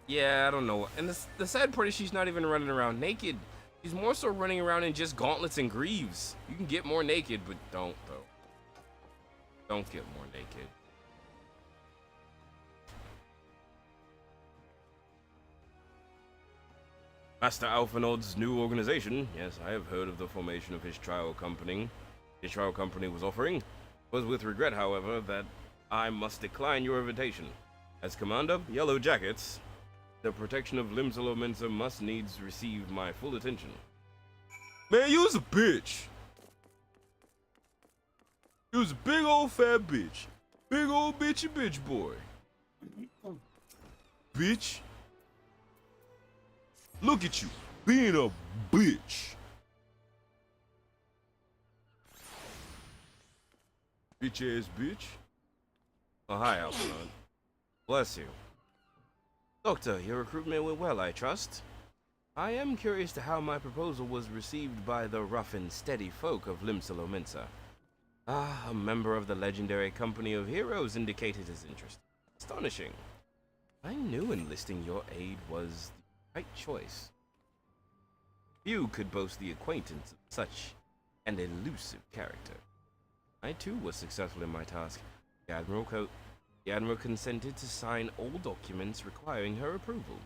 Yeah, I don't know. And the sad part is she's not even running around naked. She's more so running around in just gauntlets and greaves. You can get more naked, but don't, though. Don't get more naked. Master Alphanod's new organization. Yes, I have heard of the formation of his trial company. His trial company was offering. It was with regret, however, that I must decline your invitation. As commander, Yellow Jackets, the protection of Limsa Mensa must needs receive my full attention. Man, you's a bitch. You's a big old fat bitch. Big old bitchy bitch boy. Bitch. Look at you, being a bitch. Bitch ass bitch. Oh, hi, Alphanod. Bless you. Doctor, your recruitment went well, I trust. I am curious to how my proposal was received by the rough and steady folk of Limsa Mensa. Ah, a member of the legendary company of heroes indicated his interest. Astonishing. I knew enlisting your aid was the right choice. Few could boast the acquaintance of such an elusive character. I too was successful in my task. The Admiral consented to sign all documents requiring her approval.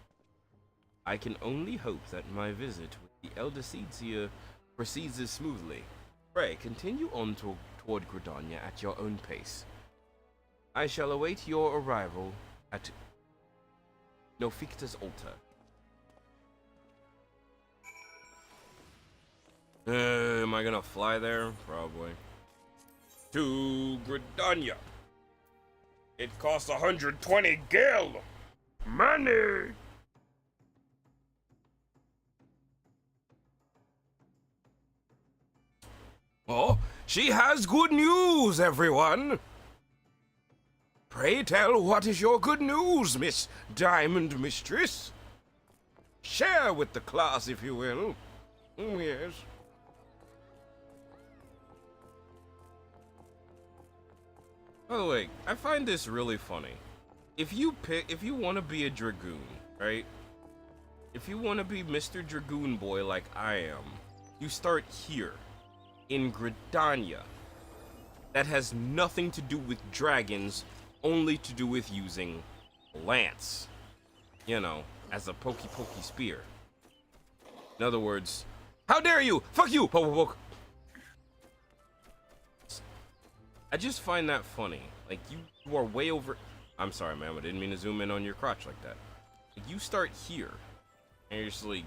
I can only hope that my visit with the Elder Seedseer proceeds as smoothly. Pray, continue on toward Gridania at your own pace. I shall await your arrival at Noficta's altar. Am I gonna fly there? Probably. To Gridania. It costs 120 gil. Money. Oh, she has good news, everyone. Pray tell, what is your good news, Miss Diamond Mistress? Share with the class, if you will. Yes. By the way, I find this really funny. If you want to be a Dragoon, right? If you want to be Mr. Dragoon Boy like I am, you start here, in Gridania. That has nothing to do with dragons, only to do with using lance. You know, as a pokey spear. In other words, how dare you! Fuck you! Poke poke. I just find that funny. Like, you are way over... I'm sorry, ma'am. I didn't mean to zoom in on your crotch like that. Like, you start here, and you're just like...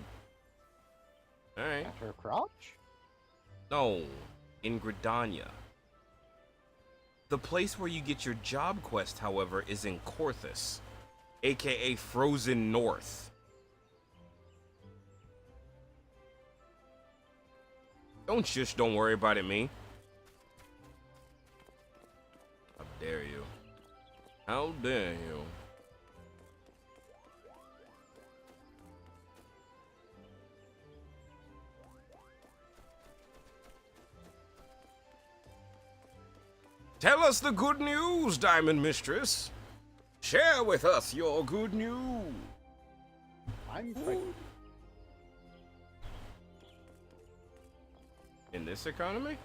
Alright. At her crotch? No. In Gridania. The place where you get your job quest, however, is in Korthus, aka Frozen North. Don't shush, don't worry about it, me. How dare you? How dare you? Tell us the good news, Diamond Mistress. Share with us your good news. I'm pregnant. In this economy?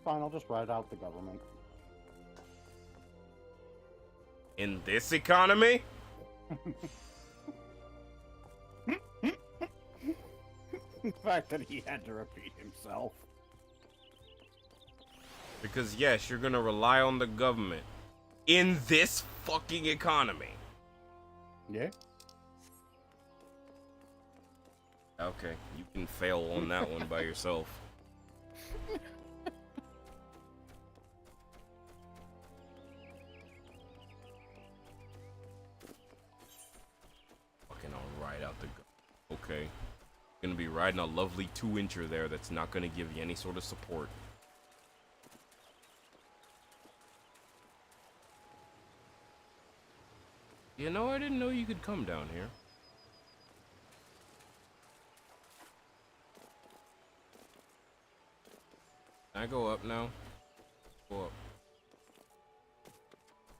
Fine, I'll just write out the government. In this economy? The fact that he had to repeat himself. Because yes, you're gonna rely on the government. In this fucking economy. Yeah. Okay, you can fail on that one by yourself. Fucking I'll ride out the okay. Gonna be riding a lovely 2-incher there that's not gonna give you any sort of support. You know, I didn't know you could come down here. Can I go up now? Go up.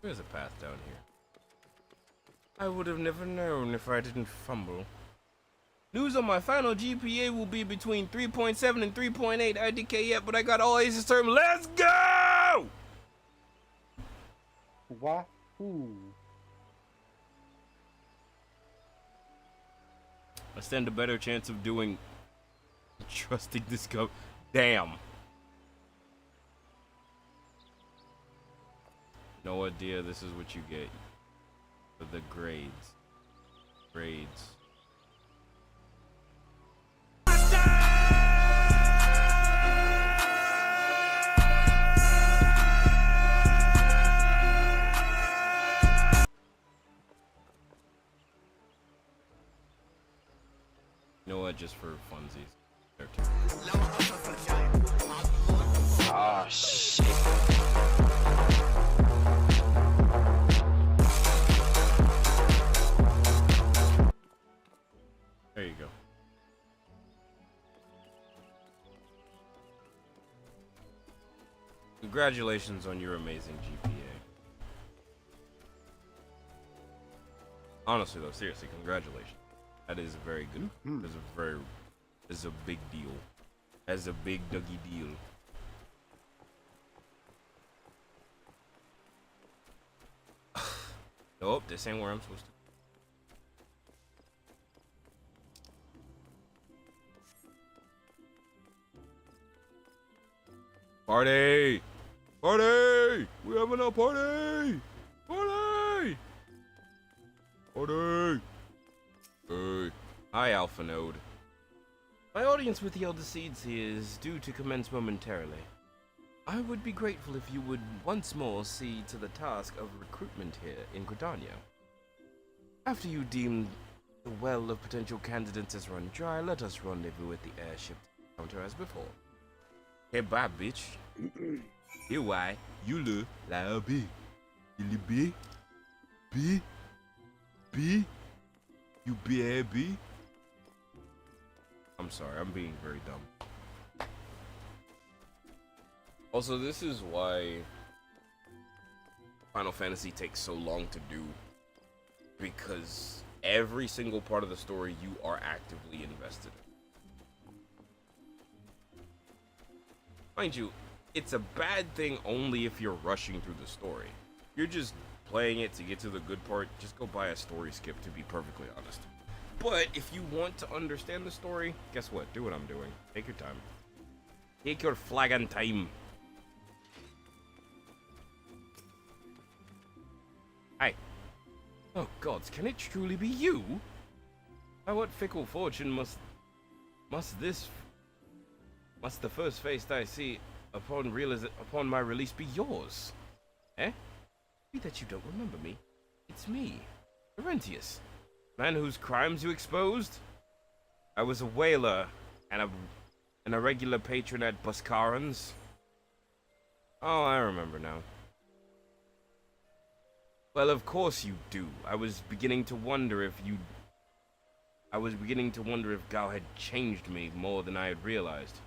There's a path down here. I would have never known if I didn't fumble. News on my final GPA will be between 3.7 and 3.8 IDK yet, but I got all aces term. Let's go! Wahoo. I stand a better chance of trusting this go. Damn. No idea. This is what you get. For the grades. Grades. You know what? Just for funsies. There too. Oh shit. There you go. Congratulations on your amazing GPA. Honestly though, seriously, congratulations. That is very good. That's a big deal. That's a big Dougie deal. Nope, this ain't where I'm supposed to. Party! Party! We having a party! Party! Party! Hey. Hi, Alpha Node. My audience with the Elder Seeds is due to commence momentarily. I would be grateful if you would once more see to the task of recruitment here in Gridania. After you deem the well of potential candidates has run dry, let us rendezvous at the airship counter as before. Hey, bye, bitch. Here, why? You look like a bee. You bee? Bee? Bee? You baby? I'm sorry, I'm being very dumb. Also, this is why Final Fantasy takes so long to do. Because every single part of the story you are actively invested in. Mind you, it's a bad thing only if you're rushing through the story. If you're just playing it to get to the good part, just go buy a story skip, to be perfectly honest. But if you want to understand the story, guess what? Do what I'm doing. Take your time. Take your flagging time. Hi. Oh gods, can it truly be you? By what fickle fortune must must the first face I see upon my release be yours? Eh? Be that you don't remember me. It's me, Laurentius, man whose crimes you exposed. I was a whaler and a regular patron at Buscaron's. Oh, I remember now. Well, of course you do. I was beginning to wonder if Gao had changed me more than I had realized.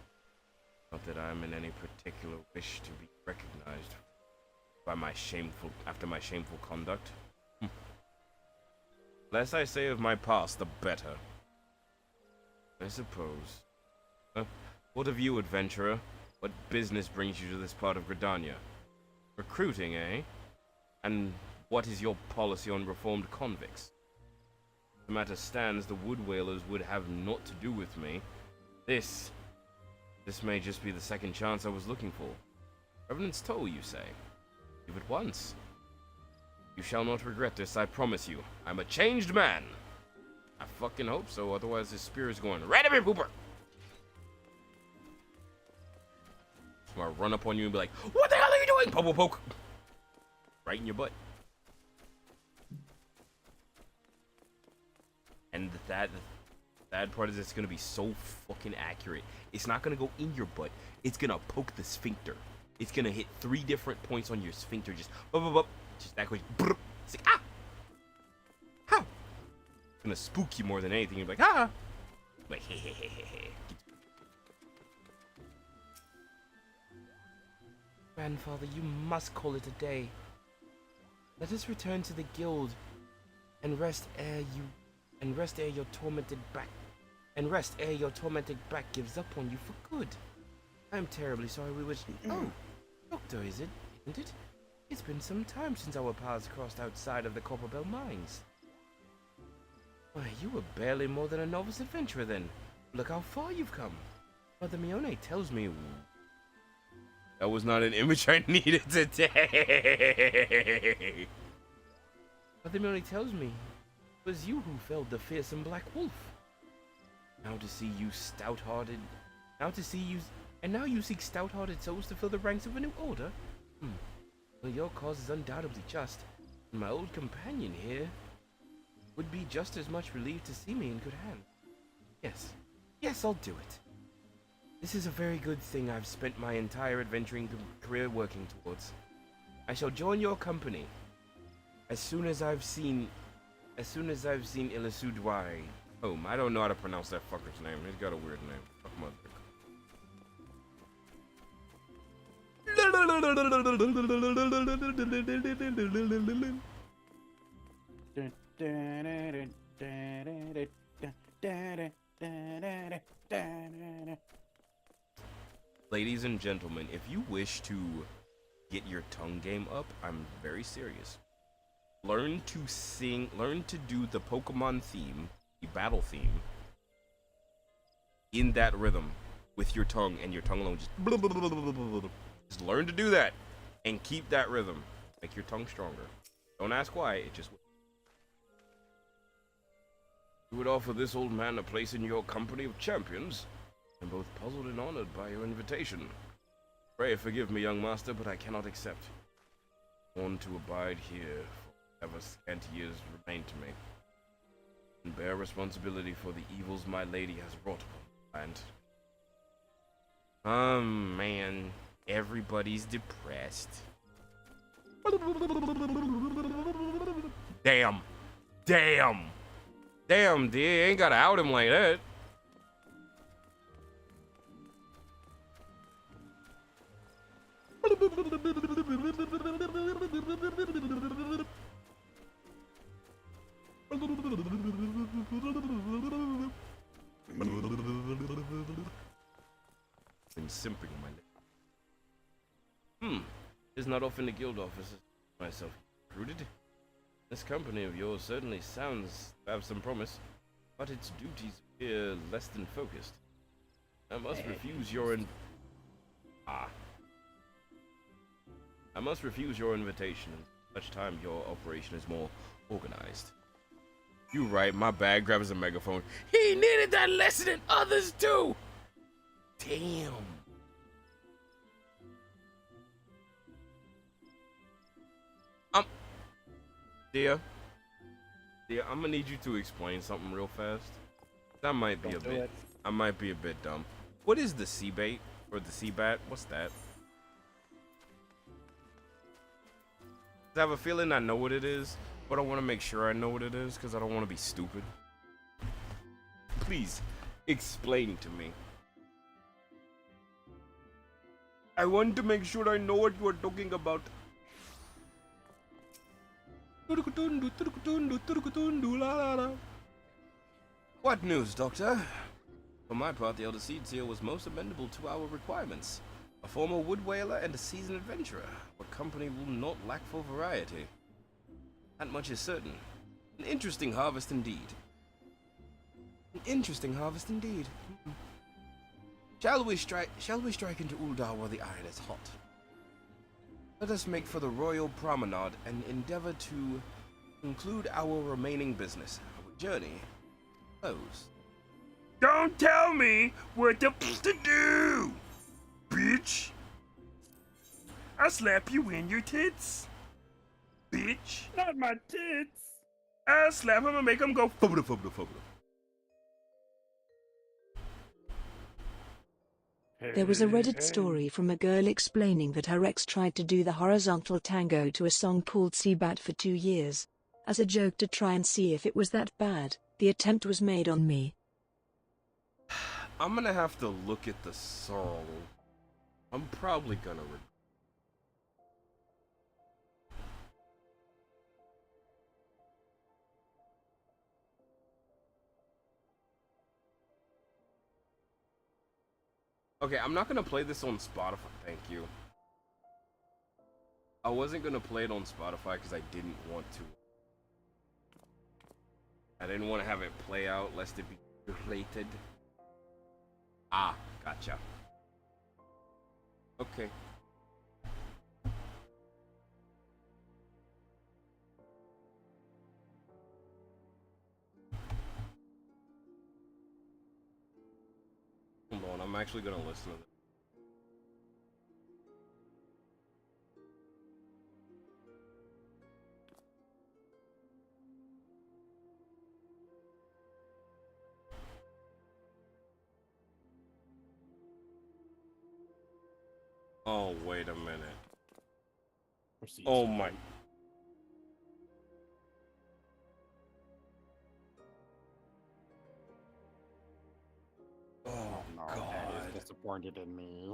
Not that I'm in any particular wish to be recognized by after my shameful conduct. Less I say of my past, the better. I suppose. What of you, adventurer? What business brings you to this part of Gridania? Recruiting, eh? And what is your policy on reformed convicts? The matter stands, the wood whalers would have naught to do with me. This may just be the second chance I was looking for. Revenant's toll, you say? Give it once. You shall not regret this, I promise you. I'm a changed man. I fucking hope so, otherwise this spear is going right up your pooper. I'm gonna run up on you and be like, what the hell are you doing? Poke, poke, poke. Right in your butt. And the sad part is it's gonna be so fucking accurate. It's not gonna go in your butt. It's gonna poke the sphincter. It's gonna hit 3 different points on your sphincter. Just just that quick. It's like, ah! How? It's gonna spook you more than anything. You're like, ah! Like, hey, hey, hey, hey, hey. Grandfather, you must call it a day. Let us return to the guild and rest ere your tormented back gives up on you for good. I am terribly sorry we wish. Oh, Doctor, isn't it? It's been some time since our paths crossed outside of the Copperbell mines. Why, you were barely more than a novice adventurer then. Look how far you've come. Mother Mione tells me. That was not an image I needed today. Mother Mione tells me it was you who felled the fearsome black wolf. Now to see you stout-hearted. And now you seek stout-hearted souls to fill the ranks of a new order? Well, your cause is undoubtedly just, and my old companion here would be just as much relieved to see me in good hands. Yes, I'll do it. This is a very good thing I've spent my entire adventuring career working towards. I shall join your company as soon as I've seen Illisuduai home. I don't know how to pronounce that fucker's name. He's got a weird name. Fuck mother. Ladies and gentlemen, if you wish to get your tongue game up, I'm very serious. Learn to do the Pokemon theme, the battle theme, in that rhythm with your tongue and your tongue alone. Just learn to do that and keep that rhythm. Make your tongue stronger. Don't ask why, it just will. You would offer this old man a place in your company of champions. I'm both puzzled and honored by your invitation. Pray forgive me, young master, but I cannot accept. Born to abide here for whatever scant years remain to me, and bear responsibility for the evils my lady has wrought upon the land. Man, everybody's depressed. Damn, dude, ain't gotta out him like that. I'm simping my lip. It's not often the guild offices myself recruited. This company of yours certainly sounds to have some promise, but its duties appear less than focused. I must refuse your invitation. Such time your operation is more organized. You right, my bad. Grabs a megaphone. He needed that lesson and others too. Damn. Dear, I'm gonna need you to explain something real fast. That might be I might be a bit dumb. What is the sea bait or the sea bat? What's that? I have a feeling I know what it is, but I want to make sure I know what it is because I don't want to be stupid. Please explain to me. I want to make sure I know what you are talking about. What news, Doctor? For my part, the Elder Seed Seal was most amenable to our requirements. A former wood whaler and a seasoned adventurer. Our company will not lack for variety. That much is certain. An interesting harvest indeed. An interesting harvest indeed. Shall we strike into Uldar while the iron is hot? Let us make for the Royal Promenade and endeavor to conclude our remaining business. Our journey close. Don't tell me what to do, bitch! I'll slap you in your tits, bitch! Not my tits! I'll slap him and make him go fubba fubba fubba. There was a Reddit story from a girl explaining that her ex tried to do the horizontal tango to a song called Seabat for 2 years. As a joke to try and see if it was that bad, the attempt was made on me. I'm gonna have to look at the song. I'm probably gonna Okay, I'm not gonna play this on Spotify. Thank you. I wasn't gonna play it on Spotify because I didn't want to. I didn't want to have it play out lest it be related. Ah, gotcha. Okay. Hold on, I'm actually gonna listen to this. Oh, wait a minute. Oh my. Oh no, God. that is disappointed in me.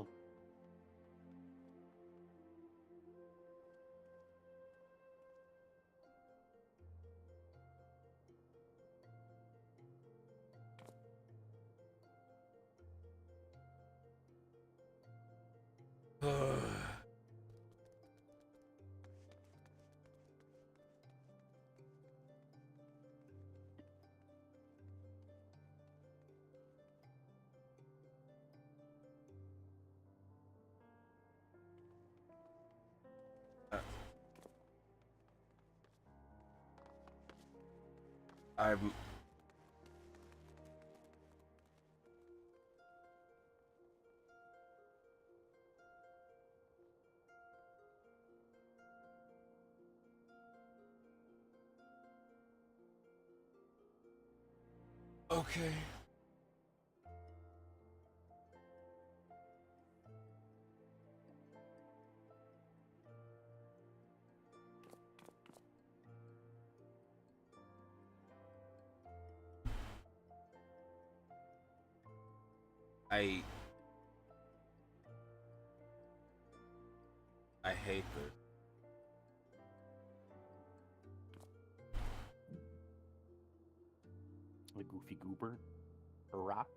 I'm. Okay. I hate this. The Goofy Goober? A rock?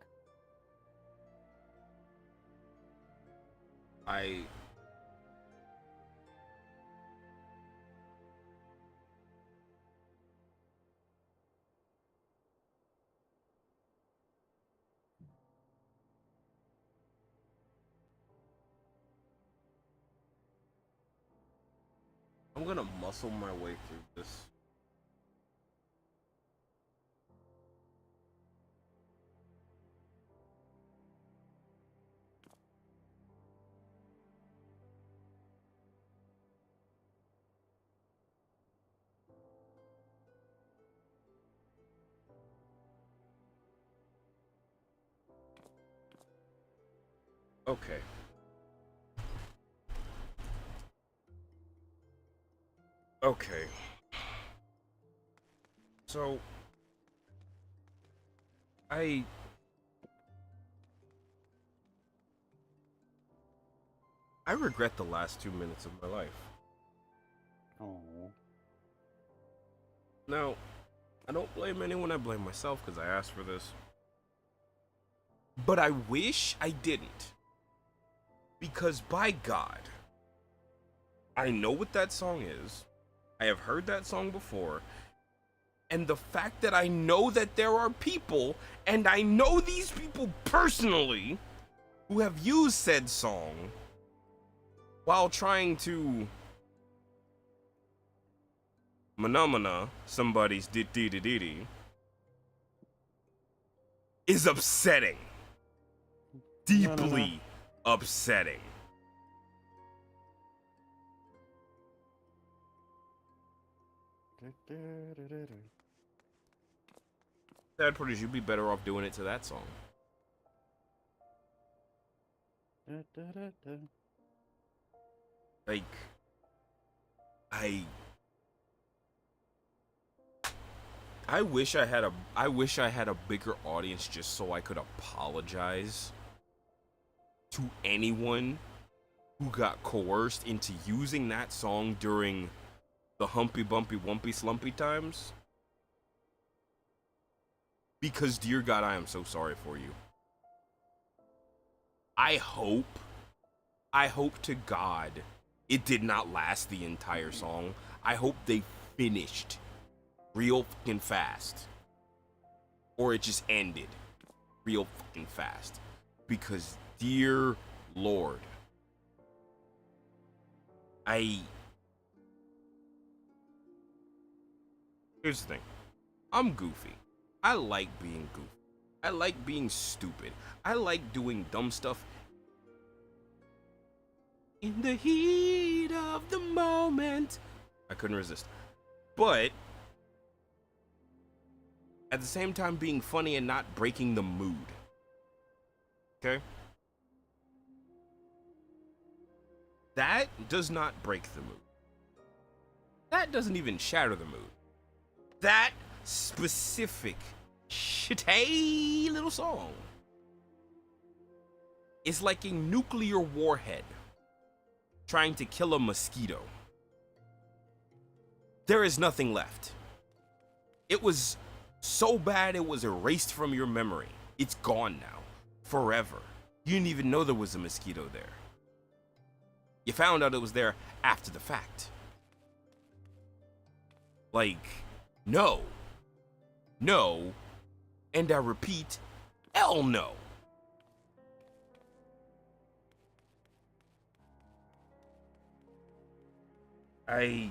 I'm gonna muscle my way through this. Okay. Okay. So I regret the last 2 minutes of my life. Oh. Now, I don't blame anyone, I blame myself because I asked for this. But I wish I didn't. Because by God, I know what that song is. I have heard that song before. And the fact that I know that there are people, and I know these people personally, who have used said song while trying to phenomena somebody's dee is upsetting. Deeply upsetting. Sad part is you'd be better off doing it to that song. Like, I wish I had a bigger audience just so I could apologize to anyone who got coerced into using that song during the humpy bumpy wumpy slumpy times. Because dear God, I am so sorry for you. I hope to God it did not last the entire song. I hope they finished real fucking fast. Or it just ended real fucking fast. Because, dear Lord, here's the thing. I'm goofy. I like being goofy. I like being stupid. I like doing dumb stuff. In the heat of the moment. I couldn't resist. But at the same time being funny and not breaking the mood. Okay? That does not break the mood. That doesn't even shatter the mood. That specific shitty little song is like a nuclear warhead trying to kill a mosquito. There is nothing left. It was so bad it was erased from your memory. It's gone now. Forever. You didn't even know there was a mosquito there. You found out it was there after the fact. Like, no. No. And I repeat, hell no. I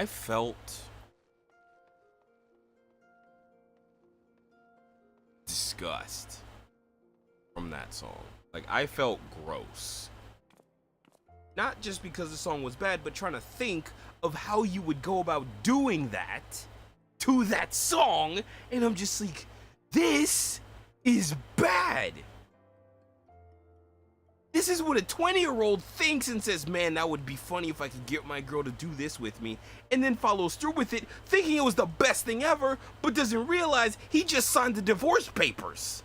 felt disgust from that song. Like, I felt gross. Not just because the song was bad, but trying to think of how you would go about doing that to that song, and I'm just like, this is bad. This is what a 20-year-old thinks and says, man, that would be funny if I could get my girl to do this with me, and then follows through with it, thinking it was the best thing ever, but doesn't realize he just signed the divorce papers.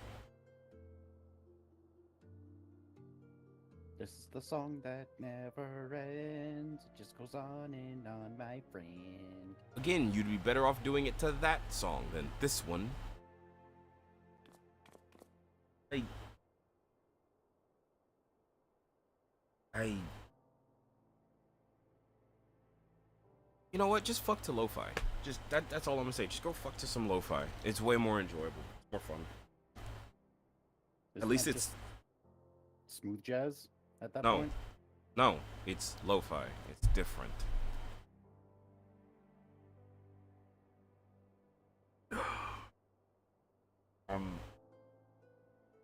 This is the song that never ends. It just goes on and on, my friend. Again, you'd be better off doing it to that song than this one. You know what? Just fuck to lo-fi. Just that's all I'm gonna say. Just go fuck to some lo-fi. It's way more enjoyable. More fun. At least it's smooth jazz at that no. point? No, it's lo-fi. It's different.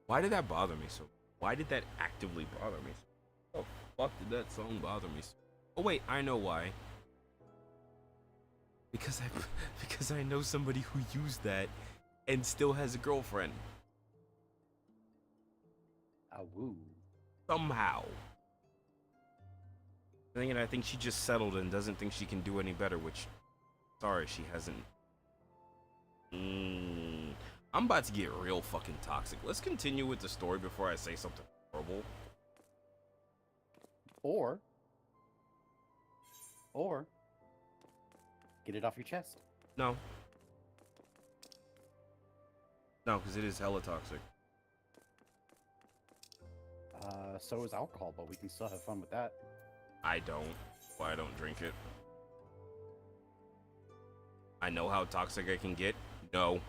Why did that bother me so? Why did that actively bother me so? Oh, fuck did that song bother me so? Oh wait, I know why. Because I know somebody who used that and still has a girlfriend. Woo. Somehow. I think she just settled and doesn't think she can do any better, which, sorry, she hasn't. I'm about to get real fucking toxic. Let's continue with the story before I say something horrible. Or get it off your chest. No. No, because it is hella toxic. So is alcohol, but we can still have fun with that. I don't. Why I don't drink it. I know how toxic I can get. No.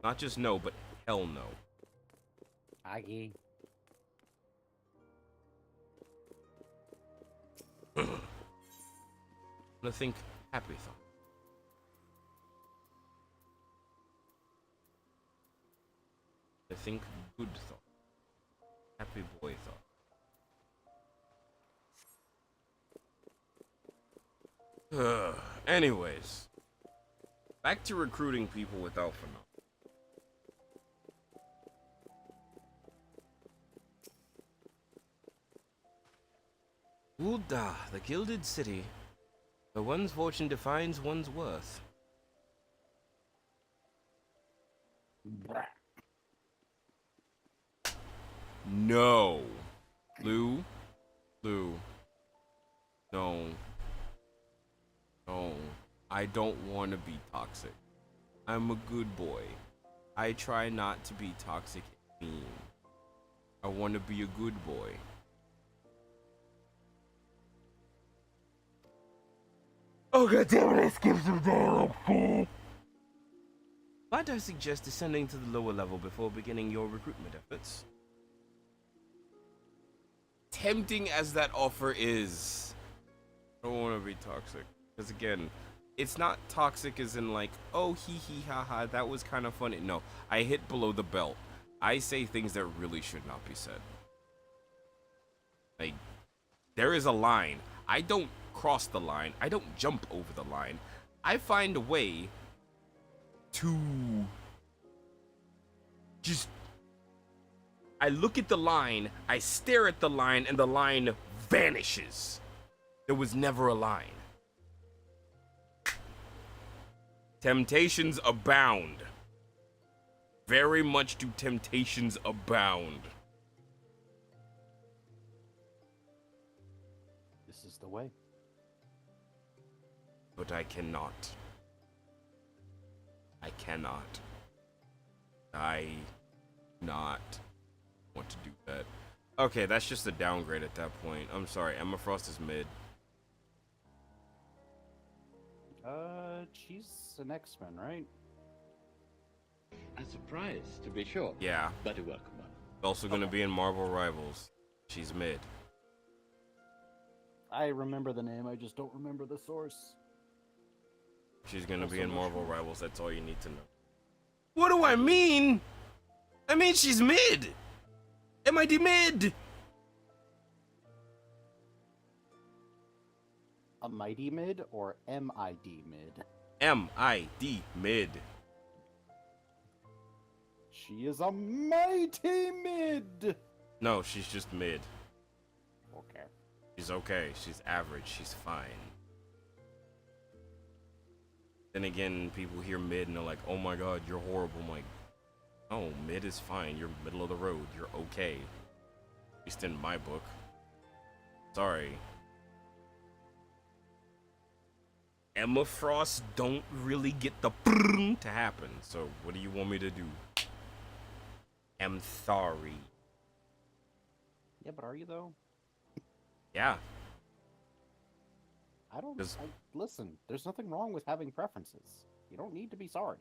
Not just no, but hell no. Aggie. I'm gonna think happy thought. I think good thought. Happy boy thought. Anyways. Back to recruiting people without phenomenon. Ulda, the Gilded City, where one's fortune defines one's worth. No. Lou? Lou. No. No. I don't want to be toxic. I'm a good boy. I try not to be toxic and mean. I want to be a good boy. Oh god damn it, I skipped some dialogue. Might I suggest descending to the lower level before beginning your recruitment efforts? Tempting as that offer is, I don't want to be toxic. Because again, it's not toxic as in like, oh hee hee ha ha, that was kind of funny. No, I hit below the belt. I say things that really should not be said. Like, there is a line. I don't cross the line. I don't jump over the line. I find a way to just, I look at the line, I stare at the line, and the line vanishes. There was never a line. Temptations abound. Very much do temptations abound. This is the way. But I cannot. I cannot. I not want to do that. Okay, that's just a downgrade at that point. I'm sorry, Emma Frost is mid. She's an X-Men, right? A surprise, to be sure. Yeah. But a welcome one. Also gonna be in Marvel Rivals. She's mid. I remember the name, I just don't remember the source. She's gonna be in Marvel Rivals, that's all you need to know. What do I mean? I mean she's mid! MID mid! A mighty mid or MID mid? MID mid. She is a mighty mid! No, she's just mid. Okay. She's okay, she's average, she's fine. Then again, people hear mid and they're like, oh my god, you're horrible. I'm like, no, mid is fine. You're middle of the road. You're okay. At least in my book. Sorry. Emma Frost don't really get the to happen. So what do you want me to do? I'm sorry. Yeah, but are you though? Yeah. Listen, there's nothing wrong with having preferences. You don't need to be sorry.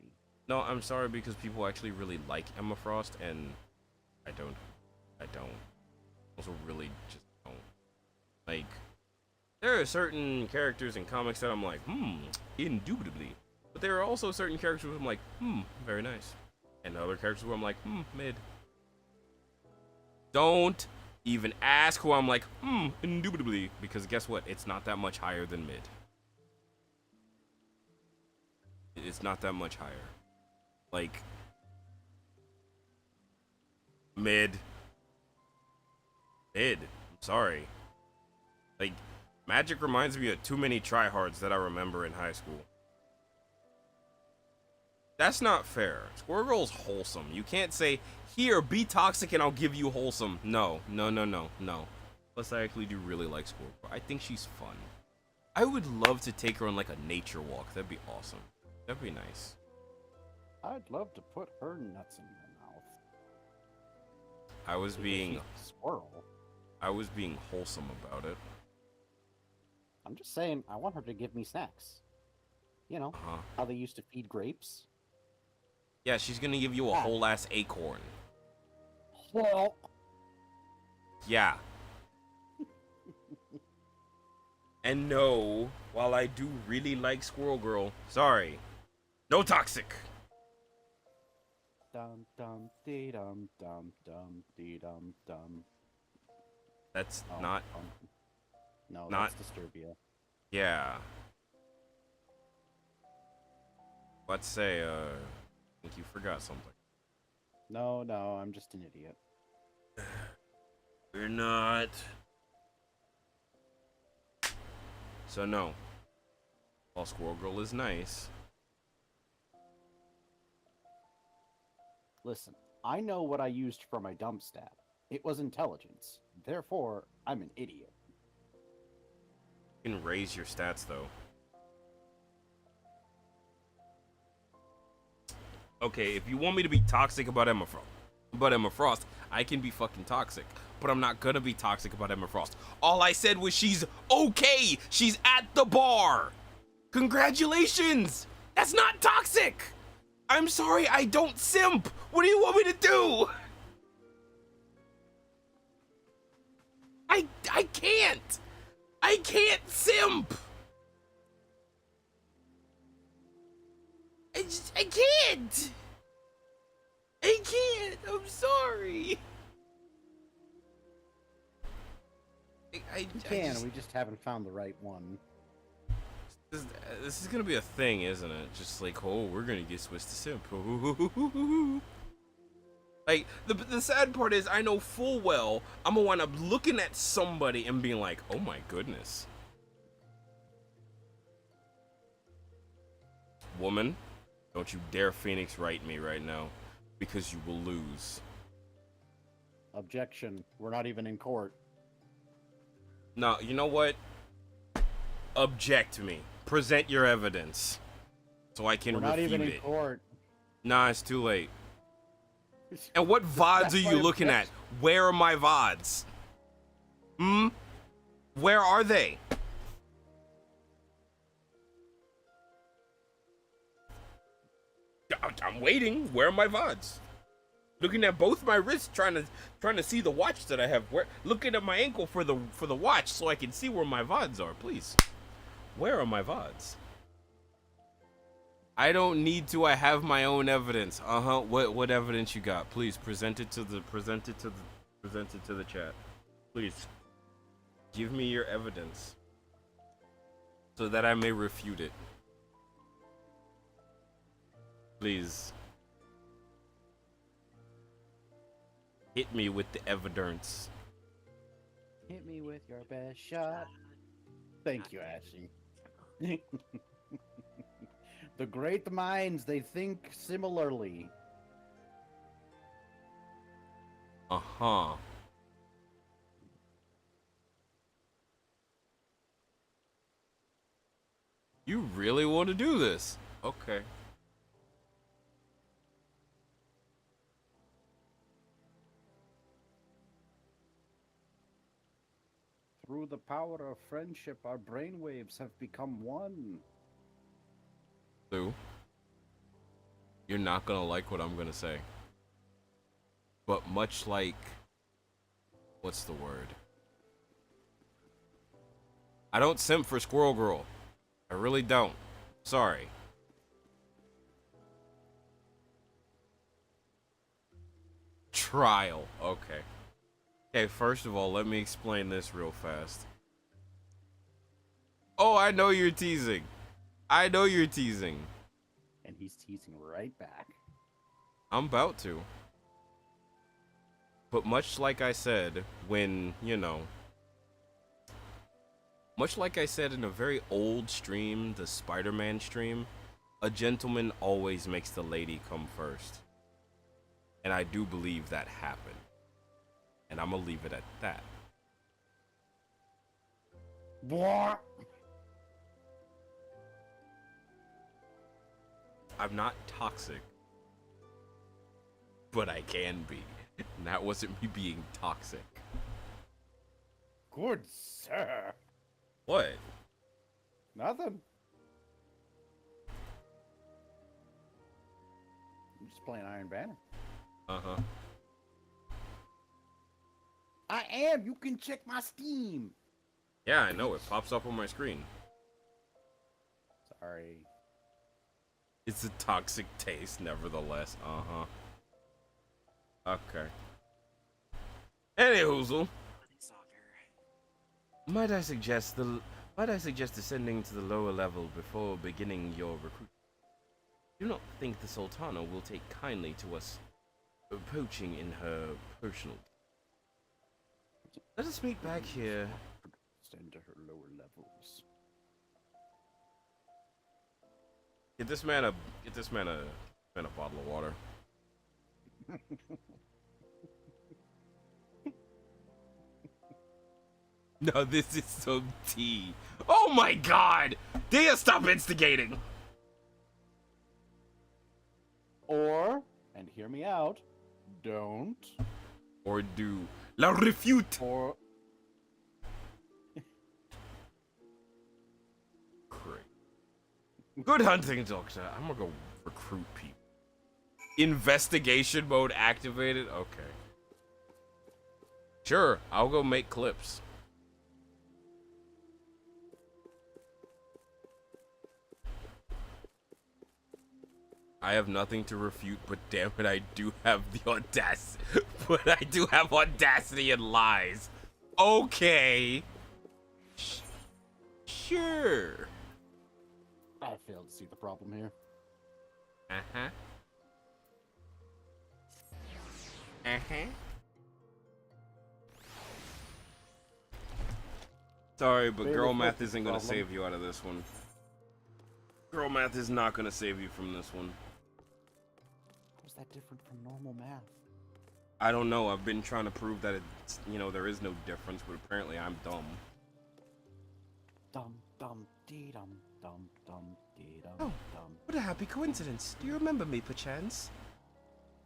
No, I'm sorry because people actually really like Emma Frost, and I don't. Also really just don't. Like, there are certain characters in comics that I'm like, indubitably. But there are also certain characters where I'm like, very nice. And other characters where I'm like, mid. Don't even ask who I'm like, indubitably, because guess what? It's not that much higher than mid. it's not that much higher. Like mid. I'm sorry. Like Magic reminds me of too many tryhards that I remember in high school. That's not fair. Squirrel Girl's wholesome. You can't say, here, be toxic and I'll give you wholesome. No. Plus, I actually do really like Squirrel Girl. I think she's fun. I would love to take her on like a nature walk. That'd be awesome. That'd be nice. I'd love to put her nuts in my mouth. I was being squirrel. I was being wholesome about it. I'm just saying, I want her to give me snacks. You know, how they used to feed grapes. Yeah, she's gonna give you a whole ass acorn. Well. Yeah. And no, while I do really like Squirrel Girl, sorry, no toxic. Dum dum dee dum dum dum dee dum dum. That's not. No, not that's Disturbia. Yeah. Let's say, I think you forgot something. No, I'm just an idiot. You're not. So no. While Squirrel Girl is nice. Listen, I know what I used for my dump stat. It was intelligence. Therefore, I'm an idiot. You can raise your stats though. Okay, if you want me to be toxic about Emma Frost, I can be fucking toxic. But I'm not gonna be toxic about Emma Frost. All I said was she's okay. She's at the bar. Congratulations. That's not toxic. I'm sorry, I don't simp. What do you want me to do? I can't. I can't simp. I can't. I can't. I'm sorry. We can. We just haven't found the right one. This is gonna be a thing, isn't it? Just like, oh, we're gonna get Swiss to simp. Like, the sad part is, I know full well I'm gonna wind up looking at somebody and being like, oh my goodness. Woman, don't you dare Phoenix Wright me right now, because you will lose. Objection. We're not even in court. No, you know what? Object me. Present your evidence. So I can refute it. We're not even in court. Nah, it's too late. And what VODs are you looking at? Where are my VODs? Where are they? I'm waiting. Where are my VODs? Looking at both my wrists, trying to see the watch that I have. Looking at my ankle for the watch so I can see where my VODs are, please. Where are my VODs? I don't need to. I have my own evidence. What evidence you got? Please present it to the chat. Please give me your evidence so that I may refute it. Please hit me with the evidence. Hit me with your best shot. Thank you, Ashley. The great minds, they think similarly. You really want to do this? Okay. Through the power of friendship, our brainwaves have become one. Lou, you're not gonna like what I'm gonna say. But much like... what's the word? I don't simp for Squirrel Girl. I really don't. Sorry. Trial. Okay. Okay, first of all, let me explain this real fast. Oh, I know you're teasing. I know you're teasing. And he's teasing right back. I'm about to. But much like I said when, you know, much like I said in a very old stream, the Spider-Man stream, a gentleman always makes the lady come first. And I do believe that happened. And I'm gonna leave it at that. What? I'm not toxic. But I can be. And that wasn't me being toxic. Good sir. What? Nothing. I'm just playing Iron Banner. Uh-huh. I am. You can check my Steam. Yeah, I know. It pops up on my screen. Sorry. It's a toxic taste, nevertheless. Uh-huh. Okay. Anywhoozle. Might I suggest descending to the lower level before beginning your recruitment? Do not think the Sultana will take kindly to us poaching in her personal. Let us meet back here. Descend to her lower levels. Get this man a bottle of water. No, this is some tea. Oh my god! Dia, stop instigating! Or, and hear me out, don't. Or do. La refute! Or. Great. Good hunting, Doctor. I'm gonna go recruit people. Investigation mode activated? Okay. Sure, I'll go make clips. I have nothing to refute, but damn it, I do have the audacity. But I do have audacity and lies. Okay. Sure. I fail to see the problem here. Uh-huh. Uh-huh. Sorry, but girl math isn't gonna save you out of this one. Girl math is not gonna save you from this one. How's that different from normal math? I don't know. I've been trying to prove that it's, you know, there is no difference, but apparently I'm dumb. Dum dum dee dum dum dum dee dum dum. What a happy coincidence. Do you remember me, perchance?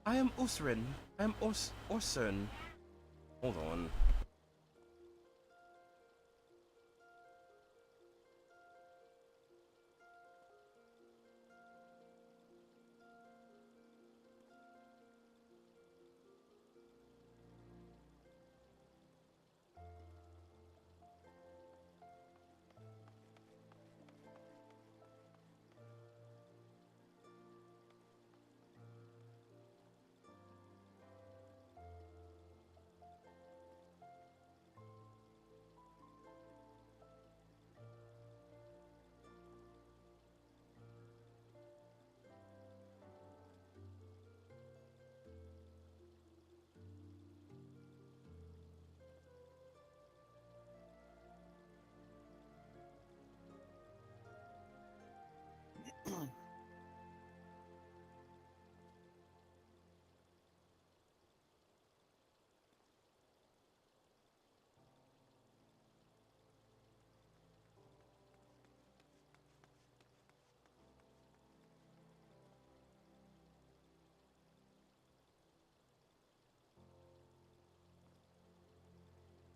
I am Ursarin. I am Ursun. Hold on.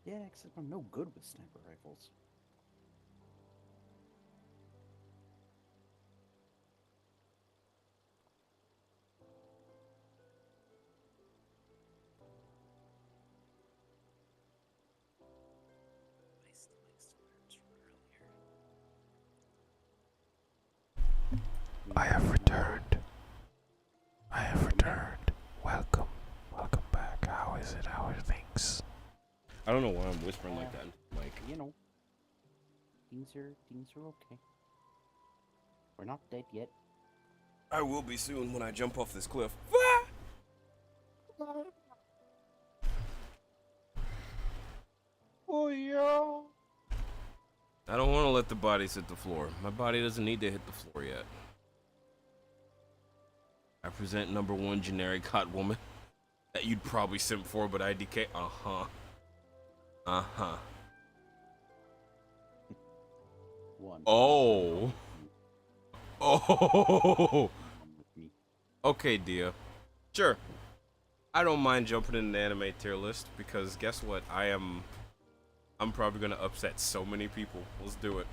Yeah, except I'm no good with sniper rifles. I have returned. I have returned. Welcome. Welcome back. How is it? How are things? I don't know why I'm whispering like that. Like, you know, things are okay. We're not dead yet. I will be soon when I jump off this cliff. Oh, yeah. I don't want to let the bodies hit the floor. My body doesn't need to hit the floor yet. I present number one generic hot woman that you'd probably simp for, but IDK. Uh-huh. Uh-huh. Oh. Oh. Okay, Dia. Sure. I don't mind jumping in the anime tier list because guess what? I'm probably gonna upset so many people. Let's do it.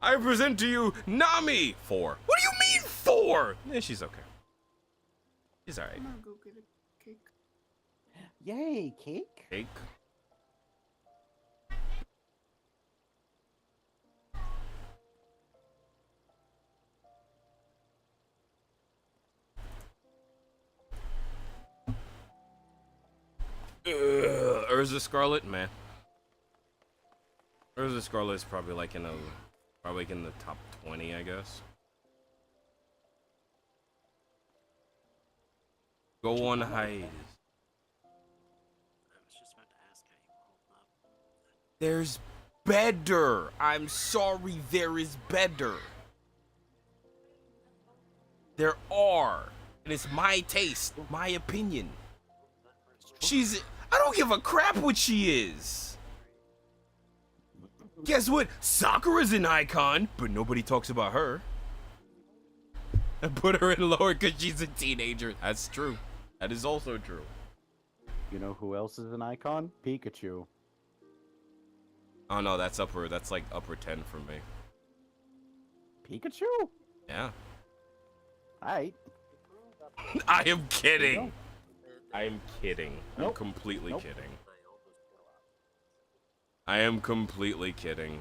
I present to you Nami 4. What do you mean 4? Yeah, she's okay. She's alright. I'm gonna go get a cake. Yay, cake? Cake. Urza Scarlet, man. Urza Scarlet is probably like in the top 20, I guess. Go on hiatus. There's better. I'm sorry, there is better. There are, and it's my taste, my opinion. I don't give a crap what she is. Guess what? Sakura's an icon, but nobody talks about her. I put her in lower because she's a teenager. That's true. That is also true. You know who else is an icon? Pikachu. Oh no, that's upper. That's like upper 10 for me. Pikachu? Yeah. Alright. I am kidding. I am kidding. Nope. I'm completely Nope. kidding. I am completely kidding.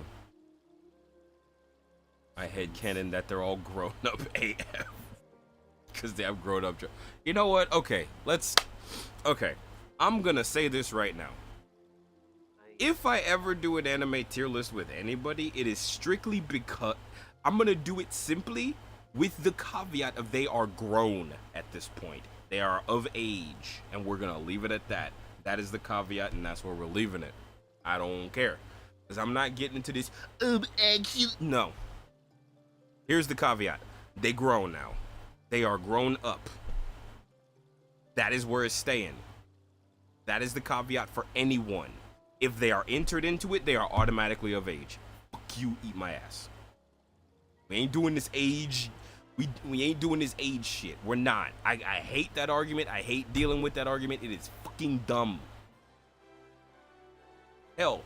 I headcanon that they're all grown up AF. Because they have grown up. You know what? Okay, okay. I'm gonna say this right now. If I ever do an anime tier list with anybody, it is strictly because I'm gonna do it simply with the caveat of they are grown at this point. They are of age, and we're gonna leave it at that. That is the caveat, and that's where we're leaving it. I don't care, because I'm not getting into this. No. Here's the caveat: they grown now. They are grown up. That is where it's staying. That is the caveat for anyone. If they are entered into it, they are automatically of age. Fuck you, eat my ass. We ain't doing this age. We ain't doing this age shit. We're not. I hate that argument. I hate dealing with that argument. It is fucking dumb. Hell,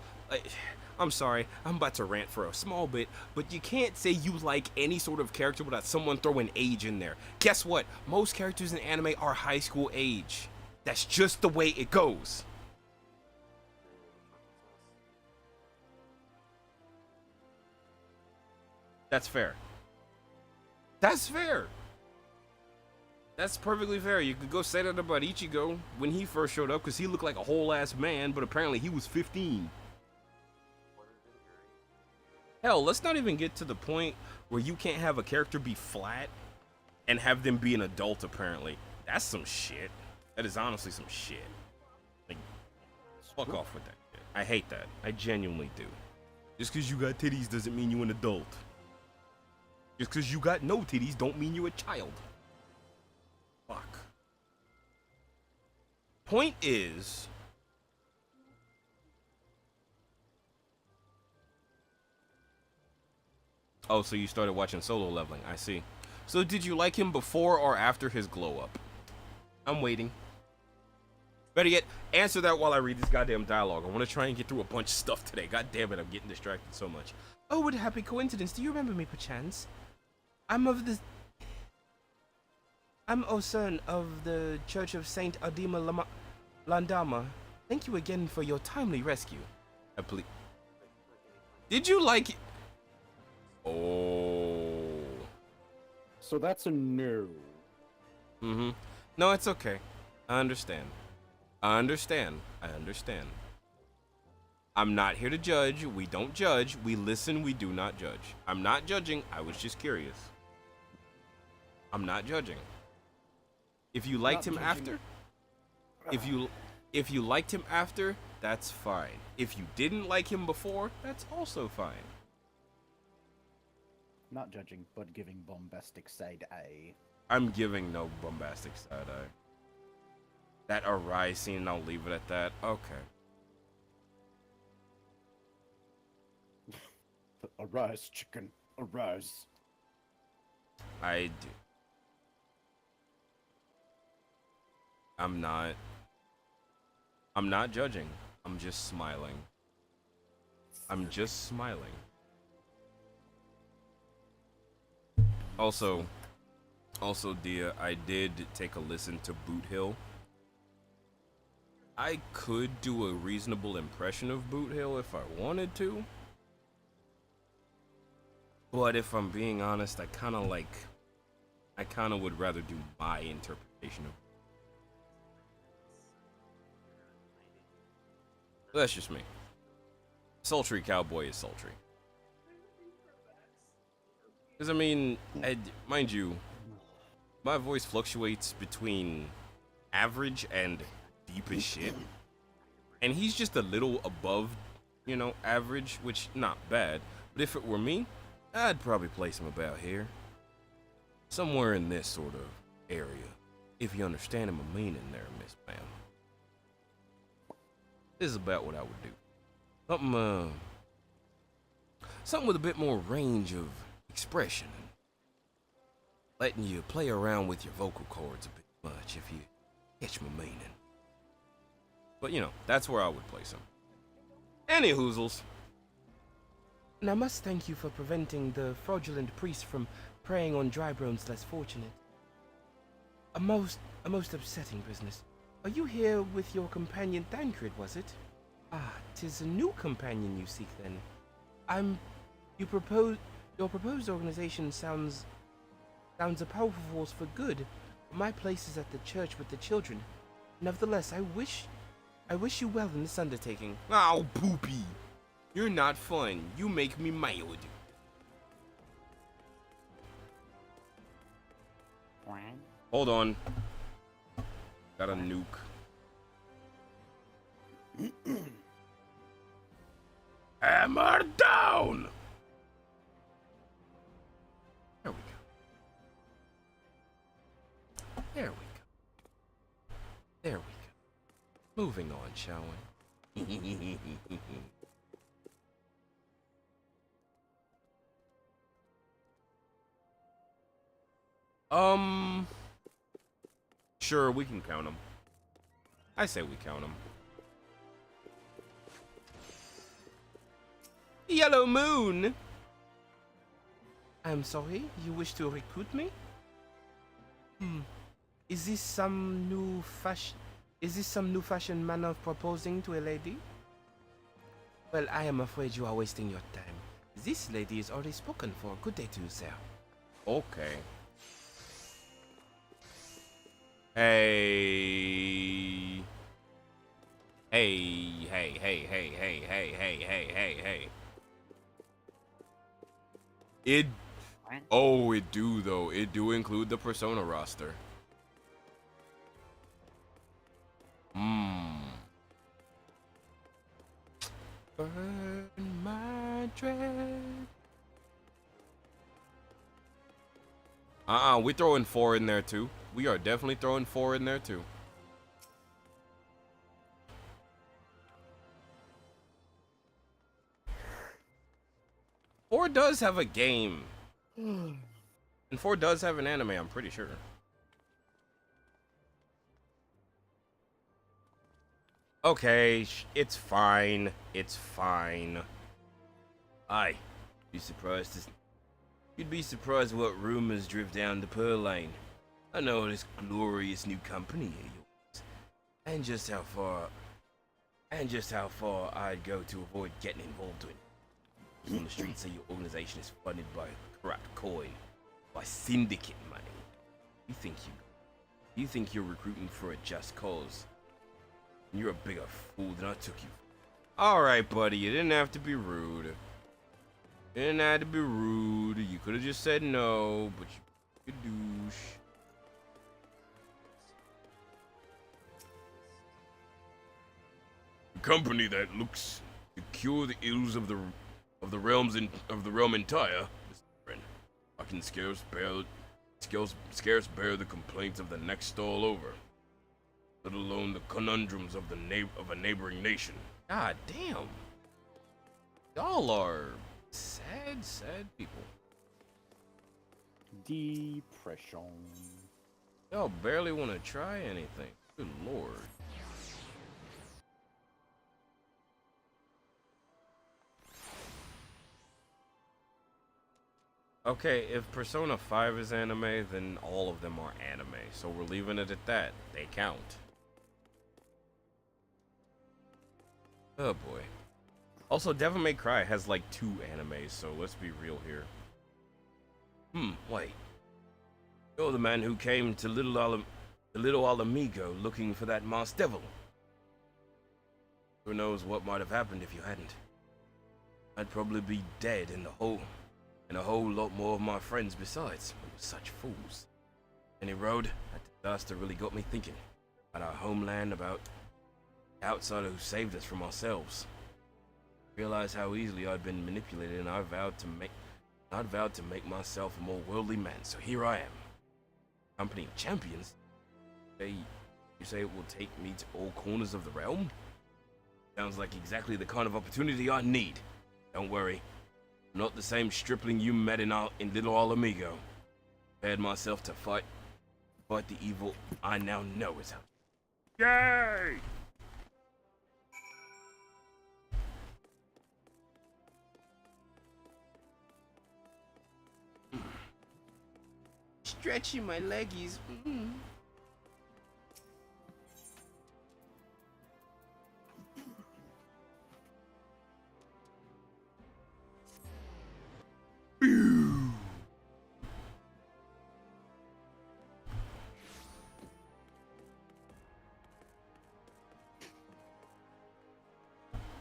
I'm sorry. I'm about to rant for a small bit, but you can't say you like any sort of character without someone throwing age in there. Guess what? Most characters in anime are high school age. That's just the way it goes. That's fair. That's fair. That's perfectly fair. You could go say that about Ichigo when he first showed up because he looked like a whole ass man, but apparently he was 15. Hell, let's not even get to the point where you can't have a character be flat and have them be an adult, apparently. That's some shit. That is honestly some shit. Like, fuck off with that shit. I hate that. I genuinely do. Just because you got titties doesn't mean you an adult. Just because you got no titties don't mean you're a child. Fuck. Point is, oh, so you started watching Solo Leveling. I see. So did you like him before or after his glow up? I'm waiting. Better yet, answer that while I read this goddamn dialogue. I want to try and get through a bunch of stuff today. God damn it, I'm getting distracted so much. Oh, what a happy coincidence. Do you remember me, perchance? I'm Osun of the Church of Saint Adima Landama. Thank you again for your timely rescue. Did you like it? Oh. So that's a no. Mm-hmm. No, it's okay. I understand. I understand. I'm not here to judge. We don't judge. We listen. We do not judge. I'm not judging. I was just curious. I'm not judging. If you liked him after, if you liked him after, that's fine. If you didn't like him before, that's also fine. Not judging, but giving bombastic side eye. I'm giving no bombastic side eye. That arise scene, I'll leave it at that. Okay. Arise, chicken, arise. I do. I'm not judging. I'm just smiling. I'm just smiling. Also, Dia, I did take a listen to Boot Hill. I could do a reasonable impression of Boot Hill if I wanted to. But if I'm being honest, I kind of would rather do my interpretation of it. That's just me. Sultry cowboy is sultry. Because, I mean, mind you, my voice fluctuates between average and deep as shit. And he's just a little above, you know, average, which, not bad. But if it were me, I'd probably place him about here. Somewhere in this sort of area. If you understand my meaning there, Miss Ma'am. This is about what I would do. Something with a bit more range of expression. Letting you play around with your vocal cords a bit much, if you catch my meaning. But, you know, that's where I would place him. Any hoozles. And I must thank you for preventing the fraudulent priest from preying on dry bones less fortunate. A most upsetting business. Are you here with your companion Thancred, was it? Ah, 'tis a new companion you seek then. Your proposed organization sounds a powerful force for good. My place is at the church with the children. Nevertheless, I wish you well in this undertaking. Oh, poopy. You're not fun. You make me mad. Hold on. Got a nuke. Hammer down! There we go. There we go. There we go. Moving on, shall we? Sure, we can count them. I say we count them. Yellow Moon! I'm sorry, you wish to recruit me? Is this some new fashion manner of proposing to a lady? Well, I am afraid you are wasting your time. This lady is already spoken for. Good day to you, sir. Okay. Hey. Hey. It do though. It do include the persona roster. Burn my dread. We throwing 4 in there too. We are definitely throwing 4 in there too. Four does have a game. And 4 does have an anime, I'm pretty sure. Okay, it's fine. It's fine. Aye. You'd be surprised what rumors drift down the Pearl Lane. I know this glorious new company of yours. And just how far I'd go to avoid getting involved in. On the streets say your organization is funded by corrupt coin, by syndicate money. You think you're recruiting for a just cause. And you're a bigger fool than I took you. Alright, buddy, you didn't have to be rude. You could have just said no, but Skadoosh. A company that looks to cure the ills of the realm entire. I can scarce bear the complaints of the next all over, let alone the conundrums of a neighboring nation. God damn. Y'all are sad people. Depression. Y'all barely want to try anything. Good lord. Okay, if Persona 5 is anime, then all of them are anime, so we're leaving it at that. They count. Oh boy. Also, Devil May Cry has like 2 animes, so let's be real here. Wait. You're the man who came to Little Alamigo looking for that masked devil. Who knows what might have happened if you hadn't. I'd probably be dead and a whole lot more of my friends besides. We were such fools. Any road, that disaster really got me thinking about our homeland, about the outsider who saved us from ourselves. I realized how easily I'd been manipulated, and I vowed to make myself a more worldly man. So here I am, company of champions. You say it will take me to all corners of the realm? Sounds like exactly the kind of opportunity I need. Don't worry. I'm not the same stripling you met in Little Alamigo. Prepared myself to fight the evil I now know is out. Yay! Stretching my leggies.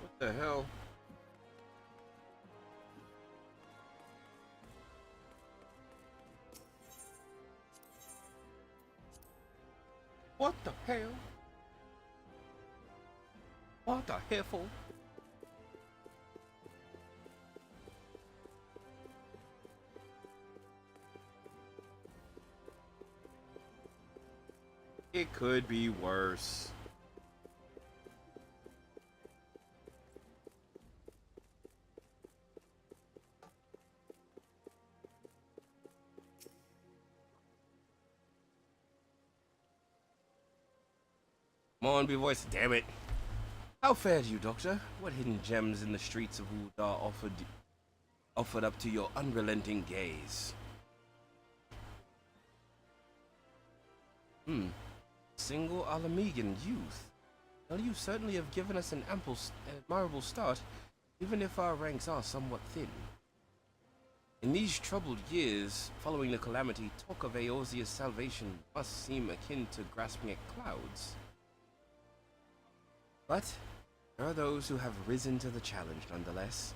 What the hell? What the hell? What the hell? It could be worse. Come on, be voice, damn it. How fared you, Doctor? What hidden gems in the streets of Udar offered up to your unrelenting gaze? Single Alamegan youth. Well, you certainly have given us an admirable start, even if our ranks are somewhat thin. In these troubled years, following the calamity, talk of Eorzea's salvation must seem akin to grasping at clouds. But there are those who have risen to the challenge nonetheless,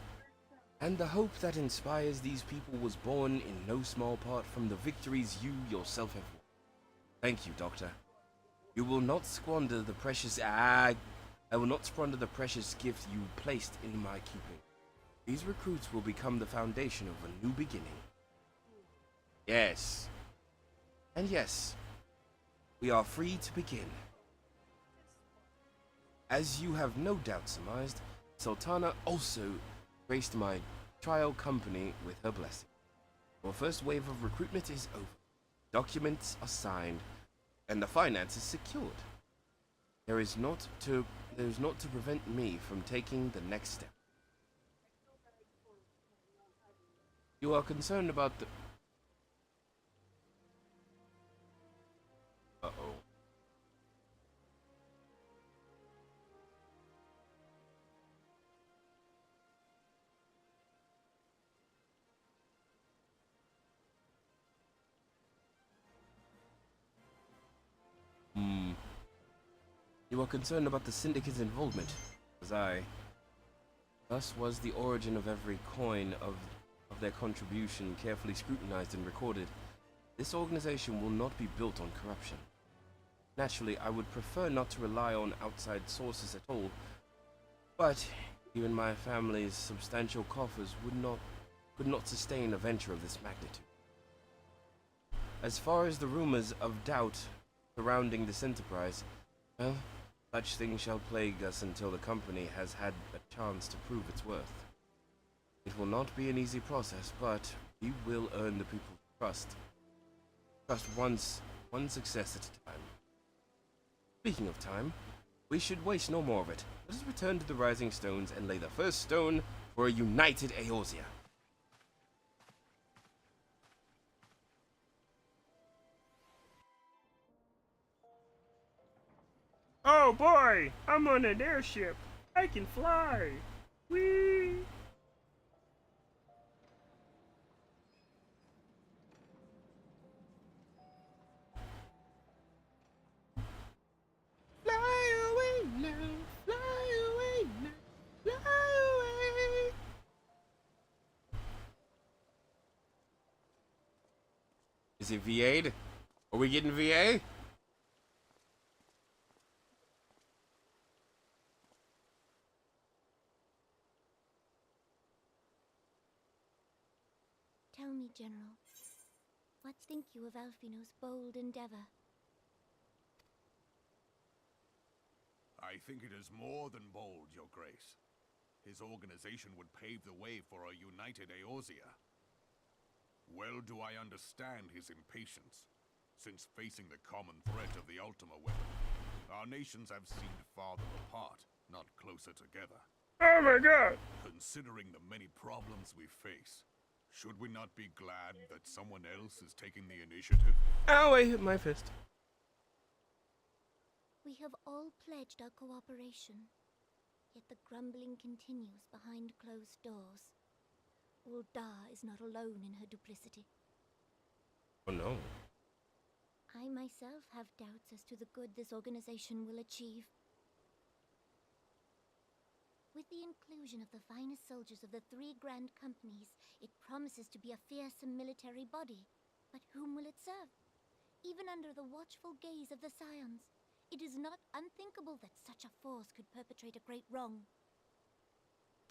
and the hope that inspires these people was born in no small part from the victories you yourself have won. Thank you, Doctor. You will not squander the precious I will not squander the precious gift you placed in my keeping. These recruits will become the foundation of a new beginning. Yes. And yes, we are free to begin. As you have no doubt surmised, Sultana also graced my trial company with her blessing. Our first wave of recruitment is over. Documents are signed, and the finances secured. There is not to prevent me from taking the next step. You are concerned about the... Uh-oh. You are concerned about the Syndicate's involvement, as I. Thus was the origin of every coin of their contribution carefully scrutinized and recorded. This organization will not be built on corruption. Naturally, I would prefer not to rely on outside sources at all, but even my family's substantial coffers could not sustain a venture of this magnitude. As far as the rumors of doubt surrounding this enterprise, well, such things shall plague us until the company has had a chance to prove its worth. It will not be an easy process, but we will earn the people's trust. Trust one success at a time. Speaking of time, we should waste no more of it. Let us return to the Rising Stones and lay the first stone for a united Eorzea. Oh boy, I'm on an airship. I can fly. Whee! Fly away now, fly away now, fly away. Is it VA'd? Are we getting VA? Tell me, General, what think you of Alfino's bold endeavor? I think it is more than bold, Your Grace. His organization would pave the way for a united Eorzea. Well do I understand his impatience, since facing the common threat of the Ultima weapon, our nations have seemed farther apart, not closer together. Oh my god! Considering the many problems we face, should we not be glad that someone else is taking the initiative? Ow, I hit my fist. We have all pledged our cooperation, yet the grumbling continues behind closed doors. Ul'dah is not alone in her duplicity. Oh no. I myself have doubts as to the good this organization will achieve. With the inclusion of the finest soldiers of the 3 grand companies, it promises to be a fearsome military body. But whom will it serve? Even under the watchful gaze of the Scions, it is not unthinkable that such a force could perpetrate a great wrong.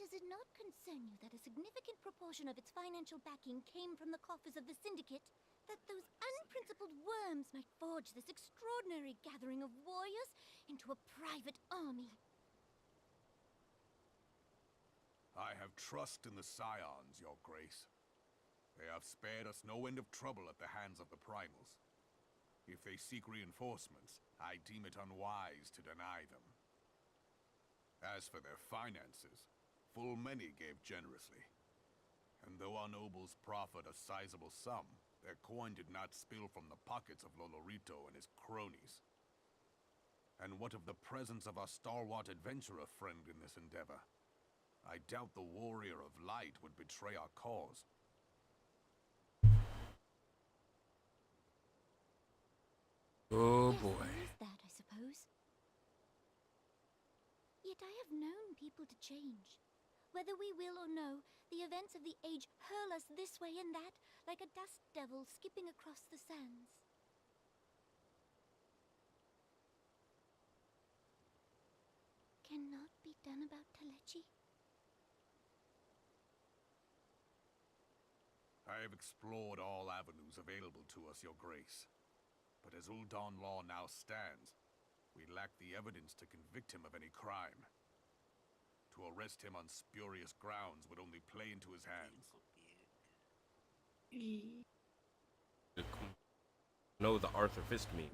Does it not concern you that a significant proportion of its financial backing came from the coffers of the Syndicate? That those unprincipled worms might forge this extraordinary gathering of warriors into a private army? I have trust in the Scions, Your Grace. They have spared us no end of trouble at the hands of the Primals. If they seek reinforcements, I deem it unwise to deny them. As for their finances, full many gave generously. And though our nobles proffered a sizable sum, their coin did not spill from the pockets of Lolorito and his cronies. And what of the presence of our stalwart adventurer friend in this endeavor? I doubt the Warrior of Light would betray our cause. Oh Yes, boy. there is that, I suppose. Yet I have known people to change. Whether we will or no, the events of the age hurl us this way and that, like a dust devil skipping across the sands. Cannot be done about Telechi? I have explored all avenues available to us, Your Grace. But as Ul'dah law now stands, we lack the evidence to convict him of any crime. To arrest him on spurious grounds would only play into his hands. No, the Arthur Fist me.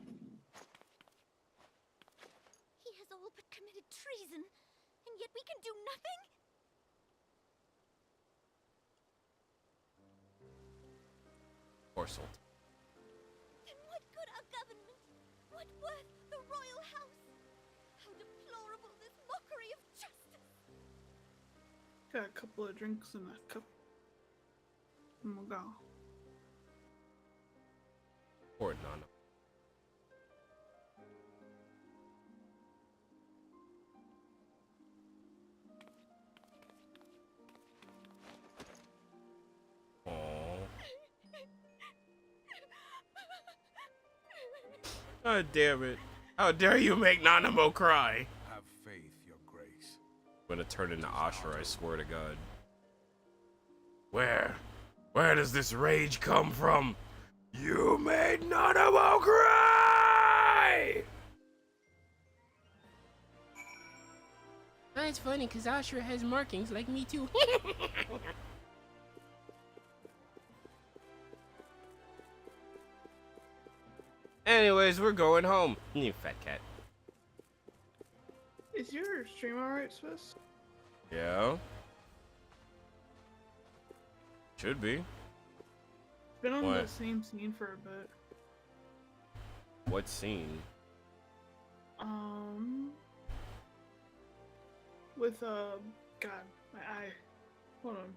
He has all but committed treason, and yet we can do nothing? Or salt. Then what good our government? What worth the royal house? How deplorable this mockery of justice! Got a couple of drinks in a cup. And we'll go. Or none. God damn it. How dare you make Nanamo cry? Have faith, Your Grace. I'm gonna turn into Asher, I swear to God. Where does this rage come from? You made Nanamo cry! That's funny, because Asher has markings like me too. Anyways, we're going home. You fat cat. Is your stream alright, Swiss? Yeah. Should be. Been on What? the same scene for a bit. What scene? With God, my eye. Hold on.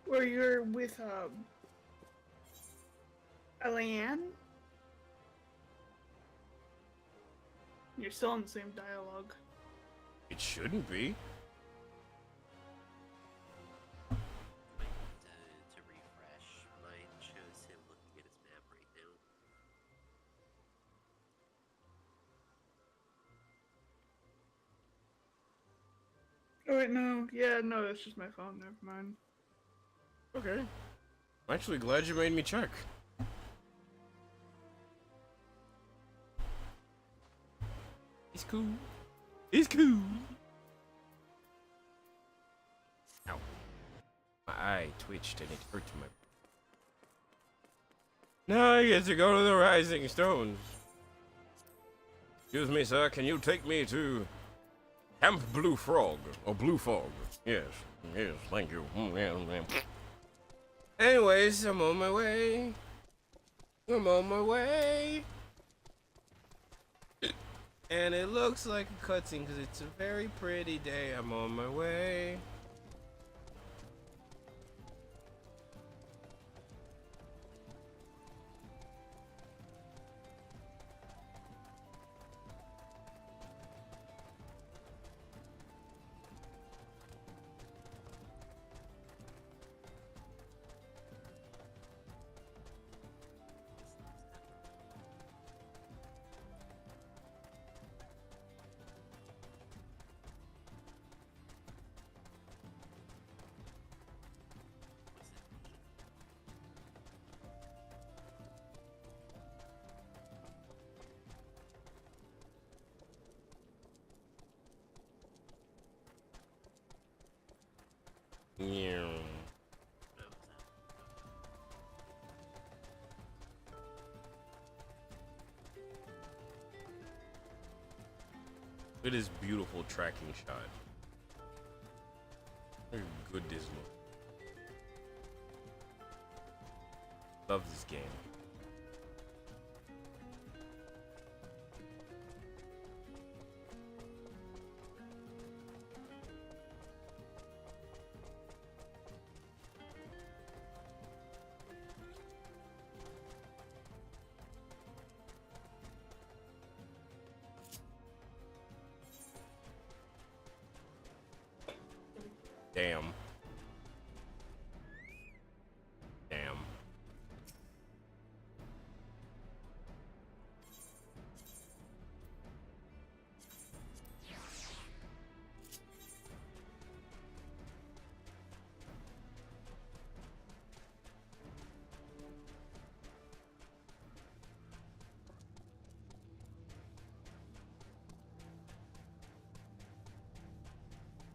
Where you're with Eliane? You're still in the same dialogue. It shouldn't be. To refresh, mine shows him looking at his map right now. Oh wait, no. Yeah, no, that's just my phone. Never mind. Okay. I'm actually glad you made me check. He's cool. He's cool. Ow. My eye twitched and it hurt my... Now I get to go to the Rising Stones. Excuse me, sir, can you take me to Camp Blue Frog? Or Blue Fog? Yes, yes, thank you. Anyways, I'm on my way. I'm on my way. And it looks like a cutscene because it's a very pretty day. I'm on my way. Yeah. It is beautiful tracking shot. Very good this look. Love this game. Damn. Damn.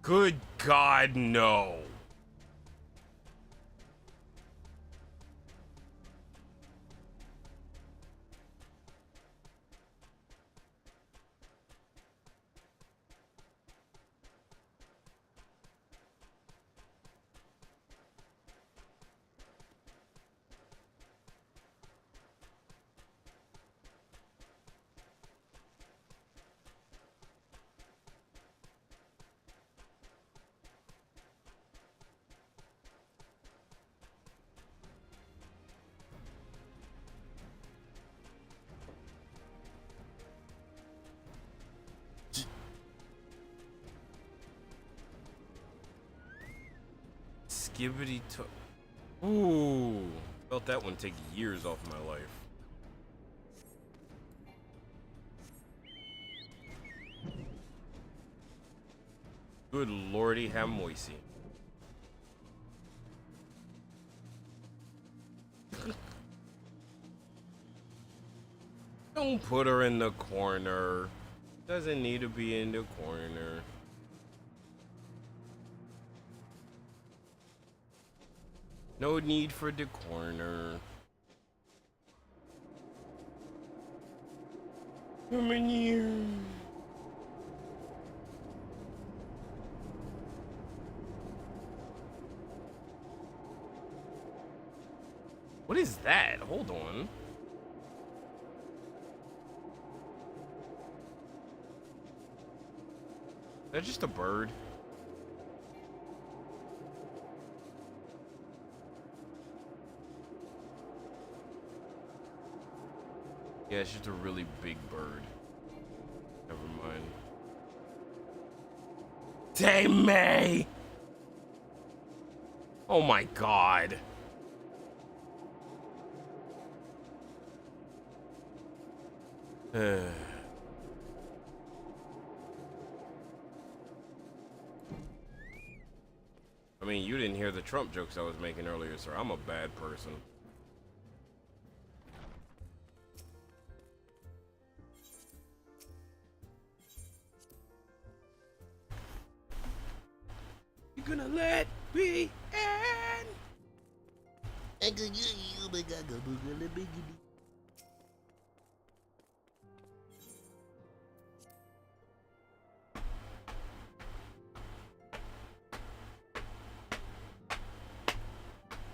Good God, no. Skibbity to. Ooh. Felt that one take years off my life. Good lordy, have moisty. Don't put her in the corner. Doesn't need to be in the corner. No need for the corner. Come in here. What is that? Hold on. Is that just a bird? Yeah, it's just a really big bird. Never mind. Dang me! Oh my god. I mean, you didn't hear the Trump jokes I was making earlier, sir. I'm a bad person. You're gonna let me in?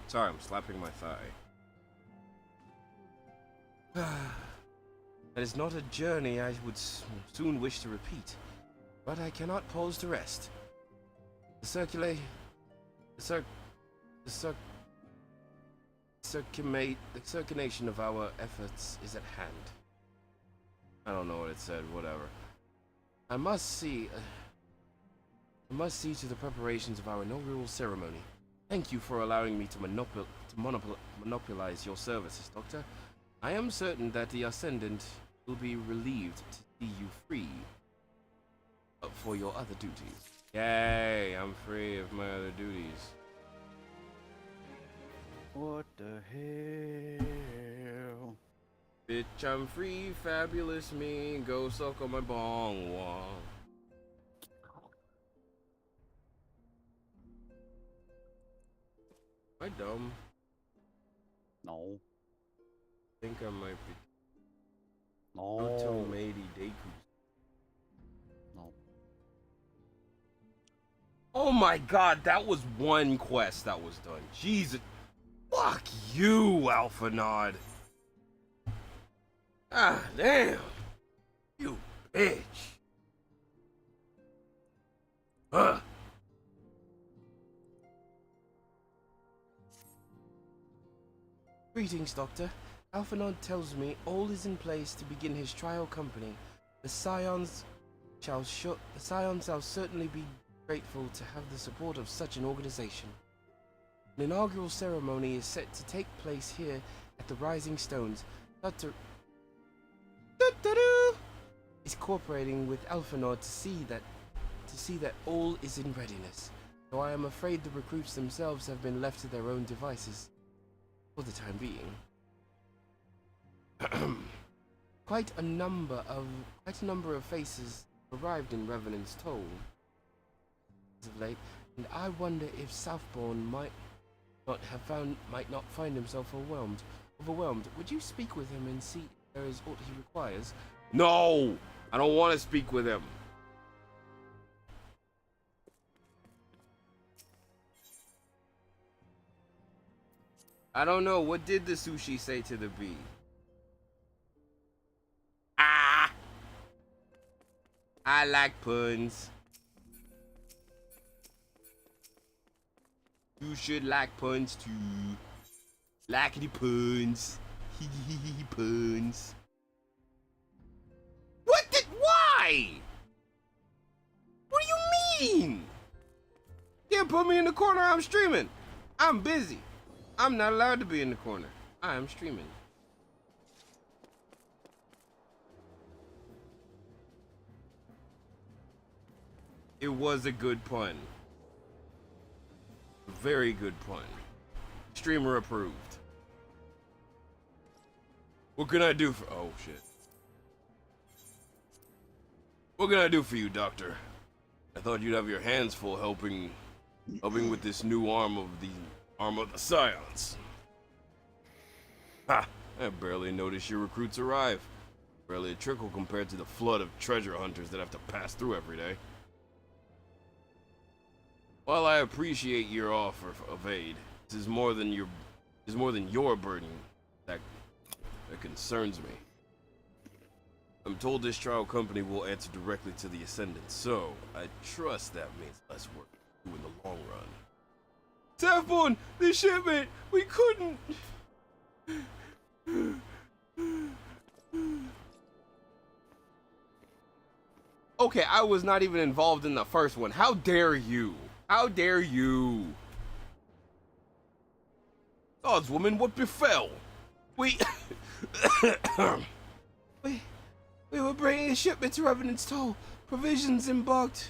Sorry, I'm slapping my thigh. That is not a journey I would soon wish to repeat, but I cannot pause to rest. The circulation of our efforts is at hand. I don't know what it said, whatever. I must see to the preparations of our inaugural ceremony. Thank you for allowing me to monopolize your services, Doctor. I am certain that the Ascendant will be relieved to see you free for your other duties. Yay, I'm free of my other duties. What the hell? Bitch, I'm free, fabulous me. Go suck on my bong wall. Am I dumb? No. I think I might be. No. Automati Deku. No. Oh my god, that was one quest that was done. Jesus. Fuck you, Alphanod. Ah, damn. You bitch. Huh. Greetings, Doctor. Alphanod tells me all is in place to begin his trial company. The Scions shall certainly be grateful to have the support of such an organization. An inaugural ceremony is set to take place here at the Rising Stones. Dr. is cooperating with Alphanod to see that all is in readiness. Though I am afraid the recruits themselves have been left to their own devices for the time being. Quite a number of faces arrived in Revenant's Toll as of late, and I wonder if Southbourne might not find himself overwhelmed. Would you speak with him and see if there is aught he requires? No! I don't want to speak with him. I don't know. What did the sushi say to the bee? Ah! I like puns. You should like puns too. Likety puns. Hee puns. What did? Why? What do you mean? Can't put me in the corner. I'm streaming. I'm busy. I'm not allowed to be in the corner. I am streaming. It was a good pun. A very good pun. Streamer approved. What can I do for— oh shit. What can I do for you, Doctor? I thought you'd have your hands full helping with this new arm of the Scions. Ha! I barely noticed your recruits arrive. Barely a trickle compared to the flood of treasure hunters that have to pass through every day. While I appreciate your offer of aid, this is more than your burden that concerns me. I'm told this trial company will answer directly to the Ascendant, so I trust that means less work to do in the long run. Taphborn, the shipment! We couldn't! Okay, I was not even involved in the first one. How dare you? How dare you? Godswoman, what befell? We were bringing a shipment to Revenant's Toll. Provisions embarked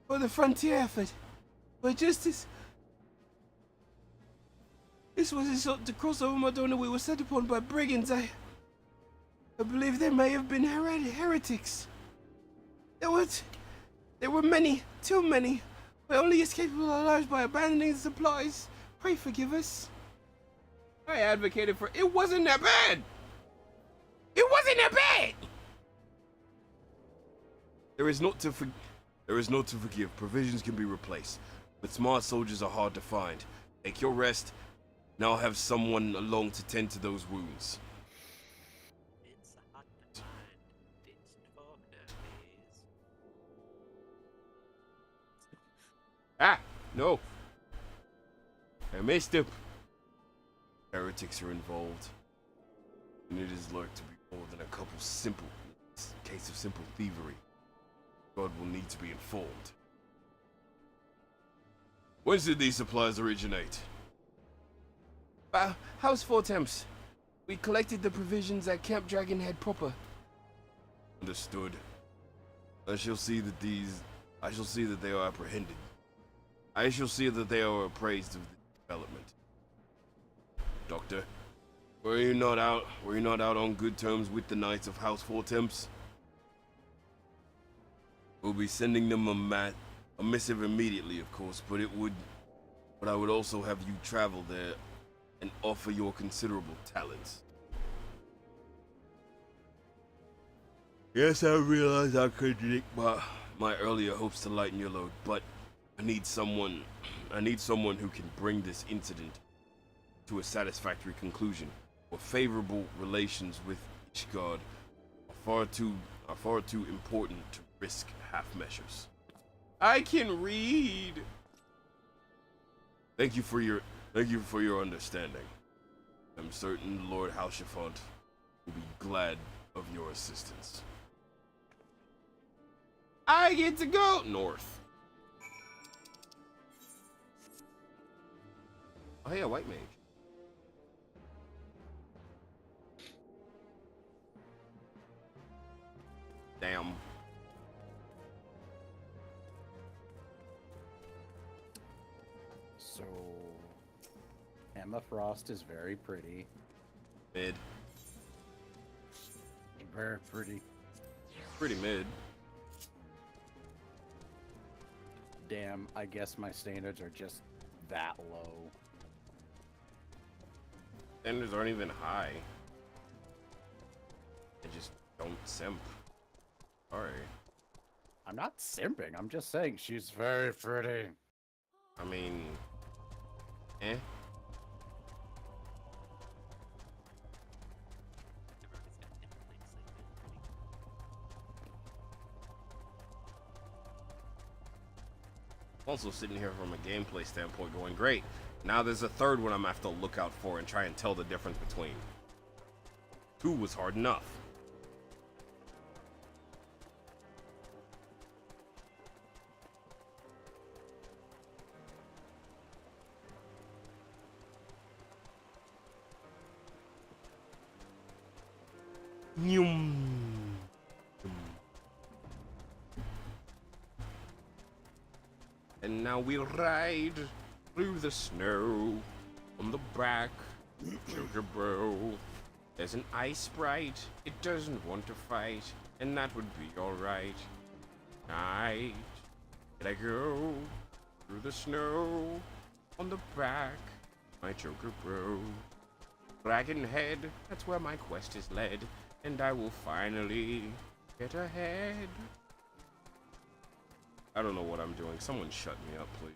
for the frontier effort. But just as this was assault to cross over Madonna, we were set upon by brigands. I believe they may have been heretics. There were many, too many. We only escaped with our lives by abandoning the supplies. Pray forgive us. I advocated for— it wasn't that bad. It wasn't that bad. There is not to forgive. Provisions can be replaced, but smart soldiers are hard to find. Take your rest. Now have someone along to tend to those wounds. It's hard to find. It's talk nowadays. Ah, no. I missed him. Heretics are involved, and it is lurked to be more than a couple case of simple thievery. God will need to be informed. When did these supplies originate? House Four Temps. We collected the provisions at Camp Dragonhead proper. Understood. I shall see that they are apprehended. I shall see that they are appraised of the development. Doctor, were you not out on good terms with the Knights of House Four Temps? We'll be sending them a missive immediately, of course, but I would also have you travel there and offer your considerable talents. Yes, I realize I contradict my earlier hopes to lighten your load, but I need someone who can bring this incident to a satisfactory conclusion, or favorable relations with Ishgard are far too important to risk half measures. I can read. Thank you for your understanding. I'm certain Lord Halshafont will be glad of your assistance. I get to go north. Oh yeah, white mage. Damn. So, Emma Frost is very pretty. Mid. Very pretty. Pretty mid. Damn, I guess my standards are just that low. Standards aren't even high. I just don't simp. Sorry. I'm not simping, I'm just saying she's very pretty. I mean, eh? Also sitting here from a gameplay standpoint going, great. Now there's a third one I'm gonna have to look out for and try and tell the difference between. 2 was hard enough. Nyum. And now we ride through the snow on the back of Joker Bro. There's an ice sprite. It doesn't want to fight, and that would be alright. Night. Can I go through the snow on the back of my Joker Bro? Dragon Head, that's where my quest is led, and I will finally get ahead. I don't know what I'm doing. Someone shut me up, please.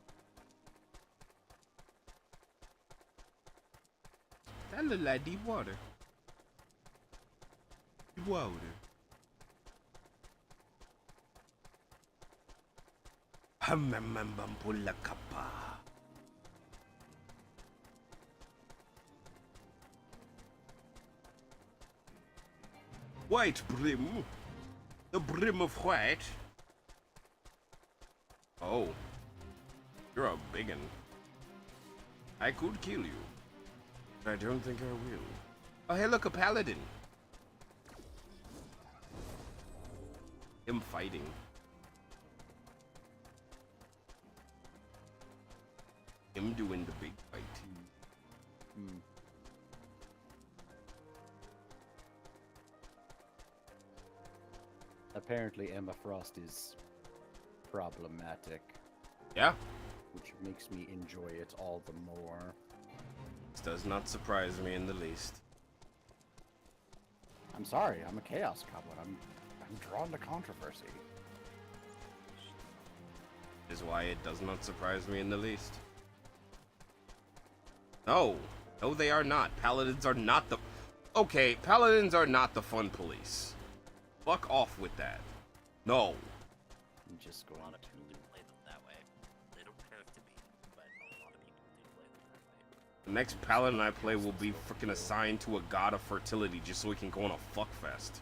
That look like deep water. Deep water. Hamamambampula kappa. White brim. The brim of white. Oh. You're a biggin. I could kill you. But I don't think I will. Oh, hey, look, a paladin. Him fighting. Him doing the big fight. Apparently Emma Frost is problematic. Yeah. Which makes me enjoy it all the more. This does not surprise me in the least. I'm sorry, I'm a Chaos Goblin. I'm drawn to controversy. Is why it does not surprise me in the least. No. No, they are not. Paladins are not the... Okay, paladins are not the fun police. Fuck off with that. No. I'm just going to play them that way. They don't have to be, but a lot of people do play them that way. The next paladin I play will be freaking assigned to a god of fertility just so we can go on a fuckfest.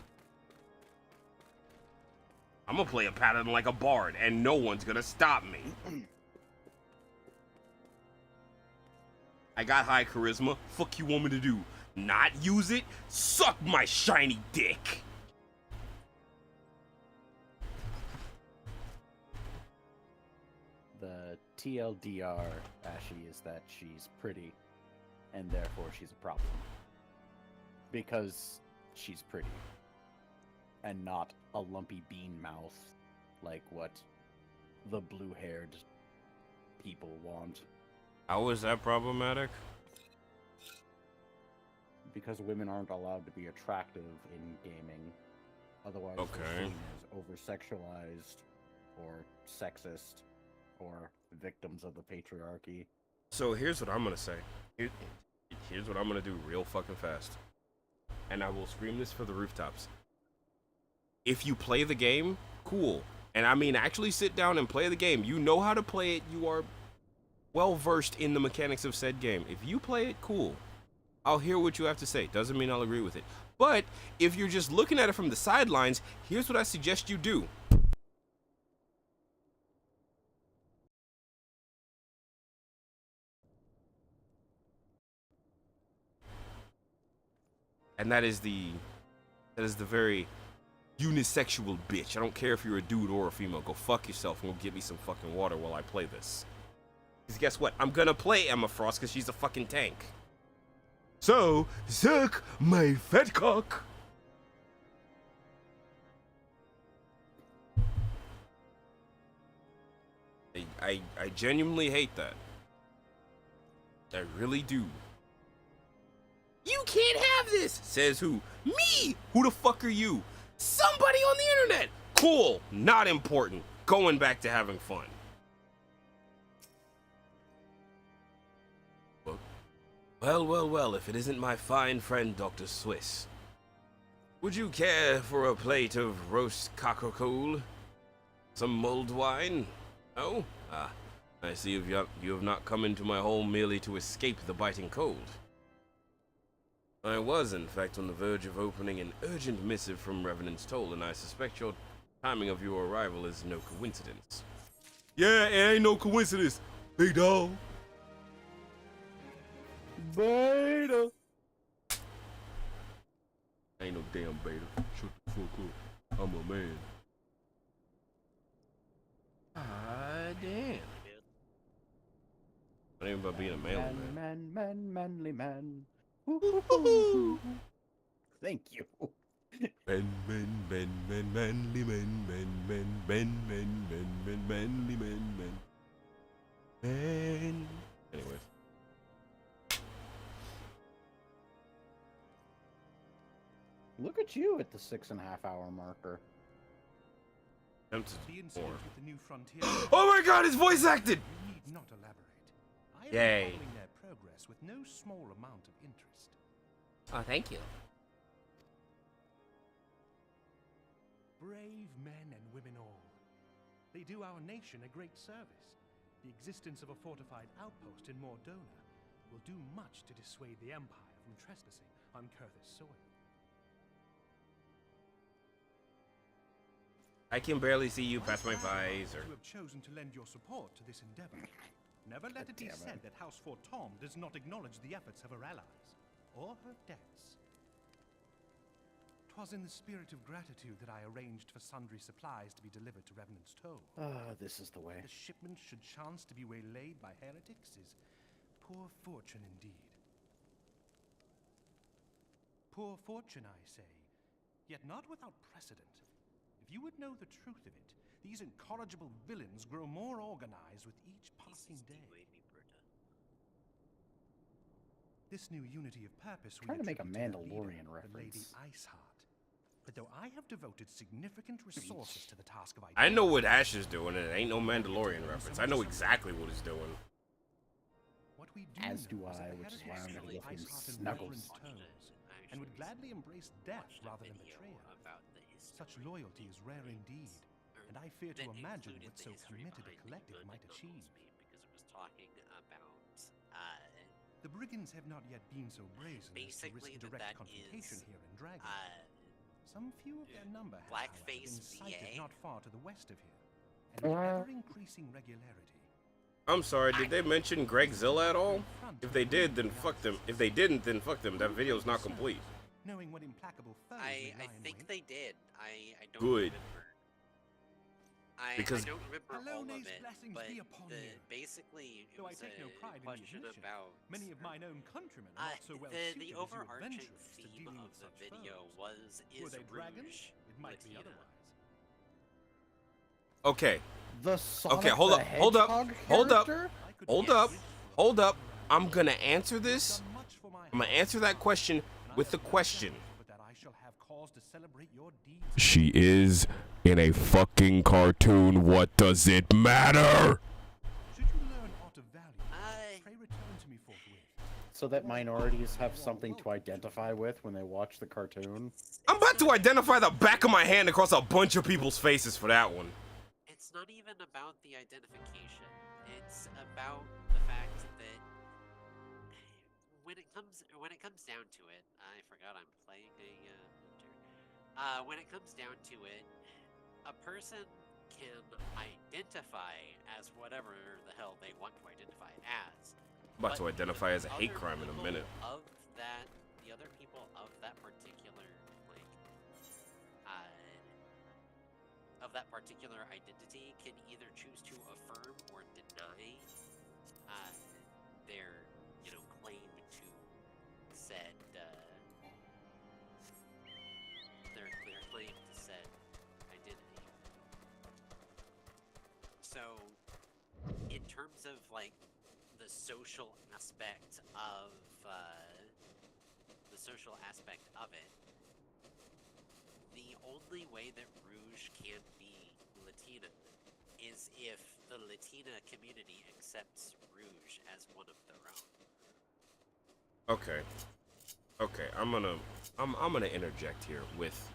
I'm gonna play a paladin like a bard, and no one's gonna stop me. I got high charisma. Fuck you want me to do? Not use it? Suck my shiny dick! The TLDR, Ashy, is that she's pretty, and therefore she's a problem. Because she's pretty. And not a lumpy bean mouth like what the blue-haired people want. How is that problematic? Because women aren't allowed to be attractive in gaming. Otherwise they're seen as over-sexualized or sexist or victims of the patriarchy. So here's what I'm gonna say. Here's what I'm gonna do real fucking fast. And I will scream this for the rooftops. If you play the game, cool. And I mean, actually sit down and play the game. You know how to play it. You are well versed in the mechanics of said game. If you play it, cool. I'll hear what you have to say. Doesn't mean I'll agree with it. But if you're just looking at it from the sidelines, here's what I suggest you do. And that is the very unisexual bitch. I don't care if you're a dude or a female. Go fuck yourself and go get me some fucking water while I play this. Because guess what? I'm gonna play Emma Frost because she's a fucking tank. So, suck my fat cock. I genuinely hate that. I really do. You can't have this! Says who? Me! Who the fuck are you? Somebody on the internet! Cool, not important. Going back to having fun. Well, if it isn't my fine friend Dr. Swiss. Would you care for a plate of roast cockercool? Some mulled wine? No? Ah, I see you have not come into my home merely to escape the biting cold. I was, in fact, on the verge of opening an urgent missive from Revenant's Toll, and I suspect your timing of your arrival is no coincidence. Yeah, it ain't no coincidence, big dog. Beta. Ain't no Damn beta. Shut the fuck up. I'm a man. Ah, damn. Not even about being a manly man. Manly man. Woo-hoo-hoo. Thank you. Men, manly men. Anyways. Look at you at the 6.5 hour marker. Tempted The more. incident with the new frontier. Oh my god, his voice acted! You need not elaborate. I have Yay. been following their progress with no small amount of interest. Oh, thank you. Brave men and women all. They do our nation a great service. The existence of a fortified outpost in Mordona will do much to dissuade the Empire from trespassing on Kurthus soil. I can barely see you past my visor. You have chosen to lend your support to this endeavor. Never let it be said that House Fortom does not acknowledge the efforts of her allies, or her debts. 'Twas in the spirit of gratitude that I arranged for sundry supplies to be delivered to Revenant's Toll. This is the way. The shipment should chance to be waylaid by heretics is poor fortune indeed. Poor fortune, I say, yet not without precedent. If you would know the truth of it, these incorrigible villains grow more organized with each passing day. This new unity of purpose we Trying to make a attribute to their Mandalorian leader, the Lady reference. Iceheart. But though I have devoted significant resources to the task of I know what Ash is doing, and it ain't no Mandalorian reference. I know exactly what he's doing. What we do As do know is that I, the which is heretics why I'm gonna treat give him Iceheart in snuggles. reverent terms, and would gladly embrace death rather than betray her. Such loyalty is rare indeed, and I fear to imagine what so committed a collective might achieve. Because it was talking about The brigands have not yet been so brazen as to basically risk direct confrontation here in Dragon. Some few of their number have however, been blackface sighted VA. not far to the west of here, and with ever-increasing regularity. I'm sorry, did they mention Greg Zilla at all? If they did, then fuck them. If they didn't, then fuck them. That video's not complete. Knowing what implacable foes I may lie in think wait. they did. I don't Good. remember. Because- I don't remember all of Alone's it, blessings but be upon the, you. basically it Though I was take no pride a in the question admission, about many of mine own countrymen are not so well suited the as you overarching adventurers to theme dealing of with the such video foes. was Were is they dragons? Rouge It might be Latina. otherwise. Okay. The Sonic Okay, hold the up, hold up, Hedgehog hold up, character? hold up, hold up. I'm gonna answer this. I'm gonna answer that question with the question. But that I shall have cause to celebrate your deeds. She is in a fucking cartoon. What does it matter? Should you learn aught of value, pray return to me forthwith. So that minorities have something to identify with when they watch the cartoon. I'm about to identify the back of my hand across a bunch of people's faces for that one. It's not even about the identification. It's about the fact that when it comes down to it, I forgot I'm playing a hunter. When it comes down to it, a person can identify as whatever the hell they want to identify as. I'm about to But identify as a the hate other crime in a people minute. Of that, the other people of that particular of that particular identity can either choose to affirm or deny their, claim to said their claim to said identity. So, in terms of the social aspect of it, the only way that Rouge can be Latina is if the Latina community accepts Rouge as one of their own. Okay. Okay, I'm gonna interject here with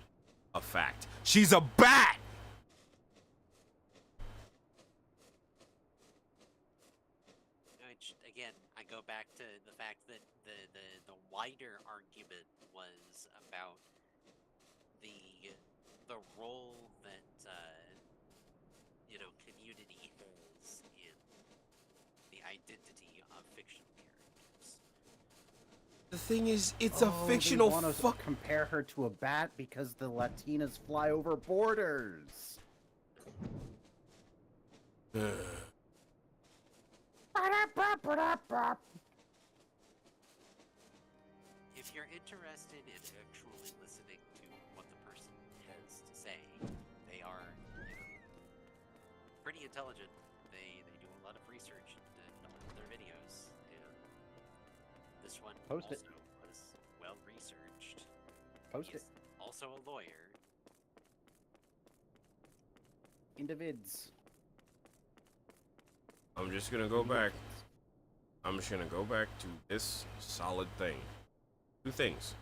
a fact. She's a bat! Again, I go back to the fact that the wider argument was about the role that community has in the identity of fictional characters. The thing is, it's a Oh, fictional they want to compare her to a bat because the Latinas fly over borders. If you're interested in actually listening to what the person has to say, they are, pretty intelligent. They do a lot of research into all of their videos, and this one Post also it. was well researched. Post He's it. also a lawyer. Individs. I'm just gonna go back. I'm just gonna go back to this solid thing. Two things.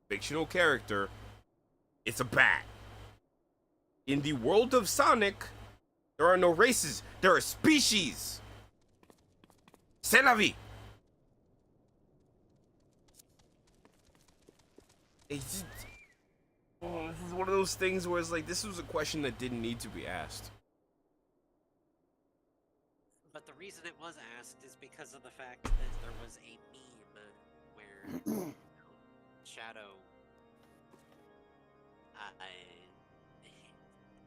Fictional character. It's a bat. In the world of Sonic, there are no races. There are species. C'est la vie. This is one of those things where it's like, this was a question that didn't need to be asked. But the reason it was asked is because of the fact that there was a meme where Shadow, I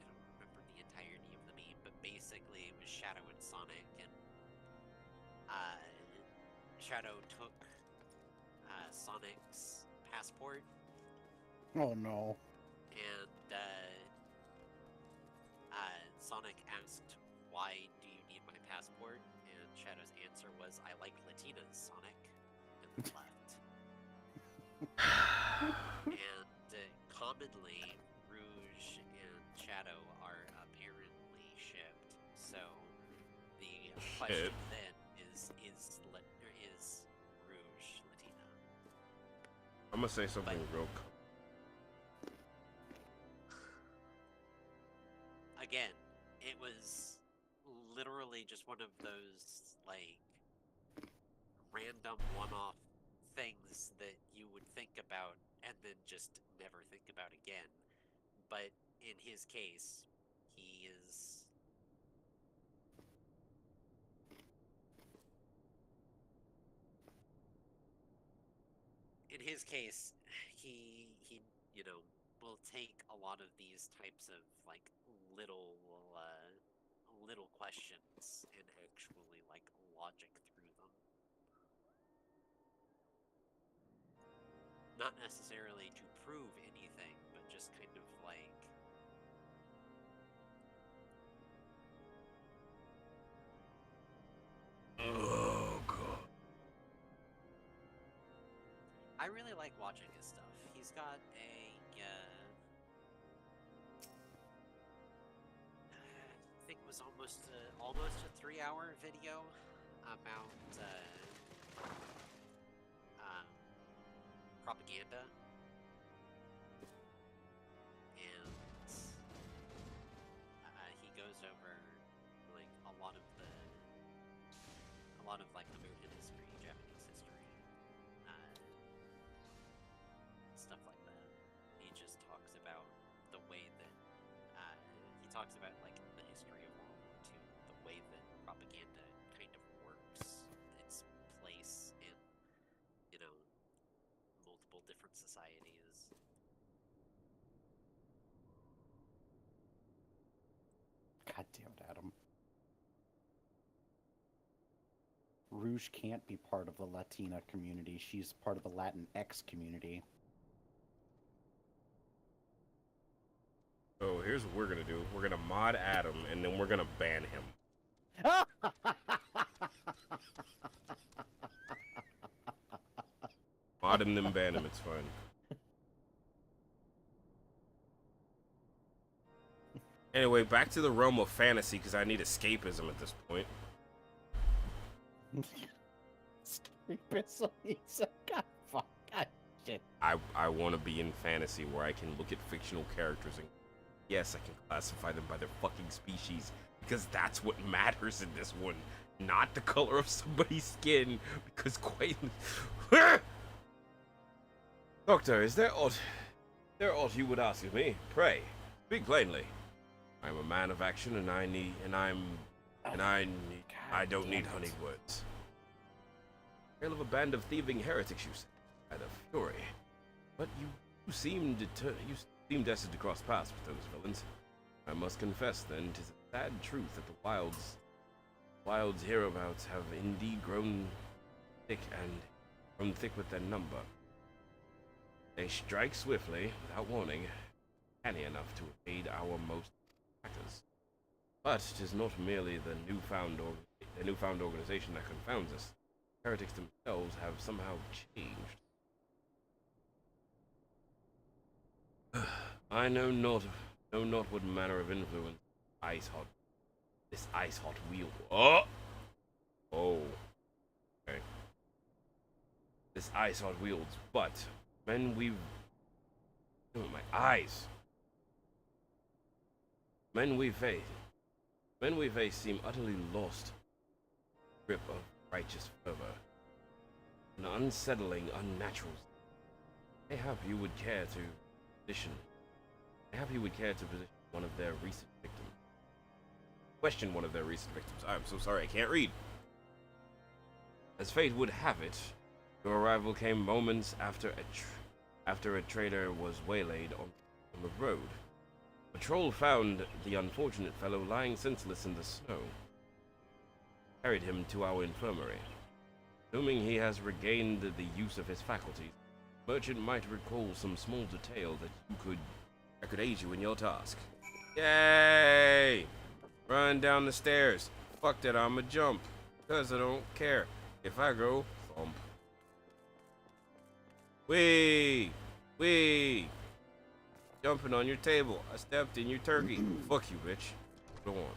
don't remember the entirety of the meme, but basically it was Shadow and Sonic, and Shadow took Sonic's passport. Oh no. And Sonic asked, "Why do you need my passport?" And Shadow's answer was, "I like Latinas, Sonic," and then left. And commonly, Rouge and Shadow are apparently shipped. So the question then is Rouge Latina? I'm gonna say something real quick. Again, it was literally just one of those, like, random one-off things that you would think about and then just never think about again. But in his case, he is... In his case, he will take a lot of these types of, like, little questions and actually, like, logic through them. Not necessarily to prove anything, but just kind of like... Oh, God. I really like watching his stuff. He's got a... I think it was almost a 3-hour video about propaganda, and he goes over like a lot of like American history, Japanese history, stuff like that. He just talks about the way that he talks about like the history of World War II, the way that propaganda kind of works, its place in, multiple different societies. God damn it, Adam. Rouge can't be part of the Latina community. She's part of the Latinx community. So here's what we're gonna do. We're gonna mod Adam, and then we're gonna ban him. Mod him, then ban him. It's fine. Anyway, back to the realm of fantasy, because I need escapism at this point. Escapism? God shit. I want to be in fantasy where I can look at fictional characters and yes, I can classify them by their fucking species, because that's what matters in this one, not the color of somebody's skin, because quite... Doctor, is there aught you would ask of me? Pray, speak plainly. I am a man of action, and I don't need honeyed words. Trail of a band of thieving heretics, you said. Out of fury. But you seem destined to cross paths with those villains. I must confess, then, 'tis a sad truth that the wilds hereabouts have indeed grown thick with their number. They strike swiftly, without warning, canny enough to evade our most attackers. But 'tis not merely the newfound organization that confounds us. Heretics themselves have somehow changed. I know not what manner of influence this ice hot wheel. Okay. This ice hot wields, but men we've my eyes. Men we face seem utterly lost in the grip of righteous fervor, an unsettling, unnatural. Mayhap you would care to position one of their recent victims. Question one of their recent victims. I'm so sorry, I can't read. As fate would have it, your arrival came moments after a trader was waylaid on the road. A patrol found the unfortunate fellow lying senseless in the snow. Carried him to our infirmary. Assuming he has regained the use of his faculties, the merchant might recall some small detail that could aid you in your task. Yay! Run down the stairs. Fuck that, I'ma jump. Cause I don't care. If I go, thump. Wee! Jumping on your table. I stepped in your turkey. Fuck you, bitch. Go on.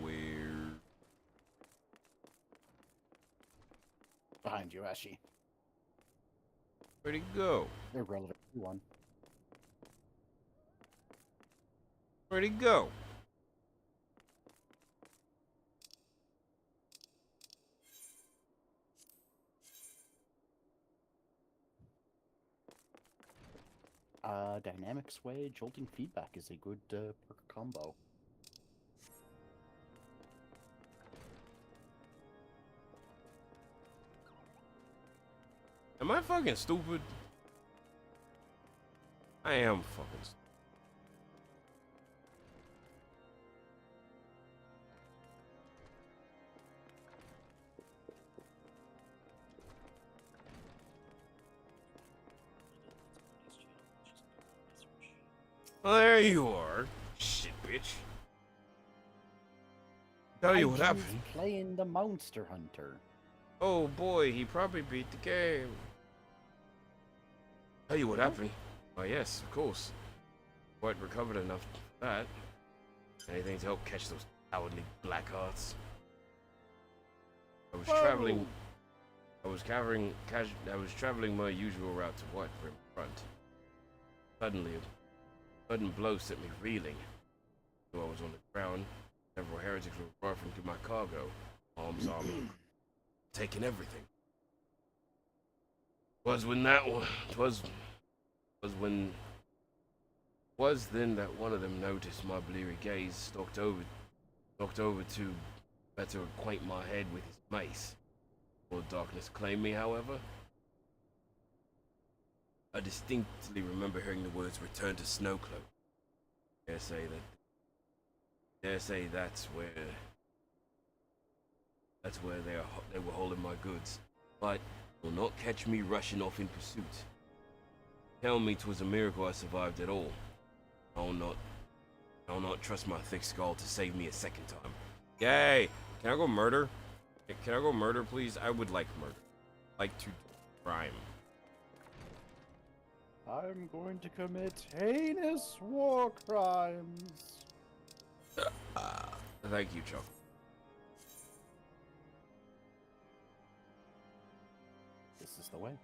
Weird. Behind you, Ashi. Where'd he go? Irrelevant. You won. Where'd he go? Dynamic sway, jolting feedback is a good perk combo. Am I fucking stupid? I am fucking stupid. Well, there you are, shit bitch. Tell you what happened. Playing the Monster Hunter. Oh boy, he probably beat the game. Tell you what happened. Oh yes, of course. Quite recovered enough for that. Anything to help catch those cowardly blackhearts. I was traveling my usual route to White Brim front. Suddenly, a sudden blow sent me reeling. I was on the ground. Several heretics were rifling through my cargo. Arms, armor, taking everything. Was then that one of them noticed my bleary gaze, stalked over to better acquaint my head with his mace. Before darkness claimed me, however. I distinctly remember hearing the words "return to Snowcloak." Dare say that's where they were holding my goods, but will not catch me rushing off in pursuit. Tell me 'twas a miracle I survived at all. I'll not trust my thick skull to save me a second time. Yay! Can I go murder? Can I go murder, please? I would like murder. Like to crime. I'm going to commit heinous war crimes. Thank you, Chuck. This is the way.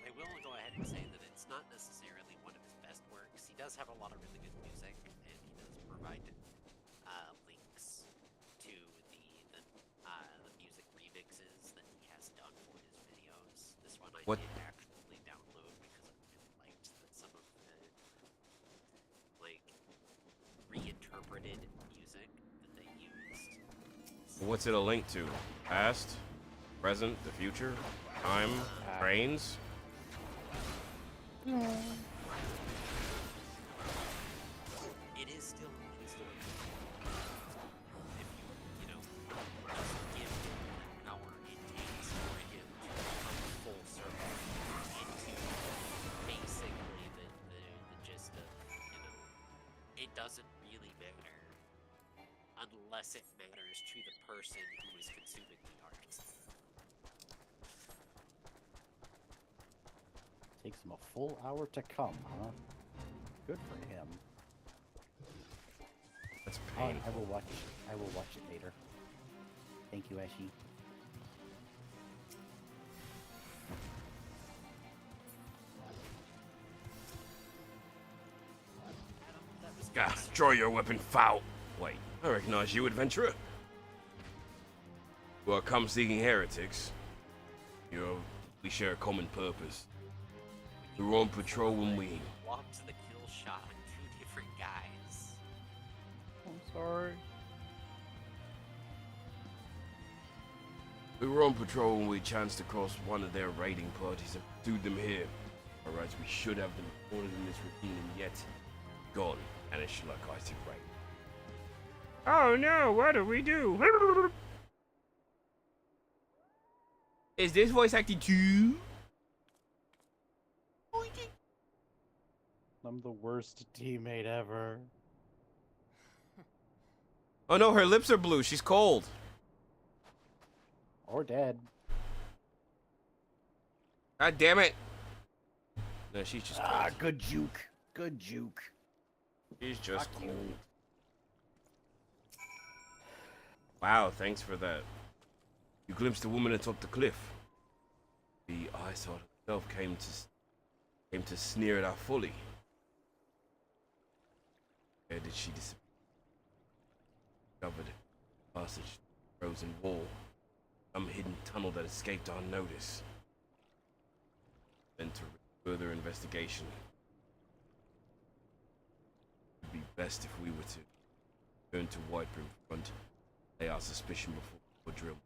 I will go ahead and say that it's not necessarily one of his best works. He does have a lot of really good music, and he does provide links to the music remixes that he has done for his videos. This one I did actually download because What's it a link to? Past? Present? The future? Time? Trains? It is still if you know, just give him the power it takes for him to come full circle into basically the gist of, you know, it doesn't really matter unless it matters to the person who is consuming the art. Takes him a full hour to come, huh? Good for him. That's I painful. will watch. I will watch it later. Thank you, Ashi. Ah, draw your weapon foul. Wait, I recognize you, adventurer. You are come-seeking heretics. We share a common purpose. We were on patrol when we... Walked the kill shot on 2 different guys. I'm sorry. We were on patrol when we chanced across one of their raiding parties and pursued them here. Alright, we should have them recorded in this routine, and yet gone, and it's like I said, right. Oh no, what do we do? Is this voice acting too? I'm the worst teammate ever. Oh no, her lips are blue. She's cold. Or dead. God damn it. No, she's just cold. Ah, good juke. Good juke. She's just cold. Wow, thanks for that. You glimpsed a woman atop the cliff. The eyesore itself came to sneer at our folly. Where did she disappear? Covered passage, frozen wall, some hidden tunnel that escaped our notice. Then to further investigation. It would be best if we were to turn to White Room front, lay our suspicion before we drill.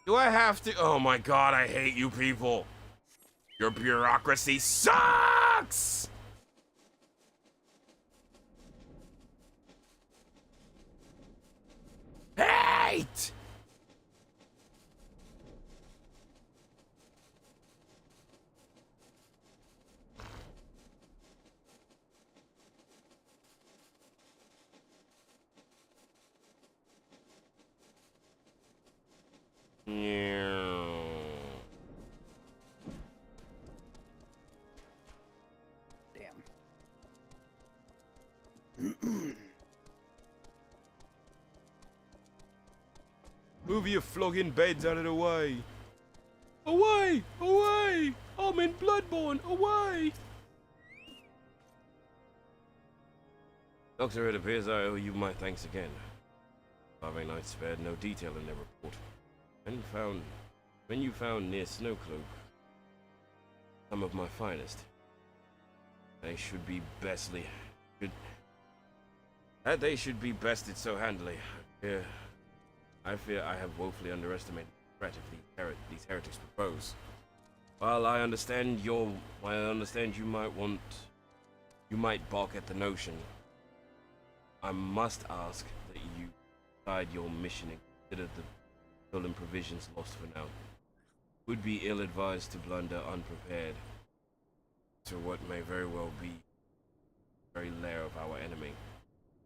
Do I have to? Oh my god, I hate you people. Your bureaucracy sucks! Hate! Move your flogging beds out of the way. Away! Away! I'm in Bloodborne! Away! Doctor, it appears I owe you my thanks again. Harvey Knight spared no detail in their report. When you found near Snowcloak some of my finest, they should be bested so handily. I fear I have woefully underestimated the threat of these heretics propose. While I understand you might balk at the notion, I must ask that you guide your mission and consider the stolen provisions lost for now. Would be ill-advised to blunder unprepared to what may very well be the very lair of our enemy.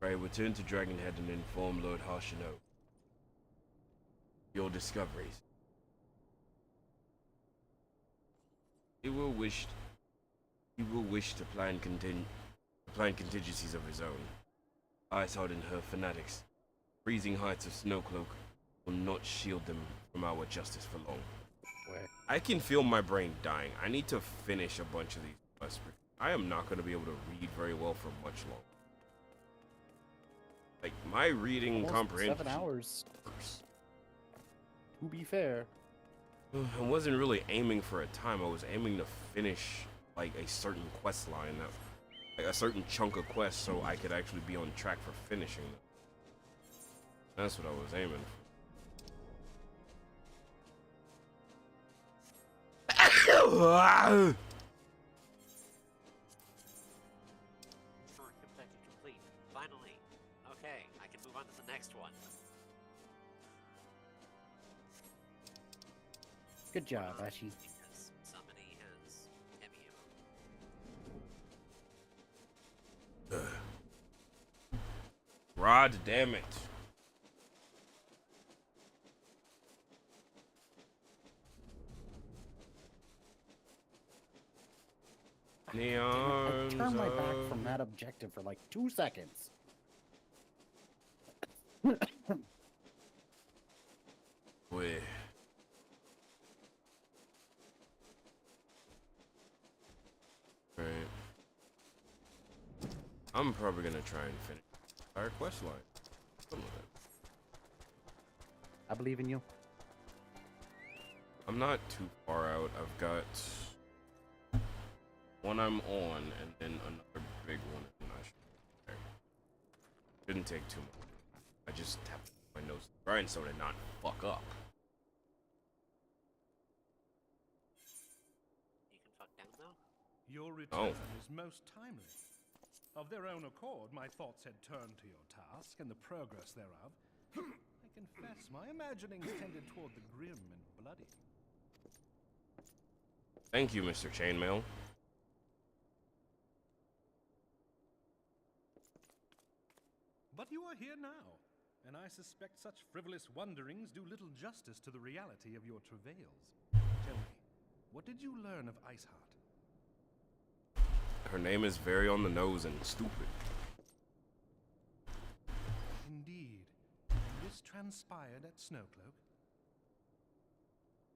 Pray return to Dragonhead and inform Lord Harshino your discoveries. He will wish to plan contingencies of his own. Eyesight and her fanatics, freezing heights of Snowcloak will not shield them from our justice for long. I can feel my brain dying. I need to finish a bunch of these quests. I am not going to be able to read very well for much longer. Like, my reading comprehension... 7 hours. To be fair. I wasn't really aiming for a time. I was aiming to finish, like, a certain quest line. Like, a certain chunk of quests so I could actually be on track for finishing them. That's what I was aiming for. Short objective complete. Finally. Okay, I can move on to the next one. Good job, Ashi. Because somebody has heavy ammo. Rod, damn it. I turned my back from that objective for like 2 seconds. Wait. Right. I'm probably gonna try and finish our quest line. Something like that. I believe in you. I'm not too far out. I've got one I'm on, and then another big one. I'm not sure. Okay. Didn't take too much. I just tapped my nose to the grindstone and not fuck up. You can fuck down though? Your return is most timely. Of their own accord, my thoughts had turned to your task and the progress thereof. I confess, my imaginings tended toward the grim and bloody. Thank you, Mr. Chainmail. But you are here now, and I suspect such frivolous wonderings do little justice to the reality of your travails. Tell me, what did you learn of Iceheart? Her name is very on the nose and stupid. Indeed. This transpired at Snowcloak.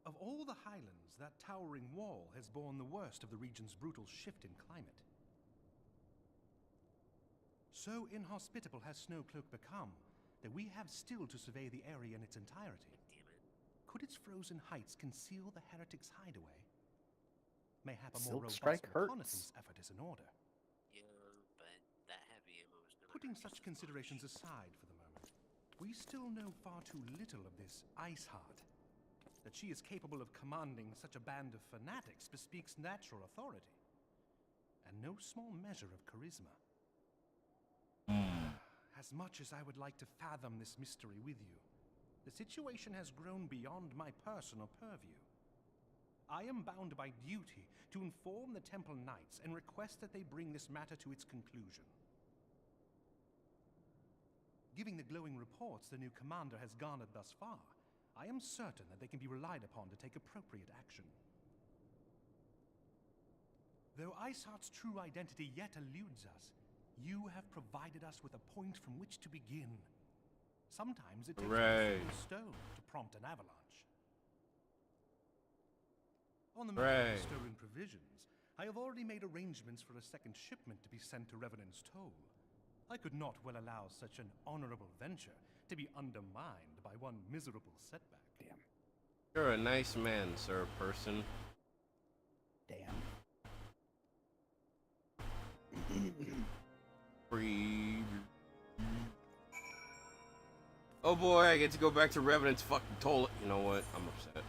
Of all the highlands, that towering wall has borne the worst of the region's brutal shift in climate. So inhospitable has Snowcloak become that we have still to survey the area in its entirety. Could its frozen heights conceal the heretic's hideaway? Mayhap a more robust reconnaissance effort is in order. Yeah, but that heavy ammo is gonna Putting such considerations aside for the moment, we still know far too little of this Iceheart. That she is capable of commanding such a band of fanatics bespeaks natural authority, and no small measure of charisma. As much as I would like to fathom this mystery with you, the situation has grown beyond my personal purview. I am bound by duty to inform the Temple Knights and request that they bring this matter to its conclusion. Given the glowing reports the new commander has garnered thus far, I am certain that they can be relied upon to take appropriate action. Though Iceheart's true identity yet eludes us, you have provided us with a point from which to begin. Sometimes it takes a single stone to prompt an avalanche. On the matter of stolen provisions, I have already made arrangements for a second shipment to be sent to Revenant's Toll. I could not well allow such an honorable venture to be undermined by one miserable setback. Damn. You're a nice man, sir, person. Damn. Free. Oh boy, I get to go back to Revenant's fucking Toll. You know what? I'm upset.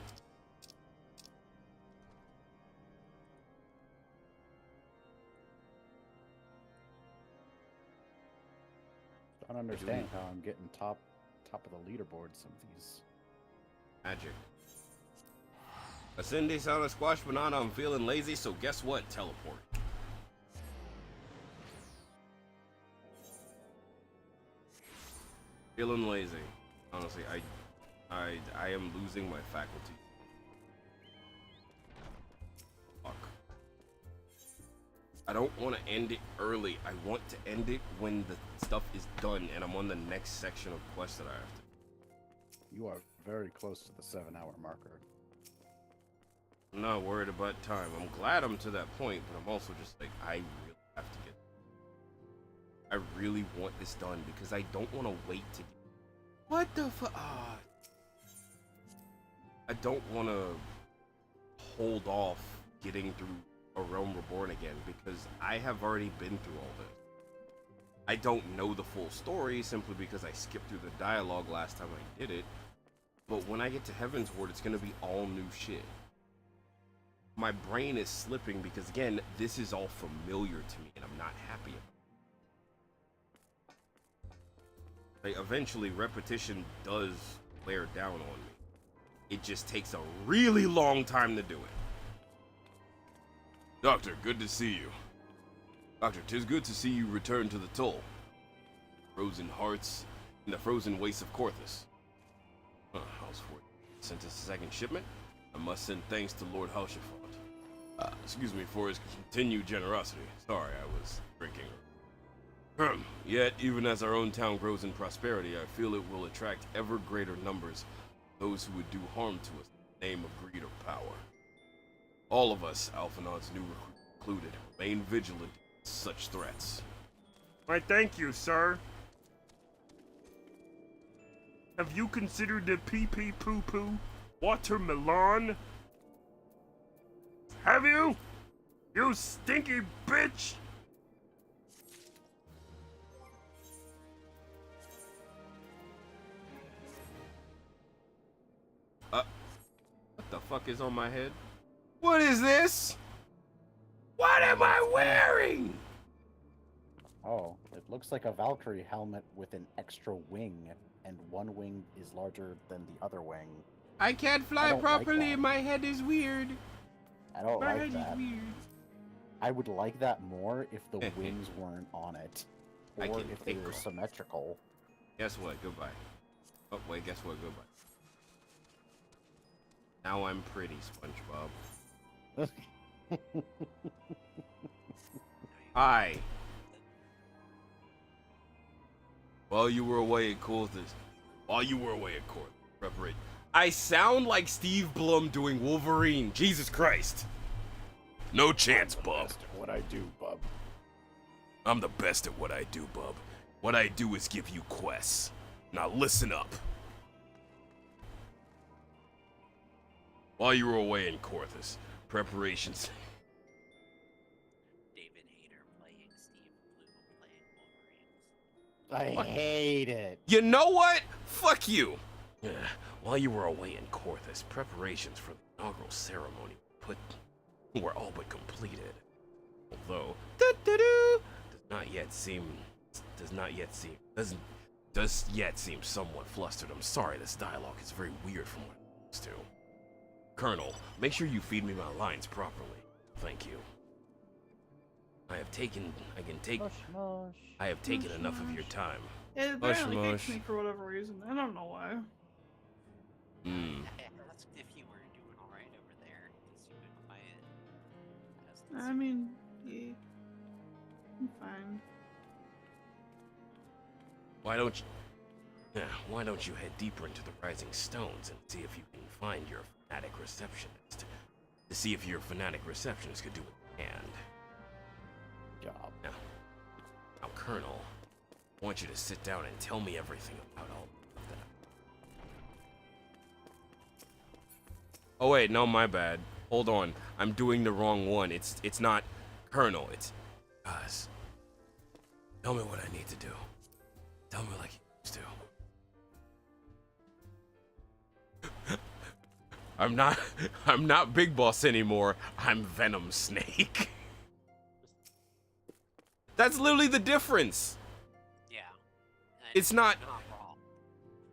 I don't understand how I'm getting top of the leaderboard. Some of these magic. A Cindy sound a squash banana. I'm feeling lazy, so guess what? Teleport. Feeling lazy. Honestly, I am losing my faculty. Fuck. I don't want to end it early. I want to end it when the stuff is done and I'm on the next section of quests that I have to. You are very close to the 7-hour marker. I'm not worried about time. I'm glad I'm to that point, but I'm also just like, I really have to get. I really want this done because I don't want to wait to. What the fuck? I don't want to hold off getting through A Realm Reborn again because I have already been through all this. I don't know the full story simply because I skipped through the dialogue last time I did it. But when I get to Heaven's Ward, it's gonna be all new shit. My brain is slipping because, again, this is all familiar to me and I'm not happy about it. Like, eventually, repetition does wear down on me. It just takes a really long time to do it. Doctor, good to see you. Doctor, 'tis good to see you return to the toll. Frozen hearts in the frozen wastes of Korthus. How's for sent us a second shipment? I must send thanks to Lord Halshafont. Excuse me for his continued generosity. Sorry, I was drinking. Yet, even as our own town grows in prosperity, I feel it will attract ever greater numbers of those who would do harm to us in the name of greed or power. All of us, Alphinaud's new recruits included, remain vigilant against such threats. Why, thank you, sir. Have you considered the pee-pee poo-poo watermelon? Have you? You stinky bitch! What the fuck is on my head? What is this? What am I wearing? Oh, it looks like a Valkyrie helmet with an extra wing, and one wing is larger than the other wing. I can't fly don't properly. like My head is weird. I don't My like head that. is weird. I would like that more if the wings weren't on it, I or can if they take were off. symmetrical. Guess what? Goodbye. Oh, wait, guess what? Goodbye. Now I'm pretty, SpongeBob. Hi. While you were away at Korthus. Preparate. I sound like Steve Blum doing Wolverine. Jesus Christ. No chance, bub. What I do, bub. I'm the best at what I do, bub. What I do is give you quests. Now listen up. While you were away in Korthus, preparations. David Hayter playing Steve Blum playing Wolverines. I hate it. You know what? Fuck you. While you were away in Korthus, preparations for the inaugural ceremony were all but completed. Although does yet seem somewhat flustered. I'm sorry, this dialogue is very weird from what I'm used to. Colonel, make sure you feed me my lines properly. Thank you. I have taken enough of your time. It apparently hates me for whatever reason. I don't know why. That's if you were doing alright over there, because you've been quiet. I mean, yeah, I'm fine. Why don't you head deeper into the Rising Stones and see if you can find your fanatic receptionist? To see if your fanatic receptionist could do it and job. Now, Colonel, I want you to sit down and tell me everything about all of that. Oh wait, no, my bad. Hold on. I'm doing the wrong one. It's not Colonel. It's Guys, tell me what I need to do. Tell me like you used to. I'm not Big Boss anymore. I'm Venom Snake. That's literally the difference. Yeah. It's not wrong.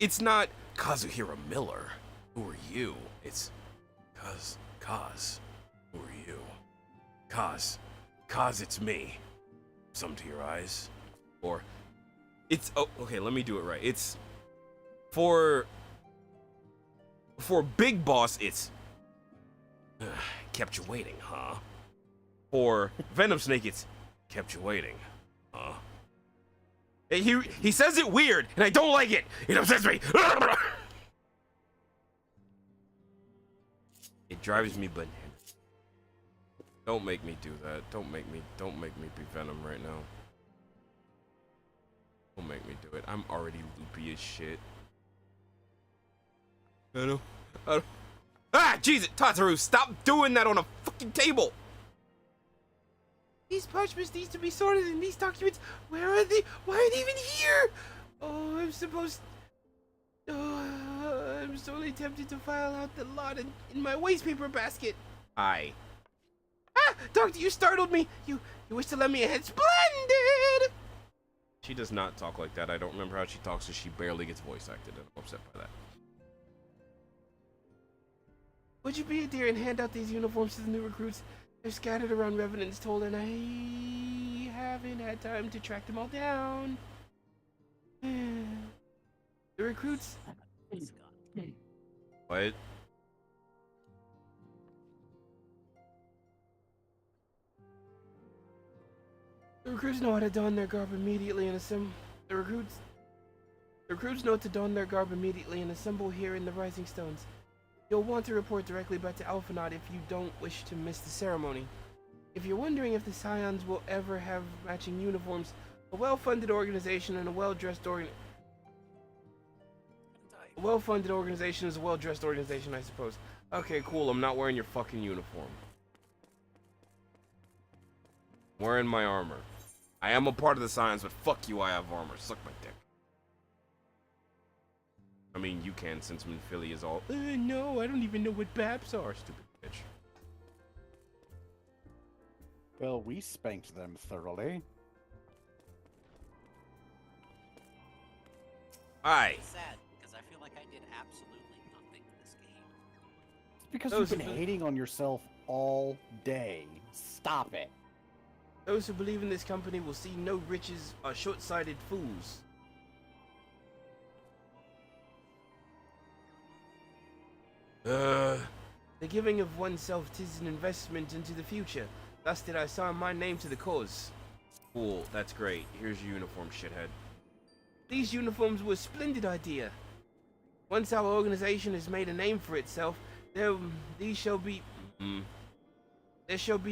It's not Kazuhira Miller. Who are you? It's Kaz. Who are you? Kaz, it's me. Some to your eyes. or it's okay, let me do it right. It's for Big Boss, it's kept you waiting, huh? For Venom Snake, it's Kept you waiting, huh? he says it weird, and I don't like it. It upsets me. It drives me bananas. Don't make me do that. Don't make me be Venom right now. Don't make me do it. I'm already loopy as shit. I don't. Ah, Jesus, Tataru, stop doing that on a fucking table. These parchments need to be sorted in these documents. Where are they? Why are they even here? Oh, I'm sorely tempted to file out the lot in my waste paper basket. Hi. Ah, Doctor, you startled me. You wish to lend me a hand? Splendid! She does not talk like that. I don't remember how she talks, so she barely gets voice acted, and I'm upset by that. Would you be a dear and hand out these uniforms to the new recruits? They're scattered around Revenant's Toll, and I haven't had time to track them all down. The recruits... What? The recruits know how to don their garb immediately and assemble. The recruits know how to don their garb immediately and assemble here in the Rising Stones. You'll want to report directly back to Alphanot if you don't wish to miss the ceremony. If you're wondering if the Scions will ever have matching uniforms, a well-funded organization and a well-dressed organization is a well-dressed organization, I suppose. Okay, cool. I'm not wearing your fucking uniform. I'm wearing my armor. I am a part of the Scions, but fuck you, I have armor. Suck my dick. I mean, you can, since Minphilly is all... No, I don't even know what BAPs are, stupid bitch. Well, we spanked them thoroughly. Aye. It's sad, because I feel like I did absolutely nothing in this game. It's because you've been hating on yourself all day. Stop it. Those who believe in this company will see no riches are short-sighted fools. The giving of oneself 'tis an investment into the future. Thus did I sign my name to the cause. Cool, that's great. Here's your uniform, shithead. These uniforms were a splendid idea. Once our organization has made a name for itself, there shall be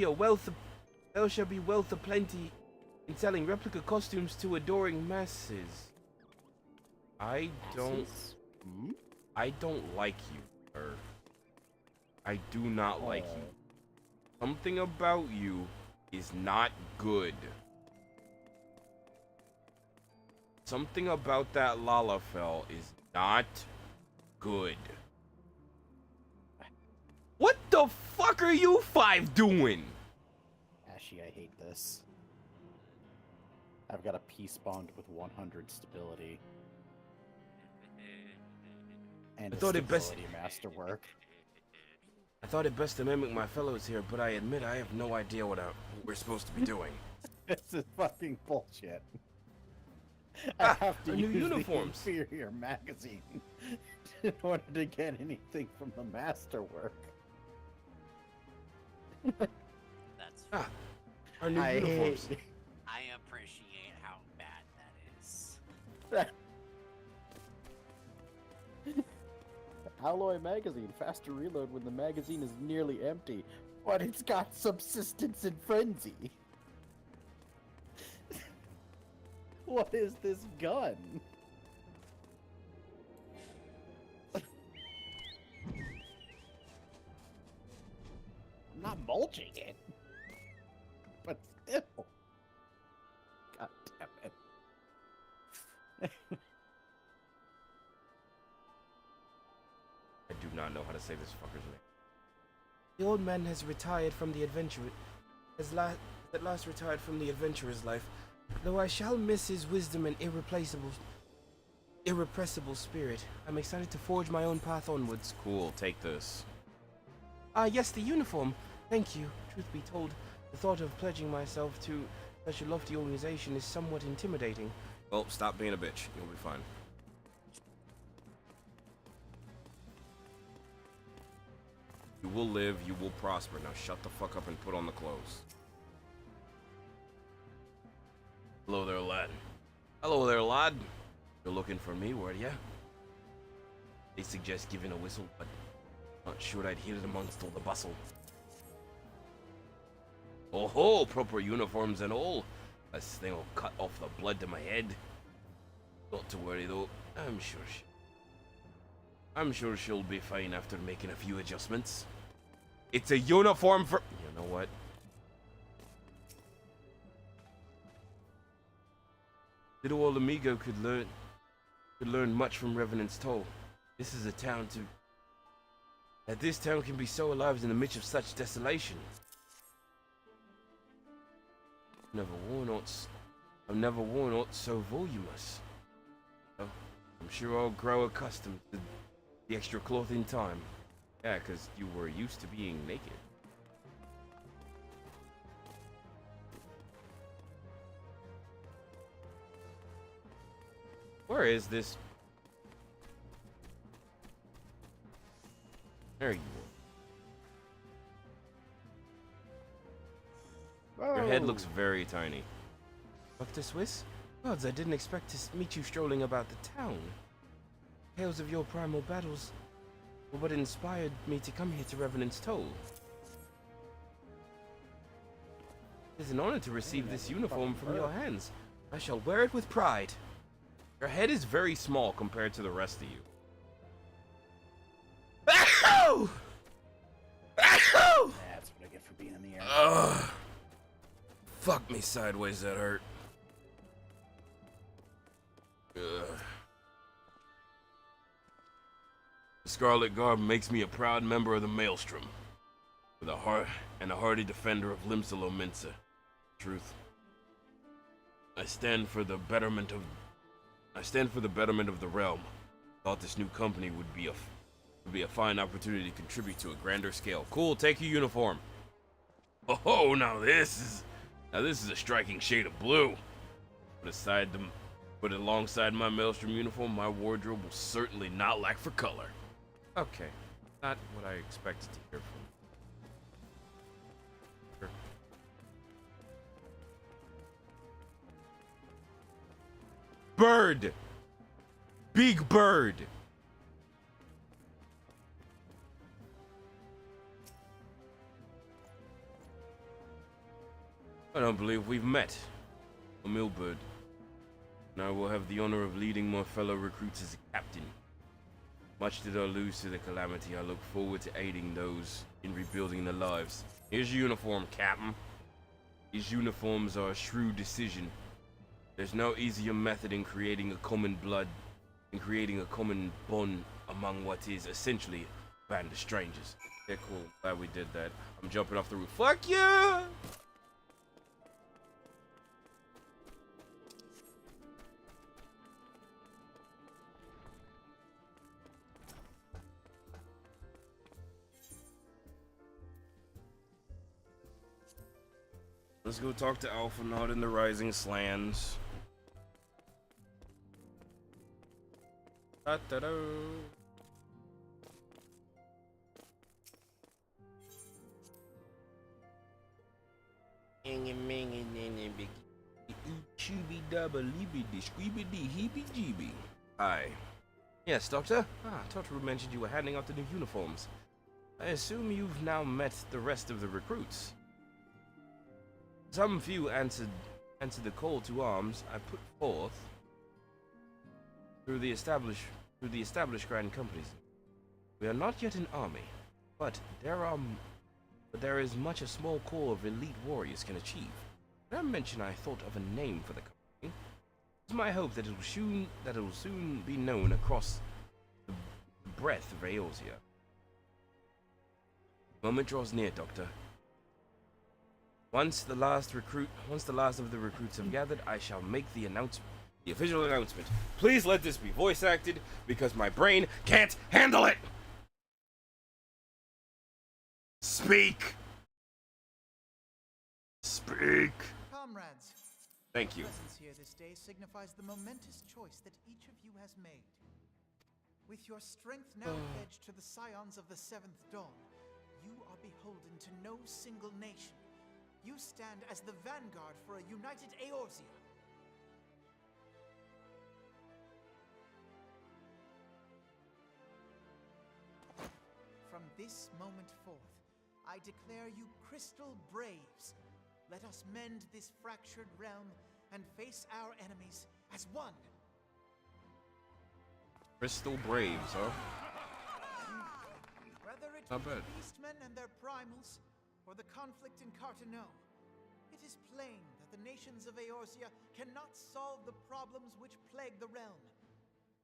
wealth aplenty in selling replica costumes to adoring masses. I don't like you, sir. I do not like you. Something about you is not good. Something about that Lalafell is not good. What the fuck are you five doing? Ashy, I hate this. I've got a peace bond with 100 stability. And I thought it best stability masterwork. I thought it best to mimic my fellows here, but I admit I have no idea what we're supposed to be doing. This is fucking bullshit. I have to new use uniforms. the inferior magazine in order to get anything from the masterwork. That's our new uniforms. I appreciate how bad that is. Alloy magazine, faster reload when the magazine is nearly empty, but it's got subsistence and frenzy. What is this gun? I'm not mulching it, but still. God damn it. I do not know how to say this fucker's name. The old man has retired from the adventure. At last retired from the adventurer's life. Though I shall miss his wisdom and irrepressible spirit, I'm excited to forge my own path onwards. Cool, take this. Yes, the uniform. Thank you. Truth be told, the thought of pledging myself to such a lofty organization is somewhat intimidating. Well, stop being a bitch. You'll be fine. You will live, you will prosper. Now shut the fuck up and put on the clothes. Hello there, lad. Hello there, lad. You're looking for me, were ya? They suggest giving a whistle, but not sure I'd hear it amongst all the bustle. Oh ho, proper uniforms and all. This thing will cut off the blood to my head. Not to worry though, I'm sure she'll be fine after making a few adjustments. It's a uniform for... You know what? Little old amigo could learn much from Revenant's Toll. This is a town to... That this town can be so alive in the midst of such desolation. I've never worn aught so voluminous. Oh, I'm sure I'll grow accustomed to the extra cloth in time. Yeah, because you were used to being naked. Where is this? There you are. Your head looks very tiny. Dr. Swiss? Gods, I didn't expect to meet you strolling about the town. Tales of your primal battles were what inspired me to come here to Revenant's Toll. It is an honor to receive this uniform from your hands. I shall wear it with pride. Your head is very small compared to the rest of you. Ow! Ow! That's what I get for being in the air. Ugh. Fuck me sideways, that hurt. Ugh. The Scarlet Garb makes me a proud member of the Maelstrom, with a heart and a hardy defender of Limsalo Minsa. Truth. I stand for the betterment of the realm. Thought this new company would be a fine opportunity to contribute to a grander scale. Cool, take your uniform. Oh, now this is a striking shade of blue. But alongside my Maelstrom uniform, my wardrobe will certainly not lack for color. Okay, not what I expected to hear from. Sure. Bird! Big bird! I don't believe we've met. A millbird. And I will have the honor of leading my fellow recruits as a captain. Much did I lose to the calamity, I look forward to aiding those in rebuilding their lives. Here's your uniform, Captain. These uniforms are a shrewd decision. There's no easier method in creating a common bond among what is essentially a band of strangers. Yeah, cool. Glad we did that. I'm jumping off the roof. Fuck yeah! Let's go talk to Alphanaut in the Rising Slans. Da-da-da. Hi. Yes, Doctor? Totaru mentioned you were handing out the new uniforms. I assume you've now met the rest of the recruits. Some few answered the call to arms I put forth through the established grand companies. We are not yet an army, but there is much a small core of elite warriors can achieve. When I mentioned I thought of a name for the company, it's my hope that it will soon be known across the breadth of Eorzea. The moment draws near, Doctor. Once the last of the recruits have gathered, I shall make the official announcement. Please let this be voice acted, because my brain can't handle it! Speak! Speak! Comrades, Thank you. presence here this day signifies the momentous choice that each of you has made. With your strength now pledged to the scions of the Seventh Dawn, you are beholden to no single nation. You stand as the vanguard for a united Eorzea. From this moment forth, I declare you Crystal Braves. Let us mend this fractured realm and face our enemies as one. Crystal Braves, huh? Whether it Not be bad. the beastmen and their primals, or the conflict in Carteneau, it is plain that the nations of Eorzea cannot solve the problems which plague the realm.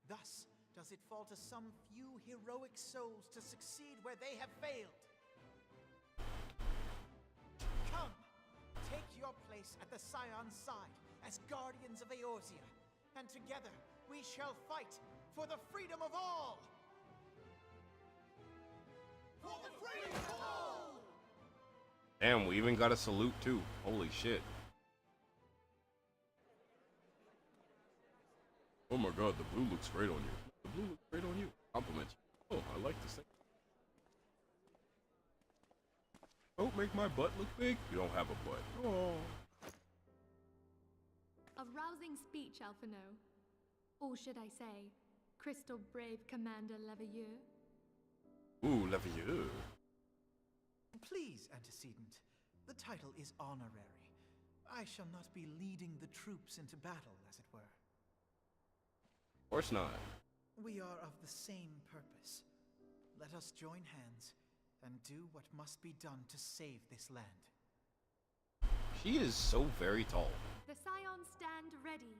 Thus does it fall to some few heroic souls to succeed where they have failed. Come, take your place at the Scion's side as guardians of Eorzea, and together we shall fight for the freedom of all! For the freedom of all! Damn, we even got a salute too. Holy shit. Oh my god, the blue looks great on you. The blue looks great on you. Compliment you. Oh, I like this thing. Don't make my butt look big. You don't have a butt. Oh. A rousing speech, Alphino. Or should I say, Crystal Brave Commander Leveilleur? Ooh, Leveilleur. Please, Antecedent. The title is honorary. I shall not be leading the troops into battle, as it were. Of course not. We are of the same purpose. Let us join hands and do what must be done to save this land. She is so very tall. The Scions stand ready.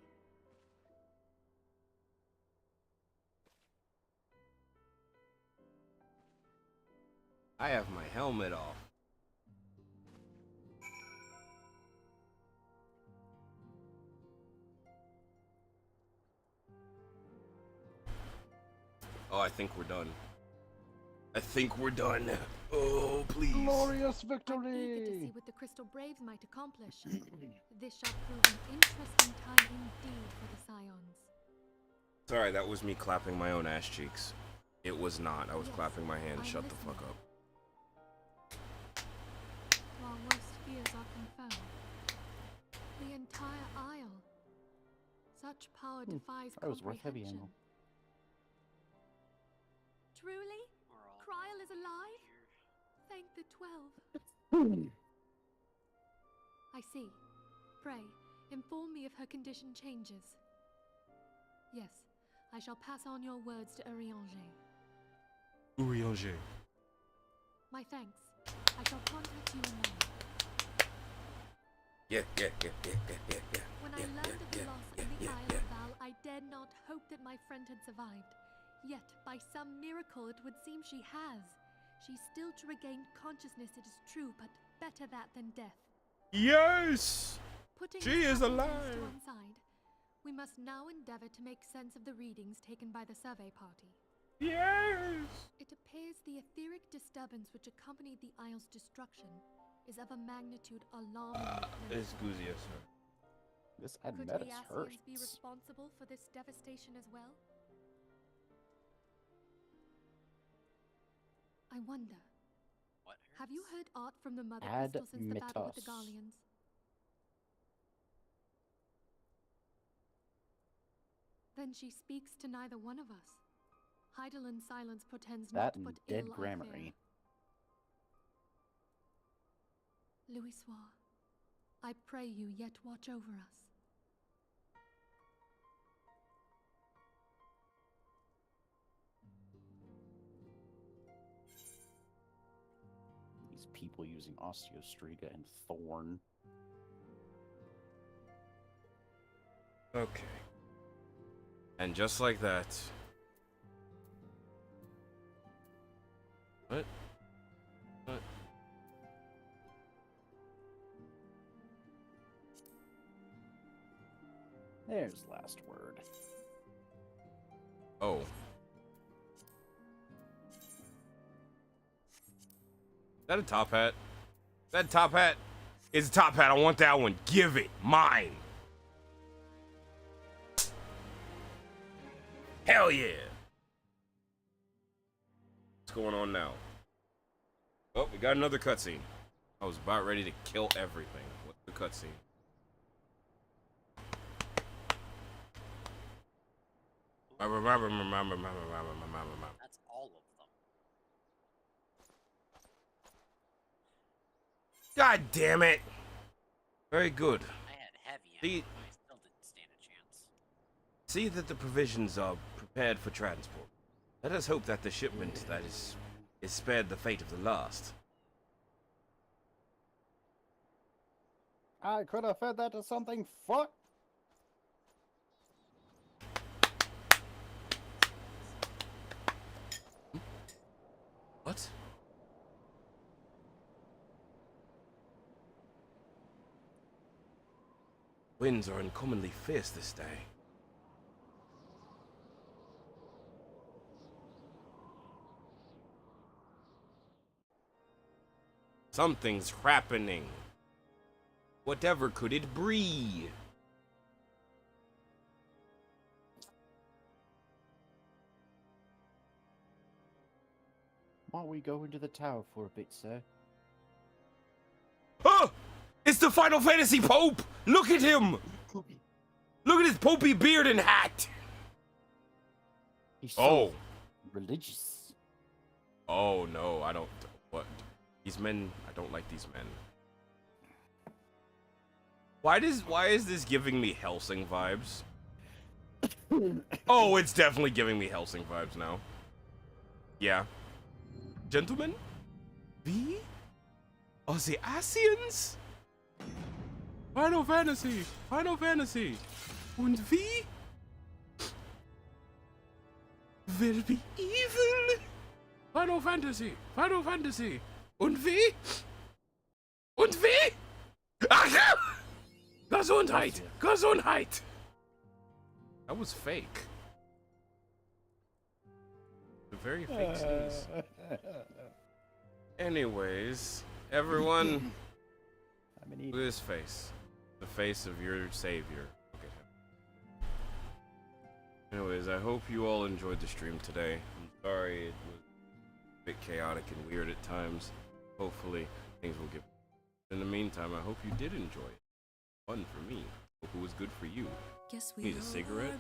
I have my helmet off. Oh, I think we're done. I think we're done. Oh, please. Glorious I'm eager to victory! see what the Crystal Braves might accomplish. This shall prove an interesting time indeed for the Scions. Sorry, that was me clapping my own ass cheeks. It was not. I was clapping my hands. Shut the fuck up. While worst fears are confirmed. The entire Isle. Such power defies That was worth heavy comprehension. ammo. Truly? Kryl is alive? Thank the 12. I see. Pray, inform me if her condition changes. Yes, I shall pass on your words to Urianger. Urianger. My thanks. I shall contact you anon. Yeah. When I learned of the loss in the Isle of Val, I dared not hope that my friend had survived. Yet, by some miracle, it would seem she has. She's still to regain consciousness, it is true, but better that than death. Yes! Putting She is happiness alive! to one side, we must now endeavor to make sense of the readings taken by the survey party. Yes! It appears the etheric disturbance which accompanied the Isle's destruction is of a magnitude alarming. It's Guzia, sir. This Could Admetus the hurts. Ascians be responsible for this devastation as well? I wonder. What? Have you heard aught from the Mother Crystal since the battle with the Admetus. Garleans? Then she speaks to neither one of us. Heidelin silence portends That not and but dead ill, I fear. Gramarye. Louis Soir, I pray you yet watch over us. These people using Osteostriga and Thorn. Okay. And just like that. What? What? There's last word. Oh. Is that a top hat? Is that a top hat? It's a top hat. I want that one. Give it. Mine. Hell yeah. What's going on now? Oh, we got another cutscene. I was about ready to kill everything. What's the cutscene? That's all of them. God damn it. Very good. I had heavy See, ammo, but I still didn't stand a chance. see that the provisions are prepared for transport. Let us hope that the shipment that is spared the fate of the last. I could have fed that to something. Fuck. What? Winds are uncommonly fierce this day. Something's happening. Whatever could it be? Why don't we go into the tower for a bit, sir? Huh! It's the Final Fantasy Pope! Look at him! Look at his popey beard and hat! He's so Oh. religious. Oh no, I don't. What? These men, I don't like these men. Why is this giving me Helsing vibes? Oh, it's definitely giving me Helsing vibes now. Yeah. Gentlemen? We are the Asians? Final Fantasy! Final Fantasy! Und we will be evil! Final Fantasy! Final Fantasy! Und wie? Und wie? Ach ja! Gesundheit! Gesundheit! That was fake. A very fake sneeze. Anyways, everyone, look at his face. The face of your savior. Look at him. Anyways, I hope you all enjoyed the stream today. I'm sorry it was a bit chaotic and weird at times. Hopefully, things will get better. In the meantime, I hope you did enjoy it. Fun for me. Hope it was good for you. Need a cigarette?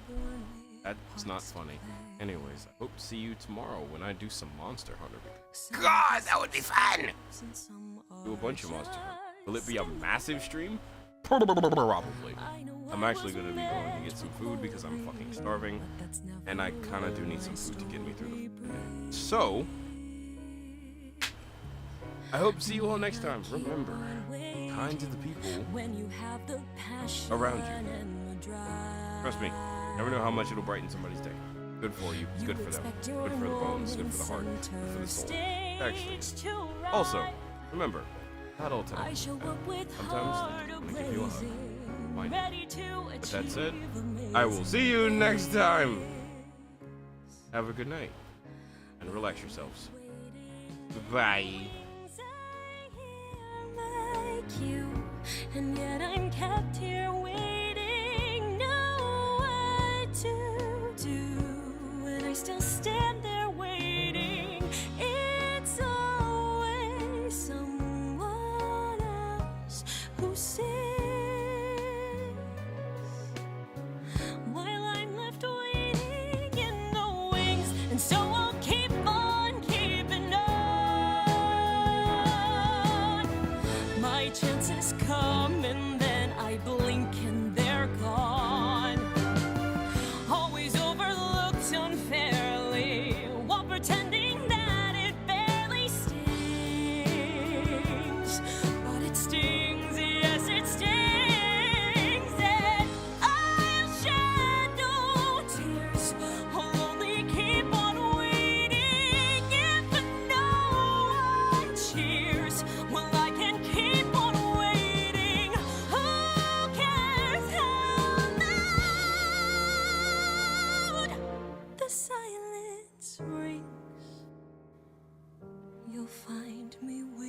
That's not funny. Anyways, I hope to see you tomorrow when I do some Monster Hunter. God, that would be fun! Do a bunch of Monster Hunter. Will it be a massive stream? Probably. I'm actually going to be going to get some food because I'm fucking starving. And I kind of do need some food to get me through the day. So, I hope to see you all next time. Remember, be kind to the people around you. Trust me, never know how much it'll brighten somebody's day. Good for you, it's good for them, good for the bones, good for the heart, good for the soul. Actually, also, remember, not all time. Sometimes they just want to give you a hug. Mind you. With that said, I will see you next time. Have a good night and relax yourselves. Bye. And yet I'm kept here waiting, know what to do, and I still stand there waiting. It's always someone else who sings while I'm left waiting in the wings, and so I'll keep on keeping on. My chances come and then I blink and they're gone. Always overlooked unfairly while pretending that it barely stings. But it stings, yes it stings. And I'll shed no tears. I'll only keep on waiting. If no one cheers, well I can keep on waiting. Who cares how loud the silence rings? You'll find me waiting.